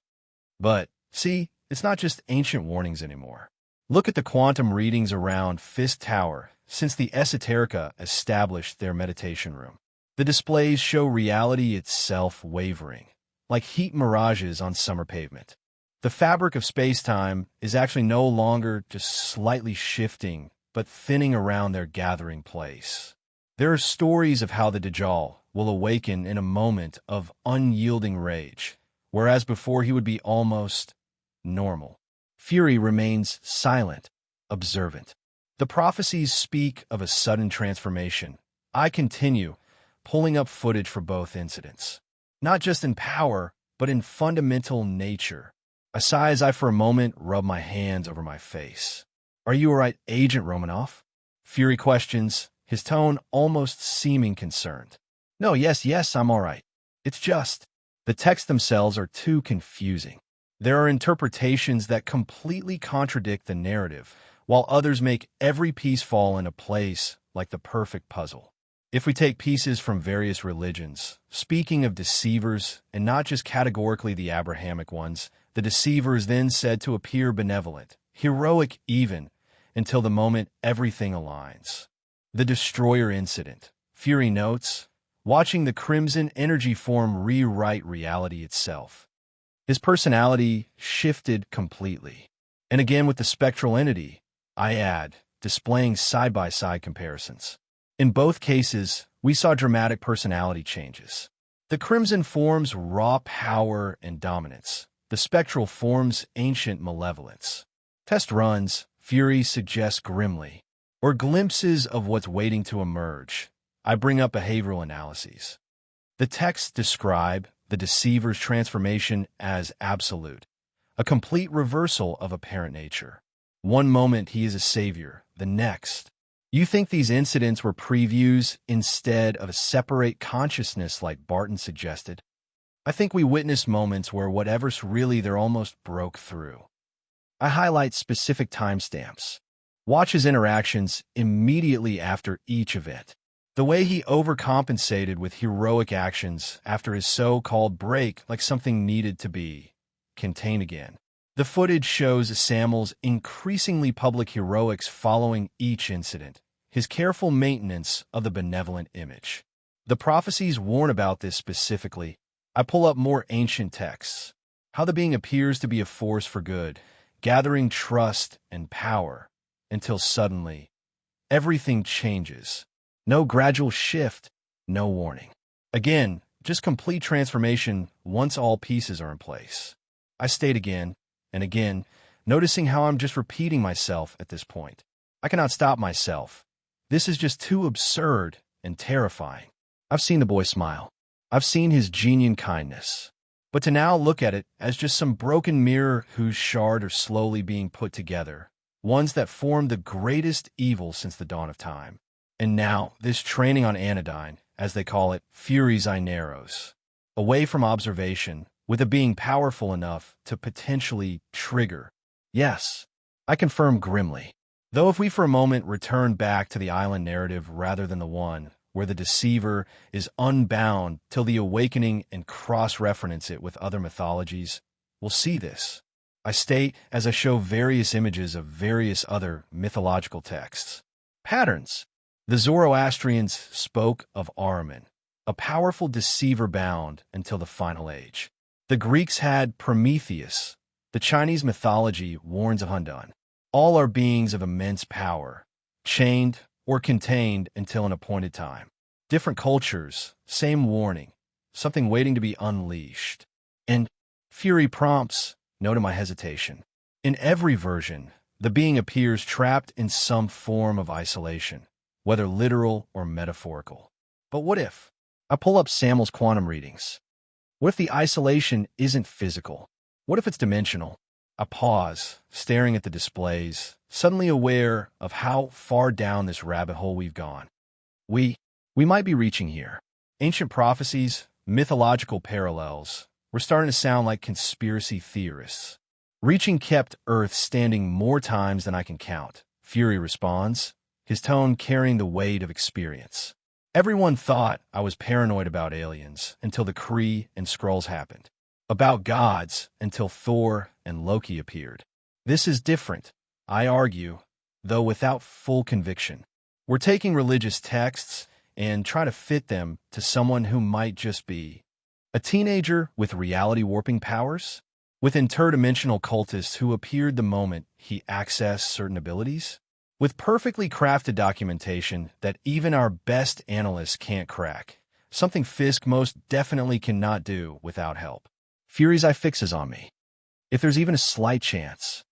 But, see, it's not just ancient warnings anymore. Look at the quantum readings around Fisk Tower since the Esoterica established their meditation room. The displays show reality itself wavering, like heat mirages on summer pavement. The fabric of space-time is actually no longer just slightly shifting, but thinning around their gathering place. There are stories of how the Dajjal will awaken in a moment of unyielding rage, whereas before he would be almost normal. Fury remains silent, observant. The prophecies speak of a sudden transformation. I continue, pulling up footage for both incidents. Not just in power, but in fundamental nature. I sigh as I for a moment rub my hands over my face. Are you all right, Agent Romanoff? Fury questions, his tone almost seeming concerned. No, yes, I'm all right. It's just, the texts themselves are too confusing. There are interpretations that completely contradict the narrative, while others make every piece fall into place like the perfect puzzle. If we take pieces from various religions, speaking of deceivers, and not just categorically the Abrahamic ones, the deceiver is then said to appear benevolent, heroic even, until the moment everything aligns. The Destroyer incident. Fury notes, watching the Crimson energy form rewrite reality itself. His personality shifted completely. And again with the spectral entity, I add, displaying side-by-side comparisons. In both cases, we saw dramatic personality changes. The Crimson forms raw power and dominance. The spectral forms ancient malevolence. Test runs, Fury suggests grimly, or glimpses of what's waiting to emerge. I bring up behavioral analyses. The texts describe the deceiver's transformation as absolute, a complete reversal of apparent nature. One moment he is a savior, the next. You think these incidents were previews instead of a separate consciousness like Barton suggested? I think we witnessed moments where whatever's really there almost broke through. I highlight specific timestamps. Watch his interactions immediately after each event. The way he overcompensated with heroic actions after his so-called break like something needed to be contained again. The footage shows Samuel's increasingly public heroics following each incident, his careful maintenance of the benevolent image. The prophecies warn about this specifically. I pull up more ancient texts, how the being appears to be a force for good, gathering trust and power, until suddenly, everything changes. No gradual shift, no warning. Again, just complete transformation once all pieces are in place. I state again and again, noticing how I'm just repeating myself at this point. I cannot stop myself. This is just too absurd and terrifying. I've seen the boy smile. I've seen his genuine kindness. But to now look at it as just some broken mirror whose shards are slowly being put together, ones that formed the greatest evil since the dawn of time. And now, this training on Anodyne, as they call it, Fury's Inaros, away from observation, with a being powerful enough to potentially trigger. Yes, I confirm grimly. Though if we for a moment return back to the island narrative rather than the one where the deceiver is unbound till the awakening and cross-reference it with other mythologies, we'll see this. I state as I show various images of various other mythological texts. Patterns. The Zoroastrians spoke of Ahriman, a powerful deceiver bound until the final age. The Greeks had Prometheus. The Chinese mythology warns of Hundun. All are beings of immense power, chained or contained until an appointed time. Different cultures, same warning, something waiting to be unleashed. And Fury prompts, note my hesitation. In every version, the being appears trapped in some form of isolation, whether literal or metaphorical. But what if? I pull up Samuel's quantum readings. What if the isolation isn't physical? What if it's dimensional? I pause, staring at the displays, suddenly aware of how far down this rabbit hole we've gone. We might be reaching here. Ancient prophecies, mythological parallels, we're starting to sound like conspiracy theorists. Reaching kept Earth standing more times than I can count, Fury responds, his tone carrying the weight of experience. Everyone thought I was paranoid about aliens until the Kree and Skrulls happened. About gods until Thor and Loki appeared. This is different, I argue, though without full conviction. We're taking religious texts and trying to fit them to someone who might just be a teenager with reality warping powers, with interdimensional cultists who appeared the moment he accessed certain abilities, with perfectly crafted documentation that even our best analysts can't crack, something Fisk most definitely cannot do without help. Fury's eye fixes on me. If there's even a slight chance,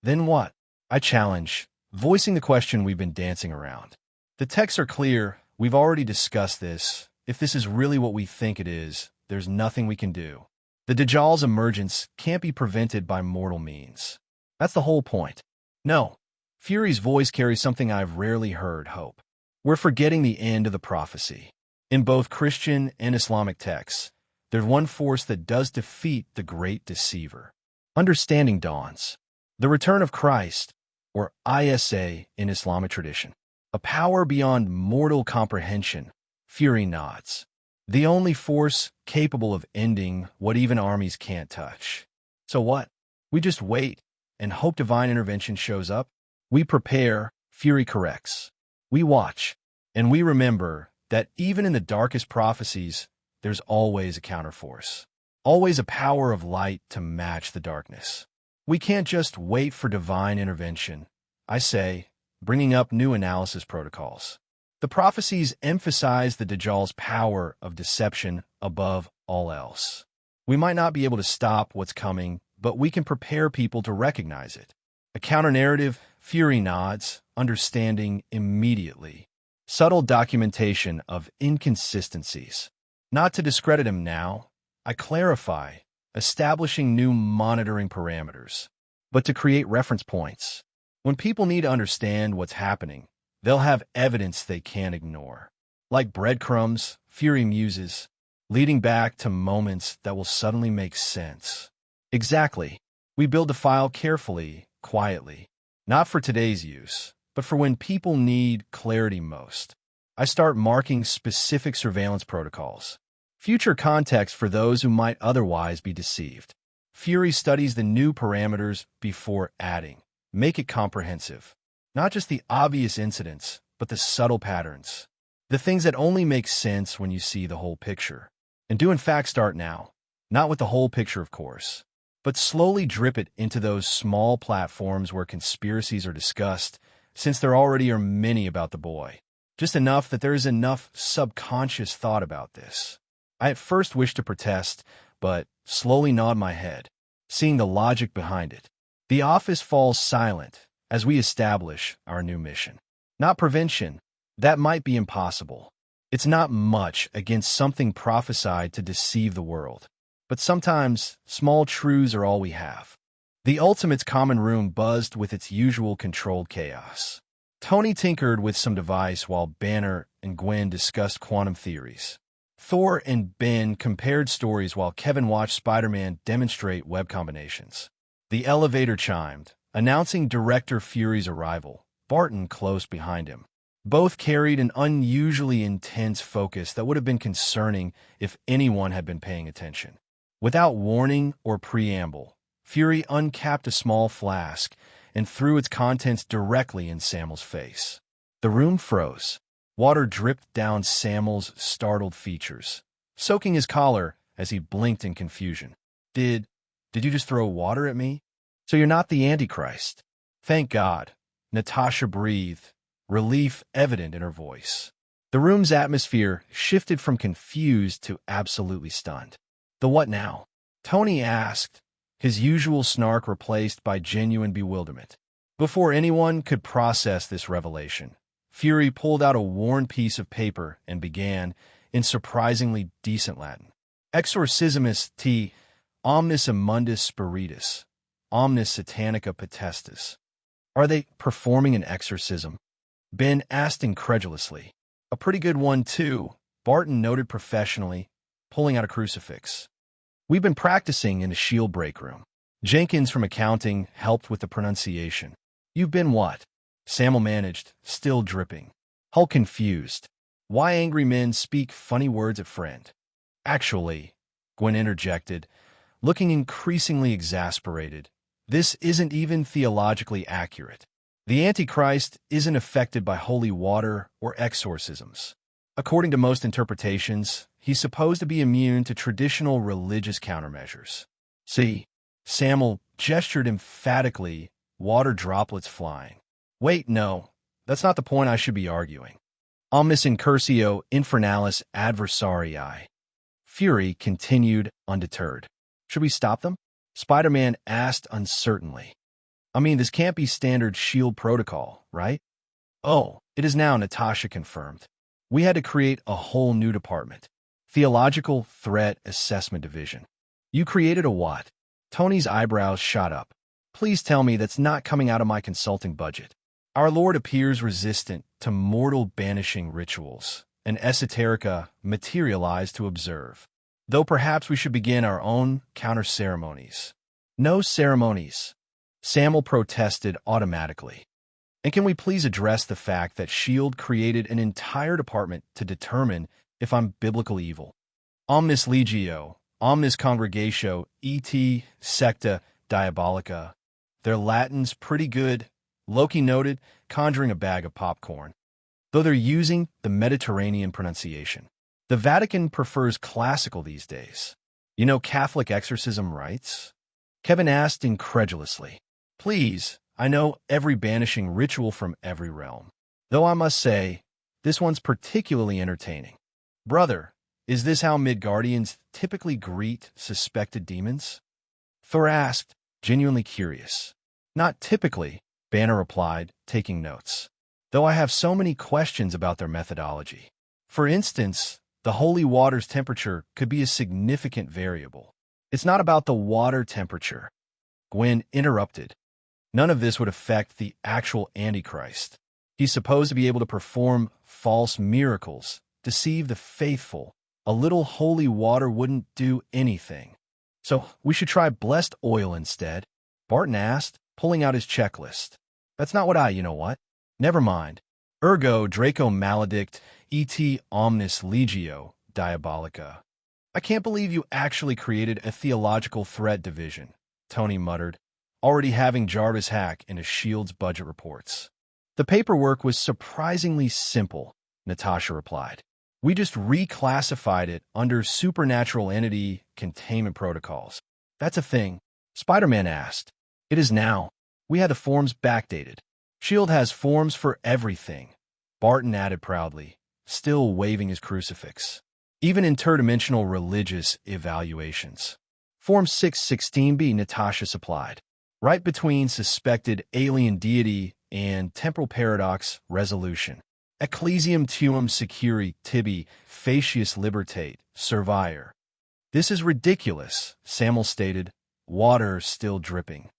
then what? I challenge, voicing the question we've been dancing around. The texts are clear, we've already discussed this. If this is really what we think it is, there's nothing we can do. The Dajal's emergence can't be prevented by mortal means. That's the whole point. No. Fury's voice carries something I've rarely heard, hope. We're forgetting the end of the prophecy. In both Christian and Islamic texts, there's one force that does defeat the great deceiver. Understanding dawns. The return of Christ, or Isa in Islamic tradition. A power beyond mortal comprehension. Fury nods. The only force capable of ending what even armies can't touch. So what? We just wait and hope divine intervention shows up? We prepare, Fury corrects. We watch, and we remember that even in the darkest prophecies, there's always a counterforce. Always a power of light to match the darkness. We can't just wait for divine intervention, I say, bringing up new analysis protocols. The prophecies emphasize the Dajal's power of deception above all else. We might not be able to stop what's coming, but we can prepare people to recognize it. A counternarrative, Fury nods, understanding immediately. Subtle documentation of inconsistencies. Not to discredit him now, I clarify, establishing new monitoring parameters, but to create reference points. When people need to understand what's happening, they'll have evidence they can't ignore. Like breadcrumbs, Fury muses, leading back to moments that will suddenly make sense. Exactly. We build the file carefully, quietly. Not for today's use, but for when people need clarity most. I start marking specific surveillance protocols. Future context for those who might otherwise be deceived. Fury studies the new parameters before adding. Make it comprehensive. Not just the obvious incidents, but the subtle patterns. The things that only make sense when you see the whole picture. And do in fact start now. Not with the whole picture, of course, but slowly drip it into those small platforms where conspiracies are discussed, since there already are many about the boy. Just enough that there is enough subconscious thought about this. I at first wished to protest, but slowly nod my head, seeing the logic behind it. The office falls silent as we establish our new mission. Not prevention. That might be impossible. It's not much against something prophesied to deceive the world. But sometimes, small truths are all we have. The Ultimate's common room buzzed with its usual controlled chaos. Tony tinkered with some device while Banner and Gwen discussed quantum theories. Thor and Ben compared stories while Kevin watched Spider-Man demonstrate web combinations. The elevator chimed, announcing Director Fury's arrival, Barton close behind him. Both carried an unusually intense focus that would have been concerning if anyone had been paying attention. Without warning or preamble, Fury uncapped a small flask and threw its contents directly in Samuel's face. The room froze. Water dripped down Samuel's startled features, soaking his collar as he blinked in confusion. Did you just throw water at me? So you're not the Antichrist. Thank God. Natasha breathed, relief evident in her voice. The room's atmosphere shifted from confused to absolutely stunned. The what now? Tony asked, his usual snark replaced by genuine bewilderment. Before anyone could process this revelation, Fury pulled out a worn piece of paper and began, in surprisingly decent Latin. Exorcismus te omnis immundus spiritus, omnis satanica potestas. Are they performing an exorcism? Ben asked incredulously. A pretty good one, too, Barton noted professionally, pulling out a crucifix. We've been practicing in the shield break room. Jenkins from accounting helped with the pronunciation. You've been what? Samuel managed, still dripping. Hull confused. Why angry men speak funny words at friend? Actually, Gwen interjected, looking increasingly exasperated, this isn't even theologically accurate. The Antichrist isn't affected by holy water or exorcisms. According to most interpretations, he's supposed to be immune to traditional religious countermeasures. See, Samuel gestured emphatically, water droplets flying. Wait, no, that's not the point I should be arguing. Omnis incursio infernalis adversarii. Fury continued undeterred. Should we stop them? Spider-Man asked uncertainly. I mean, this can't be standard SHIELD protocol, right? Oh, it is now, Natasha confirmed. We had to create a whole new department. Theological Threat Assessment Division. You created a what? Tony's eyebrows shot up. Please tell me that's not coming out of my consulting budget. Our Lord appears resistant to mortal banishing rituals, and esoterica materialize to observe. Though perhaps we should begin our own counter-ceremonies. No ceremonies. Samuel protested automatically. And can we please address the fact that SHIELD created an entire department to determine if I'm biblical evil? Omnis legio, omnis congregatio, et secta diabolica. Their Latin's pretty good, Loki noted, conjuring a bag of popcorn. Though they're using the Mediterranean pronunciation. The Vatican prefers classical these days. You know Catholic exorcism rites? Kevin asked incredulously. Please, I know every banishing ritual from every realm. Though I must say, this one's particularly entertaining. Brother, is this how Midgardians typically greet suspected demons? Thor asked, genuinely curious. Not typically, Banner replied, taking notes. Though I have so many questions about their methodology. For instance, the holy water's temperature could be a significant variable. It's not about the water temperature. Gwen interrupted. None of this would affect the actual Antichrist. He's supposed to be able to perform false miracles, deceive the faithful. A little holy water wouldn't do anything. So we should try blessed oil instead, Barton asked, pulling out his checklist. That's not what you know what? Never mind. Ergo Draco maledict et omnis legio diabolica. I can't believe you actually created a theological threat division, Tony muttered, already having Jarvis hack into SHIELD's budget reports. The paperwork was surprisingly simple, Natasha replied. We just reclassified it under supernatural entity containment protocols. That's a thing, Spider-Man asked. It is now. We had the forms backdated. SHIELD has forms for everything, Barton added proudly, still waving his crucifix. Even interdimensional religious evaluations. Form 616b, Natasha supplied. Right between suspected alien deity and temporal paradox resolution. Ecclesiam tuum securi tibi facius libertate servire. This is ridiculous, Samuel stated, water still dripping.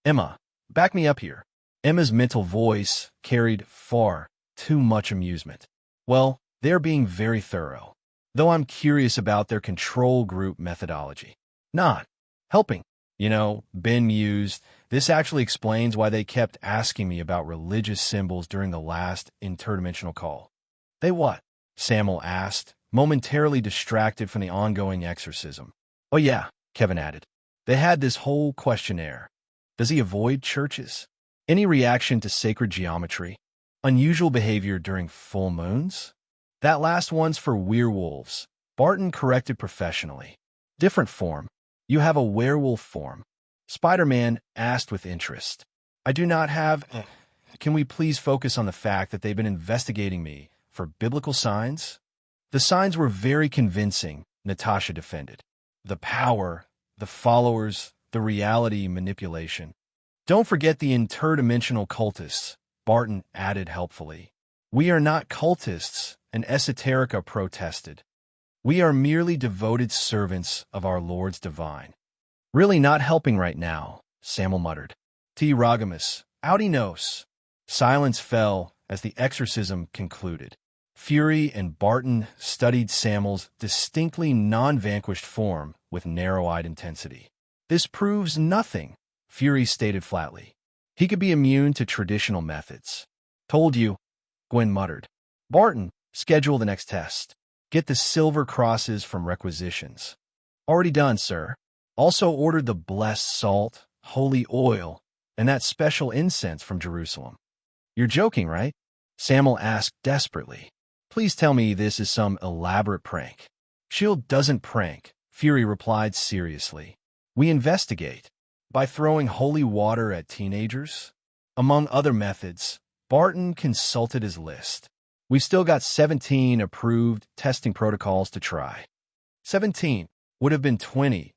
Emma, back me up here. Emma's mental voice carried far too much amusement. Well, they're being very thorough. Though I'm curious about their control group methodology. Not helping. You know, Ben mused, this actually explains why they kept asking me about religious symbols during the last interdimensional call. They what? Samuel asked, momentarily distracted from the ongoing exorcism. Oh yeah, Kevin added. They had this whole questionnaire. Does he avoid churches? Any reaction to sacred geometry? Unusual behavior during full moons? That last one's for werewolves, Barton corrected professionally. Different form. You have a werewolf form. Spider-Man asked with interest. I do not have... Can we please focus on the fact that they've been investigating me for biblical signs? The signs were very convincing, Natasha defended. The power, the followers, the reality manipulation. Don't forget the interdimensional cultists, Barton added helpfully. We are not cultists, and esoterica protested. We are merely devoted servants of our Lord's divine. Really not helping right now, Samuel muttered. T. Ragamus, Audinos. Silence fell as the exorcism concluded. Fury and Barton studied Samuel's distinctly non-vanquished form with narrow-eyed intensity. This proves nothing, Fury stated flatly. He could be immune to traditional methods. Told you, Gwen muttered. Barton, schedule the next test. Get the silver crosses from requisitions. Already done, sir. Also ordered the blessed salt, holy oil, and that special incense from Jerusalem. You're joking, right? Samuel asked desperately. Please tell me this is some elaborate prank. Shield doesn't prank, Fury replied seriously. We investigate. By throwing holy water at teenagers? Among other methods, Barton consulted his list. We've still got 17 approved testing protocols to try. 17 would have been 20,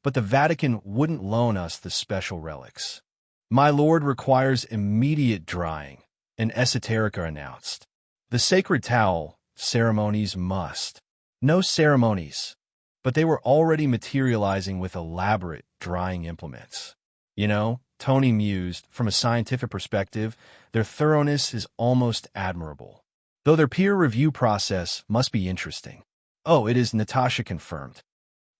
but the Vatican wouldn't loan us the special relics. My lord requires immediate drying, an esoterica announced. The sacred towel, ceremonies must. No ceremonies, but they were already materializing with elaborate drying implements. You know, Tony mused, from a scientific perspective, their thoroughness is almost admirable. Though their peer review process must be interesting. Oh, it is, Natasha confirmed.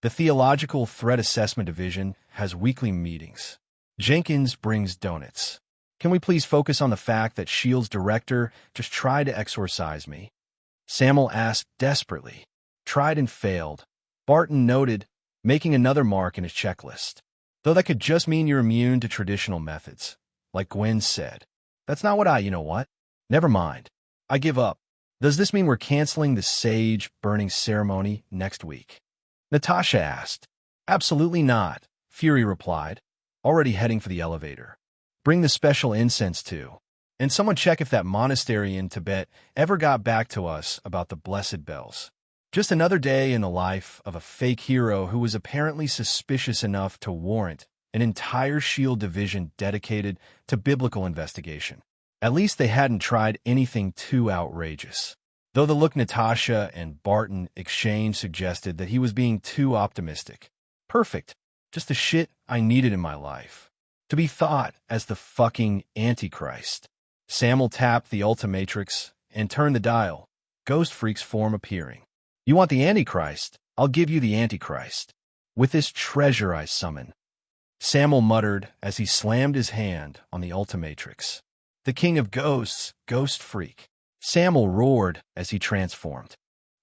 The Theological Threat Assessment Division has weekly meetings. Jenkins brings donuts. Can we please focus on the fact that S.H.I.E.L.D.'s director just tried to exorcise me? Samuel asked desperately. Tried and failed. Barton noted, making another mark in his checklist. Though that could just mean you're immune to traditional methods. Like Gwen said. That's not what you know what? Never mind. I give up. Does this mean we're canceling the sage burning ceremony next week? Natasha asked. Absolutely not, Fury replied, already heading for the elevator. Bring the special incense too. And someone check if that monastery in Tibet ever got back to us about the blessed bells. Just another day in the life of a fake hero who was apparently suspicious enough to warrant an entire S.H.I.E.L.D. division dedicated to biblical investigation. At least they hadn't tried anything too outrageous. Though the look Natasha and Barton exchanged suggested that he was being too optimistic. Perfect. Just the shit I needed in my life. To be thought as the fucking Antichrist. Samuel tapped the Ultimatrix and turned the dial. Ghost Freak's form appearing. You want the Antichrist? I'll give you the Antichrist. With this treasure I summon. Samuel muttered as he slammed his hand on the Ultimatrix. The king of ghosts, Ghost Freak. Samuel roared as he transformed.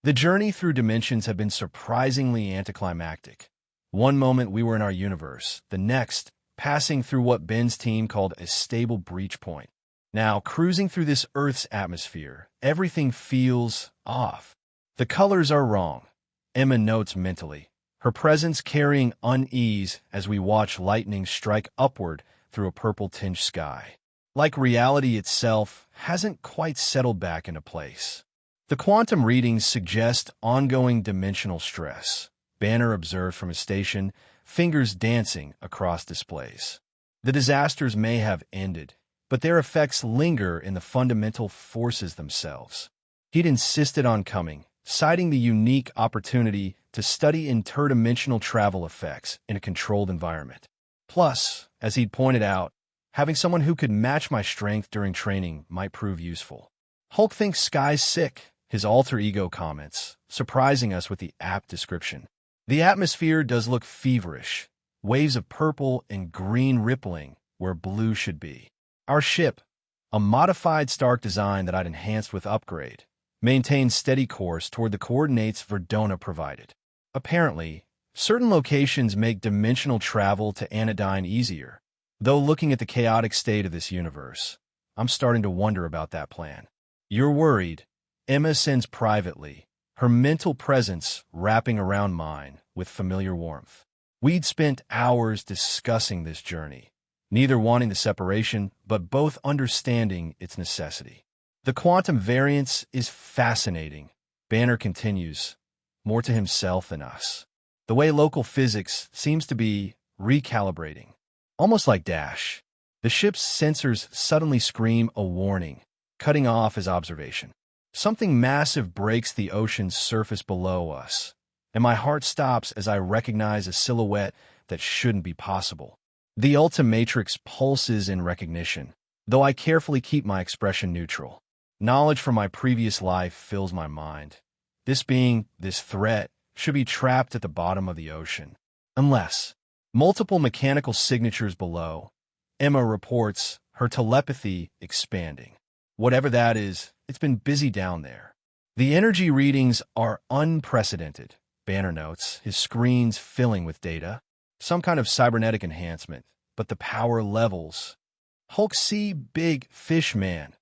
The journey through dimensions had been surprisingly anticlimactic. One moment we were in our universe, the next, passing through what Ben's team called a stable breach point. Now, cruising through this Earth's atmosphere, everything feels off. The colors are wrong, Emma notes mentally, her presence carrying unease as we watch lightning strike upward through a purple-tinged sky. Like reality itself hasn't quite settled back into place. The quantum readings suggest ongoing dimensional stress, Banner observed from his station, fingers dancing across displays. The disasters may have ended, but their effects linger in the fundamental forces themselves. He'd insisted on coming, citing the unique opportunity to study interdimensional travel effects in a controlled environment. Plus, as he'd pointed out, having someone who could match my strength during training might prove useful. Hulk thinks Sky's sick, his alter ego comments, surprising us with the apt description. The atmosphere does look feverish, waves of purple and green rippling where blue should be. Our ship, a modified Stark design that I'd enhanced with upgrade, maintains steady course toward the coordinates Verdona provided. Apparently, certain locations make dimensional travel to Anodyne easier, though looking at the chaotic state of this universe, I'm starting to wonder about that plan. You're worried, Emma sends privately, her mental presence wrapping around mine with familiar warmth. We'd spent hours discussing this journey, neither wanting the separation, but both understanding its necessity. The quantum variance is fascinating, Banner continues, more to himself than us. The way local physics seems to be recalibrating. Almost like Dash. The ship's sensors suddenly scream a warning, cutting off his observation. Something massive breaks the ocean's surface below us, and my heart stops as I recognize a silhouette that shouldn't be possible. The Ultimatrix pulses in recognition, though I carefully keep my expression neutral. Knowledge from my previous life fills my mind. This threat, should be trapped at the bottom of the ocean. Unless, multiple mechanical signatures below, Emma reports her telepathy expanding. Whatever that is, it's been busy down there. The energy readings are unprecedented, Banner notes, his screens filling with data. Some kind of cybernetic enhancement, but the power levels. Hulk C. Big Fish Man.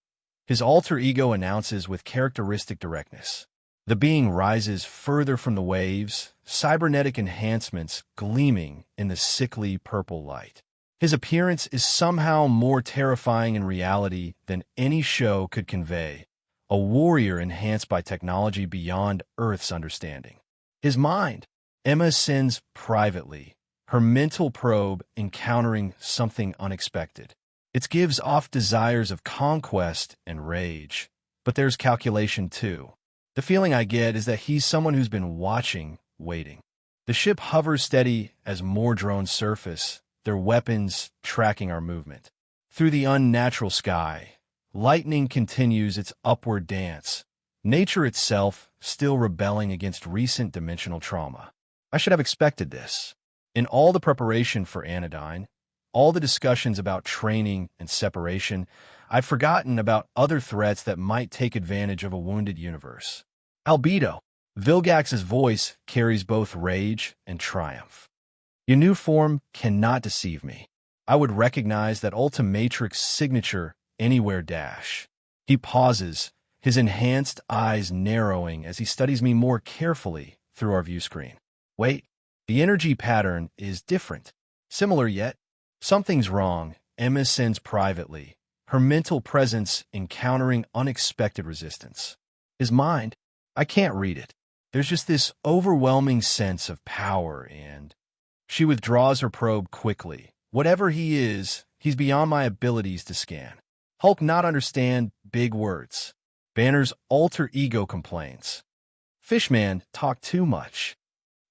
His alter ego announces with characteristic directness. The being rises further from the waves, cybernetic enhancements gleaming in the sickly purple light. His appearance is somehow more terrifying in reality than any show could convey, a warrior enhanced by technology beyond Earth's understanding. His mind, Emma sends privately, her mental probe encountering something unexpected. It gives off desires of conquest and rage, but there's calculation too. The feeling I get is that he's someone who's been watching, waiting. The ship hovers steady as more drones surface, their weapons tracking our movement. Through the unnatural sky, lightning continues its upward dance, nature itself still rebelling against recent dimensional trauma. I should have expected this. In all the preparation for Anodyne, all the discussions about training and separation, I'd forgotten about other threats that might take advantage of a wounded universe. Albedo. Vilgax's voice carries both rage and triumph. Your new form cannot deceive me. I would recognize that Ultimatrix signature anywhere dash. He pauses, his enhanced eyes narrowing as he studies me more carefully through our view screen. Wait, the energy pattern is different. Similar yet, something's wrong, Emma sends privately, her mental presence encountering unexpected resistance. His mind, I can't read it. There's just this overwhelming sense of power and... She withdraws her probe quickly. Whatever he is, he's beyond my abilities to scan. Hulk not understand big words. Banner's alter ego complains. Fishman talk too much.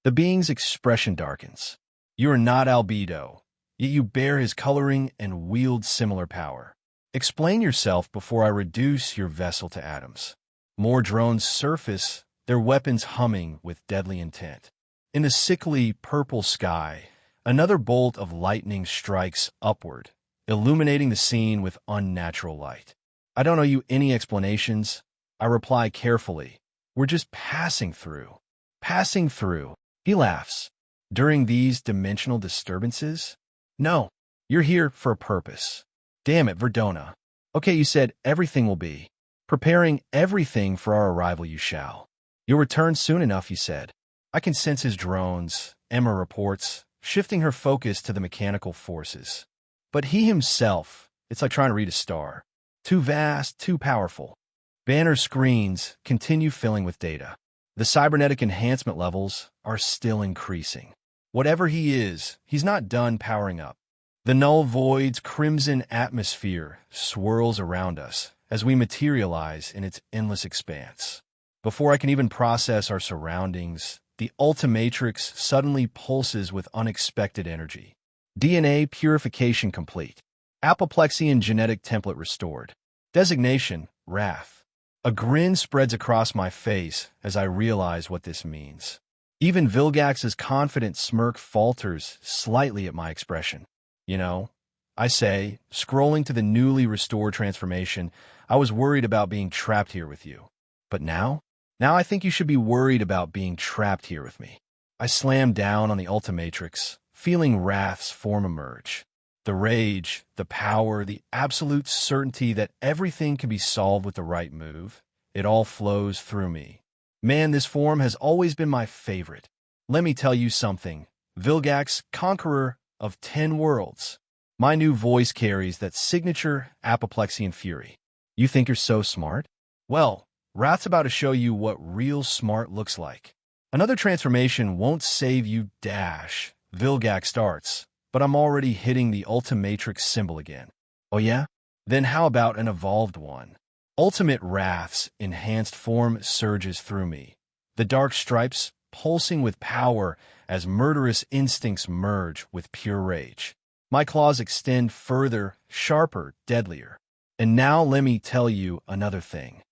The being's expression darkens. You are not Albedo, yet you bear his coloring and wield similar power. Explain yourself before I reduce your vessel to atoms. More drones surface, their weapons humming with deadly intent. In the sickly purple sky, another bolt of lightning strikes upward, illuminating the scene with unnatural light. I don't owe you any explanations. I reply carefully. We're just passing through. Passing through. He laughs. During these dimensional disturbances? No, you're here for a purpose. Damn it, Verdona. Okay, you said everything will be. Preparing everything for our arrival you shall. You'll return soon enough, he said. I can sense his drones, Emma reports, shifting her focus to the mechanical forces. But he himself, it's like trying to read a star. Too vast, too powerful. Banner screens continue filling with data. The cybernetic enhancement levels are still increasing. Whatever he is, he's not done powering up. The Null Void's crimson atmosphere swirls around us as we materialize in its endless expanse. Before I can even process our surroundings, the Ultimatrix suddenly pulses with unexpected energy. DNA purification complete. Apoplexian genetic template restored. Designation, Wrath. A grin spreads across my face as I realize what this means. Even Vilgax's confident smirk falters slightly at my expression. You know, I say, scrolling to the newly restored transformation, I was worried about being trapped here with you. But now I think you should be worried about being trapped here with me. I slam down on the Ultimatrix, feeling Wrath's form emerge. The rage, the power, the absolute certainty that everything can be solved with the right move, it all flows through me. Man, this form has always been my favorite. Let me tell you something. Vilgax, conqueror of 10 worlds. My new voice carries that signature apoplexian fury. You think you're so smart? Well, Wrath's about to show you what real smart looks like. Another transformation won't save you dash. Vilgax starts, but I'm already hitting the Ultimatrix symbol again. Oh yeah? Then how about an evolved one? Ultimate Wrath's enhanced form surges through me. The dark stripes pulsing with power as murderous instincts merge with pure rage. My claws extend further, sharper, deadlier. And now let me tell you another thing.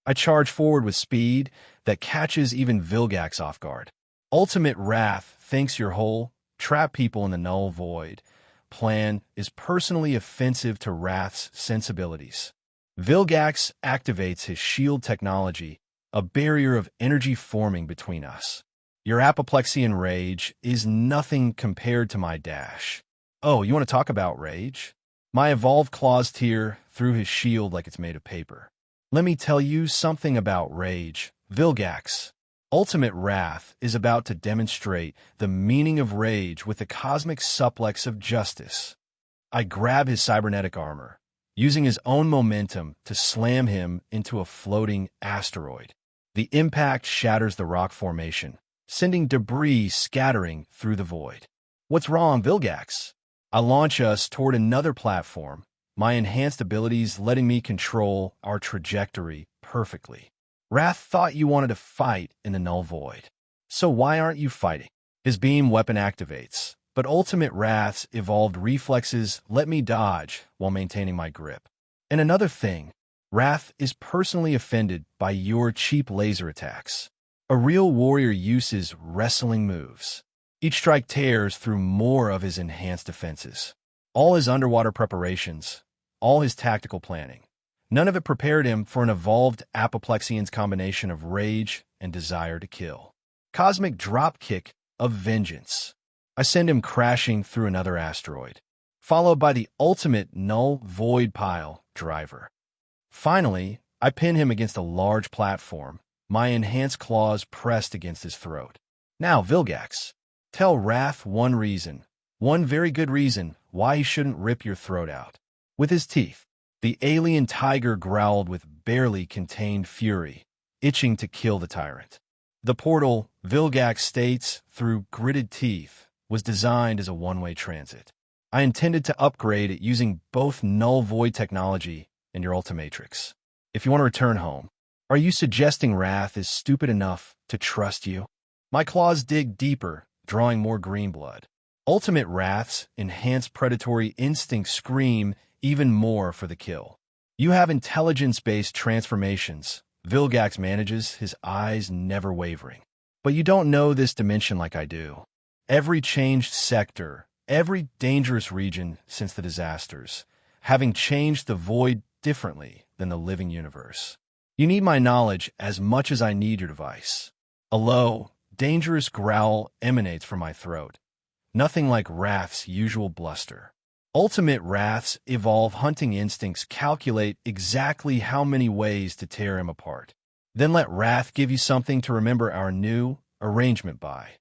I charge forward with speed that catches even Vilgax off guard. Ultimate Wrath thinks your whole trap people in the Null Void plan is personally offensive to Wrath's sensibilities. Vilgax activates his shield technology, a barrier of energy forming between us. Your apoplexy and rage is nothing compared to my dash. Oh, you want to talk about rage? My evolved claws tear through his shield like it's made of paper. Let me tell you something about rage, Vilgax. Ultimate Wrath is about to demonstrate the meaning of rage with the cosmic suplex of justice. I grab his cybernetic armor, using his own momentum to slam him into a floating asteroid. The impact shatters the rock formation, sending debris scattering through the void. What's wrong, Vilgax? I launch us toward another platform, my enhanced abilities letting me control our trajectory perfectly. Wrath thought you wanted to fight in the Null Void. So why aren't you fighting? His beam weapon activates, but Ultimate Wrath's evolved reflexes let me dodge while maintaining my grip. And another thing, Wrath is personally offended by your cheap laser attacks. A real warrior uses wrestling moves. Each strike tears through more of his enhanced defenses. All his underwater preparations, all his tactical planning. None of it prepared him for an evolved Apoplexian's combination of rage and desire to kill. Cosmic dropkick of vengeance. I send him crashing through another asteroid, followed by the ultimate Null Void Pile driver. Finally, I pin him against a large platform, my enhanced claws pressed against his throat. Now, Vilgax, tell Wrath one very good reason why he shouldn't rip your throat out. With his teeth, the alien tiger growled with barely contained fury, itching to kill the tyrant. The portal, Vilgax states, through gritted teeth, was designed as a one-way transit. I intended to upgrade it using both Null Void technology and your Ultimatrix. If you want to return home, are you suggesting Wrath is stupid enough to trust you? My claws dig deeper, drawing more green blood. Ultimate Wrath's enhanced predatory instincts scream even more for the kill. You have intelligence-based transformations. Vilgax manages, his eyes never wavering. But you don't know this dimension like I do. Every changed sector, every dangerous region since the disasters, having changed the void differently than the living universe. You need my knowledge as much as I need your device. A low, dangerous growl emanates from my throat. Nothing like Wrath's usual bluster. Ultimate Wrath's evolved hunting instincts calculate exactly how many ways to tear him apart. Then let Wrath give you something to remember our new arrangement by.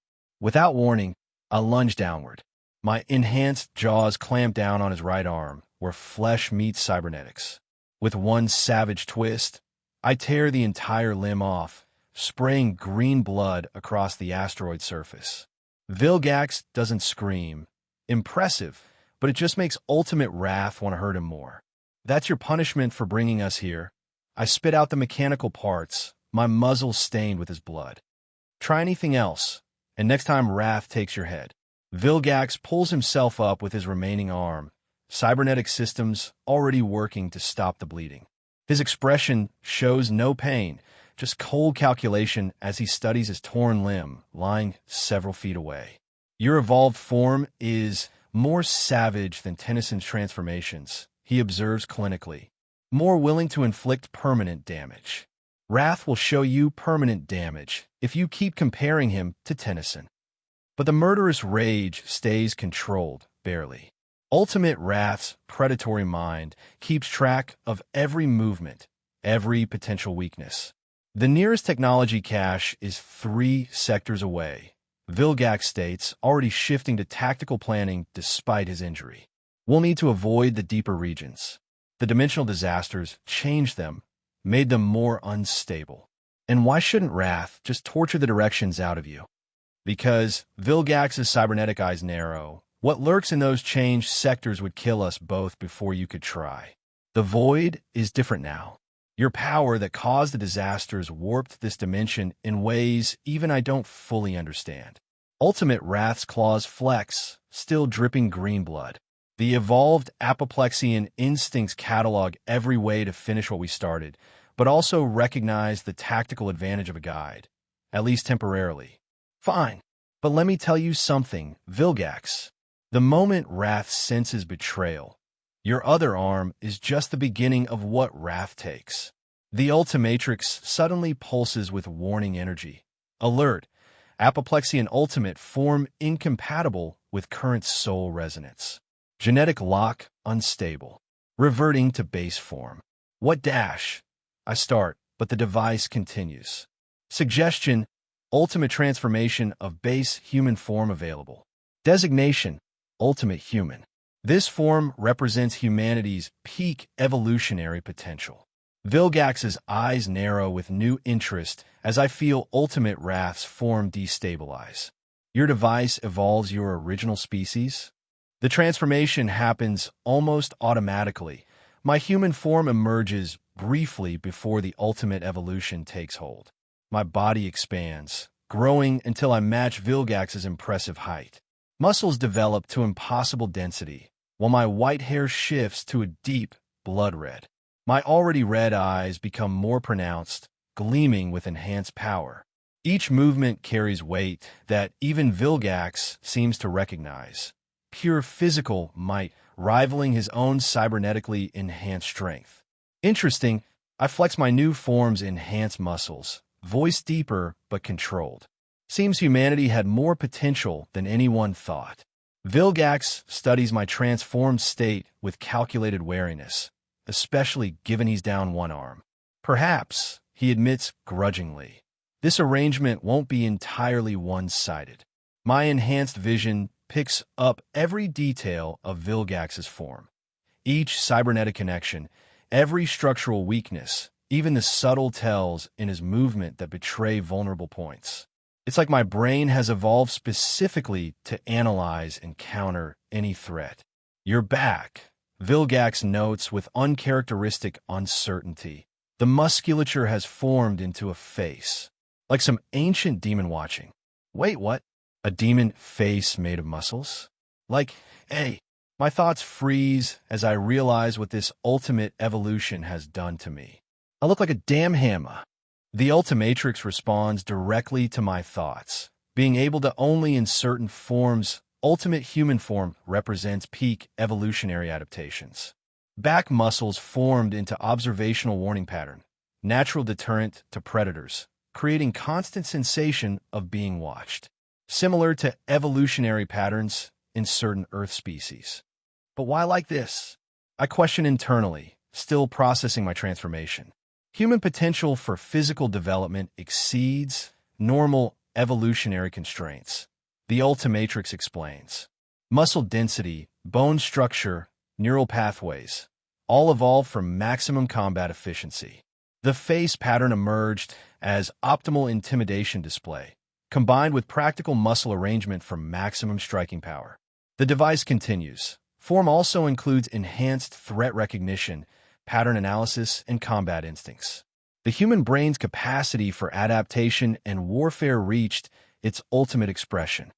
Without warning, I lunge downward. My enhanced jaws clamp down on his right arm, where flesh meets cybernetics. With one savage twist, I tear the entire limb off, spraying green blood across the asteroid surface. Vilgax doesn't scream. Impressive, but it just makes Ultimate Wrath want to hurt him more. That's your punishment for bringing us here. I spit out the mechanical parts, my muzzle stained with his blood. Try anything else, and next time Wrath takes your head. Vilgax pulls himself up with his remaining arm, cybernetic systems already working to stop the bleeding. His expression shows no pain, just cold calculation as he studies his torn limb lying several feet away. Your evolved form is more savage than Tennison's transformations, he observes clinically. More willing to inflict permanent damage. Wrath will show you permanent damage if you keep comparing him to Tennison. But the murderous rage stays controlled, barely. Ultimate Wrath's predatory mind keeps track of every movement, every potential weakness. The nearest technology cache is 3 sectors away. Vilgax states, already shifting to tactical planning despite his injury. We'll need to avoid the deeper regions. The dimensional disasters changed them, made them more unstable. And why shouldn't Wrath just torture the directions out of you? Because Vilgax's cybernetic eyes narrow. What lurks in those changed sectors would kill us both before you could try. The void is different now. Your power that caused the disasters warped this dimension in ways even I don't fully understand. Ultimate Wrath's claws flex, still dripping green blood. The evolved apoplexian instincts catalog every way to finish what we started, but also recognize the tactical advantage of a guide, at least temporarily. Fine, but let me tell you something, Vilgax. The moment Wrath senses betrayal, your other arm is just the beginning of what Wrath takes. The Ultimatrix suddenly pulses with warning energy. Alert, apoplexy and ultimate form incompatible with current soul resonance. Genetic lock unstable. Reverting to base form. What dash? I start, but the device continues. Suggestion, ultimate transformation of base human form available. Designation, ultimate human. This form represents humanity's peak evolutionary potential. Vilgax's eyes narrow with new interest as I feel Ultimate Wrath's form destabilize. Your device evolves your original species? The transformation happens almost automatically. My human form emerges briefly before the ultimate evolution takes hold. My body expands, growing until I match Vilgax's impressive height. Muscles develop to impossible density, while my white hair shifts to a deep blood red. My already red eyes become more pronounced, gleaming with enhanced power. Each movement carries weight that even Vilgax seems to recognize. Pure physical might rivaling his own cybernetically enhanced strength. Interesting, I flex my new form's enhanced muscles, voice deeper but controlled. Seems humanity had more potential than anyone thought. Vilgax studies my transformed state with calculated wariness, especially given he's down one arm. Perhaps, he admits grudgingly, this arrangement won't be entirely one-sided. My enhanced vision picks up every detail of Vilgax's form. Each cybernetic connection, every structural weakness, even the subtle tells in his movement that betray vulnerable points. It's like my brain has evolved specifically to analyze and counter any threat. You're back, Vilgax notes with uncharacteristic uncertainty. The musculature has formed into a face, like some ancient demon watching. Wait, what? A demon face made of muscles? Like, hey, my thoughts freeze as I realize what this ultimate evolution has done to me. I look like a damn hammer. The Ultimatrix responds directly to my thoughts. Being able to only in certain forms, ultimate human form represents peak evolutionary adaptations. Back muscles formed into observational warning pattern, natural deterrent to predators, creating constant sensation of being watched. Similar to evolutionary patterns in certain Earth species. But why like this? I question internally, still processing my transformation. Human potential for physical development exceeds normal evolutionary constraints. The Ultimatrix explains. Muscle density, bone structure, neural pathways, all evolved for maximum combat efficiency. The face pattern emerged as optimal intimidation display, combined with practical muscle arrangement for maximum striking power. The device continues. Form also includes enhanced threat recognition, pattern analysis, and combat instincts. The human brain's capacity for adaptation and warfare reached its ultimate expression.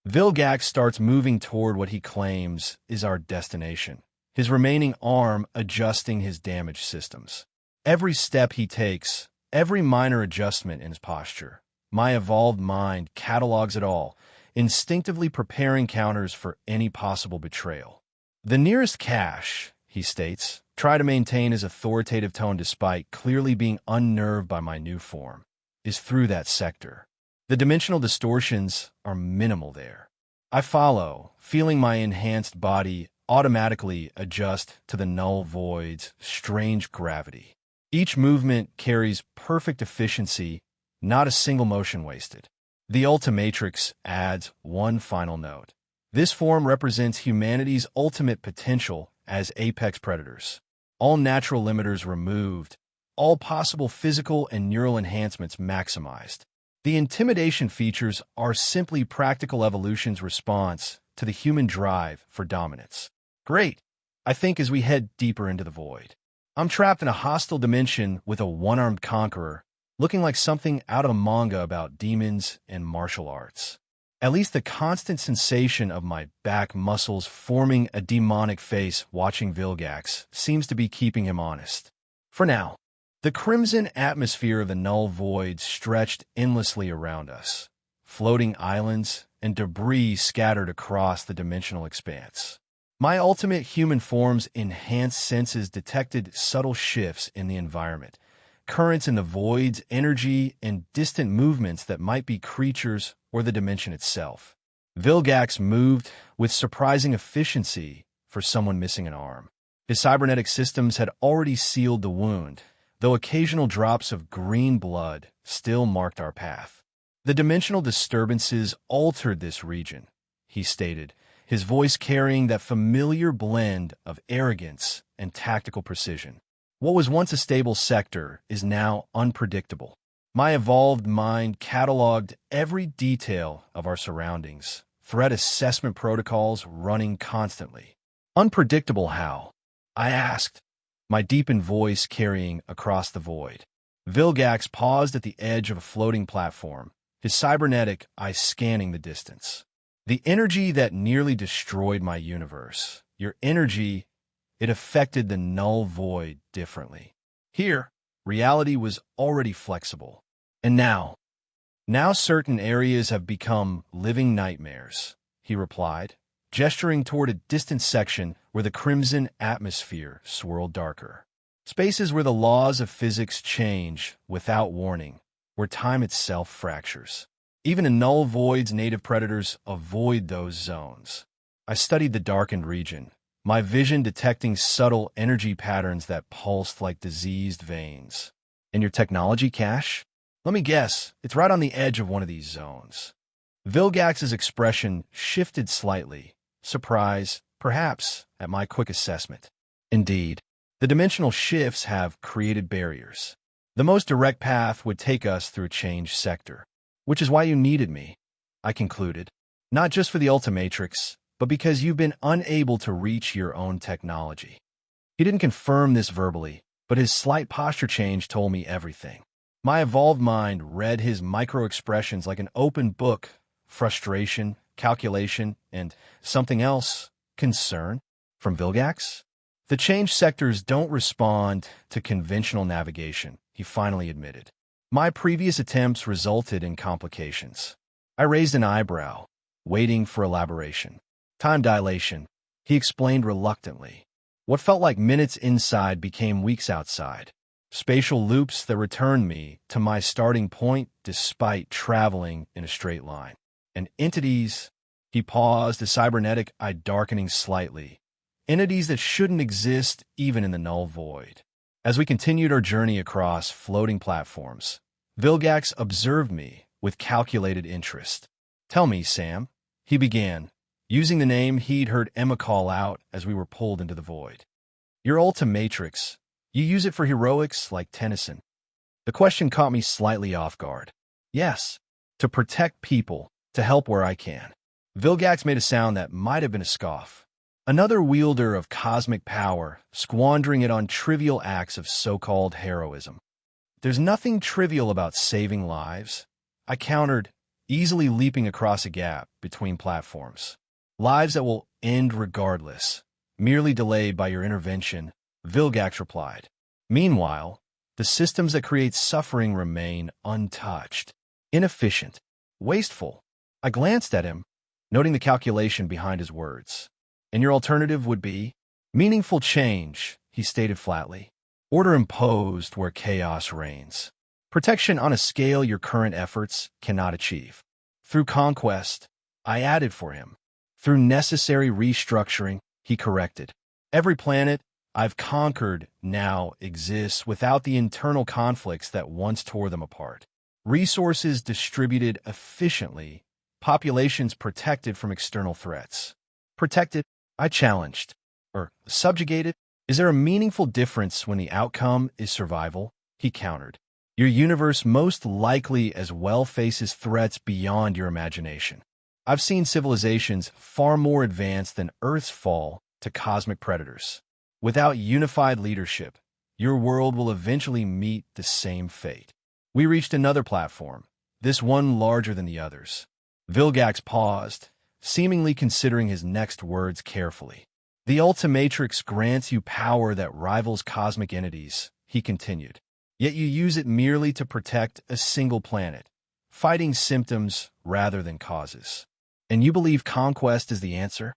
Vilgax starts moving toward what he claims is our destination, his remaining arm adjusting his damaged systems. Every step he takes, every minor adjustment in his posture, my evolved mind catalogs it all, instinctively preparing counters for any possible betrayal. The nearest cache, he states, try to maintain his authoritative tone despite clearly being unnerved by my new form, is through that sector. The dimensional distortions are minimal there. I follow, feeling my enhanced body automatically adjust to the null void's strange gravity. Each movement carries perfect efficiency, not a single motion wasted. The Ultimatrix adds one final note. This form represents humanity's ultimate potential as apex predators. All natural limiters removed, all possible physical and neural enhancements maximized. The intimidation features are simply practical evolution's response to the human drive for dominance. Great, I think, as we head deeper into the void. I'm trapped in a hostile dimension with a one-armed conqueror, looking like something out of a manga about demons and martial arts. At least the constant sensation of my back muscles forming a demonic face watching Vilgax seems to be keeping him honest. For now, the crimson atmosphere of the Null void stretched endlessly around us, floating islands and debris scattered across the dimensional expanse. My ultimate human form's enhanced senses detected subtle shifts in the environment, currents in the void's energy, and distant movements that might be creatures or the dimension itself. Vilgax moved with surprising efficiency for someone missing an arm. His cybernetic systems had already sealed the wound, though occasional drops of green blood still marked our path. The dimensional disturbances altered this region, he stated, his voice carrying that familiar blend of arrogance and tactical precision. What was once a stable sector is now unpredictable. My evolved mind cataloged every detail of our surroundings, threat assessment protocols running constantly. Unpredictable how? I asked, my deepened voice carrying across the void. Vilgax paused at the edge of a floating platform, his cybernetic eye scanning the distance. The energy that nearly destroyed my universe, your energy, it affected the Null void differently. Here, reality was already flexible. And now certain areas have become living nightmares, he replied, gesturing toward a distant section where the crimson atmosphere swirled darker. Spaces where the laws of physics change without warning, where time itself fractures. Even in Null void's native predators avoid those zones. I studied the darkened region, my vision detecting subtle energy patterns that pulsed like diseased veins. In your technology cache? Let me guess, it's right on the edge of one of these zones. Vilgax's expression shifted slightly, surprise, perhaps, at my quick assessment. Indeed, the dimensional shifts have created barriers. The most direct path would take us through a changed sector, which is why you needed me, I concluded, not just for the Ultimatrix, but because you've been unable to reach your own technology. He didn't confirm this verbally, but his slight posture change told me everything. My evolved mind read his micro-expressions like an open book, frustration, calculation, and something else, concern, from Vilgax. The changed sectors don't respond to conventional navigation, he finally admitted. My previous attempts resulted in complications. I raised an eyebrow, waiting for elaboration. Time dilation, he explained reluctantly. What felt like minutes inside became weeks outside. Spatial loops that returned me to my starting point despite traveling in a straight line. And entities, he paused, his cybernetic eye darkening slightly. Entities that shouldn't exist even in the Null void. As we continued our journey across floating platforms, Vilgax observed me with calculated interest. Tell me, Sam, he began, using the name he'd heard Emma call out as we were pulled into the void. Your Ultimatrix, you use it for heroics like Tennison. The question caught me slightly off guard. Yes, to protect people, to help where I can. Vilgax made a sound that might have been a scoff. Another wielder of cosmic power, squandering it on trivial acts of so-called heroism. There's nothing trivial about saving lives, I countered, easily leaping across a gap between platforms. Lives that will end regardless, merely delayed by your intervention, Vilgax replied. Meanwhile, the systems that create suffering remain untouched, inefficient, wasteful. I glanced at him, noting the calculation behind his words. And your alternative would be? Meaningful change, he stated flatly. Order imposed where chaos reigns. Protection on a scale your current efforts cannot achieve. Through conquest, I added for him. Through necessary restructuring, he corrected. Every planet I've conquered now exists without the internal conflicts that once tore them apart. Resources distributed efficiently, populations protected from external threats. Protected, I challenged. Or subjugated? Is there a meaningful difference when the outcome is survival? He countered. Your universe most likely as well faces threats beyond your imagination. I've seen civilizations far more advanced than Earth's fall to cosmic predators. Without unified leadership, your world will eventually meet the same fate. We reached another platform, this one larger than the others. Vilgax paused, seemingly considering his next words carefully. The Ultimatrix grants you power that rivals cosmic entities, he continued. Yet you use it merely to protect a single planet, fighting symptoms rather than causes. And you believe conquest is the answer?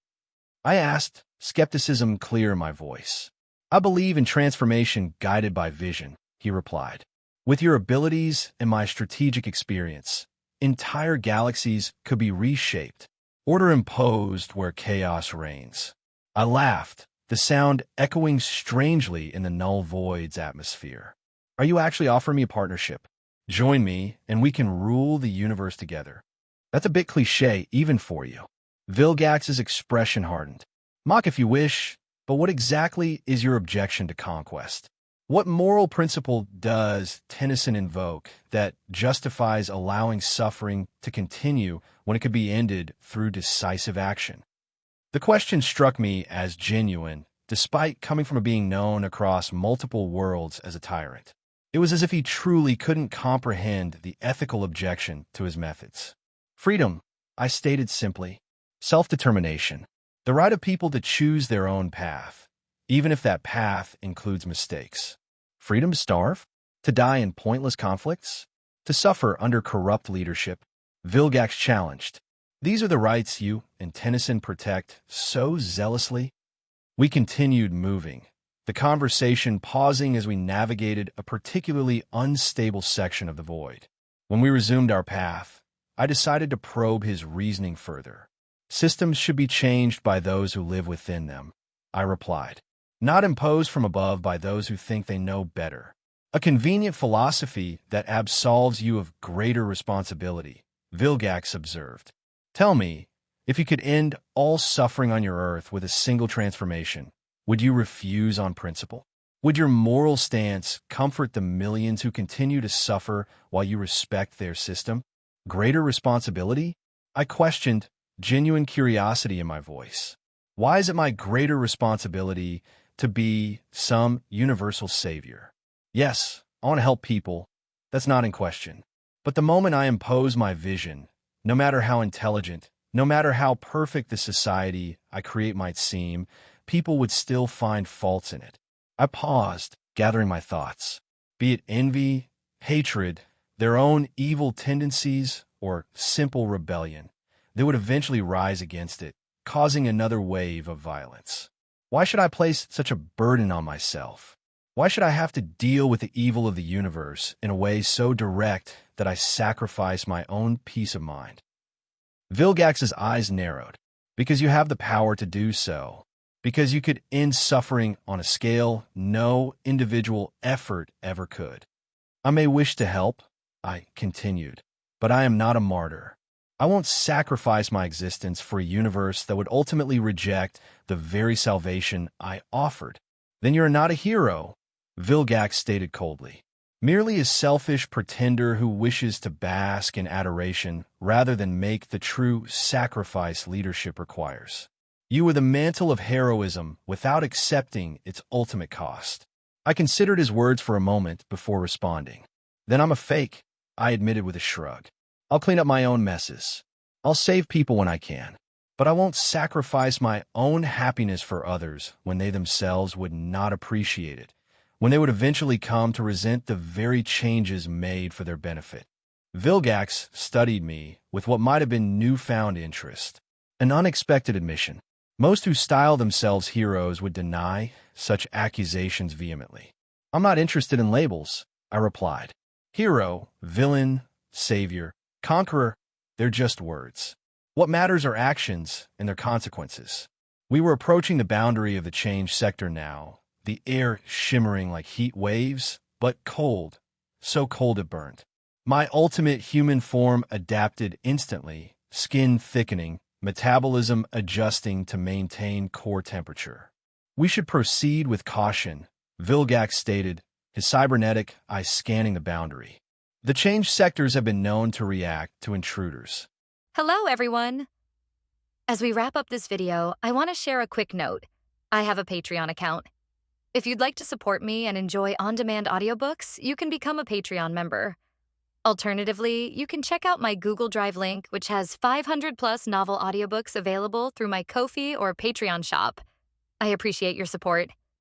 I asked, skepticism clear in my voice. I believe in transformation guided by vision, he replied. With your abilities and my strategic experience, entire galaxies could be reshaped, order imposed where chaos reigns. I laughed, the sound echoing strangely in the Null Void's atmosphere. Are you actually offering me a partnership? Join me, and we can rule the universe together. That's a bit cliché, even for you. Vilgax's expression hardened. Mock if you wish, but what exactly is your objection to conquest? What moral principle does Tennison invoke that justifies allowing suffering to continue when it could be ended through decisive action? The question struck me as genuine, despite coming from a being known across multiple worlds as a tyrant. It was as if he truly couldn't comprehend the ethical objection to his methods. Freedom, I stated simply. Self-determination. The right of people to choose their own path, even if that path includes mistakes. Freedom to starve? To die in pointless conflicts? To suffer under corrupt leadership? Vilgax challenged. These are the rights you and Tennison protect so zealously? We continued moving, the conversation pausing as we navigated a particularly unstable section of the void. When we resumed our path, I decided to probe his reasoning further. Systems should be changed by those who live within them, I replied, not imposed from above by those who think they know better. A convenient philosophy that absolves you of greater responsibility, Vilgax observed. Tell me, if you could end all suffering on your Earth with a single transformation, would you refuse on principle? Would your moral stance comfort the millions who continue to suffer while you respect their system? Greater responsibility? I questioned, genuine curiosity in my voice. Why is it my greater responsibility to be some universal savior? Yes, I want to help people. That's not in question. But the moment I impose my vision, no matter how intelligent, no matter how perfect the society I create might seem, people would still find faults in it. I paused, gathering my thoughts. Be it envy, hatred, their own evil tendencies, or simple rebellion, they would eventually rise against it, causing another wave of violence. Why should I place such a burden on myself? Why should I have to deal with the evil of the universe in a way so direct that I sacrifice my own peace of mind? Vilgax's eyes narrowed. Because you have the power to do so. Because you could end suffering on a scale no individual effort ever could. I may wish to help, I continued, but I am not a martyr. I won't sacrifice my existence for a universe that would ultimately reject the very salvation I offered. Then you're not a hero, Vilgax stated coldly. Merely a selfish pretender who wishes to bask in adoration rather than make the true sacrifice leadership requires. You wear the mantle of heroism without accepting its ultimate cost. I considered his words for a moment before responding. Then I'm a fake, I admitted with a shrug. I'll clean up my own messes. I'll save people when I can. But I won't sacrifice my own happiness for others when they themselves would not appreciate it, when they would eventually come to resent the very changes made for their benefit. Vilgax studied me with what might have been newfound interest, an unexpected admission. Most who style themselves heroes would deny such accusations vehemently. I'm not interested in labels, I replied. Hero, villain, savior, conqueror, they're just words. What matters are actions and their consequences. We were approaching the boundary of the change sector now, the air shimmering like heat waves, but cold, so cold it burned. My ultimate human form adapted instantly, skin thickening, metabolism adjusting to maintain core temperature. We should proceed with caution, Vilgax stated, his cybernetic eye scanning the boundary. The change sectors have been known to react to intruders. Hello, everyone. As we wrap up this video, I want to share a quick note. I have a Patreon account. If you'd like to support me and enjoy on-demand audiobooks, you can become a Patreon member. Alternatively, you can check out my Google Drive link, which has 500 plus novel audiobooks available through my Ko-fi or Patreon shop. I appreciate your support.